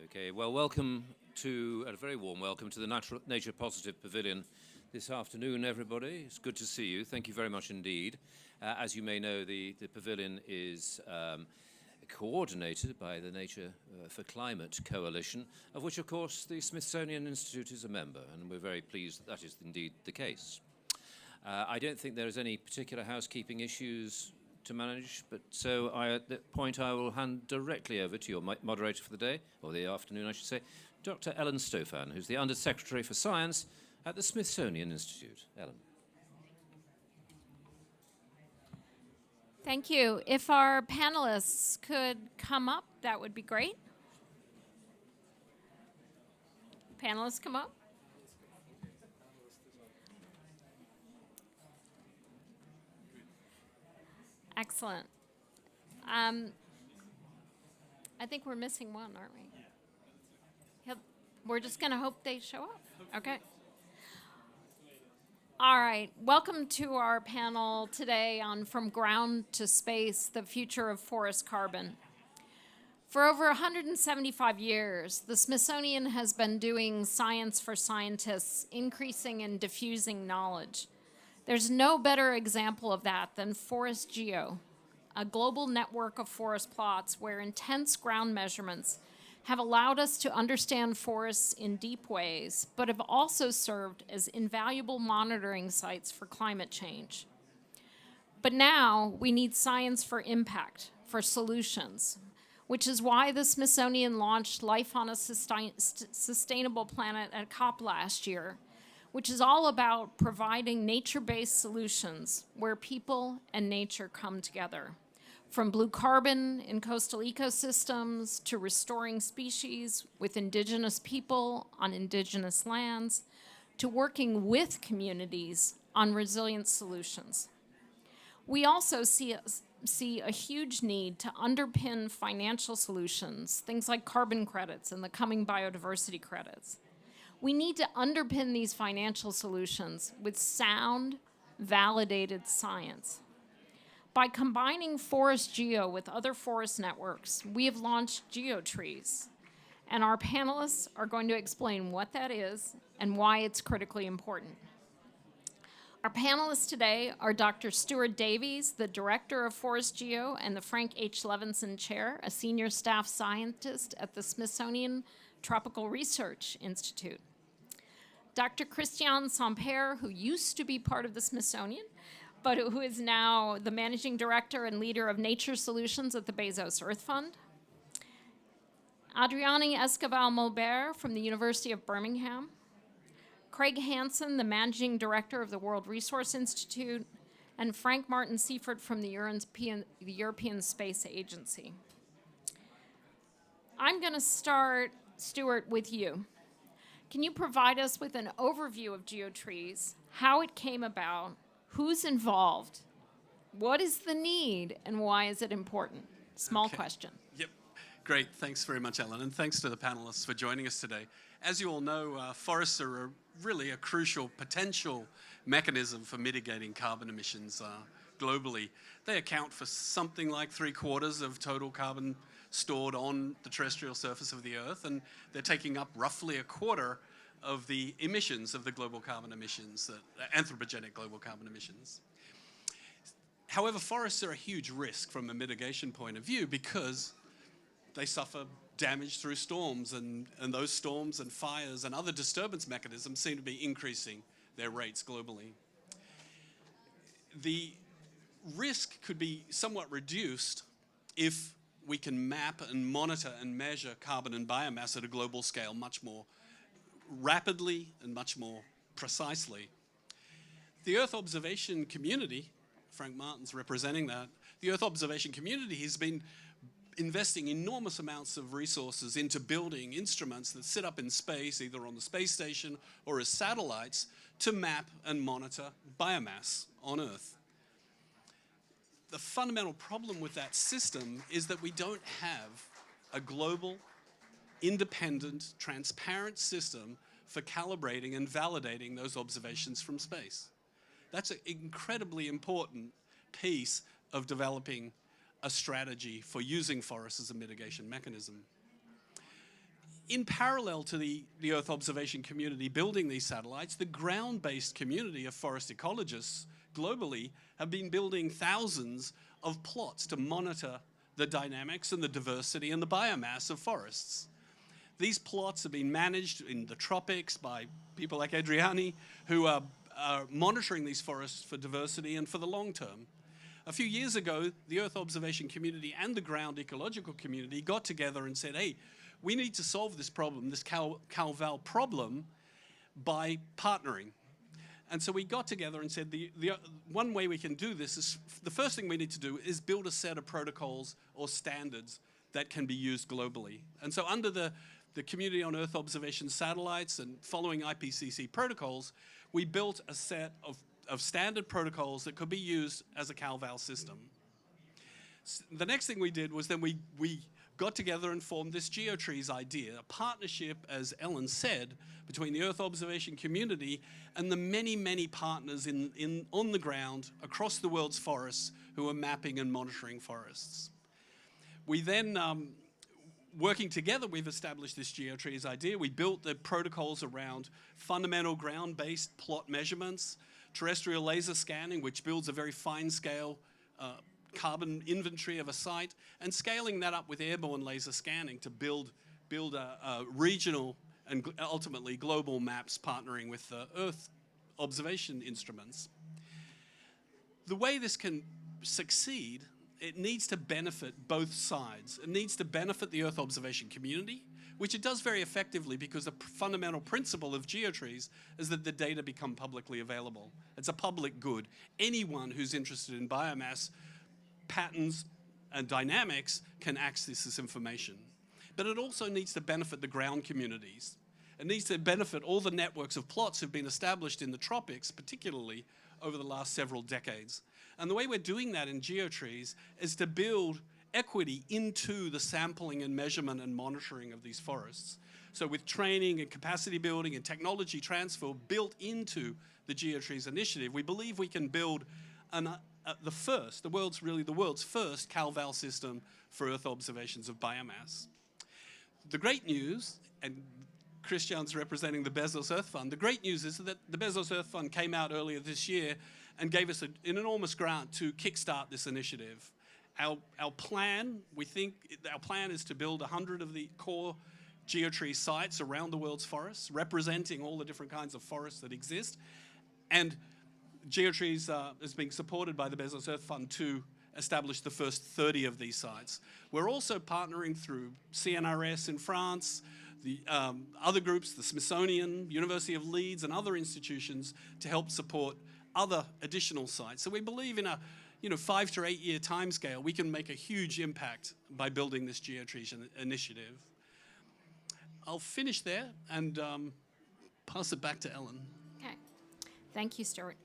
Okay, well, welcome to, a very warm welcome to the Nature Positive Pavilion this afternoon, everybody. It's good to see you. Thank you very much indeed. As you may know, the pavilion is coordinated by the Nature for Climate Coalition, of which, of course, the Smithsonian Institute is a member, and we're very pleased that is indeed the case. I don't think there's any particular housekeeping issues to manage, but so at that point I will hand directly over to your moderator for the day, or the afternoon I should say, Dr. Ellen Stofan, who's the Under-Secretary for Science at the Smithsonian Institute. Ellen. Thank you. If our panelists could come up, that would be great. Panelists come up. Excellent. I think we're missing one, aren't we? We're just going to hope they show up. Okay. All right. Welcome to our panel today on From Ground to Space, the Future of Forest Carbon. For over 175 years, the Smithsonian has been doing science for scientists, increasing and diffusing knowledge. There's no better example of that than Forest Geo, a global network of forest plots where intense ground measurements have allowed us to understand forests in deep ways, but have also served as invaluable monitoring sites for climate change. But now we need science for impact, for solutions, which is why the Smithsonian launched Life on a Sustainable Planet at COP last year, which is all about providing nature-based solutions where people and nature come together. From blue carbon in coastal ecosystems to restoring species with indigenous people on indigenous lands to working with communities on resilient solutions. We also see a huge need to underpin financial solutions, things like carbon credits and the coming biodiversity credits. We need to underpin these financial solutions with sound, validated science. By combining Forest Geo with other forest networks, we have launched GeoTrees, and our panelists are going to explain what that is and why it's critically important. Our panelists today are Dr. Stuart Davies, the Director of Forest Geo, and the Frank H. Levinson Chair, a Senior Staff Scientist at the Smithsonian Tropical Research Institute. Dr. Christian Samper, who used to be part of the Smithsonian, but who is now the Managing Director and leader of Nature Solutions at the Bezos Earth Fund. Adriani Escobar-Molbert from the University of Birmingham. Craig Hansen, the Managing Director of the World Resource Institute, and Frank Martin Seifert from the European Space Agency. I'm going to start, Stuart, with you. Can you provide us with an overview of GeoTrees, how it came about, who's involved, what is the need, and why is it important? Small question. Yep. Great. Thanks very much, Ellen, and thanks to the panelists for joining us today. As you all know, forests are really a crucial potential mechanism for mitigating carbon emissions globally. They account for something like 3/4 of total carbon stored on the terrestrial surface of the Earth, and they're taking up roughly 1/4 of the emissions of the global carbon emissions, anthropogenic global carbon emissions. However, forests are a huge risk from a mitigation point of view because they suffer damage through storms, and those storms and fires and other disturbance mechanisms seem to be increasing their rates globally. The risk could be somewhat reduced if we can map and monitor and measure carbon and biomass at a global scale much more rapidly and much more precisely. The Earth observation community, Frank Martin's representing that, the Earth observation community has been investing enormous amounts of resources into building instruments that sit up in space, either on the space station or as satellites, to map and monitor biomass on Earth. The fundamental problem with that system is that we don't have a global, independent, transparent system for calibrating and validating those observations from space. That's an incredibly important piece of developing a strategy for using forests as a mitigation mechanism. In parallel to the Earth observation community building these satellites, the ground-based community of forest ecologists globally have been building thousands of plots to monitor the dynamics and the diversity and the biomass of forests. These plots have been managed in the tropics by people like Adriani, who are monitoring these forests for diversity and for the long term. A few years ago, the Earth observation community and the ground ecological community got together and said, hey, we need to solve this problem, this Cal-Val problem, by partnering. And so we got together and said the one way we can do this is, the first thing we need to do is build a set of protocols or standards that can be used globally. And so under the Community on Earth Observation Satellites and following IPCC protocols, we built a set of standard protocols that could be used as a Cal-Val system. The next thing we did was then we got together and formed this GeoTrees idea, a partnership, as Ellen said, between the Earth observation community and the many, many partners on the ground across the world's forests who are mapping and monitoring forests. We then, working together, we've established this GeoTrees idea. We built the protocols around fundamental ground-based plot measurements, terrestrial laser scanning, which builds a very fine-scale carbon inventory of a site, and scaling that up with airborne laser scanning to build a regional and ultimately global maps partnering with Earth observation instruments. The way this can succeed, it needs to benefit both sides. It needs to benefit the Earth observation community, which it does very effectively because the fundamental principle of GeoTrees is that the data become publicly available. It's a public good. Anyone who's interested in biomass patterns and dynamics can access this information. But it also needs to benefit the ground communities. It needs to benefit all the networks of plots that have been established in the tropics, particularly over the last several decades. And the way we're doing that in GeoTrees is to build equity into the sampling and measurement and monitoring of these forests. So with training and capacity building and technology transfer built into the GeoTrees initiative, we believe we can build the world's first Cal-Val system for Earth observations of biomass. The great news, and Christian's representing the Bezos Earth Fund, the great news is that the Bezos Earth Fund came out earlier this year and gave us an enormous grant to kickstart this initiative. Our plan is to build 100 of the core GeoTree sites around the world's forests, representing all the different kinds of forests that exist. And GeoTrees is being supported by the Bezos Earth Fund to establish the first 30 of these sites. We're also partnering through CNRS in France, the other groups, the Smithsonian, University of Leeds, and other institutions to help support other additional sites. So we believe in a 5 to 8 year timescale, we can make a huge impact by building this GeoTrees initiative. I'll finish there and pass it back to Ellen. Okay. Thank you, Stuart.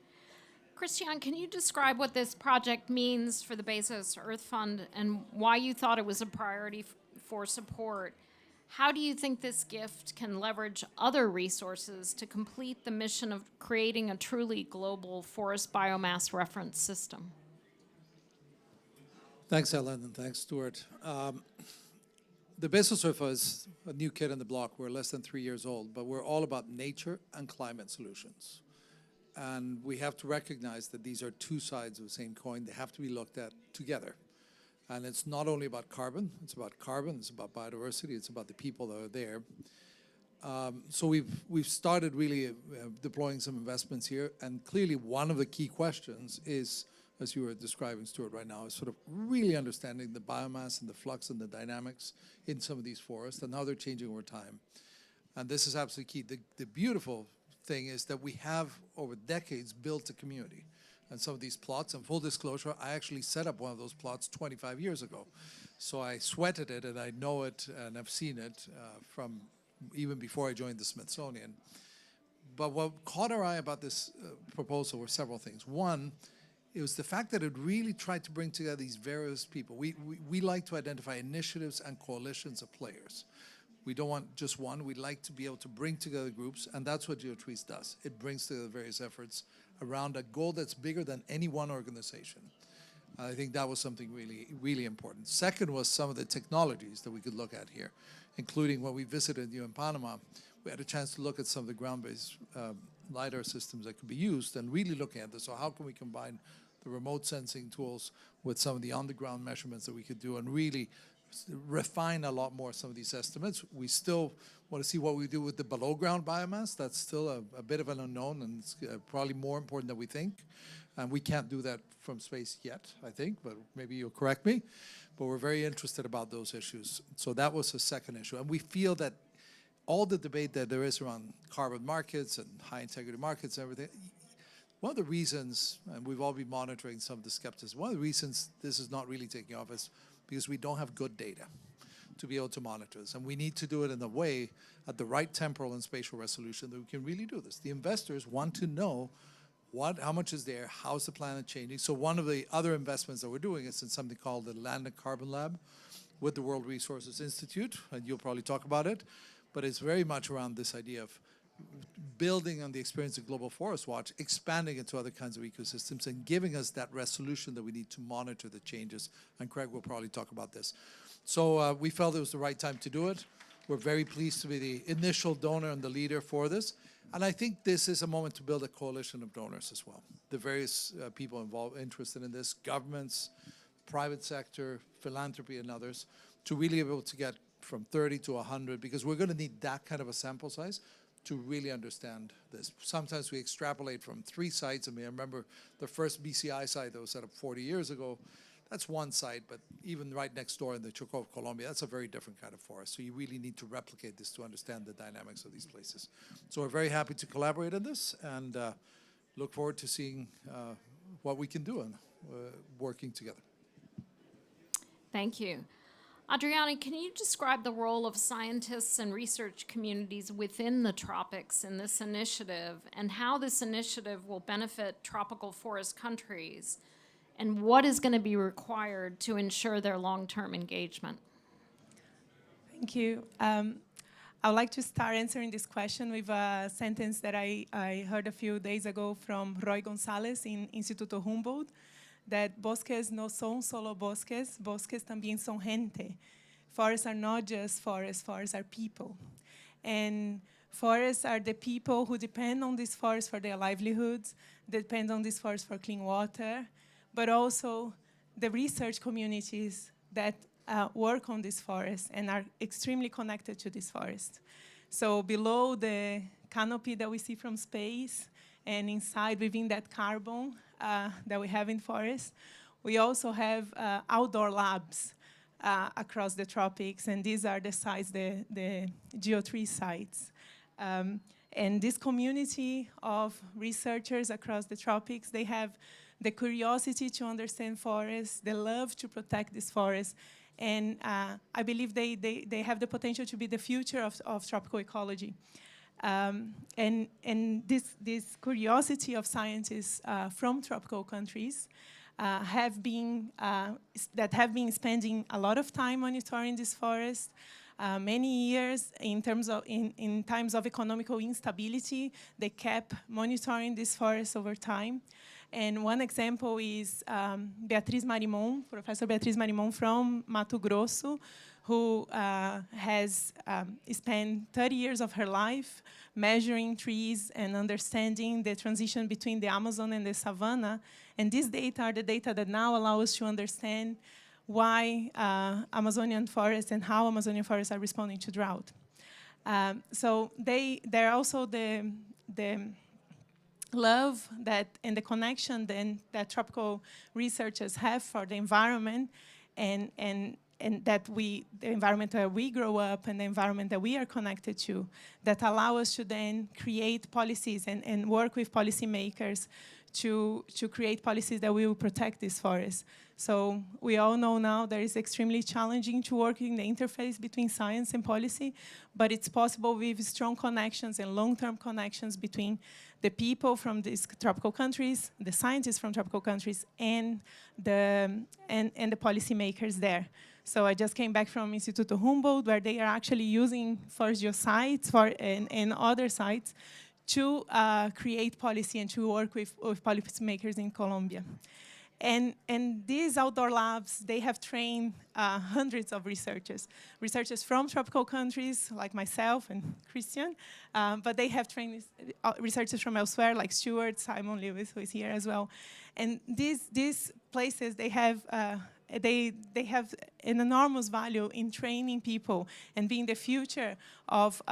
Christian, can you describe what this project means for the Bezos Earth Fund and why you thought it was a priority for support? How do you think this gift can leverage other resources to complete the mission of creating a truly global forest biomass reference system? Thanks, Ellen, and thanks, Stuart. The Bezos Earth Fund is a new kid on the block. We're less than 3 years old, but we're all about nature and climate solutions. And we have to recognize that these are two sides of the same coin. They have to be looked at together. And it's not only about carbon, it's about biodiversity, it's about the people that are there. So we've started really deploying some investments here. And clearly one of the key questions is, as you were describing, Stuart, right now, is sort of really understanding the biomass and the flux and the dynamics in some of these forests and how they're changing over time. And this is absolutely key. The beautiful thing is that we have, over decades, built a community. And some of these plots, and full disclosure, I actually set up one of those plots 25 years ago. So I sweated it, and I know it, and I've seen it from even before I joined the Smithsonian. But what caught our eye about this proposal were several things. One, it was the fact that it really tried to bring together these various people. We like to identify initiatives and coalitions of players. We don't want just one. We'd like to be able to bring together groups, and that's what GeoTrees does. It brings together various efforts around a goal that's bigger than any one organization. I think that was something really, really important. Second was some of the technologies that we could look at here, including when we visited you in Panama. We had a chance to look at some of the ground-based LiDAR systems that could be used and really looking at this. So how can we combine the remote sensing tools with some of the on-the-ground measurements that we could do and really refine a lot more some of these estimates. We still want to see what we do with the below-ground biomass. That's still a bit of an unknown, and it's probably more important than we think. And we can't do that from space yet, I think, but maybe you'll correct me. But we're very interested about those issues. So that was the second issue. And we feel that all the debate that there is around carbon markets and high-integrity markets and everything, one of the reasons, and we've all been monitoring some of the skeptics, one of the reasons this is not really taking off is because we don't have good data to be able to monitor this. And we need to do it in a way at the right temporal and spatial resolution that we can really do this. The investors want to know how much is there, how's the planet changing. So one of the other investments that we're doing is in something called the Land and Carbon Lab with the World Resources Institute, and you'll probably talk about it. But it's very much around this idea of building on the experience of Global Forest Watch, expanding it to other kinds of ecosystems, and giving us that resolution that we need to monitor the changes. And Craig will probably talk about this. So we felt it was the right time to do it. We're very pleased to be the initial donor and the leader for this. And I think this is a moment to build a coalition of donors as well. The various people involved, interested in this, governments, private sector, philanthropy, and others, to really be able to get from 30 to 100, because we're going to need that kind of a sample size to really understand this. Sometimes we extrapolate from 3 sites. I mean, I remember the first BCI site that was set up 40 years ago. That's one site, but even right next door in the Chocó of Colombia, that's a very different kind of forest. So you really need to replicate this to understand the dynamics of these places. So we're very happy to collaborate on this and look forward to seeing what we can do and working together. Thank you. Adriana, can you describe the role of scientists and research communities within the tropics in this initiative and how this initiative will benefit tropical forest countries and what is going to be required to ensure their long-term engagement? Thank you. I would like to start answering this question with a sentence that I heard a few days ago from Roy González in Instituto Humboldt, that bosques no son solo bosques, bosques también son gente. Forests are not just forests, forests are people. And forests are the people who depend on these forests for their livelihoods, depend on these forests for clean water, but also the research communities that work on these forests and are extremely connected to these forests. So below the canopy that we see from space and inside within that carbon that we have in forests, we also have outdoor labs across the tropics, and these are the sites, the GEO3 sites. And this community of researchers across the tropics, they have the curiosity to understand forests, the love to protect these forests, and I believe they have the potential to be the future of tropical ecology. And this curiosity of scientists from tropical countries have been spending a lot of time monitoring these forests, many years in times of economical instability. They kept monitoring these forests over time. And one example is Beatriz Marimon, Professor Beatriz Marimon from Mato Grosso, who has spent 30 years of her life measuring trees and understanding the transition between the Amazon and the savanna. And these data are the data that now allow us to understand why Amazonian forests and how Amazonian forests are responding to drought. So they're also the love and the connection that tropical researchers have for the environment and that the environment where we grow up and the environment that we are connected to, that allow us to then create policies and work with policymakers to create policies that will protect these forests. So we all know now that it's extremely challenging to work in the interface between science and policy, but it's possible with strong connections and long-term connections between the people from these tropical countries, the scientists from tropical countries, and the policymakers there. So I just came back from Instituto Humboldt, where they are actually using forest geosites and other sites to create policy and to work with policymakers in Colombia. And these outdoor labs, they have trained hundreds of researchers from tropical countries like myself and Christian, but they have trained researchers from elsewhere like Stuart, Simon Lewis, who is here as well. And these places, they have an enormous value in training people and being the future of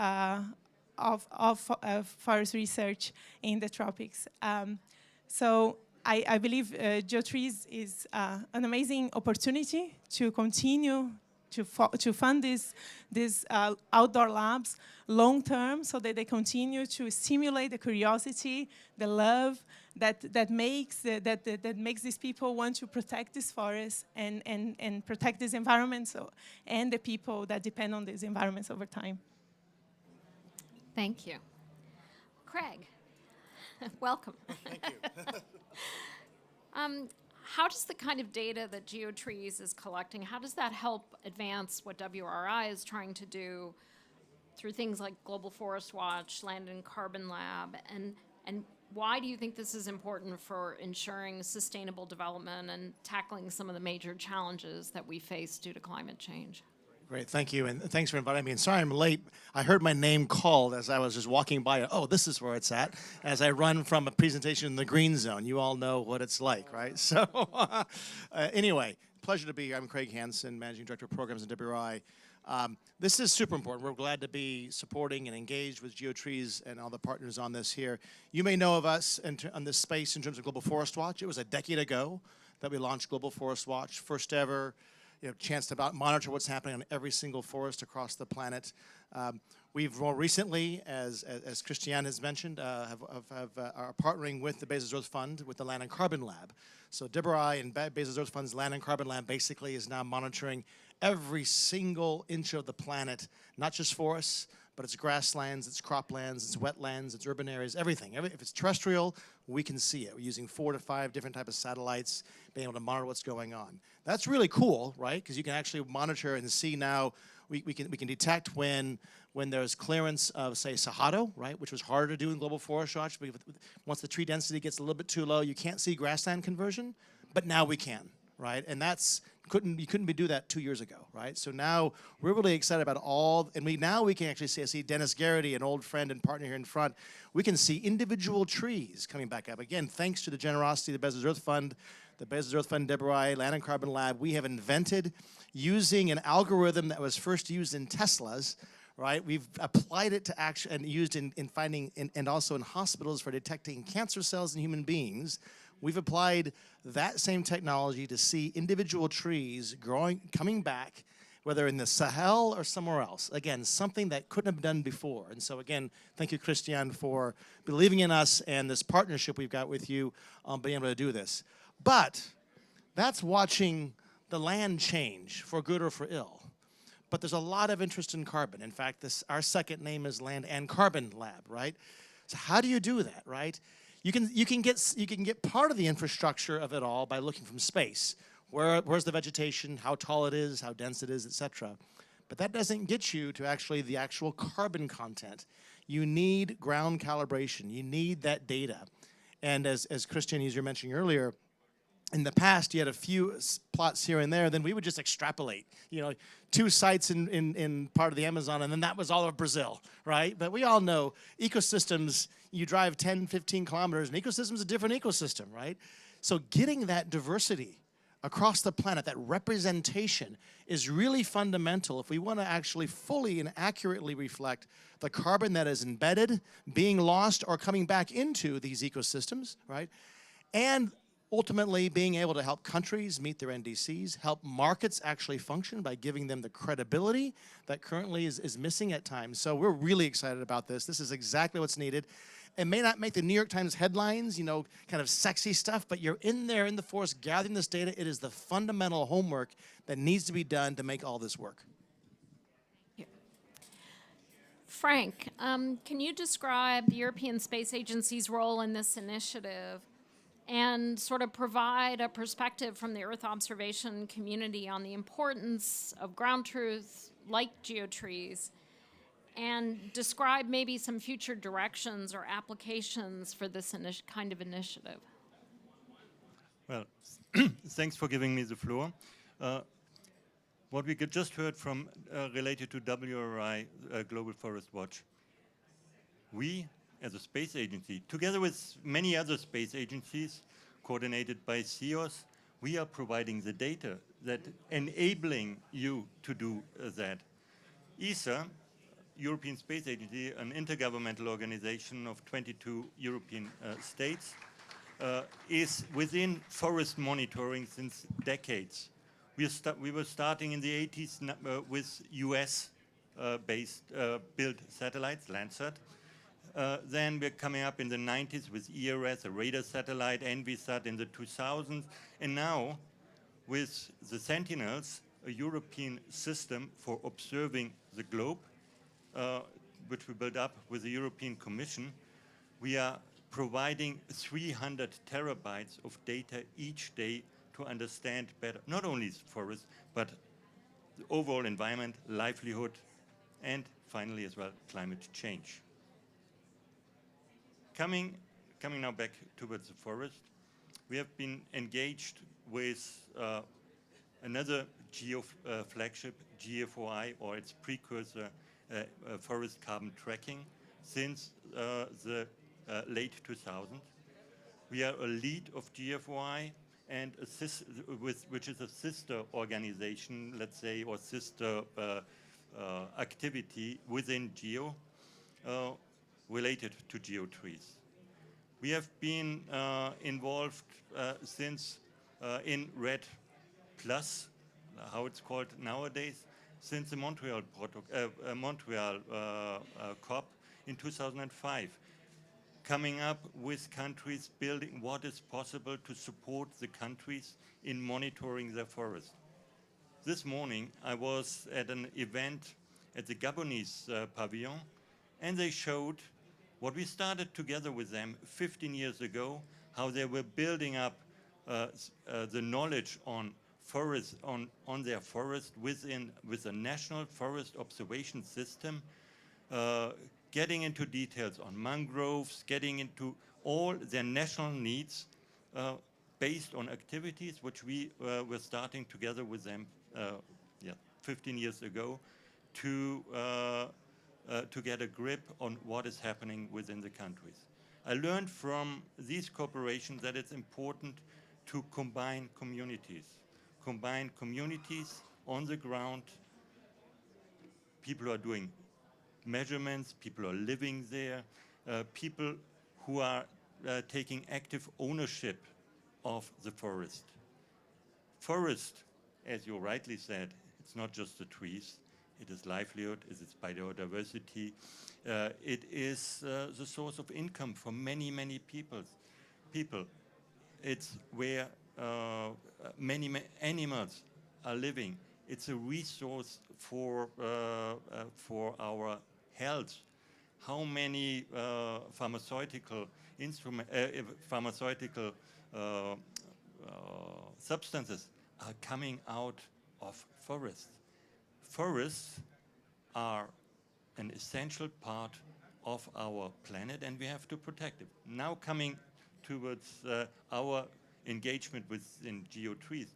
forest research in the tropics. So I believe GeoTrees is an amazing opportunity to continue to fund these outdoor labs long term, so that they continue to stimulate the curiosity, the love that makes these people want to protect this forest and protect these environments and the people that depend on these environments over time. Thank you. Craig, welcome. Thank you. How does the kind of data that GeoTrees is collecting, how does that help advance what WRI is trying to do through things like Global Forest Watch, Land and Carbon Lab, and why do you think this is important for ensuring sustainable development and tackling some of the major challenges that we face due to climate change? Great, thank you, and thanks for inviting me. And sorry I'm late. I heard my name called as I was just walking by. Oh, this is where it's at. As I run from a presentation in the green zone, you all know what it's like, right? So, anyway, pleasure to be here. I'm Craig Hansen, Managing Director of Programs at WRI. This is super important. We're glad to be supporting and engaged with GeoTrees and all the partners on this here. You may know of us on this space in terms of Global Forest Watch. It was a decade ago that we launched Global Forest Watch, first ever chance to monitor what's happening on every single forest across the planet. We've more recently, as Christiane has mentioned, are partnering with the Bezos Earth Fund with the Land and Carbon Lab. So DBRI and Bezos Earth Fund's Land and Carbon Lab basically is now monitoring every single inch of the planet, not just forests, but it's grasslands, it's croplands, it's wetlands, it's urban areas, everything. If it's terrestrial, we can see it. We're using 4 to 5 different types of satellites, being able to monitor what's going on. That's really cool, right? Because you can actually monitor and see now, we can detect when there's clearance of, say, Cerrado, right, which was harder to do in Global Forest Watch. Once the tree density gets a little bit too low, you can't see grassland conversion, but now we can, right? And you couldn't do that 2 years ago, right? So now we're really excited about and we can actually see Dennis Garrity, an old friend and partner here in front. We can see individual trees coming back up. Again, thanks to the generosity of the Bezos Earth Fund, the Bezos Earth Fund, DBRI, Land and Carbon Lab, we have invented using an algorithm that was first used in Teslas, right? We've applied it to action and used in finding, and also in hospitals for detecting cancer cells in human beings. We've applied that same technology to see individual trees coming back, whether in the Sahel or somewhere else. Again, something that couldn't have been done before. And so again, thank you, Christiane, for believing in us and this partnership we've got with you on being able to do this. But that's watching the land change for good or for ill. But there's a lot of interest in carbon. In fact, our second name is Land and Carbon Lab, right? So how do you do that, right? You can get part of the infrastructure of it all by looking from space. Where's the vegetation, how tall it is, how dense it is, et cetera. But that doesn't get you to actually the actual carbon content. You need ground calibration. You need that data. And as Christian, as you were mentioning earlier, in the past, you had a few plots here and there, then we would just extrapolate, 2 sites in part of the Amazon, and then that was all of Brazil, right? But we all know ecosystems, you drive 10, 15 kilometers, an ecosystem is a different ecosystem, right? So getting that diversity across the planet, that representation, is really fundamental if we want to actually fully and accurately reflect the carbon that is embedded, being lost, or coming back into these ecosystems, right? And ultimately being able to help countries meet their NDCs, help markets actually function by giving them the credibility that currently is missing at times. So we're really excited about this. This is exactly what's needed. It may not make the New York Times headlines, kind of sexy stuff, but you're in there in the forest gathering this data. It is the fundamental homework that needs to be done to make all this work. Yeah. Frank, can you describe the European Space Agency's role in this initiative and sort of provide a perspective from the Earth observation community on the importance of ground truth like GeoTrees, and describe maybe some future directions or applications for this kind of initiative? Well, thanks for giving me the floor. What we just heard from related to WRI, Global Forest Watch, we as a space agency, together with many other space agencies coordinated by CEOS, we are providing the data that enabling you to do that. ESA, European Space Agency, an intergovernmental organization of 22 European states, is within forest monitoring since decades. We were starting in the 80s with US-based built satellites, Landsat. Then we're coming up in the 90s with ERS, a radar satellite, Envisat in the 2000s, and now with the Sentinels, a European system for observing the globe, which we built up with the European Commission. We are providing 300 terabytes of data each day to understand better, not only forest, but the overall environment, livelihood, and finally as well, climate change. Coming now back towards the forest, we have been engaged with another GEO flagship, GFOI, or its precursor, forest carbon tracking, since the late 2000s. We are a lead of GFOI, and which is a sister organization, let's say, or sister activity within GEO, related to geotrees. We have been involved since in RED Plus, how it's called nowadays, since the Montreal COP in 2005, coming up with countries building what is possible to support the countries in monitoring their forest. This morning, I was at an event at the Gabonese Pavilion, and they showed what we started together with them 15 years ago, how they were building up the knowledge on forest, on their forest with a national forest observation system, getting into details on mangroves, getting into all their national needs based on activities which we were starting together with them 15 years ago to get a grip on what is happening within the countries. I learned from these corporations that it's important to combine communities on the ground. People are doing measurements, people are living there, people who are taking active ownership of the forest. Forest, as you rightly said, it's not just the trees, it is livelihood, it is biodiversity, it is the source of income for many, many people. It's where many animals are living. It's a resource for our health. How many pharmaceutical substances are coming out of forests? Forests are an essential part of our planet, and we have to protect it. Now coming towards our engagement within GeoTrees,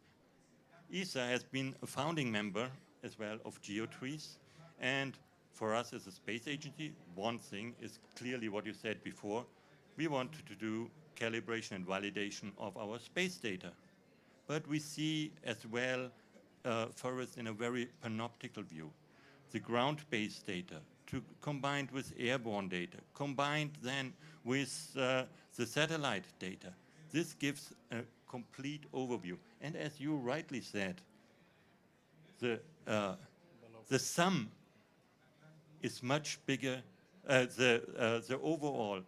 ESA has been a founding member as well of GeoTrees, and for us as a space agency, one thing is clearly what you said before. We want to do calibration and validation of our space data. But we see as well forests in a very panoptical view. The ground-based data combined with airborne data, combined then with the satellite data. This gives a complete overview. And as you rightly said, the sum is much bigger. The overall,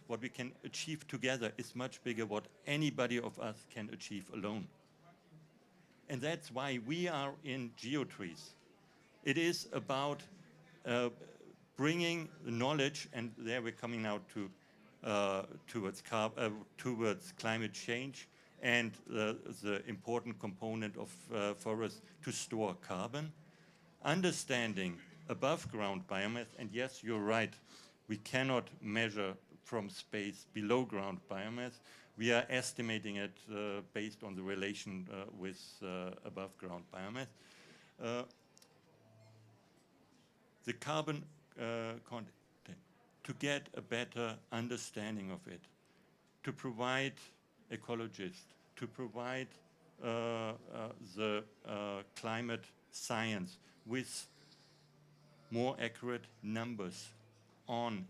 what we can achieve together is much bigger what anybody of us can achieve alone. And that's why we are in GeoTrees. It is about bringing knowledge, and there we're coming now to towards climate change and the important component of forests to store carbon, understanding above ground biomass, and yes, you're right, we cannot measure from space below ground biomass, We are estimating it based on the relation with above ground biomass. The carbon content, to get a better understanding of it, to provide ecologists, to provide the climate science with more accurate numbers on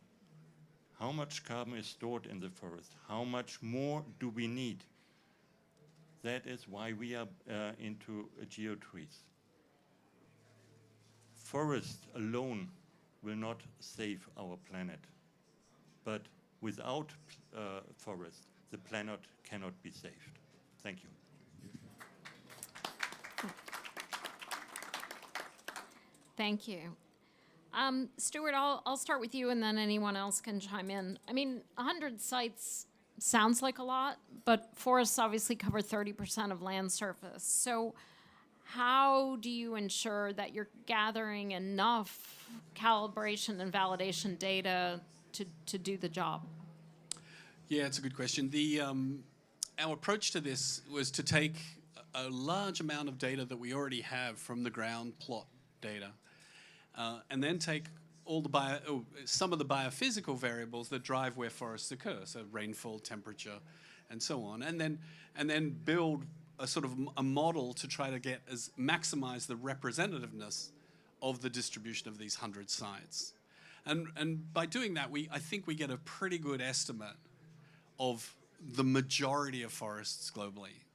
how much carbon is stored in the forest, how much more do we need. That is why we are into geotrees. Forest alone will not save our planet, but without forest, the planet cannot be saved. Thank you. Thank you. Stuart, I'll start with you and then anyone else can chime in. I mean, 100 sites sounds like a lot, but forests obviously cover 30% of land surface. So how do you ensure that you're gathering enough calibration and validation data to do the job? Yeah, it's a good question. Our approach to this was to take a large amount of data that we already have from the ground plot data, and then take all the some of the biophysical variables that drive where forests occur, so rainfall, temperature, and so on, and then build a sort of a model to try to maximize the representativeness of the distribution of these 100 sites. And by doing that, I think we get a pretty good estimate of the majority of forests globally.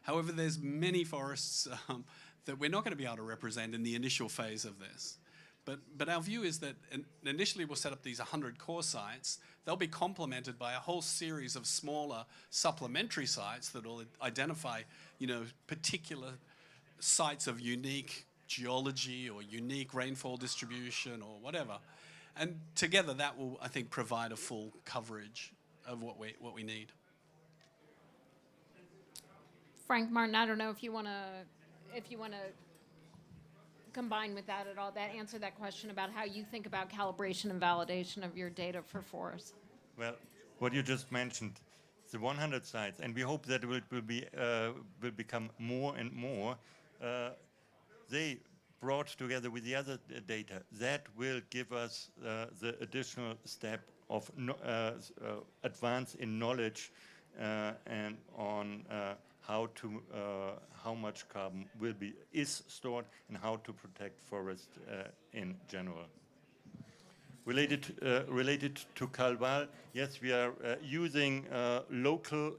However, there's many forests that we're not going to be able to represent in the initial phase of this. But our view is that initially we'll set up these 100 core sites. They'll be complemented by a whole series of smaller supplementary sites that will identify, particular sites of unique geology or unique rainfall distribution or whatever. And together that will, I think, provide a full coverage of what we need. Frank, Martin, I don't know if you want to combine with that at all, answer that question about how you think about calibration and validation of your data for forests. Well, what you just mentioned, the 100 sites, and we hope that it will become more and more. They brought together with the other data that will give us the additional step of advance in knowledge and on how much carbon is stored and how to protect forest in general. Related to Calval, yes, we are using local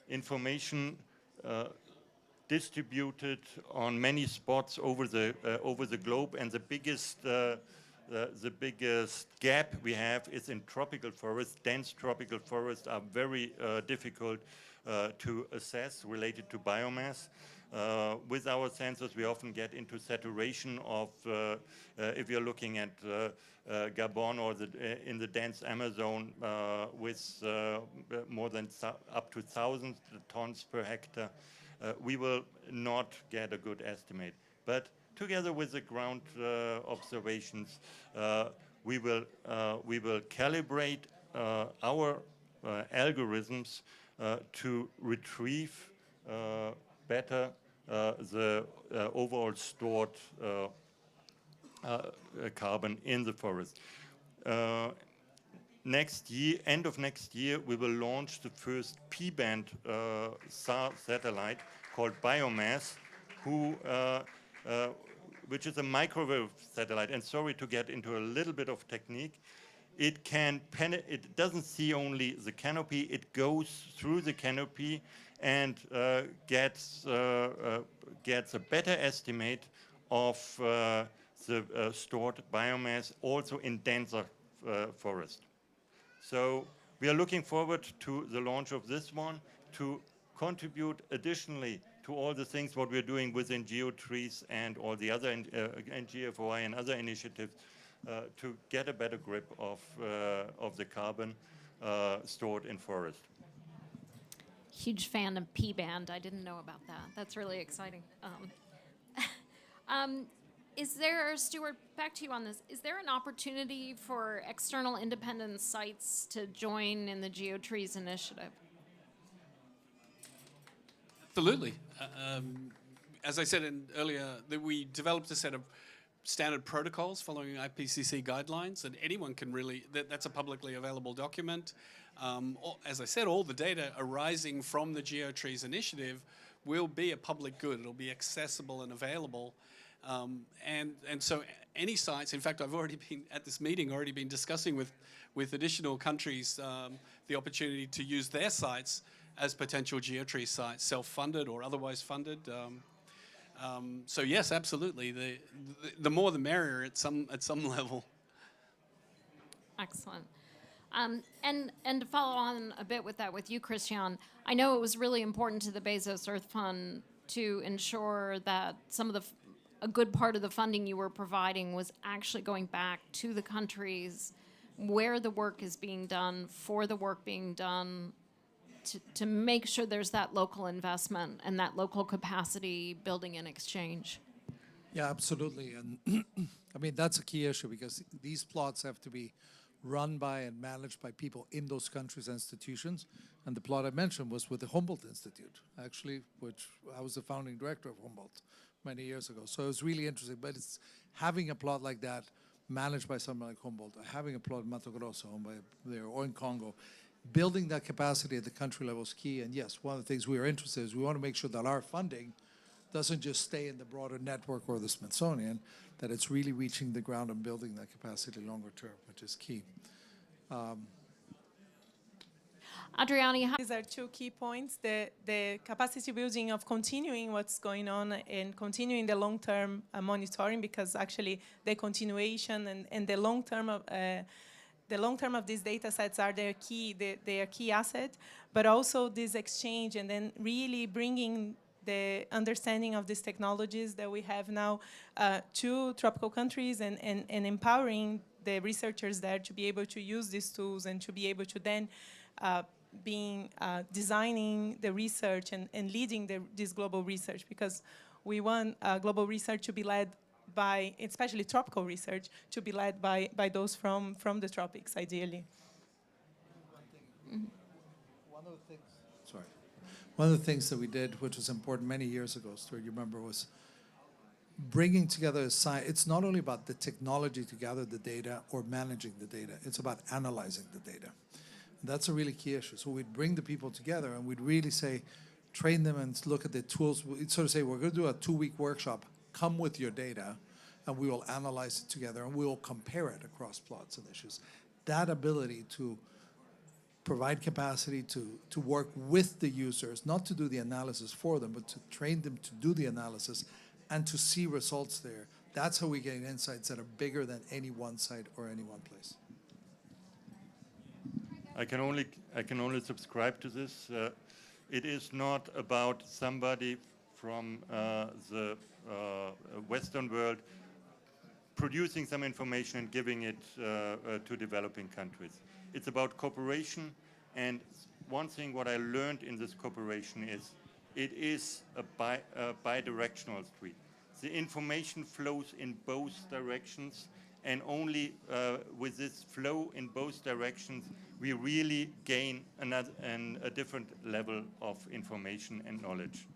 information distributed on many spots over the globe, and the biggest gap we have is in tropical forests. Dense tropical forests are very difficult to assess related to biomass. With our sensors, we often get into saturation of, if you're looking at Gabon or in the dense Amazon with more than up to 1,000 tons per hectare, we will not get a good estimate. But together with the ground observations, we will calibrate our algorithms to retrieve better the overall stored carbon in the forest. Next year, end of next year, we will launch the first P-band SAR satellite called Biomass, which is a microwave satellite. And sorry to get into a little bit of technique. It doesn't see only the canopy, it goes through the canopy and gets a better estimate of the stored biomass also in denser forest. So we are looking forward to the launch of this one to contribute additionally to all the things what we're doing within GeoTrees and all the other and GFOI and other initiatives to get a better grip of the carbon stored in forest. Huge fan of P-band. I didn't know about that. That's really exciting. Is there, Stuart, back to you on this, is there an opportunity for external independent sites to join in the GeoTrees initiative? Absolutely. As I said earlier, that we developed a set of standard protocols following IPCC guidelines, and anyone can really, that's a publicly available document. As I said, all the data arising from the GeoTrees initiative will be a public good. It'll be accessible and available. And so any sites, in fact, I've already been at this meeting, already been discussing with additional countries the opportunity to use their sites as potential GeoTree sites, self-funded or otherwise funded. So yes, absolutely. The more the merrier at some level. Excellent. And to follow on a bit with that with you, Christian, I know it was really important to the Bezos Earth Fund to ensure that some of a good part of the funding you were providing was actually going back to the countries where the work is being done, for the work being done, to make sure there's that local investment and that local capacity building and exchange. Yeah, absolutely. And I mean, that's a key issue because these plots have to be run by and managed by people in those countries and institutions. And the plot I mentioned was with the Humboldt Institute, actually, which I was the founding director of Humboldt many years ago. So it was really interesting. But it's having a plot like that managed by someone like Humboldt, or having a plot in Mato Grosso owned by there, or in Congo, building that capacity at the country level is key. And yes, one of the things we are interested in is we want to make sure that our funding doesn't just stay in the broader network or the Smithsonian, that it's really reaching the ground and building that capacity longer term, which is key. Adriani, these are two key points: the capacity building of continuing what's going on and continuing the long-term monitoring, because actually the continuation and the long-term of these data sets are their key asset, but also this exchange and then really bringing the understanding of these technologies that we have now to tropical countries and empowering the researchers there to be able to use these tools and to be able to then designing the research and leading this global research, because we want global research to be led by, especially tropical research, to be led by those from the tropics, ideally. Mm-hmm. One of the things that we did, which was important many years ago, Stuart, you remember, was bringing together science. It's not only about the technology to gather the data or managing the data, it's about analyzing the data. And that's a really key issue. So we'd bring the people together and we'd really say, train them and look at the tools. We'd sort of say, we're going to do a 2-week workshop, come with your data, and we will analyze it together and we will compare it across plots and issues. That ability to provide capacity to work with the users, not to do the analysis for them, but to train them to do the analysis and to see results there. That's how we gain insights that are bigger than any one site or any one place. I can only subscribe to this. It is not about somebody from the Western world producing some information and giving it to developing countries. It's about cooperation, and one thing what I learned in this cooperation is it is a bidirectional street. The information flows in both directions, and only with this flow in both directions we really gain a different level of information and knowledge.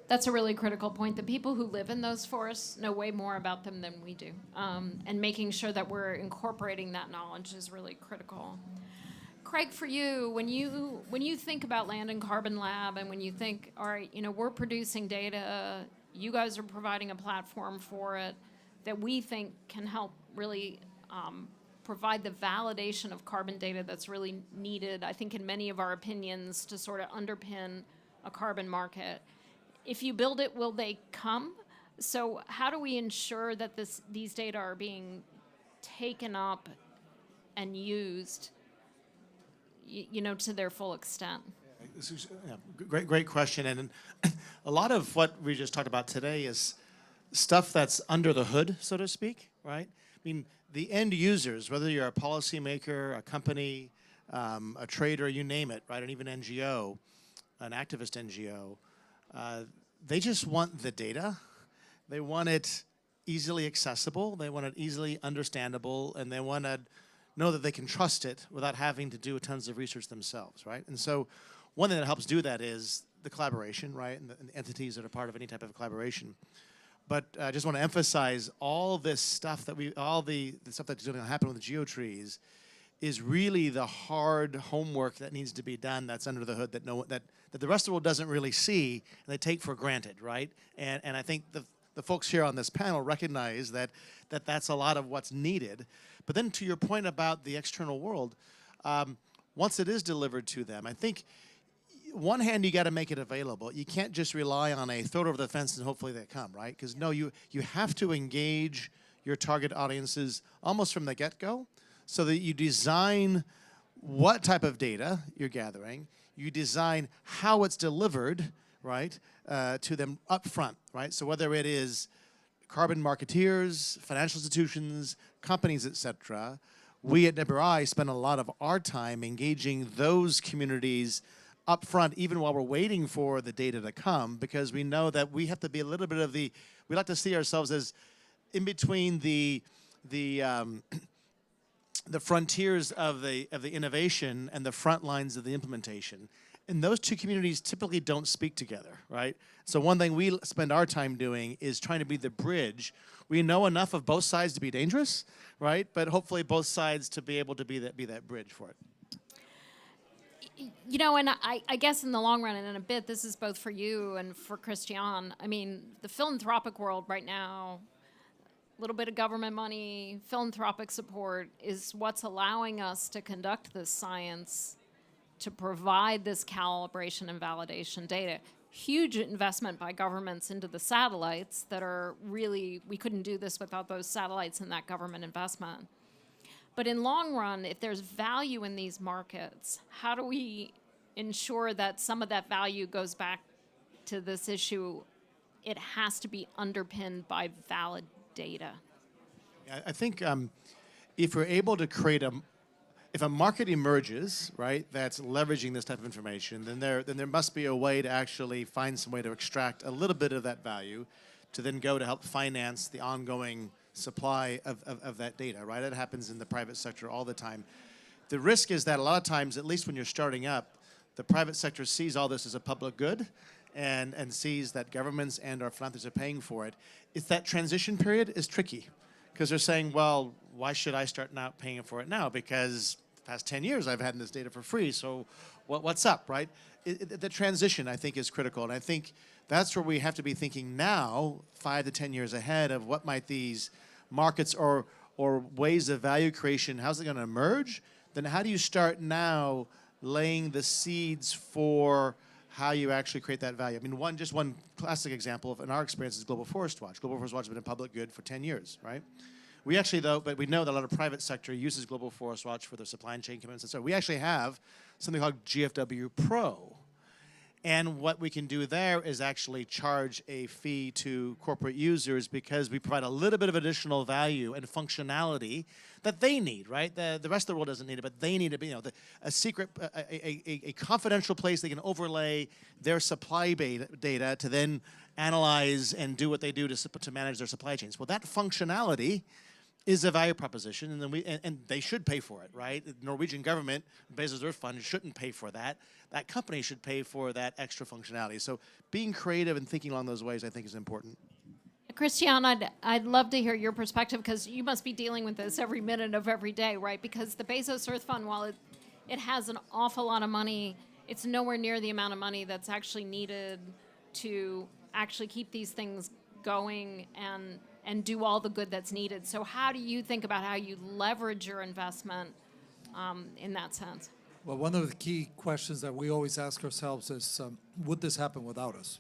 That's a really critical point. The people who live in those forests know way more about them than we do. And making sure that we're incorporating that knowledge is really critical. Craig, for you, when you think about Land and Carbon Lab, and when you think, all right, we're producing data, you guys are providing a platform for it that we think can help really provide the validation of carbon data that's really needed, I think, in many of our opinions, to sort of underpin a carbon market. If you build it, will they come? So how do we ensure that these data are being taken up and used, to their full extent? This is great question. And a lot of what we just talked about today is stuff that's under the hood, so to speak, right? I mean, the end users, whether you're a policymaker, a company, a trader, you name it, right, and even NGO, an activist NGO, they just want the data. They want it easily accessible. They want it easily understandable, and they want to know that they can trust it without having to do tons of research themselves, right? And so one thing that helps do that is the collaboration, right, and the entities that are part of any type of collaboration. But I just want to emphasize all this stuff that all the stuff that's going to happen with the geotrees is really the hard homework that needs to be done that's under the hood that that the rest of the world doesn't really see and they take for granted, right? And I think the folks here on this panel recognize that's a lot of what's needed. But then to your point about the external world, once it is delivered to them, I think one hand, you got to make it available. You can't just rely on a throw it over the fence and hopefully they come, right? Because no, you have to engage your target audiences almost from the get-go so that you design what type of data you're gathering, you design how it's delivered, right, to them up front, right? So whether it is carbon marketeers, financial institutions, companies, etc., we at NIBRI spend a lot of our time engaging those communities up front, even while we're waiting for the data to come, because we know that we have to be a little bit of we like to see ourselves as in between the frontiers of the innovation and the front lines of the implementation. And those two communities typically don't speak together, right? So one thing we spend our time doing is trying to be the bridge. We know enough of both sides to be dangerous, right? But hopefully both sides to be able to be that bridge for it. You know, and I guess in the long run and in a bit, this is both for you and for Christian. I mean, the philanthropic world right now, a little bit of government money, philanthropic support is what's allowing us to conduct this science, to provide this calibration and validation data. Huge investment by governments into the satellites that are really, we couldn't do this without those satellites and that government investment. But in long run, if there's value in these markets, how do we ensure that some of that value goes back to this issue? It has to be underpinned by valid data. I think if we're able to create if a market emerges, right, that's leveraging this type of information, then there must be a way to actually find some way to extract a little bit of that value to then go to help finance the ongoing supply of that data, right? It happens in the private sector all the time. The risk is that a lot of times, at least when you're starting up, the private sector sees all this as a public good and sees that governments and our philanthropists are paying for it. It's that transition period is tricky because they're saying, well, why should I start now paying for it now? Because the past 10 years I've had this data for free, so what's up, right? The transition, I think, is critical, and I think that's where we have to be thinking now, 5 to 10 years ahead, of what might these markets or ways of value creation, how's it going to emerge? Then how do you start now laying the seeds for how you actually create that value? I mean, just one classic example in our experience is Global Forest Watch. Global Forest Watch has been a public good for 10 years, right? We actually, but we know that a lot of private sector uses Global Forest Watch for their supply chain commitments. And so we actually have something called GFW Pro. And what we can do there is actually charge a fee to corporate users because we provide a little bit of additional value and functionality that they need, right? The rest of the world doesn't need it, but they need it. You know, a secret, a confidential place they can overlay their supply data to then analyze and do what they do to manage their supply chains. Well, that functionality is a value proposition, and then and they should pay for it, right? The Norwegian government, Bezos Earth Fund, shouldn't pay for that. That company should pay for that extra functionality. So being creative and thinking along those ways, I think, is important. Christian, I'd love to hear your perspective because you must be dealing with this every minute of every day, right? Because the Bezos Earth Fund, while it has an awful lot of money, it's nowhere near the amount of money that's actually needed to actually keep these things going and do all the good that's needed. So how do you think about how you leverage your investment in that sense? Well, one of the key questions that we always ask ourselves is, would this happen without us?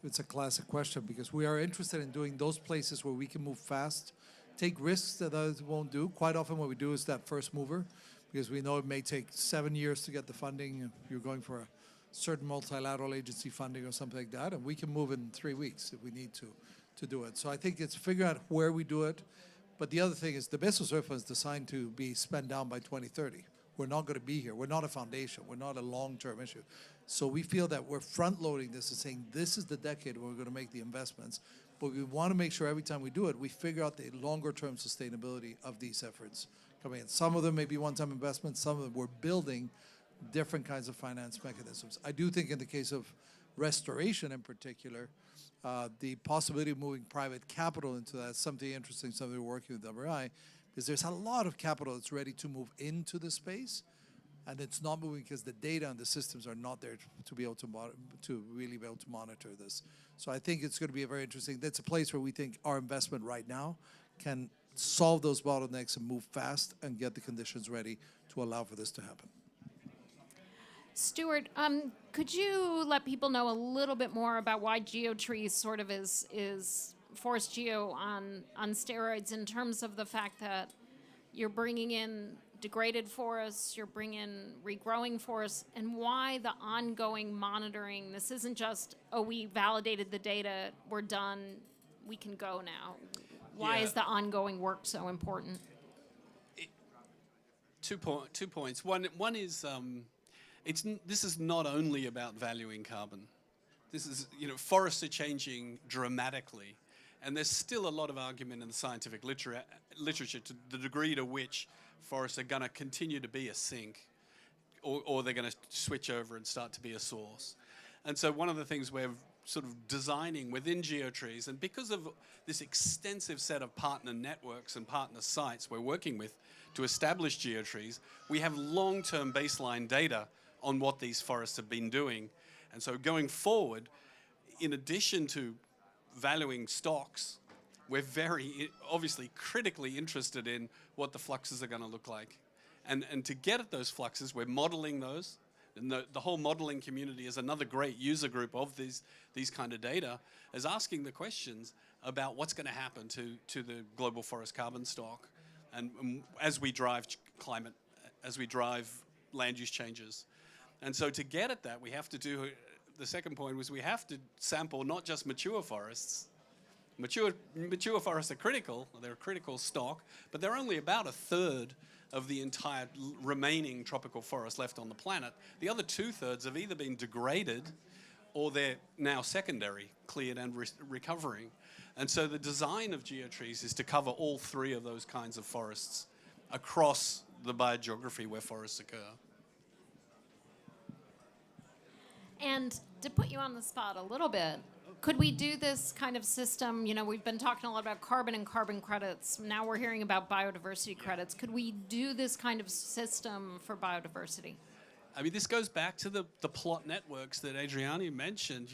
It's a classic question because we are interested in doing those places where we can move fast, take risks that others won't do. Quite often what we do is that first mover because we know it may take 7 years to get the funding. You're going for a certain multilateral agency funding or something like that, and we can move in 3 weeks if we need to do it. So I think it's figuring out where we do it. But the other thing is the Bezos Earth Fund is designed to be spent down by 2030. We're not going to be here. We're not a foundation. We're not a long-term issue. So we feel that we're front-loading this and saying this is the decade where we're going to make the investments. But we want to make sure every time we do it, we figure out the longer-term sustainability of these efforts coming in. Some of them may be one-time investments. Some of them we're building different kinds of finance mechanisms. I do think in the case of restoration in particular, the possibility of moving private capital into that is something interesting, something we're working with WRI, because there's a lot of capital that's ready to move into the space, and it's not moving because the data and the systems are not there to be able to really be able to monitor this. So I think it's going to be a very interesting, that's a place where we think our investment right now can solve those bottlenecks and move fast and get the conditions ready to allow for this to happen. Stuart, could you let people know a little bit more about why GeoTrees sort of is Forest Geo on steroids in terms of the fact that you're bringing in degraded forests, you're bringing regrowing forests, and why the ongoing monitoring? This isn't just, oh, we validated the data, we're done, we can go now. Why is the ongoing work so important? Two points. One is this is not only about valuing carbon. This is, forests are changing dramatically, and there's still a lot of argument in the scientific literature to the degree to which forests are going to continue to be a sink, or they're going to switch over and start to be a source. And so one of the things we're sort of designing within GeoTrees, and because of this extensive set of partner networks and partner sites we're working with to establish GeoTrees, we have long-term baseline data on what these forests have been doing. And so going forward, in addition to valuing stocks, we're very obviously critically interested in what the fluxes are going to look like. And to get at those fluxes, we're modeling those. And the whole modeling community is another great user group of these kind of data, is asking the questions about what's going to happen to the global forest carbon stock, and as we drive climate, as we drive land use changes. And so to get at that, we have to do, the second point was we have to sample not just mature forests. Mature forests are critical, they're a critical stock, but they're only about a third of the entire remaining tropical forest left on the planet. The other 2/3 have either been degraded or they're now secondary, cleared and recovering. And so the design of GeoTrees is to cover all three of those kinds of forests across the biogeography where forests occur. And to put you on the spot a little bit, could we do this kind of system? We've been talking a lot about carbon and carbon credits. Now we're hearing about biodiversity credits. Could we do this kind of system for biodiversity? I mean, this goes back to the plot networks that Adriani mentioned.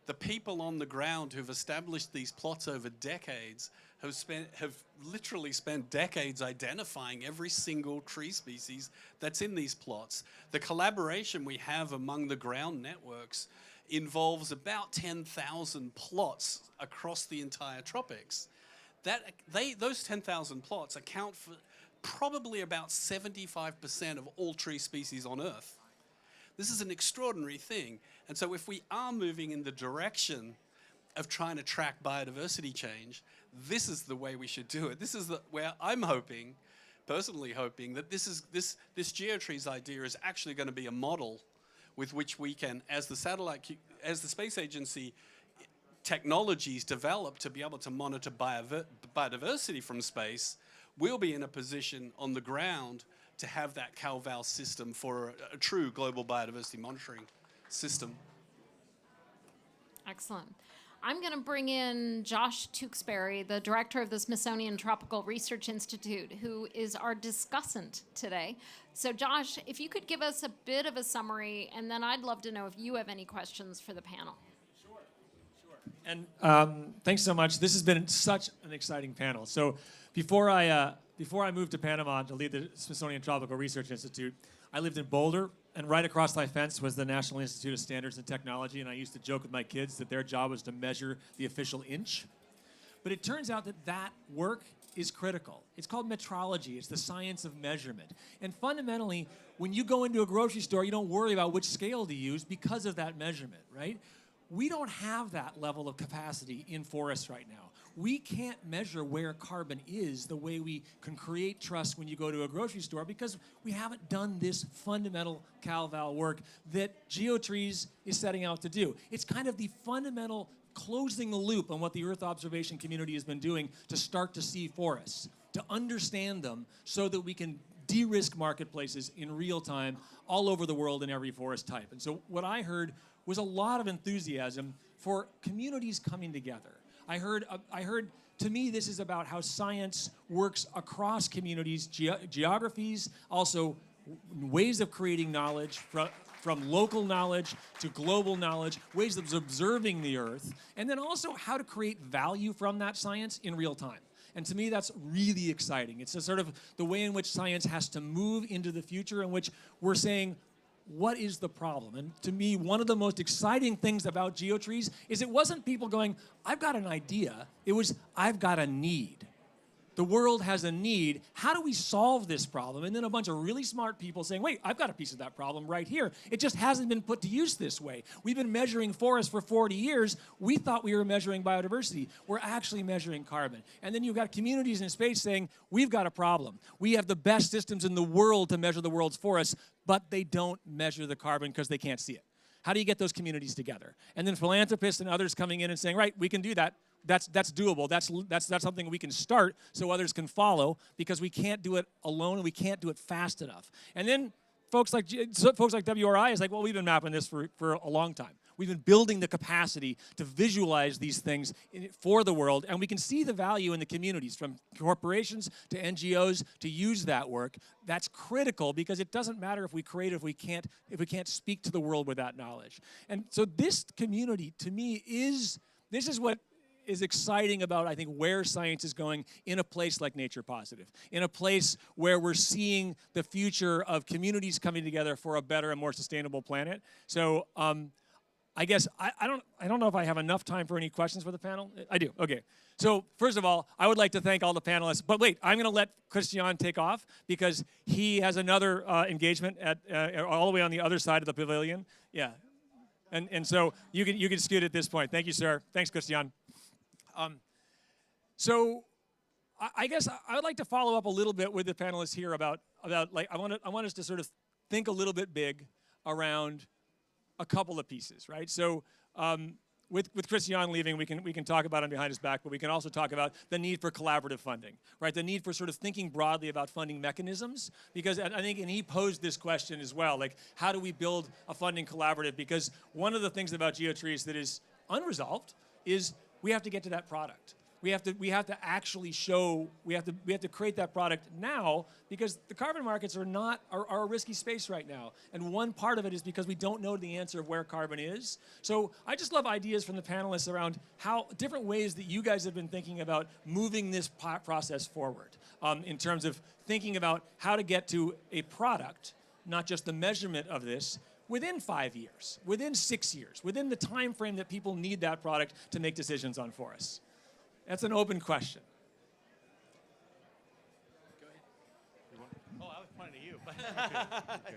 The people on the ground who've established these plots over decades have literally spent decades identifying every single tree species that's in these plots. The collaboration we have among the ground networks involves about 10,000 plots across the entire tropics. Those 10,000 plots account for probably about 75% of all tree species on Earth. This is an extraordinary thing. And so if we are moving in the direction of trying to track biodiversity change, this is the way we should do it. This is where I'm personally hoping that this GeoTrees idea is actually going to be a model with which we can, as the space agency technologies develop to be able to monitor biodiversity from space, we'll be in a position on the ground to have that CalVal system for a true global biodiversity monitoring system. Excellent. I'm going to bring in Josh Tewksbury, the director of the Smithsonian Tropical Research Institute, who is our discussant today. So Josh, if you could give us a bit of a summary, and then I'd love to know if you have any questions for the panel. And thanks so much. This has been such an exciting panel. So before I moved to Panama to lead the Smithsonian Tropical Research Institute, I lived in Boulder, and right across my fence was the National Institute of Standards and Technology, and I used to joke with my kids that their job was to measure the official inch. But it turns out that work is critical. It's called metrology. It's the science of measurement. And fundamentally, when you go into a grocery store, you don't worry about which scale to use because of that measurement, right? We don't have that level of capacity in forests right now. We can't measure where carbon is the way we can create trust when you go to a grocery store because we haven't done this fundamental CalVal work that GeoTrees is setting out to do. It's kind of the fundamental closing the loop on what the Earth observation community has been doing to start to see forests, to understand them so that we can de-risk marketplaces in real time all over the world in every forest type. And so what I heard was a lot of enthusiasm for communities coming together. I heard, to me, this is about how science works across communities, geographies, also ways of creating knowledge, from local knowledge to global knowledge, ways of observing the Earth, and then also how to create value from that science in real time. And to me, that's really exciting. It's a sort of the way in which science has to move into the future, in which we're saying, what is the problem? And to me, one of the most exciting things about geotrees is it wasn't people going, I've got an idea. It was, I've got a need. The world has a need. How do we solve this problem? And then a bunch of really smart people saying, wait, I've got a piece of that problem right here. It just hasn't been put to use this way. We've been measuring forests for 40 years. We thought we were measuring biodiversity. We're actually measuring carbon. And then you've got communities in space saying, we've got a problem. We have the best systems in the world to measure the world's forests, but they don't measure the carbon because they can't see it. How do you get those communities together? And then philanthropists and others coming in and saying, right, we can do that. That's doable. That's something we can start so others can follow, because we can't do it alone and we can't do it fast enough. And then folks like WRI is like, well, we've been mapping this for a long time. We've been building the capacity to visualize these things for the world, and we can see the value in the communities, from corporations to NGOs, to use that work. That's critical, because it doesn't matter if we create it if we can't speak to the world with that knowledge. And so this community, to me, this is what is exciting about, I think, where science is going in a place like Nature Positive, in a place where we're seeing the future of communities coming together for a better and more sustainable planet. So I guess I don't know if I have enough time for any questions for the panel. I do. Okay. So first of all, I would like to thank all the panelists. But wait, I'm going to let Christian take off, because he has another engagement at all the way on the other side of the pavilion. Yeah. And so you can scoot at this point. Thank you, sir. Thanks, Christian. So I guess I would like to follow up a little bit with the panelists here about like, I want us to sort of think a little bit big around a couple of pieces, right? So with Christian leaving, we can talk about him behind his back, but we can also talk about the need for collaborative funding, right? The need for sort of thinking broadly about funding mechanisms, because I think, and he posed this question as well, like, how do we build a funding collaborative? Because one of the things about GeoTrees that is unresolved is we have to get to that product. We have to actually show, we have to create that product now, because the carbon markets are a risky space right now. And one part of it is because we don't know the answer of where carbon is. So I just love ideas from the panelists around how different ways that you guys have been thinking about moving this process forward, in terms of thinking about how to get to a product, not just the measurement of this, within 5 years, within 6 years, within the time frame that people need that product to make decisions on forests. That's an open question. Oh, I was pointing to you. Okay.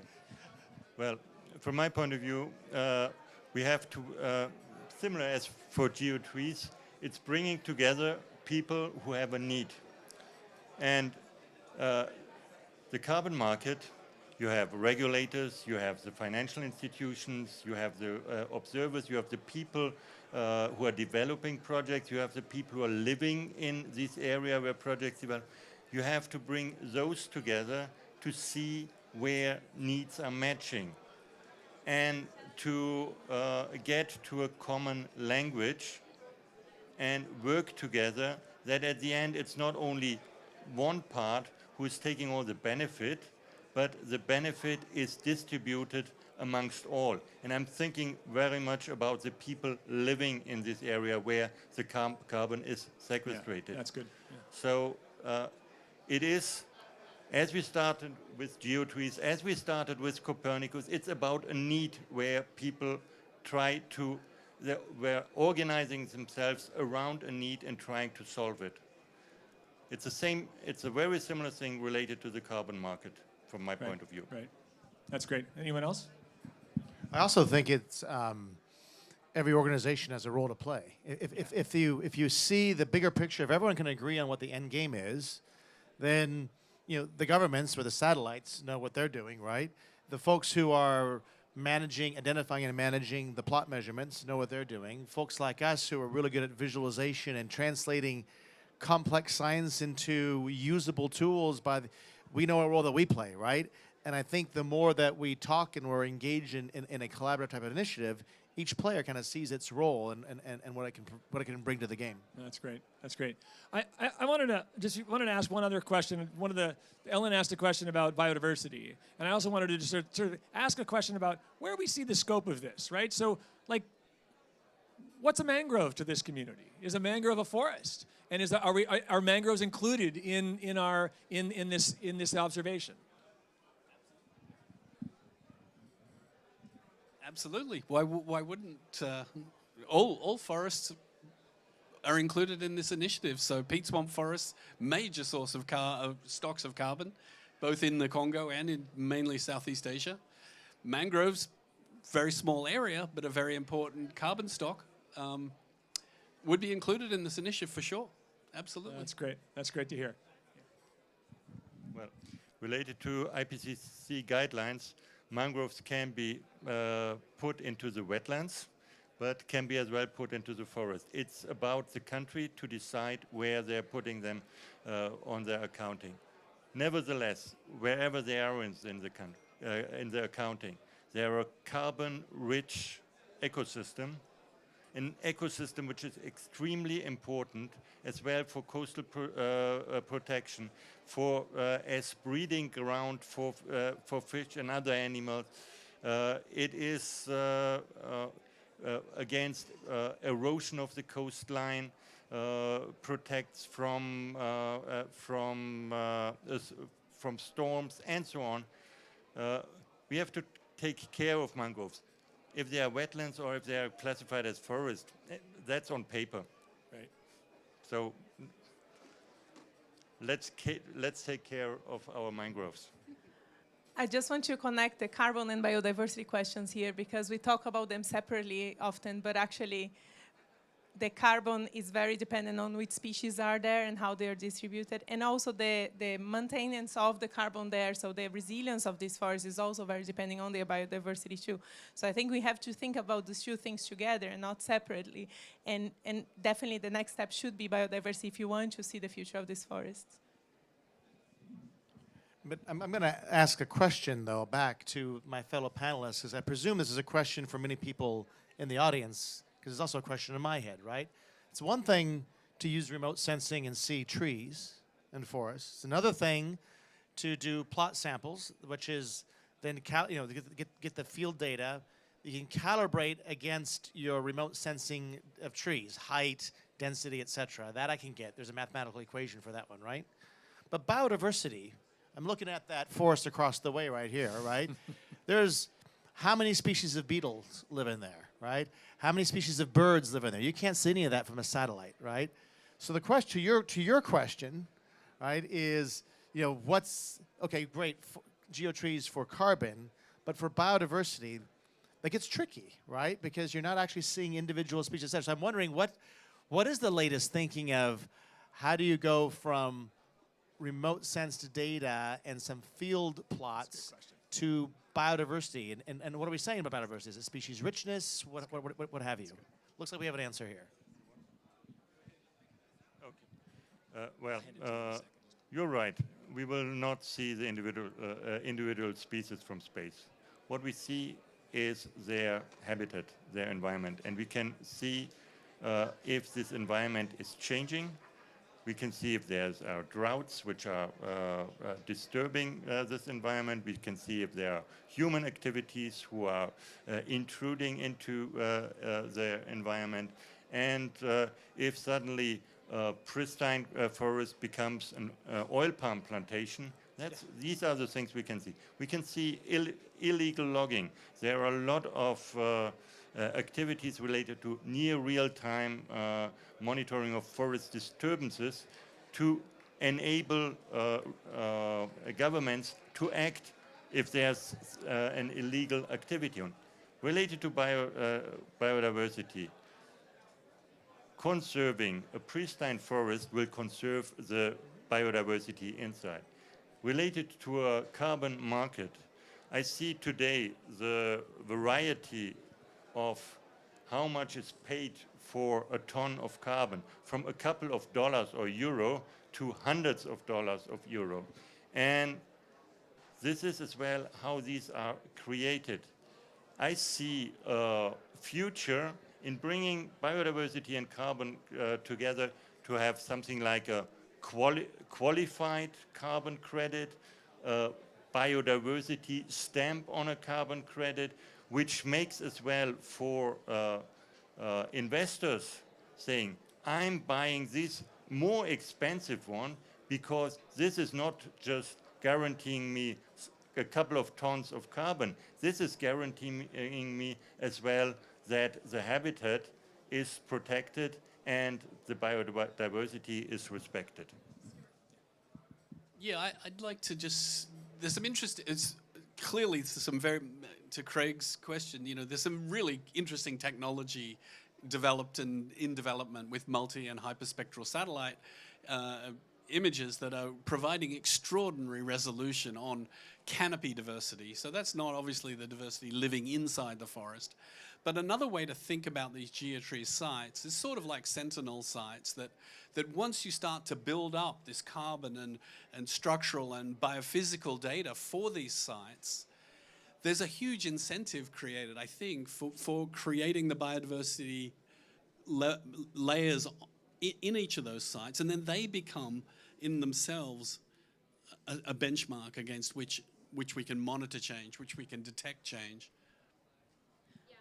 Well, from my point of view, we have to, similar as for GeoTrees, it's bringing together people who have a need. And the carbon market, you have regulators, you have the financial institutions, you have the observers, you have the people who are developing projects, you have the people who are living in this area where projects develop. You have to bring those together to see where needs are matching, and to get to a common language and work together, that at the end it's not only one part who is taking all the benefit, but the benefit is distributed amongst all. And I'm thinking very much about the people living in this area where the carbon is sequestrated. Yeah, that's good. Yeah. So it is, as we started with GeoTrees, as we started with Copernicus, it's about a need where people try to, were organizing themselves around a need and trying to solve it. It's the same, it's a very similar thing related to the carbon market from my point of view. Right. That's great. Anyone else? I also think it's every organization has a role to play. If you see the bigger picture, if everyone can agree on what the end game is, then the governments or the satellites know what they're doing, right? The folks who are identifying and managing the plot measurements know what they're doing. Folks like us who are really good at visualization and translating complex science into usable tools we know a role that we play, right? And I think the more that we talk and we're engaged in a collaborative type of initiative, each player kind of sees its role and what it can bring to the game. That's great. That's great. I wanted to ask one other question. Ellen asked a question about biodiversity, and I also wanted to just sort of ask a question about where we see the scope of this, right? So, like, what's a mangrove to this community? Is a mangrove a forest? And are mangroves included in this observation? Absolutely. Why wouldn't all forests are included in this initiative? So peat swamp forests, major source of stocks of carbon, both in the Congo and in mainly Southeast Asia. Mangroves, very small area, but a very important carbon stock, would be included in this initiative for sure. Absolutely. That's great. That's great to hear. Well, related to IPCC guidelines, mangroves can be put into the wetlands, but can be as well put into the forest. It's about the country to decide where they're putting them on their accounting. Nevertheless, wherever they are in the accounting, they're a carbon-rich ecosystem, an ecosystem which is extremely important as well for coastal protection, for as breeding ground for fish and other animals. It is against erosion of the coastline, protects from storms and so on. We have to take care of mangroves. If they are wetlands or if they are classified as forest, that's on paper. Right. So let's take care of our mangroves. I just want to connect the carbon and biodiversity questions here because we talk about them separately often, but actually the carbon is very dependent on which species are there and how they are distributed, and also the maintenance of the carbon there, so the resilience of these forests is also very depending on their biodiversity too. So I think we have to think about these two things together and not separately, and definitely the next step should be biodiversity if you want to see the future of these forests. But I'm going to ask a question, though, back to my fellow panelists, because I presume this is a question for many people in the audience, because it's also a question in my head, right? It's one thing to use remote sensing and see trees and forests. It's another thing to do plot samples, which is then get the field data. You can calibrate against your remote sensing of trees, height, density, etc. That I can get. There's a mathematical equation for that one, right? But biodiversity, I'm looking at that forest across the way right here, right? There's how many species of beetles live in there, right? How many species of birds live in there? You can't see any of that from a satellite, right? So the question to your question, right, is, what's, okay, great, geotrees for carbon, but for biodiversity, that gets tricky, right? Because you're not actually seeing individual species. So I'm wondering what is the latest thinking of how do you go from remote sensed data and some field plots to biodiversity, and what are we saying about biodiversity? Is it species richness? What have you? Looks like we have an answer here. Okay. You're right. We will not see the individual species from space. What we see is their habitat, their environment, and we can see if this environment is changing. We can see if there's droughts which are disturbing this environment. We can see if there are human activities who are intruding into their environment. And if suddenly pristine forest becomes an oil palm plantation, these are the things we can see. We can see illegal logging. There are a lot of activities related to near real-time monitoring of forest disturbances to enable governments to act if there's an illegal activity on. Related to biodiversity, conserving a pristine forest will conserve the biodiversity inside. Related to a carbon market, I see today the variety of how much is paid for a ton of carbon, from a couple of dollars or euro to hundreds of dollars of euro. And this is as well how these are created. I see a future in bringing biodiversity and carbon together to have something like a qualified carbon credit, biodiversity stamp on a carbon credit, which makes as well for investors saying, I'm buying this more expensive one because this is not just guaranteeing me a couple of tons of carbon. This is guaranteeing me as well that the habitat is protected and the biodiversity is respected. Yeah, I'd like to just, there's some interest, it's clearly some very, to Craig's question, you know, there's some really interesting technology developed and in development with multi and hyperspectral satellite images that are providing extraordinary resolution on canopy diversity. So that's not obviously the diversity living inside the forest. But another way to think about these geotree sites is sort of like sentinel sites that once you start to build up this carbon and structural and biophysical data for these sites, there's a huge incentive created, I think, for creating the biodiversity layers in each of those sites, and then they become in themselves a benchmark against which we can monitor change, which we can detect change.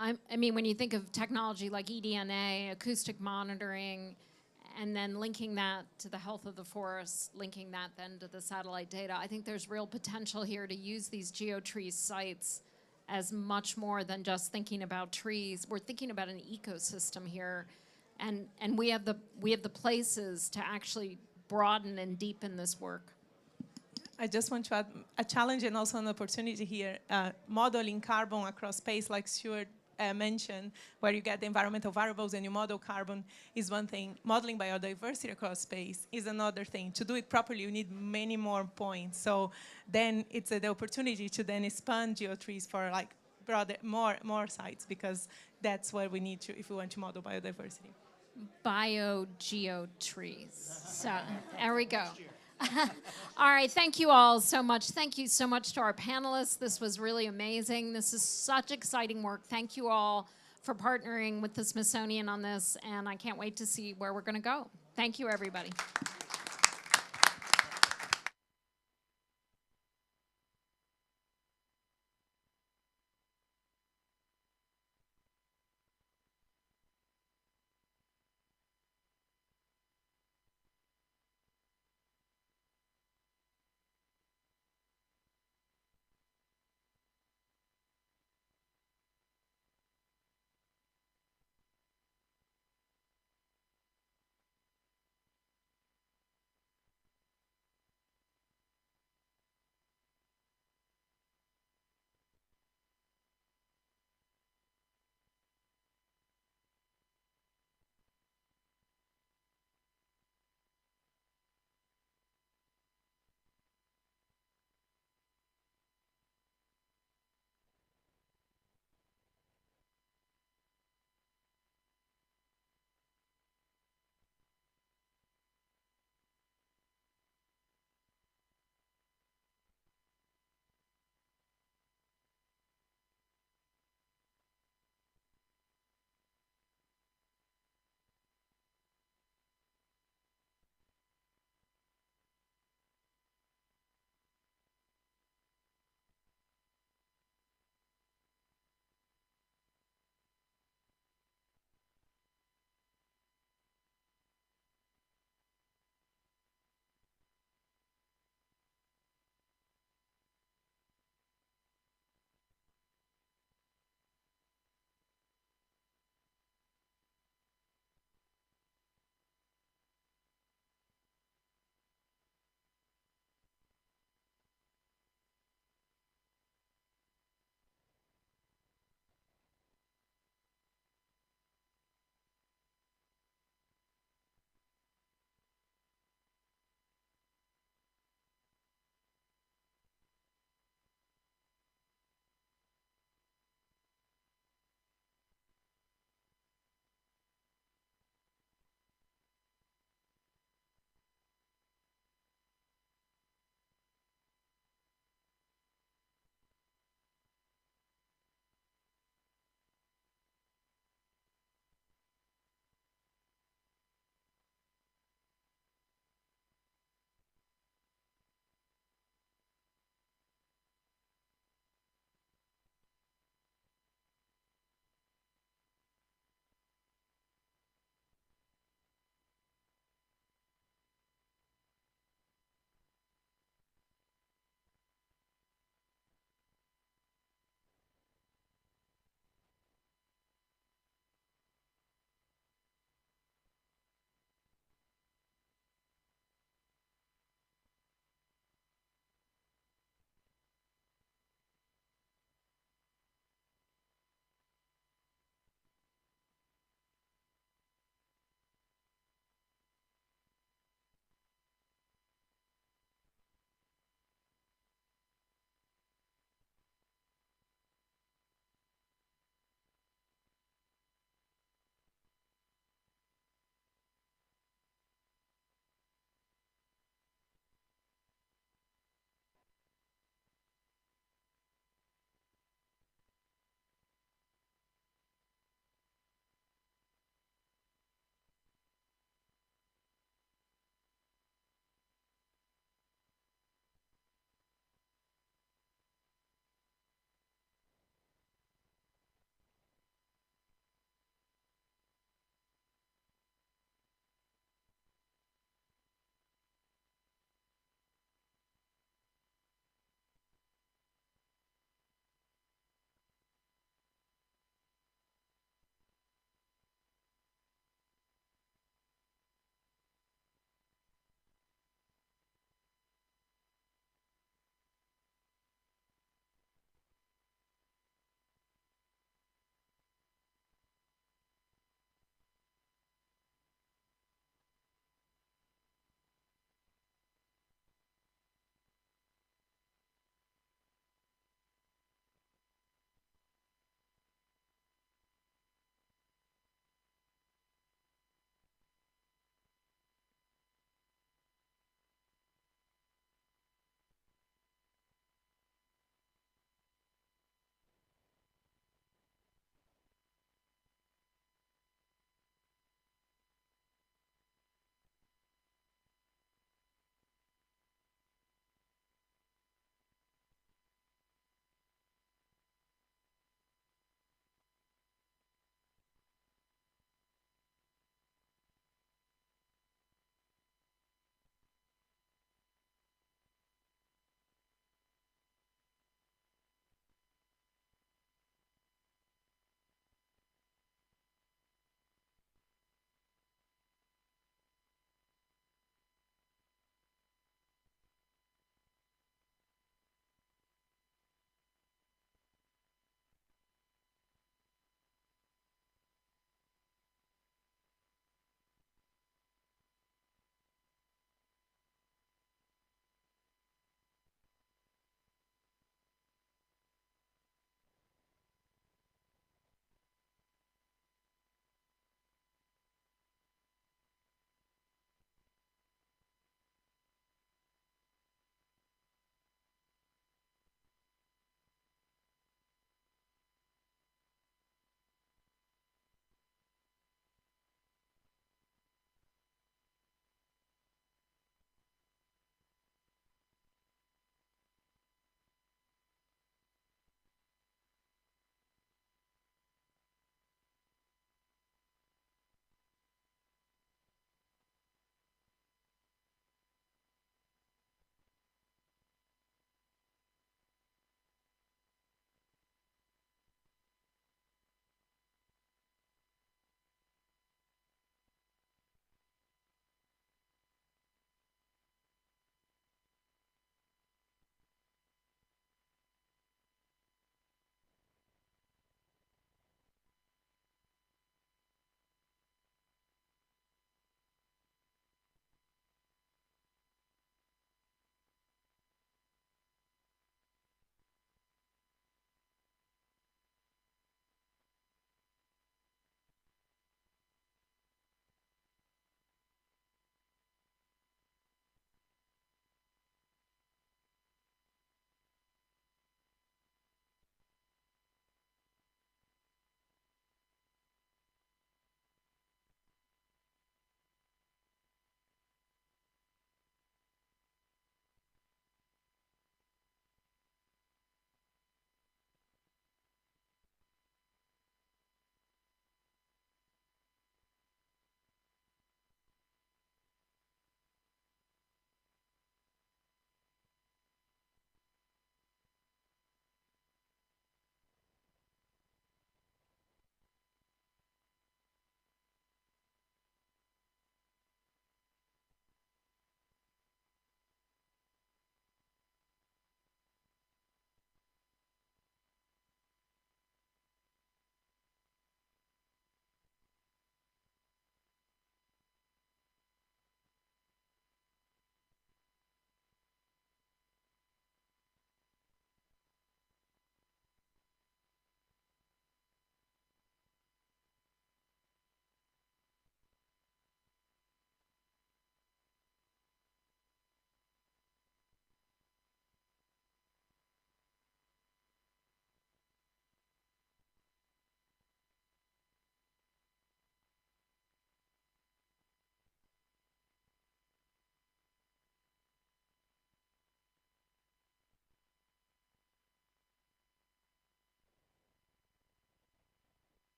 I mean, when you think of technology like eDNA, acoustic monitoring, and then linking that to the health of the forest, linking that then to the satellite data, I think there's real potential here to use these geotree sites as much more than just thinking about trees. We're thinking about an ecosystem here, and we have the places to actually broaden and deepen this work. I just want to add a challenge and also an opportunity here. Modeling carbon across space, like Stuart mentioned, where you get the environmental variables and you model carbon is one thing. Modeling biodiversity across space is another thing. To do it properly, you need many more points. So then it's the opportunity to then expand geotrees for like broader, more sites, because that's what we need to if we want to model biodiversity. Biogeotrees. So there we go. All right, thank you all so much. Thank you so much to our panelists. This was really amazing. This is such exciting work. Thank you all for partnering with the Smithsonian on this, and I can't wait to see where we're going to go. Thank you, everybody.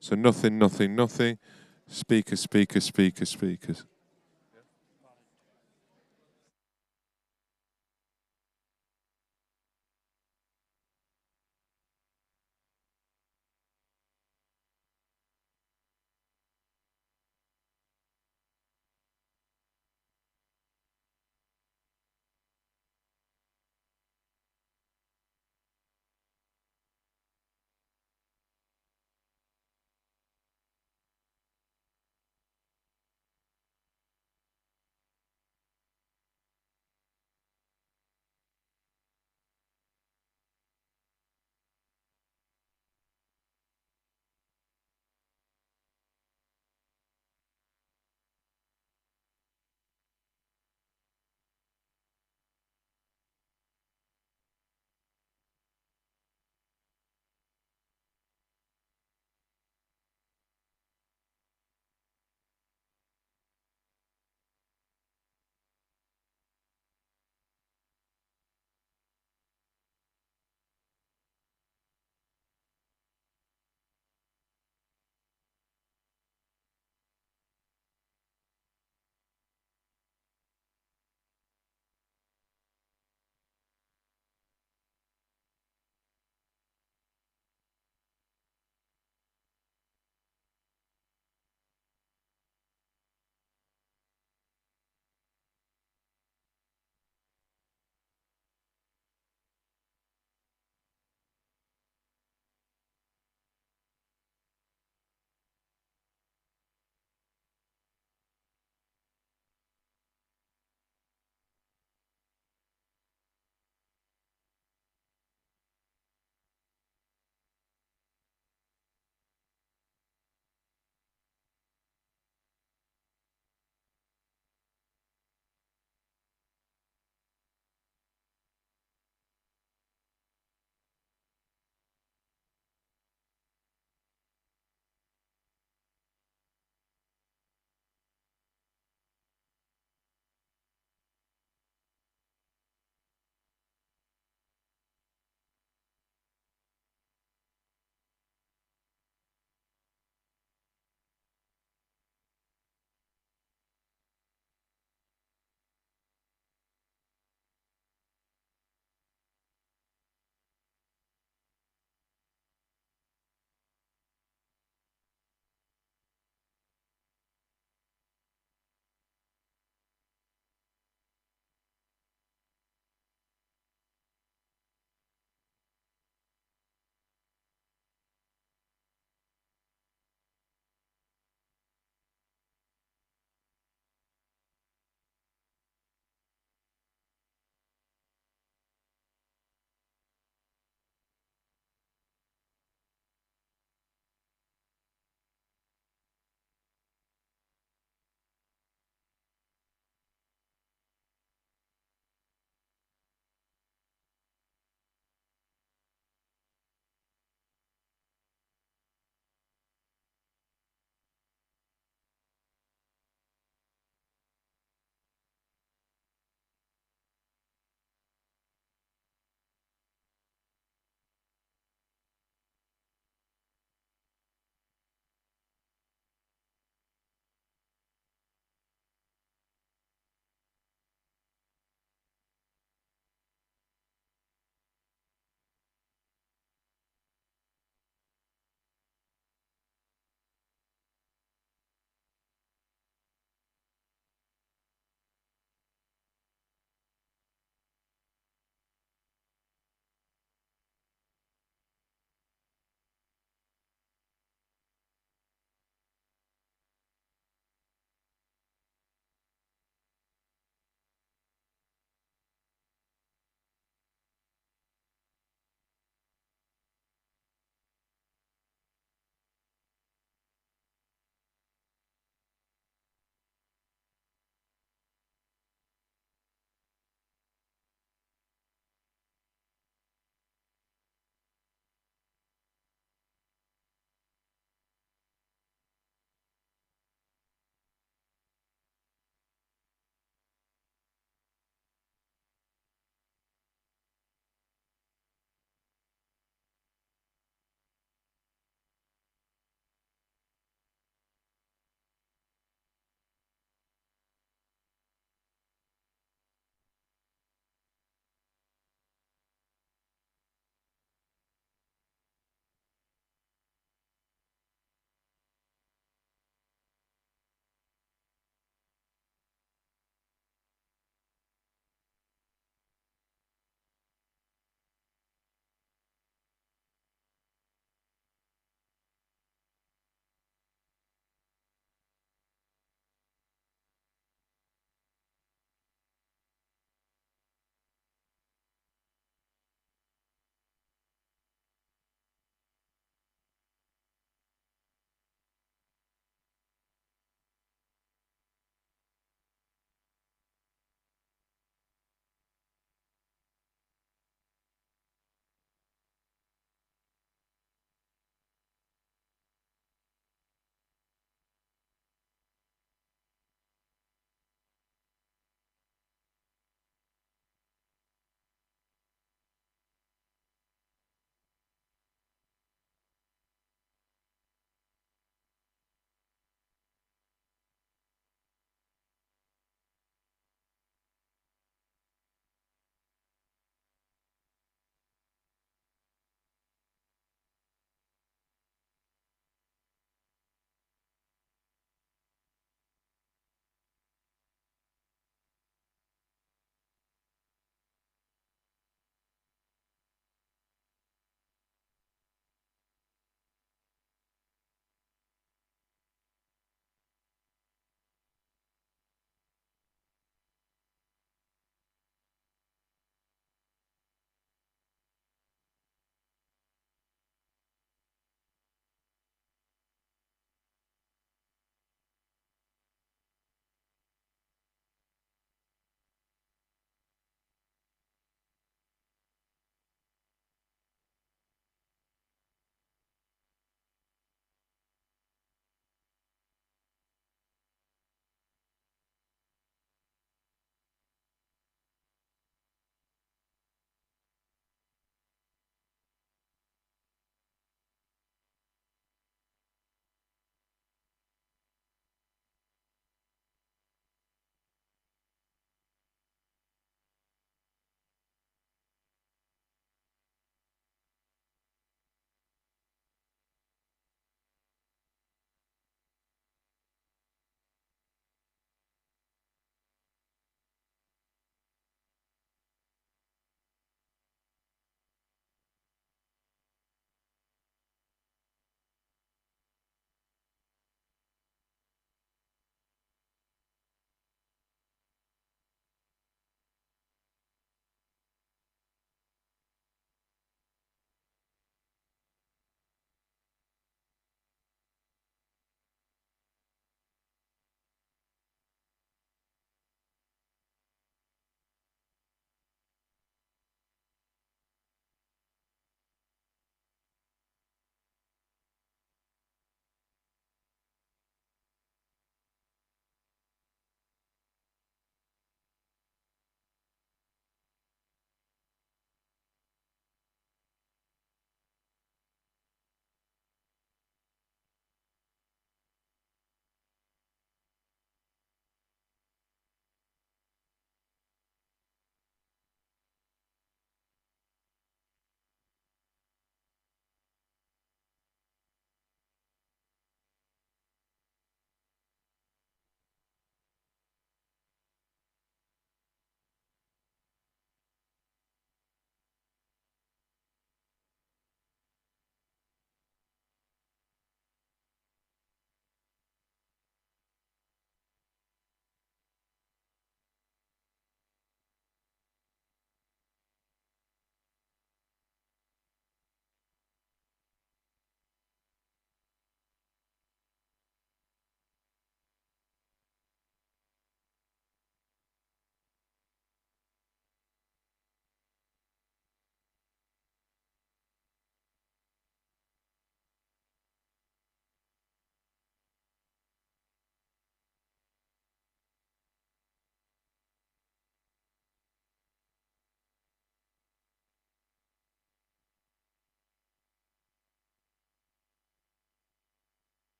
So nothing, nothing, nothing. Speakers, speakers, speakers, speakers.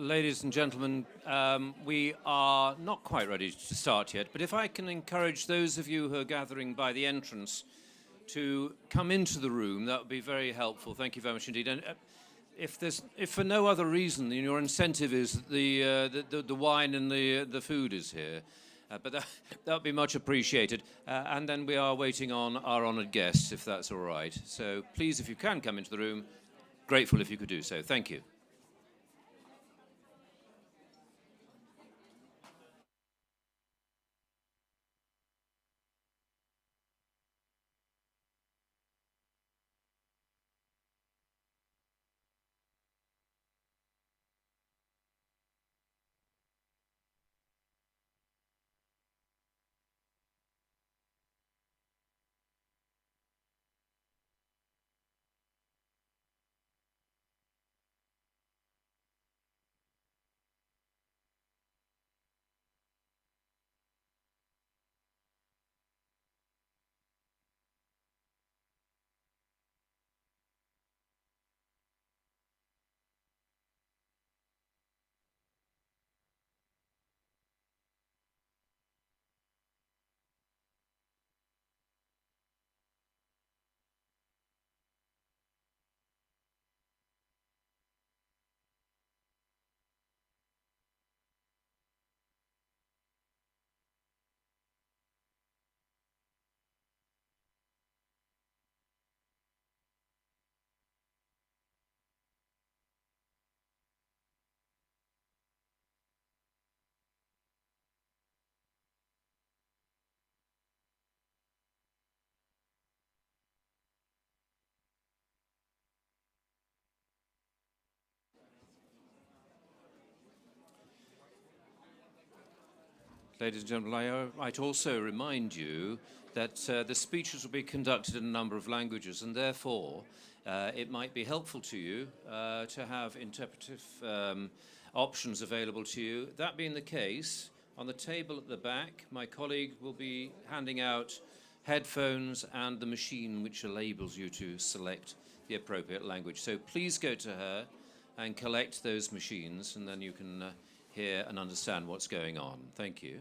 ladies and gentlemen, we are not quite ready to start yet, but if I can encourage those of you who are gathering by the entrance to come into the room, that would be very helpful. Thank you very much indeed. And if for no other reason, your incentive is that the wine and the food is here, but that would be much appreciated. And then we are waiting on our honoured guests, if that's all right. So please, if you can come into the room, grateful if you could do so. Thank you. Ladies and gentlemen, I might also remind you that the speeches will be conducted in a number of languages, and therefore it might be helpful to you to have interpretive options available to you. That being the case, on the table at the back, my colleague will be handing out headphones and the machine which enables you to select the appropriate language. So please go to her and collect those machines, and then you can hear and understand what's going on. Thank you.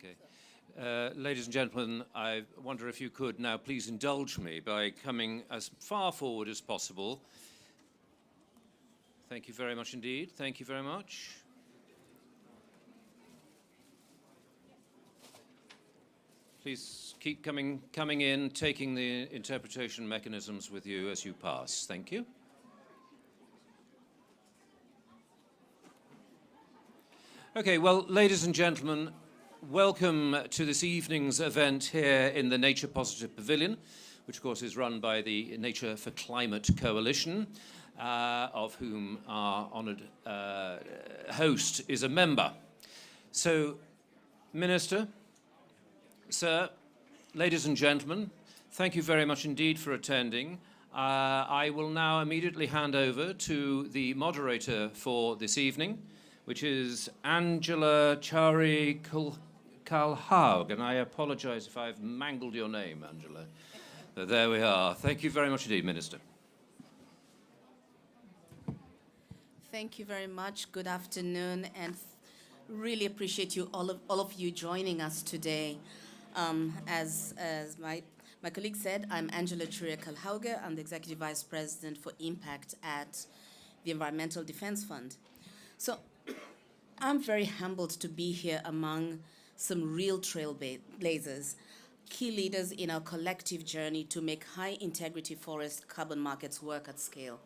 Okay. Ladies and gentlemen, I wonder if you could now please indulge me by coming as far forward as possible. Thank you very much indeed. Thank you very much. Please keep coming in, taking the interpretation mechanisms with you as you pass. Thank you. Okay, well, ladies and gentlemen, welcome to this evening's event here in the Nature Positive Pavilion, which of course is run by the Nature for Climate Coalition, of whom our honoured host is a member. So, Minister, sir, ladies and gentlemen, thank you very much indeed for attending. I will now immediately hand over to the moderator for this evening, which is Angela Chari-Kalhaug, and I apologize if I've mangled your name, Angela. But there we are. Thank you very much indeed, Minister. Thank you very much. Good afternoon, and really appreciate you all of you joining us today. As my colleague said, I'm Angela Churia-Kalhauge. I'm the Executive Vice President for Impact at the Environmental Defense Fund. So I'm very humbled to be here among some real trailblazers, key leaders in our collective journey to make high-integrity forest carbon markets work at scale.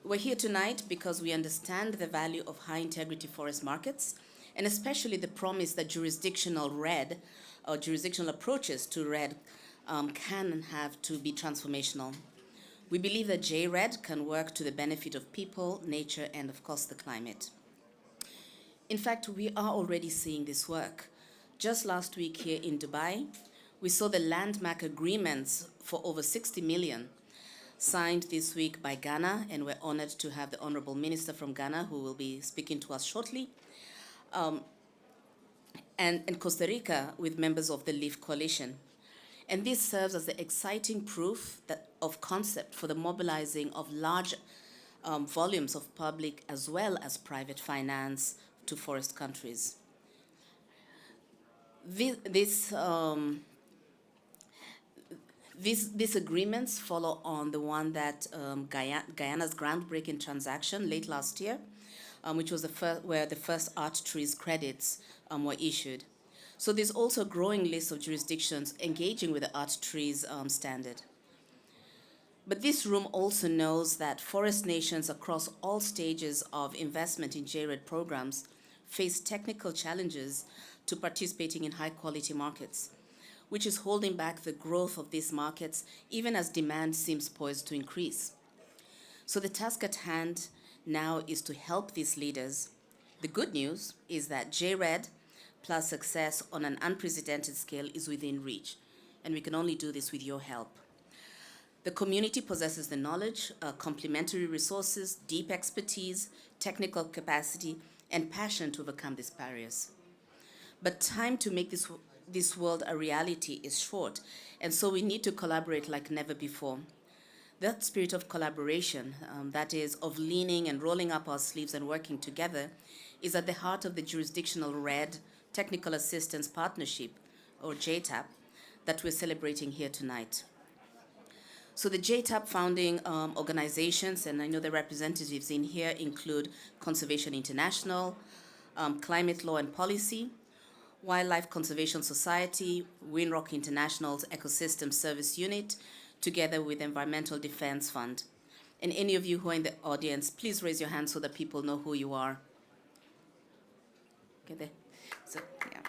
We're here tonight because we understand the value of high-integrity forest markets, and especially the promise that jurisdictional RED, or jurisdictional approaches to RED, can and have to be transformational. We believe that JRED can work to the benefit of people, nature, and of course the climate. In fact, we are already seeing this work. Just last week here in Dubai, we saw the landmark agreements for over 60 million signed this week by Ghana, and we're honored to have the Honorable Minister from Ghana who will be speaking to us shortly, and Costa Rica with members of the LEAF Coalition. And this serves as the exciting proof of concept for the mobilizing of large volumes of public as well as private finance to forest countries. These agreements follow on the one that Guyana's groundbreaking transaction late last year, which was where the first art trees credits were issued. So there's also a growing list of jurisdictions engaging with the art trees standard. But this room also knows that forest nations across all stages of investment in JRED programs face technical challenges to participating in high-quality markets, which is holding back the growth of these markets even as demand seems poised to increase. So the task at hand now is to help these leaders. The good news is that JRED plus success on an unprecedented scale is within reach, and we can only do this with your help. The community possesses the knowledge, complementary resources, deep expertise, technical capacity, and passion to overcome these barriers. But time to make this world a reality is short, and so we need to collaborate like never before. That spirit of collaboration, that is, of leaning and rolling up our sleeves and working together, is at the heart of the jurisdictional RED Technical Assistance Partnership, or JTAP, that we're celebrating here tonight. So the JTAP founding organizations, and I know the representatives in here include Conservation International, Climate Law and Policy, Wildlife Conservation Society, Windrock International's Ecosystem Service Unit, together with Environmental Defense Fund. And any of you who are in the audience, please raise your hand so that people know who you are. Okay, there. So, yeah.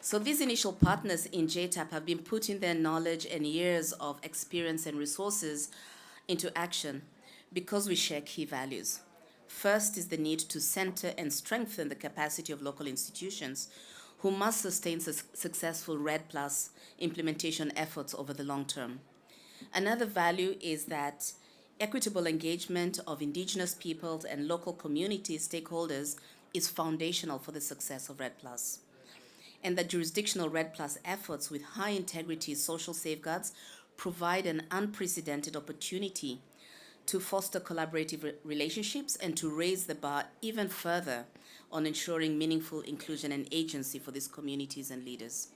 So these initial partners in JTAP have been putting their knowledge and years of experience and resources into action because we share key values. First is the need to center and strengthen the capacity of local institutions who must sustain successful RED Plus implementation efforts over the long term. Another value is that equitable engagement of indigenous peoples and local community stakeholders is foundational for the success of RED Plus. And that jurisdictional RED Plus efforts with high integrity social safeguards provide an unprecedented opportunity to foster collaborative relationships and to raise the bar even further on ensuring meaningful inclusion and agency for these communities and leaders.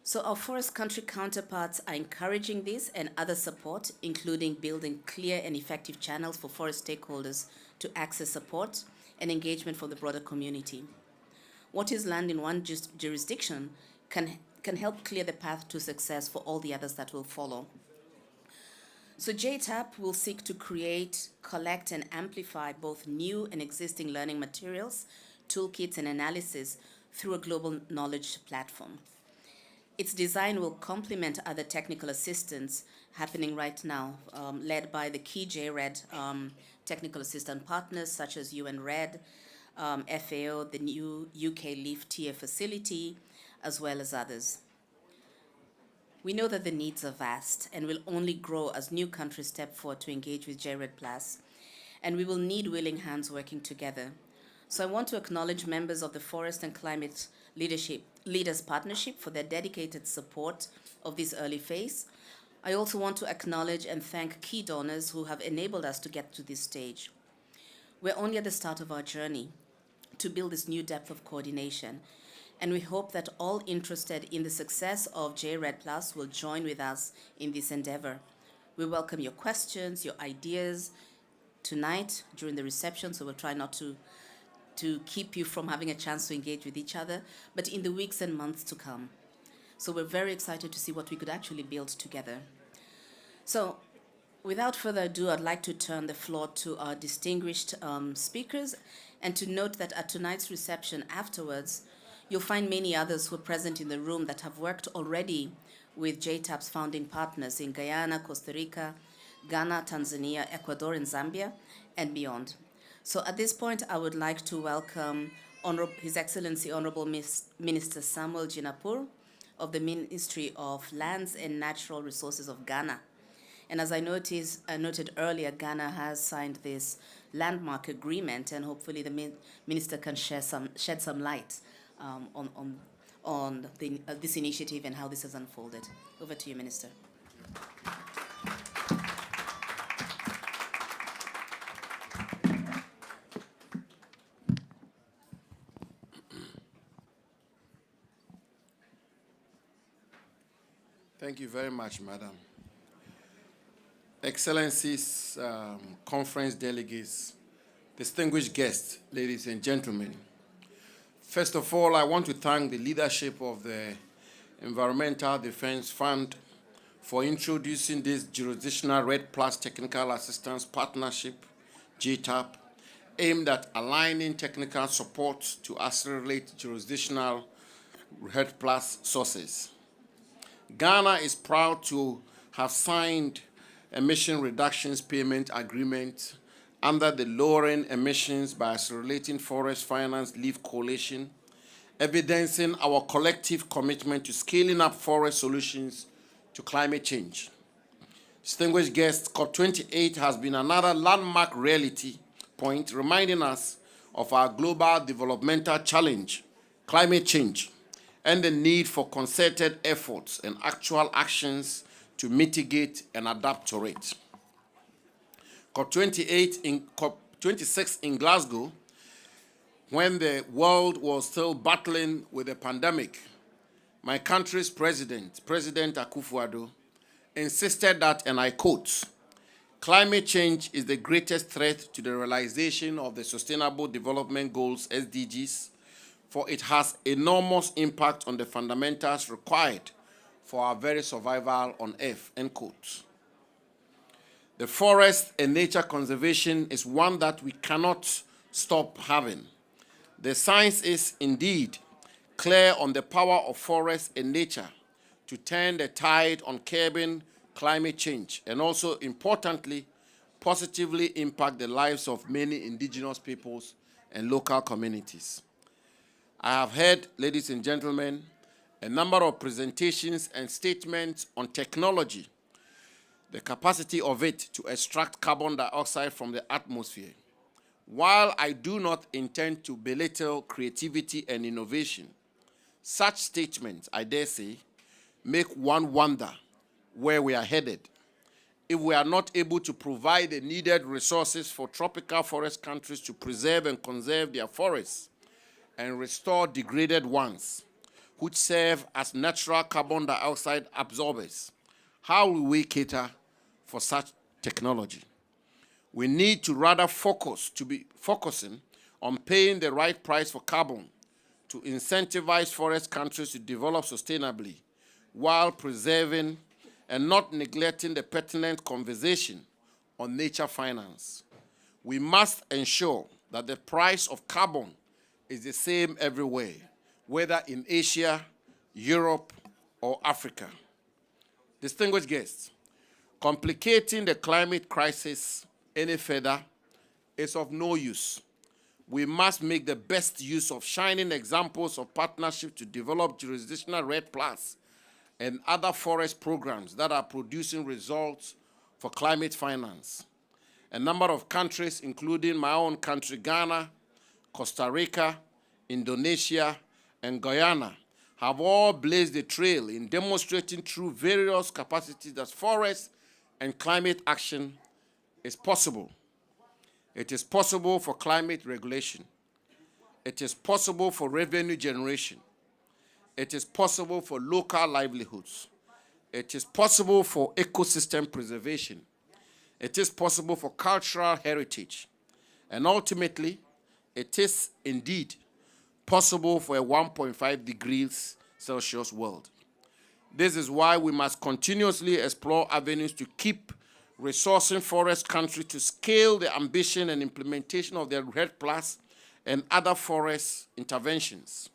So our forest country counterparts are encouraging this and other support, including building clear and effective channels for forest stakeholders to access support and engagement from the broader community. What is land in one jurisdiction can help clear the path to success for all the others that will follow. So JTAP will seek to create, collect, and amplify both new and existing learning materials, toolkits, and analysis through a global knowledge platform. Its design will complement other technical assistance happening right now, led by the key JRED technical assistant partners such as UN RED, FAO, the new UK LEAF tier facility, as well as others. We know that the needs are vast and will only grow as new countries step forward to engage with JRED Plus, and we will need willing hands working together. So I want to acknowledge members of the Forest and Climate Leaders Partnership for their dedicated support of this early phase, I also want to acknowledge and thank key donors who have enabled us to get to this stage. We're only at the start of our journey to build this new depth of coordination, and we hope that all interested in the success of JRED Plus will join with us in this endeavor. We welcome your questions, your ideas tonight during the reception, so we'll try not to keep you from having a chance to engage with each other, but in the weeks and months to come. So we're very excited to see what we could actually build together. So without further ado, I'd like to turn the floor to our distinguished speakers, and to note that at tonight's reception afterwards, you'll find many others who are present in the room that have worked already with JTAP's founding partners in Guyana, Costa Rica, Ghana, Tanzania, Ecuador, and Zambia, and beyond. So at this point, I would like to welcome His Excellency Honorable Minister Samuel Jinapur of the Ministry of Lands and Natural Resources of Ghana. And as I noted earlier, Ghana has signed this landmark agreement, and hopefully the minister can shed some light on this initiative and how this has unfolded. Over to you, Minister. Thank you very much, Madam. Excellencies, conference delegates, distinguished guests, ladies and gentlemen. First of all, I want to thank the leadership of the Environmental Defense Fund for introducing this jurisdictional RED Plus Technical Assistance Partnership, JTAP, aimed at aligning technical support to accelerate jurisdictional RED Plus sources. Ghana is proud to have signed emission reductions payment agreement under the Lowering Emissions by Accelerating Forest Finance Leaf Coalition, evidencing our collective commitment to scaling up forest solutions to climate change. Distinguished guests, COP28 has been another landmark reality point, reminding us of our global developmental challenge, climate change, and the need for concerted efforts and actual actions to mitigate and adapt to it. COP26 in Glasgow, when the world was still battling with the pandemic, my country's president, President Akufo-Addo, insisted that, and I quote, "Climate change is the greatest threat to the realization of the Sustainable Development Goals, SDGs, for it has enormous impact on the fundamentals required for our very survival on Earth," end quote. The forest and nature conservation is one that we cannot stop having. The science is indeed clear on the power of forest and nature to turn the tide on curbing climate change, and also, importantly, positively impact the lives of many indigenous peoples and local communities. I have heard, ladies and gentlemen, a number of presentations and statements on technology, the capacity of it to extract carbon dioxide from the atmosphere. While I do not intend to belittle creativity and innovation, such statements, I dare say, make one wonder where we are headed if we are not able to provide the needed resources for tropical forest countries to preserve and conserve their forests and restore degraded ones, which serve as natural carbon dioxide absorbers. How will we cater for such technology? We need to rather focusing on paying the right price for carbon to incentivize forest countries to develop sustainably while preserving and not neglecting the pertinent conversation on nature finance. We must ensure that the price of carbon is the same everywhere, whether in Asia, Europe, or Africa. Distinguished guests, complicating the climate crisis any further is of no use. We must make the best use of shining examples of partnership to develop jurisdictional RED Plus and other forest programs that are producing results for climate finance. A number of countries, including my own country, Ghana, Costa Rica, Indonesia, and Guyana, have all blazed the trail in demonstrating through various capacities that forest and climate action is possible. It is possible for climate regulation. It is possible for revenue generation. It is possible for local livelihoods. It is possible for ecosystem preservation. It is possible for cultural heritage. And ultimately, it is indeed possible for a 1.5 degrees Celsius world. This is why we must continuously explore avenues to keep resourcing forest country to scale the ambition and implementation of the REDD+ and other forest interventions.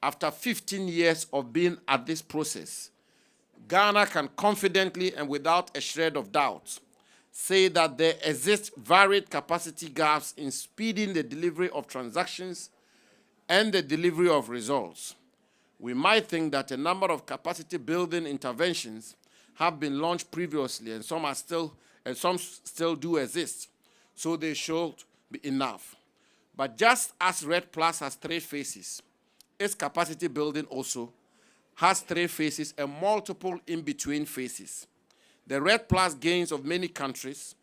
After 15 years of being at this process, Ghana can confidently and without a shred of doubt say that there exist varied capacity gaps in speeding the delivery of transactions and the delivery of results. We might think that a number of capacity building interventions have been launched previously, and some still do exist, so they should be enough. But just as REDD+ has 3 phases, its capacity building also has 3 phases and multiple in-between phases. The REDD+ gains of many countries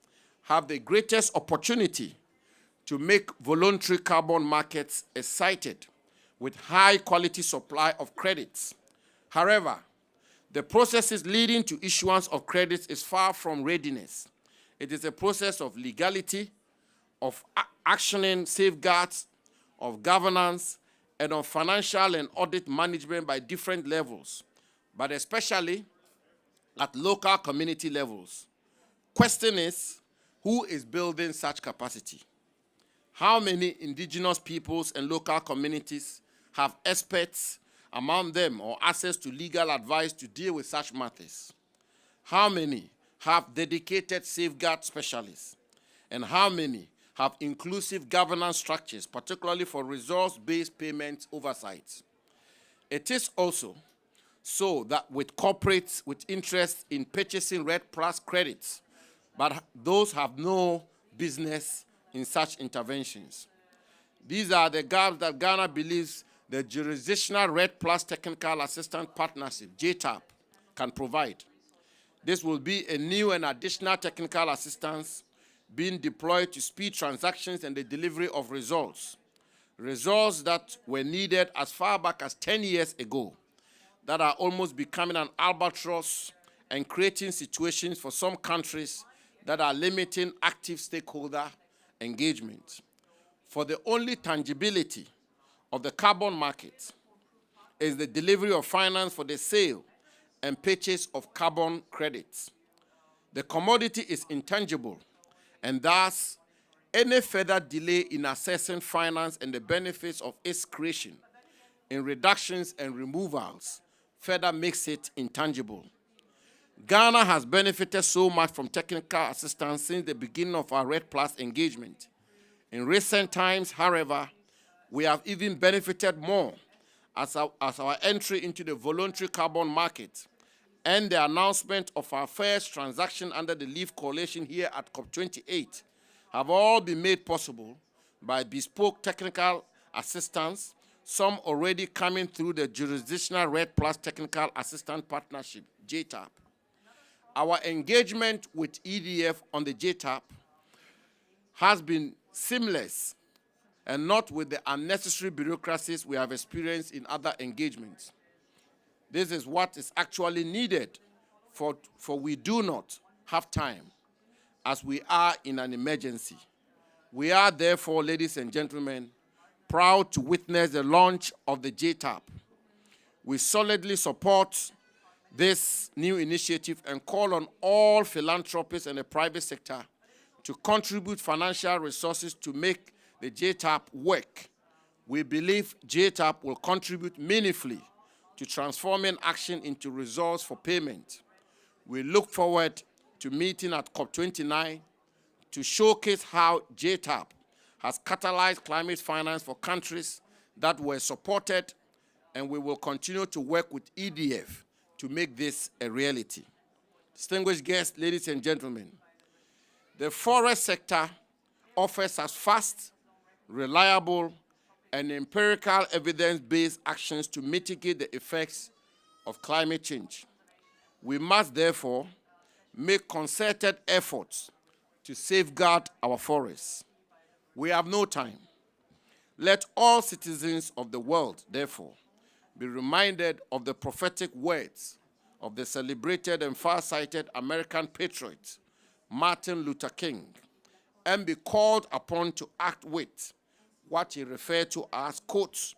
have the greatest opportunity to make voluntary carbon markets excited with high-quality supply of credits. However, the processes leading to issuance of credits is far from readiness. It is a process of legality, of actioning safeguards, of governance, and of financial and audit management by different levels, but especially at local community levels. Question is, who is building such capacity? How many indigenous peoples and local communities have experts among them or access to legal advice to deal with such matters? How many have dedicated safeguard specialists? And how many have inclusive governance structures, particularly for resource-based payment oversight? It is also so that with corporates with interest in purchasing REDD+ credits, but those have no business in such interventions. These are the gaps that Ghana believes the Jurisdictional REDD+ Technical Assistance Partnership, JTAP, can provide. This will be a new and additional technical assistance being deployed to speed transactions and the delivery of results. Results that were needed as far back as 10 years ago, that are almost becoming an albatross and creating situations for some countries that are limiting active stakeholder engagement. For the only tangibility of the carbon market is the delivery of finance for the sale and purchase of carbon credits. The commodity is intangible, and thus any further delay in assessing finance and the benefits of its creation in reductions and removals further makes it intangible. Ghana has benefited so much from technical assistance since the beginning of our REDD+ engagement. In recent times, however, we have even benefited more as our entry into the voluntary carbon market and the announcement of our first transaction under the LEAF Coalition here at COP28 have all been made possible by bespoke technical assistance, some already coming through the Jurisdictional REDD+ Technical Assistance Partnership, JTAP. Our engagement with EDF on the JTAP has been seamless and not with the unnecessary bureaucracies we have experienced in other engagements. This is what is actually needed, for we do not have time, as we are in an emergency. We are therefore, ladies and gentlemen, proud to witness the launch of the JTAP. We solidly support this new initiative and call on all philanthropists and the private sector to contribute financial resources to make the JTAP work. We believe JTAP will contribute meaningfully to transforming action into results for payment. We look forward to meeting at COP29 to showcase how JTAP has catalyzed climate finance for countries that were supported, and we will continue to work with EDF to make this a reality. Distinguished guests, ladies and gentlemen, the forest sector offers us fast, reliable, and empirical evidence-based actions to mitigate the effects of climate change. We must therefore make concerted efforts to safeguard our forests. We have no time. Let all citizens of the world, therefore, be reminded of the prophetic words of the celebrated and far-sighted American patriot, Martin Luther King, and be called upon to act with what he referred to as, quote,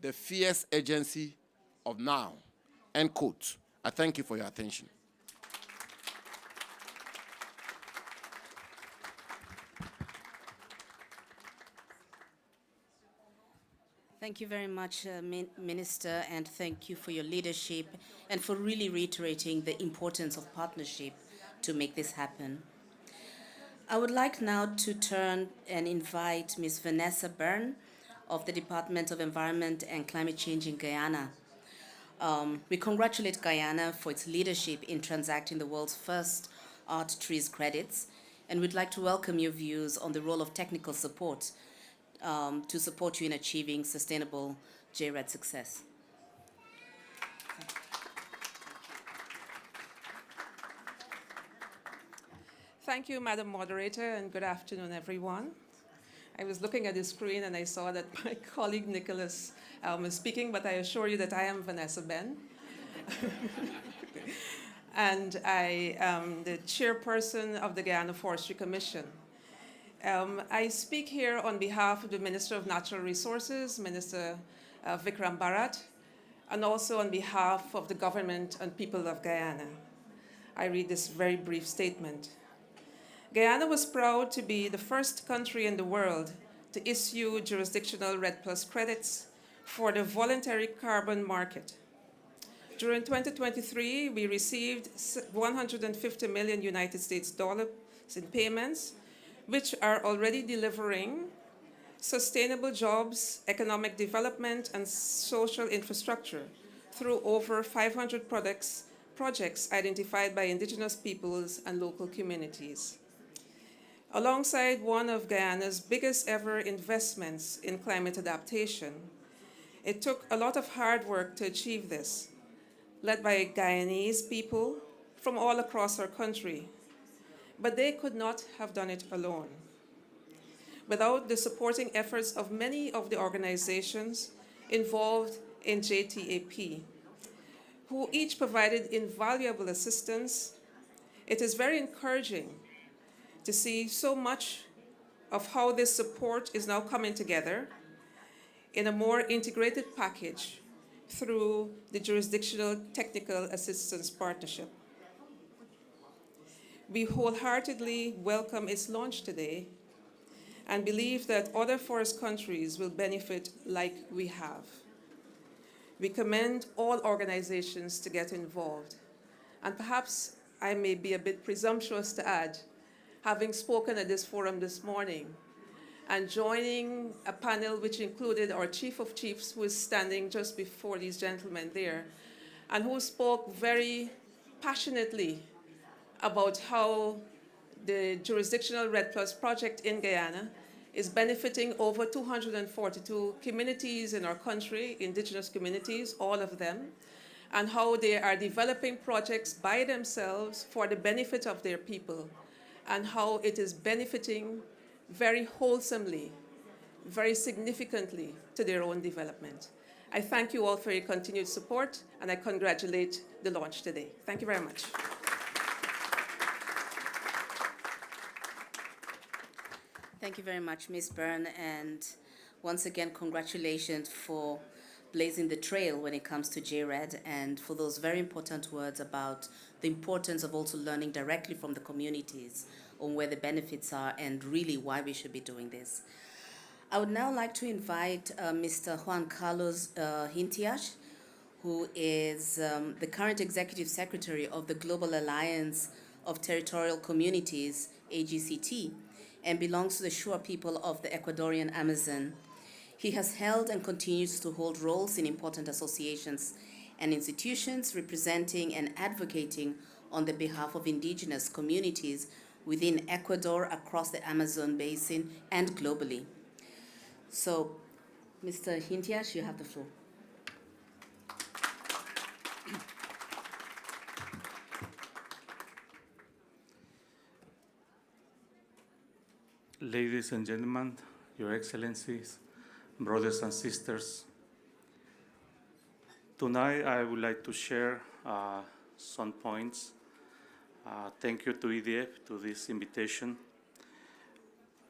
the fierce urgency of now, end quote. I thank you for your attention. Thank you very much, Minister, and thank you for your leadership and for really reiterating the importance of partnership to make this happen. I would like now to turn and invite Ms. Vanessa Byrne of the Department of Environment and Climate Change in Guyana. We congratulate Guyana for its leadership in transacting the world's first Art Trees credits, and we'd like to welcome your views on the role of technical support to support you in achieving sustainable JRED success. Thank you, Madam Moderator, and good afternoon, everyone. I was looking at the screen and I saw that my colleague Nicholas is speaking, but I assure you that I am Vanessa Ben. And I am the chairperson of the Guyana Forestry Commission. I speak here on behalf of the Minister of Natural Resources, Minister Vikram Bharat, and also on behalf of the government and people of Guyana. I read this very brief statement. Guyana was proud to be the first country in the world to issue jurisdictional REDD+ credits for the voluntary carbon market. During 2023, we received 150 million United States dollars in payments, which are already delivering sustainable jobs, economic development, and social infrastructure through over 500 projects identified by indigenous peoples and local communities. Alongside one of Guyana's biggest ever investments in climate adaptation, it took a lot of hard work to achieve this, led by Guyanese people from all across our country. But they could not have done it alone. Without the supporting efforts of many of the organizations involved in JTAP, who each provided invaluable assistance, it is very encouraging to see so much of how this support is now coming together in a more integrated package through the Jurisdictional Technical Assistance Partnership. We wholeheartedly welcome its launch today and believe that other forest countries will benefit like we have. We commend all organizations to get involved. And perhaps I may be a bit presumptuous to add, having spoken at this forum this morning and joining a panel which included our Chief of Chiefs, who is standing just before these gentlemen there, and who spoke very passionately about how the jurisdictional REDD+ project in Guyana is benefiting over 242 communities in our country, indigenous communities, all of them, and how they are developing projects by themselves for the benefit of their people, and how it is benefiting very wholesomely, very significantly to their own development. I thank you all for your continued support, and I congratulate the launch today. Thank you very much. Thank you very much, Ms. Byrne, and once again, congratulations for blazing the trail when it comes to JRED and for those very important words about the importance of also learning directly from the communities on where the benefits are and really why we should be doing this. I would now like to invite Mr. Juan Carlos Hintias, who is the current Executive Secretary of the Global Alliance of Territorial Communities, AGCT, and belongs to the Shuar people of the Ecuadorian Amazon. He has held and continues to hold roles in important associations and institutions representing and advocating on the behalf of indigenous communities within Ecuador, across the Amazon basin, and globally. So, Mr. Hintiash, you have the floor. Ladies and gentlemen, Your Excellencies, brothers and sisters, tonight I would like to share some points. Thank you to EDF to this invitation.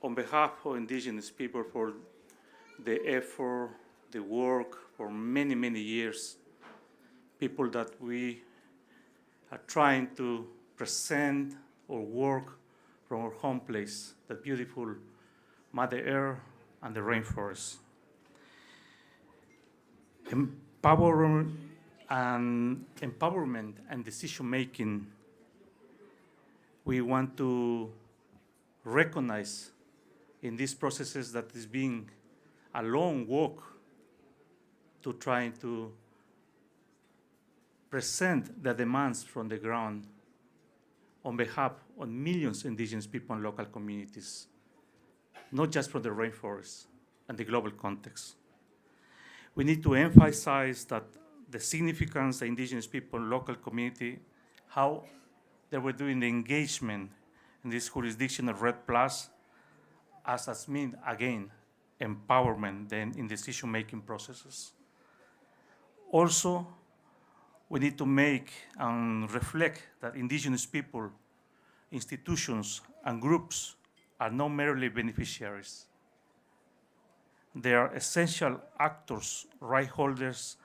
On behalf of indigenous people for the effort, the work for many, many years, people that we are trying to present or work from our home place, the beautiful Mother Earth and the rainforest. Empowerment and decision-making, we want to recognize in these processes that is being a long walk to trying to present the demands from the ground on behalf of millions of indigenous people and local communities, not just from the rainforest and the global context. We need to emphasize that the significance of indigenous people and local community, how they were doing the engagement in this jurisdiction of RED Plus, as mean, again, empowerment then in decision-making processes. Also, we need to make and reflect that indigenous people, institutions, and groups are not merely beneficiaries. They are essential actors, right holders,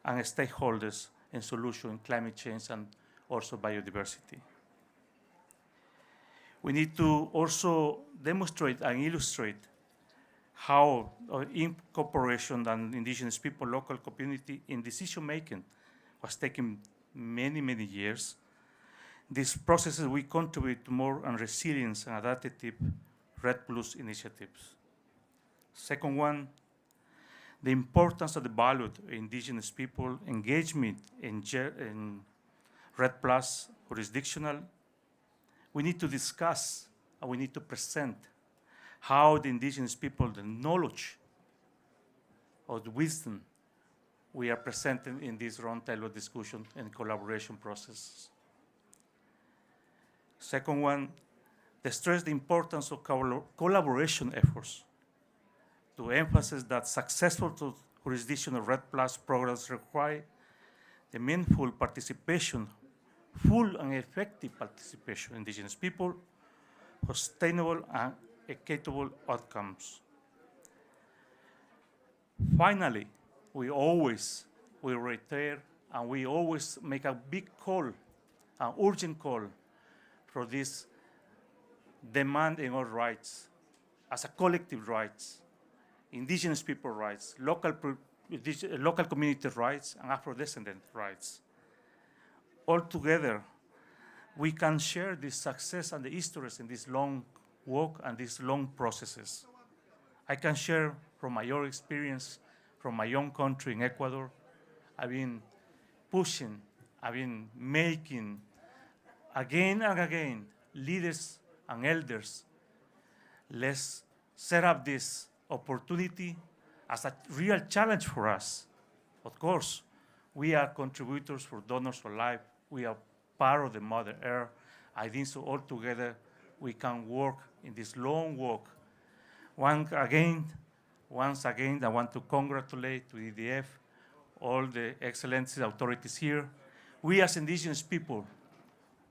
and stakeholders in solution in climate change and also biodiversity. We need to also demonstrate and illustrate how incorporation and indigenous people, local community in decision-making was taking many, many years. These processes will contribute to more and resilience and adaptive RED Plus initiatives. Second one, the importance of the value of indigenous people engagement in RED Plus jurisdictional. We need to discuss and we need to present how the indigenous people, the knowledge or the wisdom we are presenting in this roundtable discussion and collaboration processes. Second one, stress the importance of collaboration efforts to emphasize that successful jurisdiction of RED Plus programs require the meaningful participation, full and effective participation of indigenous people, sustainable and equitable outcomes. Finally, we reiterate and we always make a big call, an urgent call for this demand in our rights as a collective rights, indigenous people rights, local community rights, and Afro-descendant rights. All together, we can share this success and the histories in this long work and these long processes. I can share from my own experience, from my own country in Ecuador. I've been pushing, I've been making, again and again, leaders and elders, let's set up this opportunity as a real challenge for us. Of course, we are contributors for Donors for Life. We are part of the Mother Earth. I think so all together we can work in this long walk. Once again, I want to congratulate to EDF, all the excellencies, authorities here. We as indigenous people,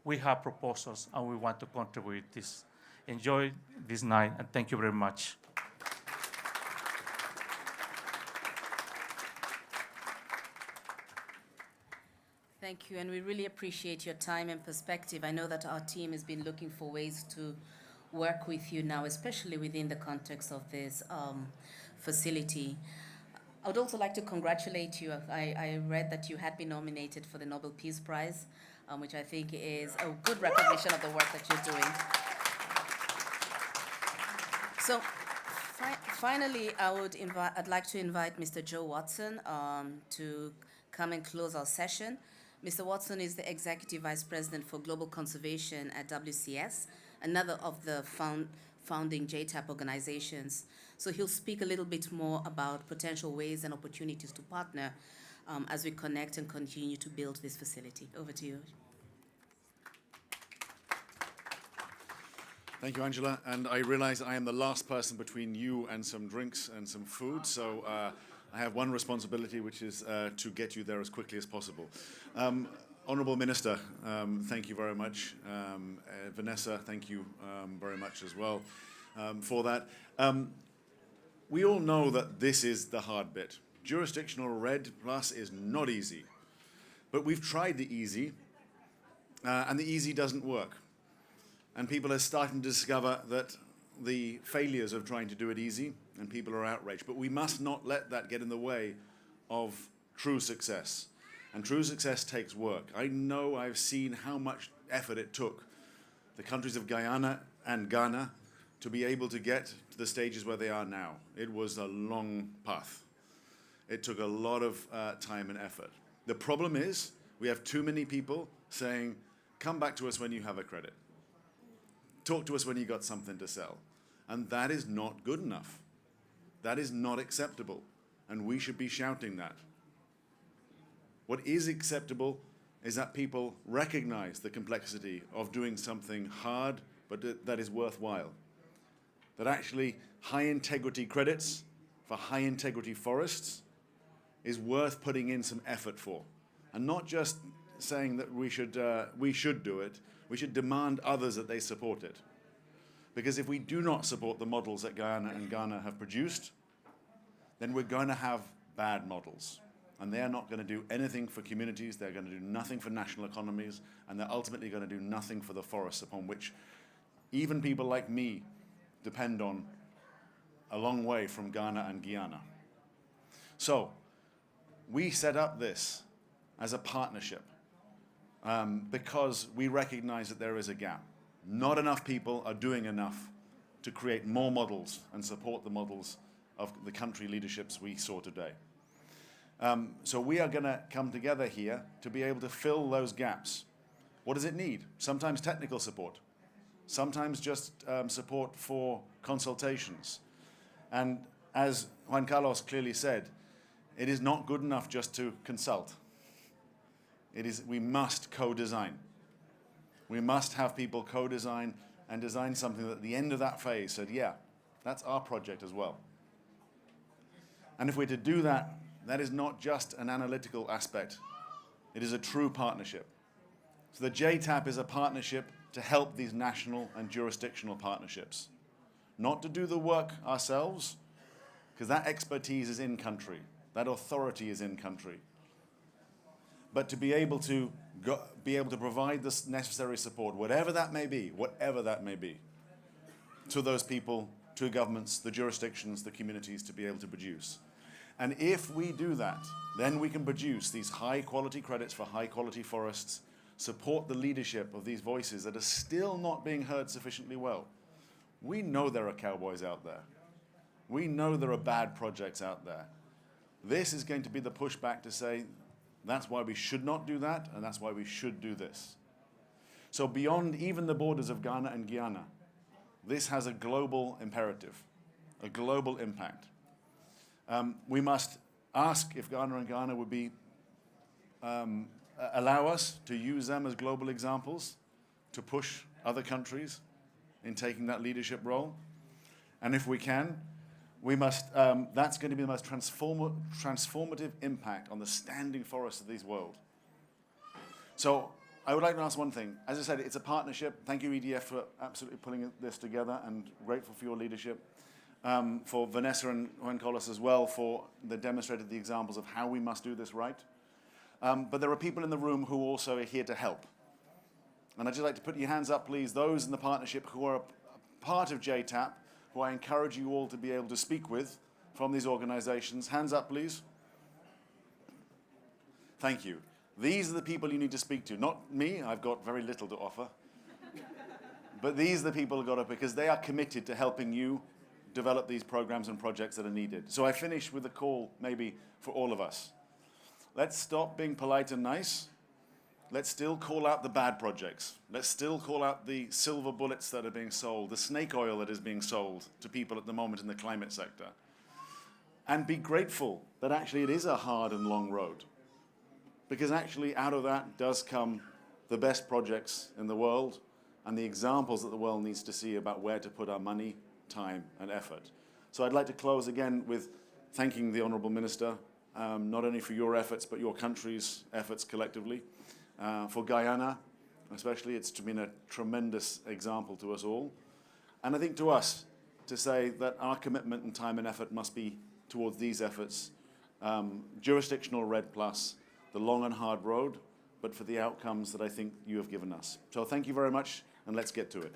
we have proposals and we want to contribute this. Enjoy this night and thank you very much. Thank you, and we really appreciate your time and perspective. I know that our team has been looking for ways to work with you now, especially within the context of this facility. I would also like to congratulate you. I read that you had been nominated for the Nobel Peace Prize, which I think is a good recognition of the work that you're doing. So finally, I'd like to invite Mr. Joe Watson to come and close our session. Mr. Watson is the Executive Vice President for Global Conservation at WCS, another of the founding JTAP organizations. So he'll speak a little bit more about potential ways and opportunities to partner as we connect and continue to build this facility. Over to you. Thank you, Angela. And I realize I am the last person between you and some drinks and some food, so I have one responsibility, which is to get you there as quickly as possible. Honourable Minister, thank you very much. Vanessa, thank you very much as well for that. We all know that this is the hard bit. Jurisdictional RED Plus is not easy, but we've tried the easy, and the easy doesn't work. And people are starting to discover that the failures of trying to do it easy, and people are outraged. But we must not let that get in the way of true success. And true success takes work. I know I've seen how much effort it took the countries of Guyana and Ghana to be able to get to the stages where they are now. It was a long path. It took a lot of time and effort. The problem is we have too many people saying, come back to us when you have a credit. Talk to us when you got something to sell. And that is not good enough. That is not acceptable. And we should be shouting that. What is acceptable is that people recognize the complexity of doing something hard, but that is worthwhile. That actually high integrity credits for high integrity forests is worth putting in some effort for. And not just saying that we should do it, we should demand others that they support it. Because if we do not support the models that Guyana and Ghana have produced, then we're going to have bad models. And they are not going to do anything for communities, they're going to do nothing for national economies, and they're ultimately going to do nothing for the forests upon which even people like me depend on a long way from Ghana and Guyana. So, we set up this as a partnership. Because we recognize that there is a gap. Not enough people are doing enough to create more models and support the models of the country leaderships we saw today. So we are going to come together here to be able to fill those gaps. What does it need? Sometimes technical support. Sometimes just support for consultations. And as Juan Carlos clearly said, it is not good enough just to consult. We must co-design. We must have people co-design and design something that at the end of that phase said, yeah, that's our project as well. And if we're to do that, that is not just an analytical aspect. It is a true partnership. So the JTAP is a partnership to help these national and jurisdictional partnerships. Not to do the work ourselves, because that expertise is in country. That authority is in country. But to be able to provide the necessary support, whatever that may be, to those people, to governments, the jurisdictions, the communities, to be able to produce. And if we do that, then we can produce these high-quality credits for high-quality forests, support the leadership of these voices that are still not being heard sufficiently well. We know there are cowboys out there. We know there are bad projects out there. This is going to be the pushback to say, that's why we should not do that, and that's why we should do this. So beyond even the borders of Ghana and Guyana, this has a global imperative, a global impact. We must ask if Ghana and Ghana would allow us to use them as global examples to push other countries in taking that leadership role. And if we can, we must, that's going to be the most transformative impact on the standing forests of this world. So I would like to ask one thing. As I said, it's a partnership. Thank you, EDF, for absolutely pulling this together, and grateful for your leadership. For Vanessa and Juan Carlos as well, for they demonstrated the examples of how we must do this right. But there are people in the room who also are here to help. And I'd just like to put your hands up, please, those in the partnership who are a part of JTAP, who I encourage you all to be able to speak with from these organizations. Hands up, please. Thank you. These are the people you need to speak to. Not me, I've got very little to offer. But these are the people who got it because they are committed to helping you develop these programs and projects that are needed. So I finish with a call maybe for all of us. Let's stop being polite and nice. let's still call out the bad projects. Let's still call out the silver bullets that are being sold, the snake oil that is being sold to people at the moment in the climate sector. And be grateful that actually it is a hard and long road. Because actually out of that does come the best projects in the world and the examples that the world needs to see about where to put our money, time, and effort. So I'd like to close again with thanking the Honourable Minister, not only for your efforts, but your country's efforts collectively. For Guyana, especially, it's been a tremendous example to us all. And I think to us, to say that our commitment and time and effort must be towards these efforts, jurisdictional RED+, the long and hard road, but for the outcomes that I think you have given us. So thank you very much, and let's get to it.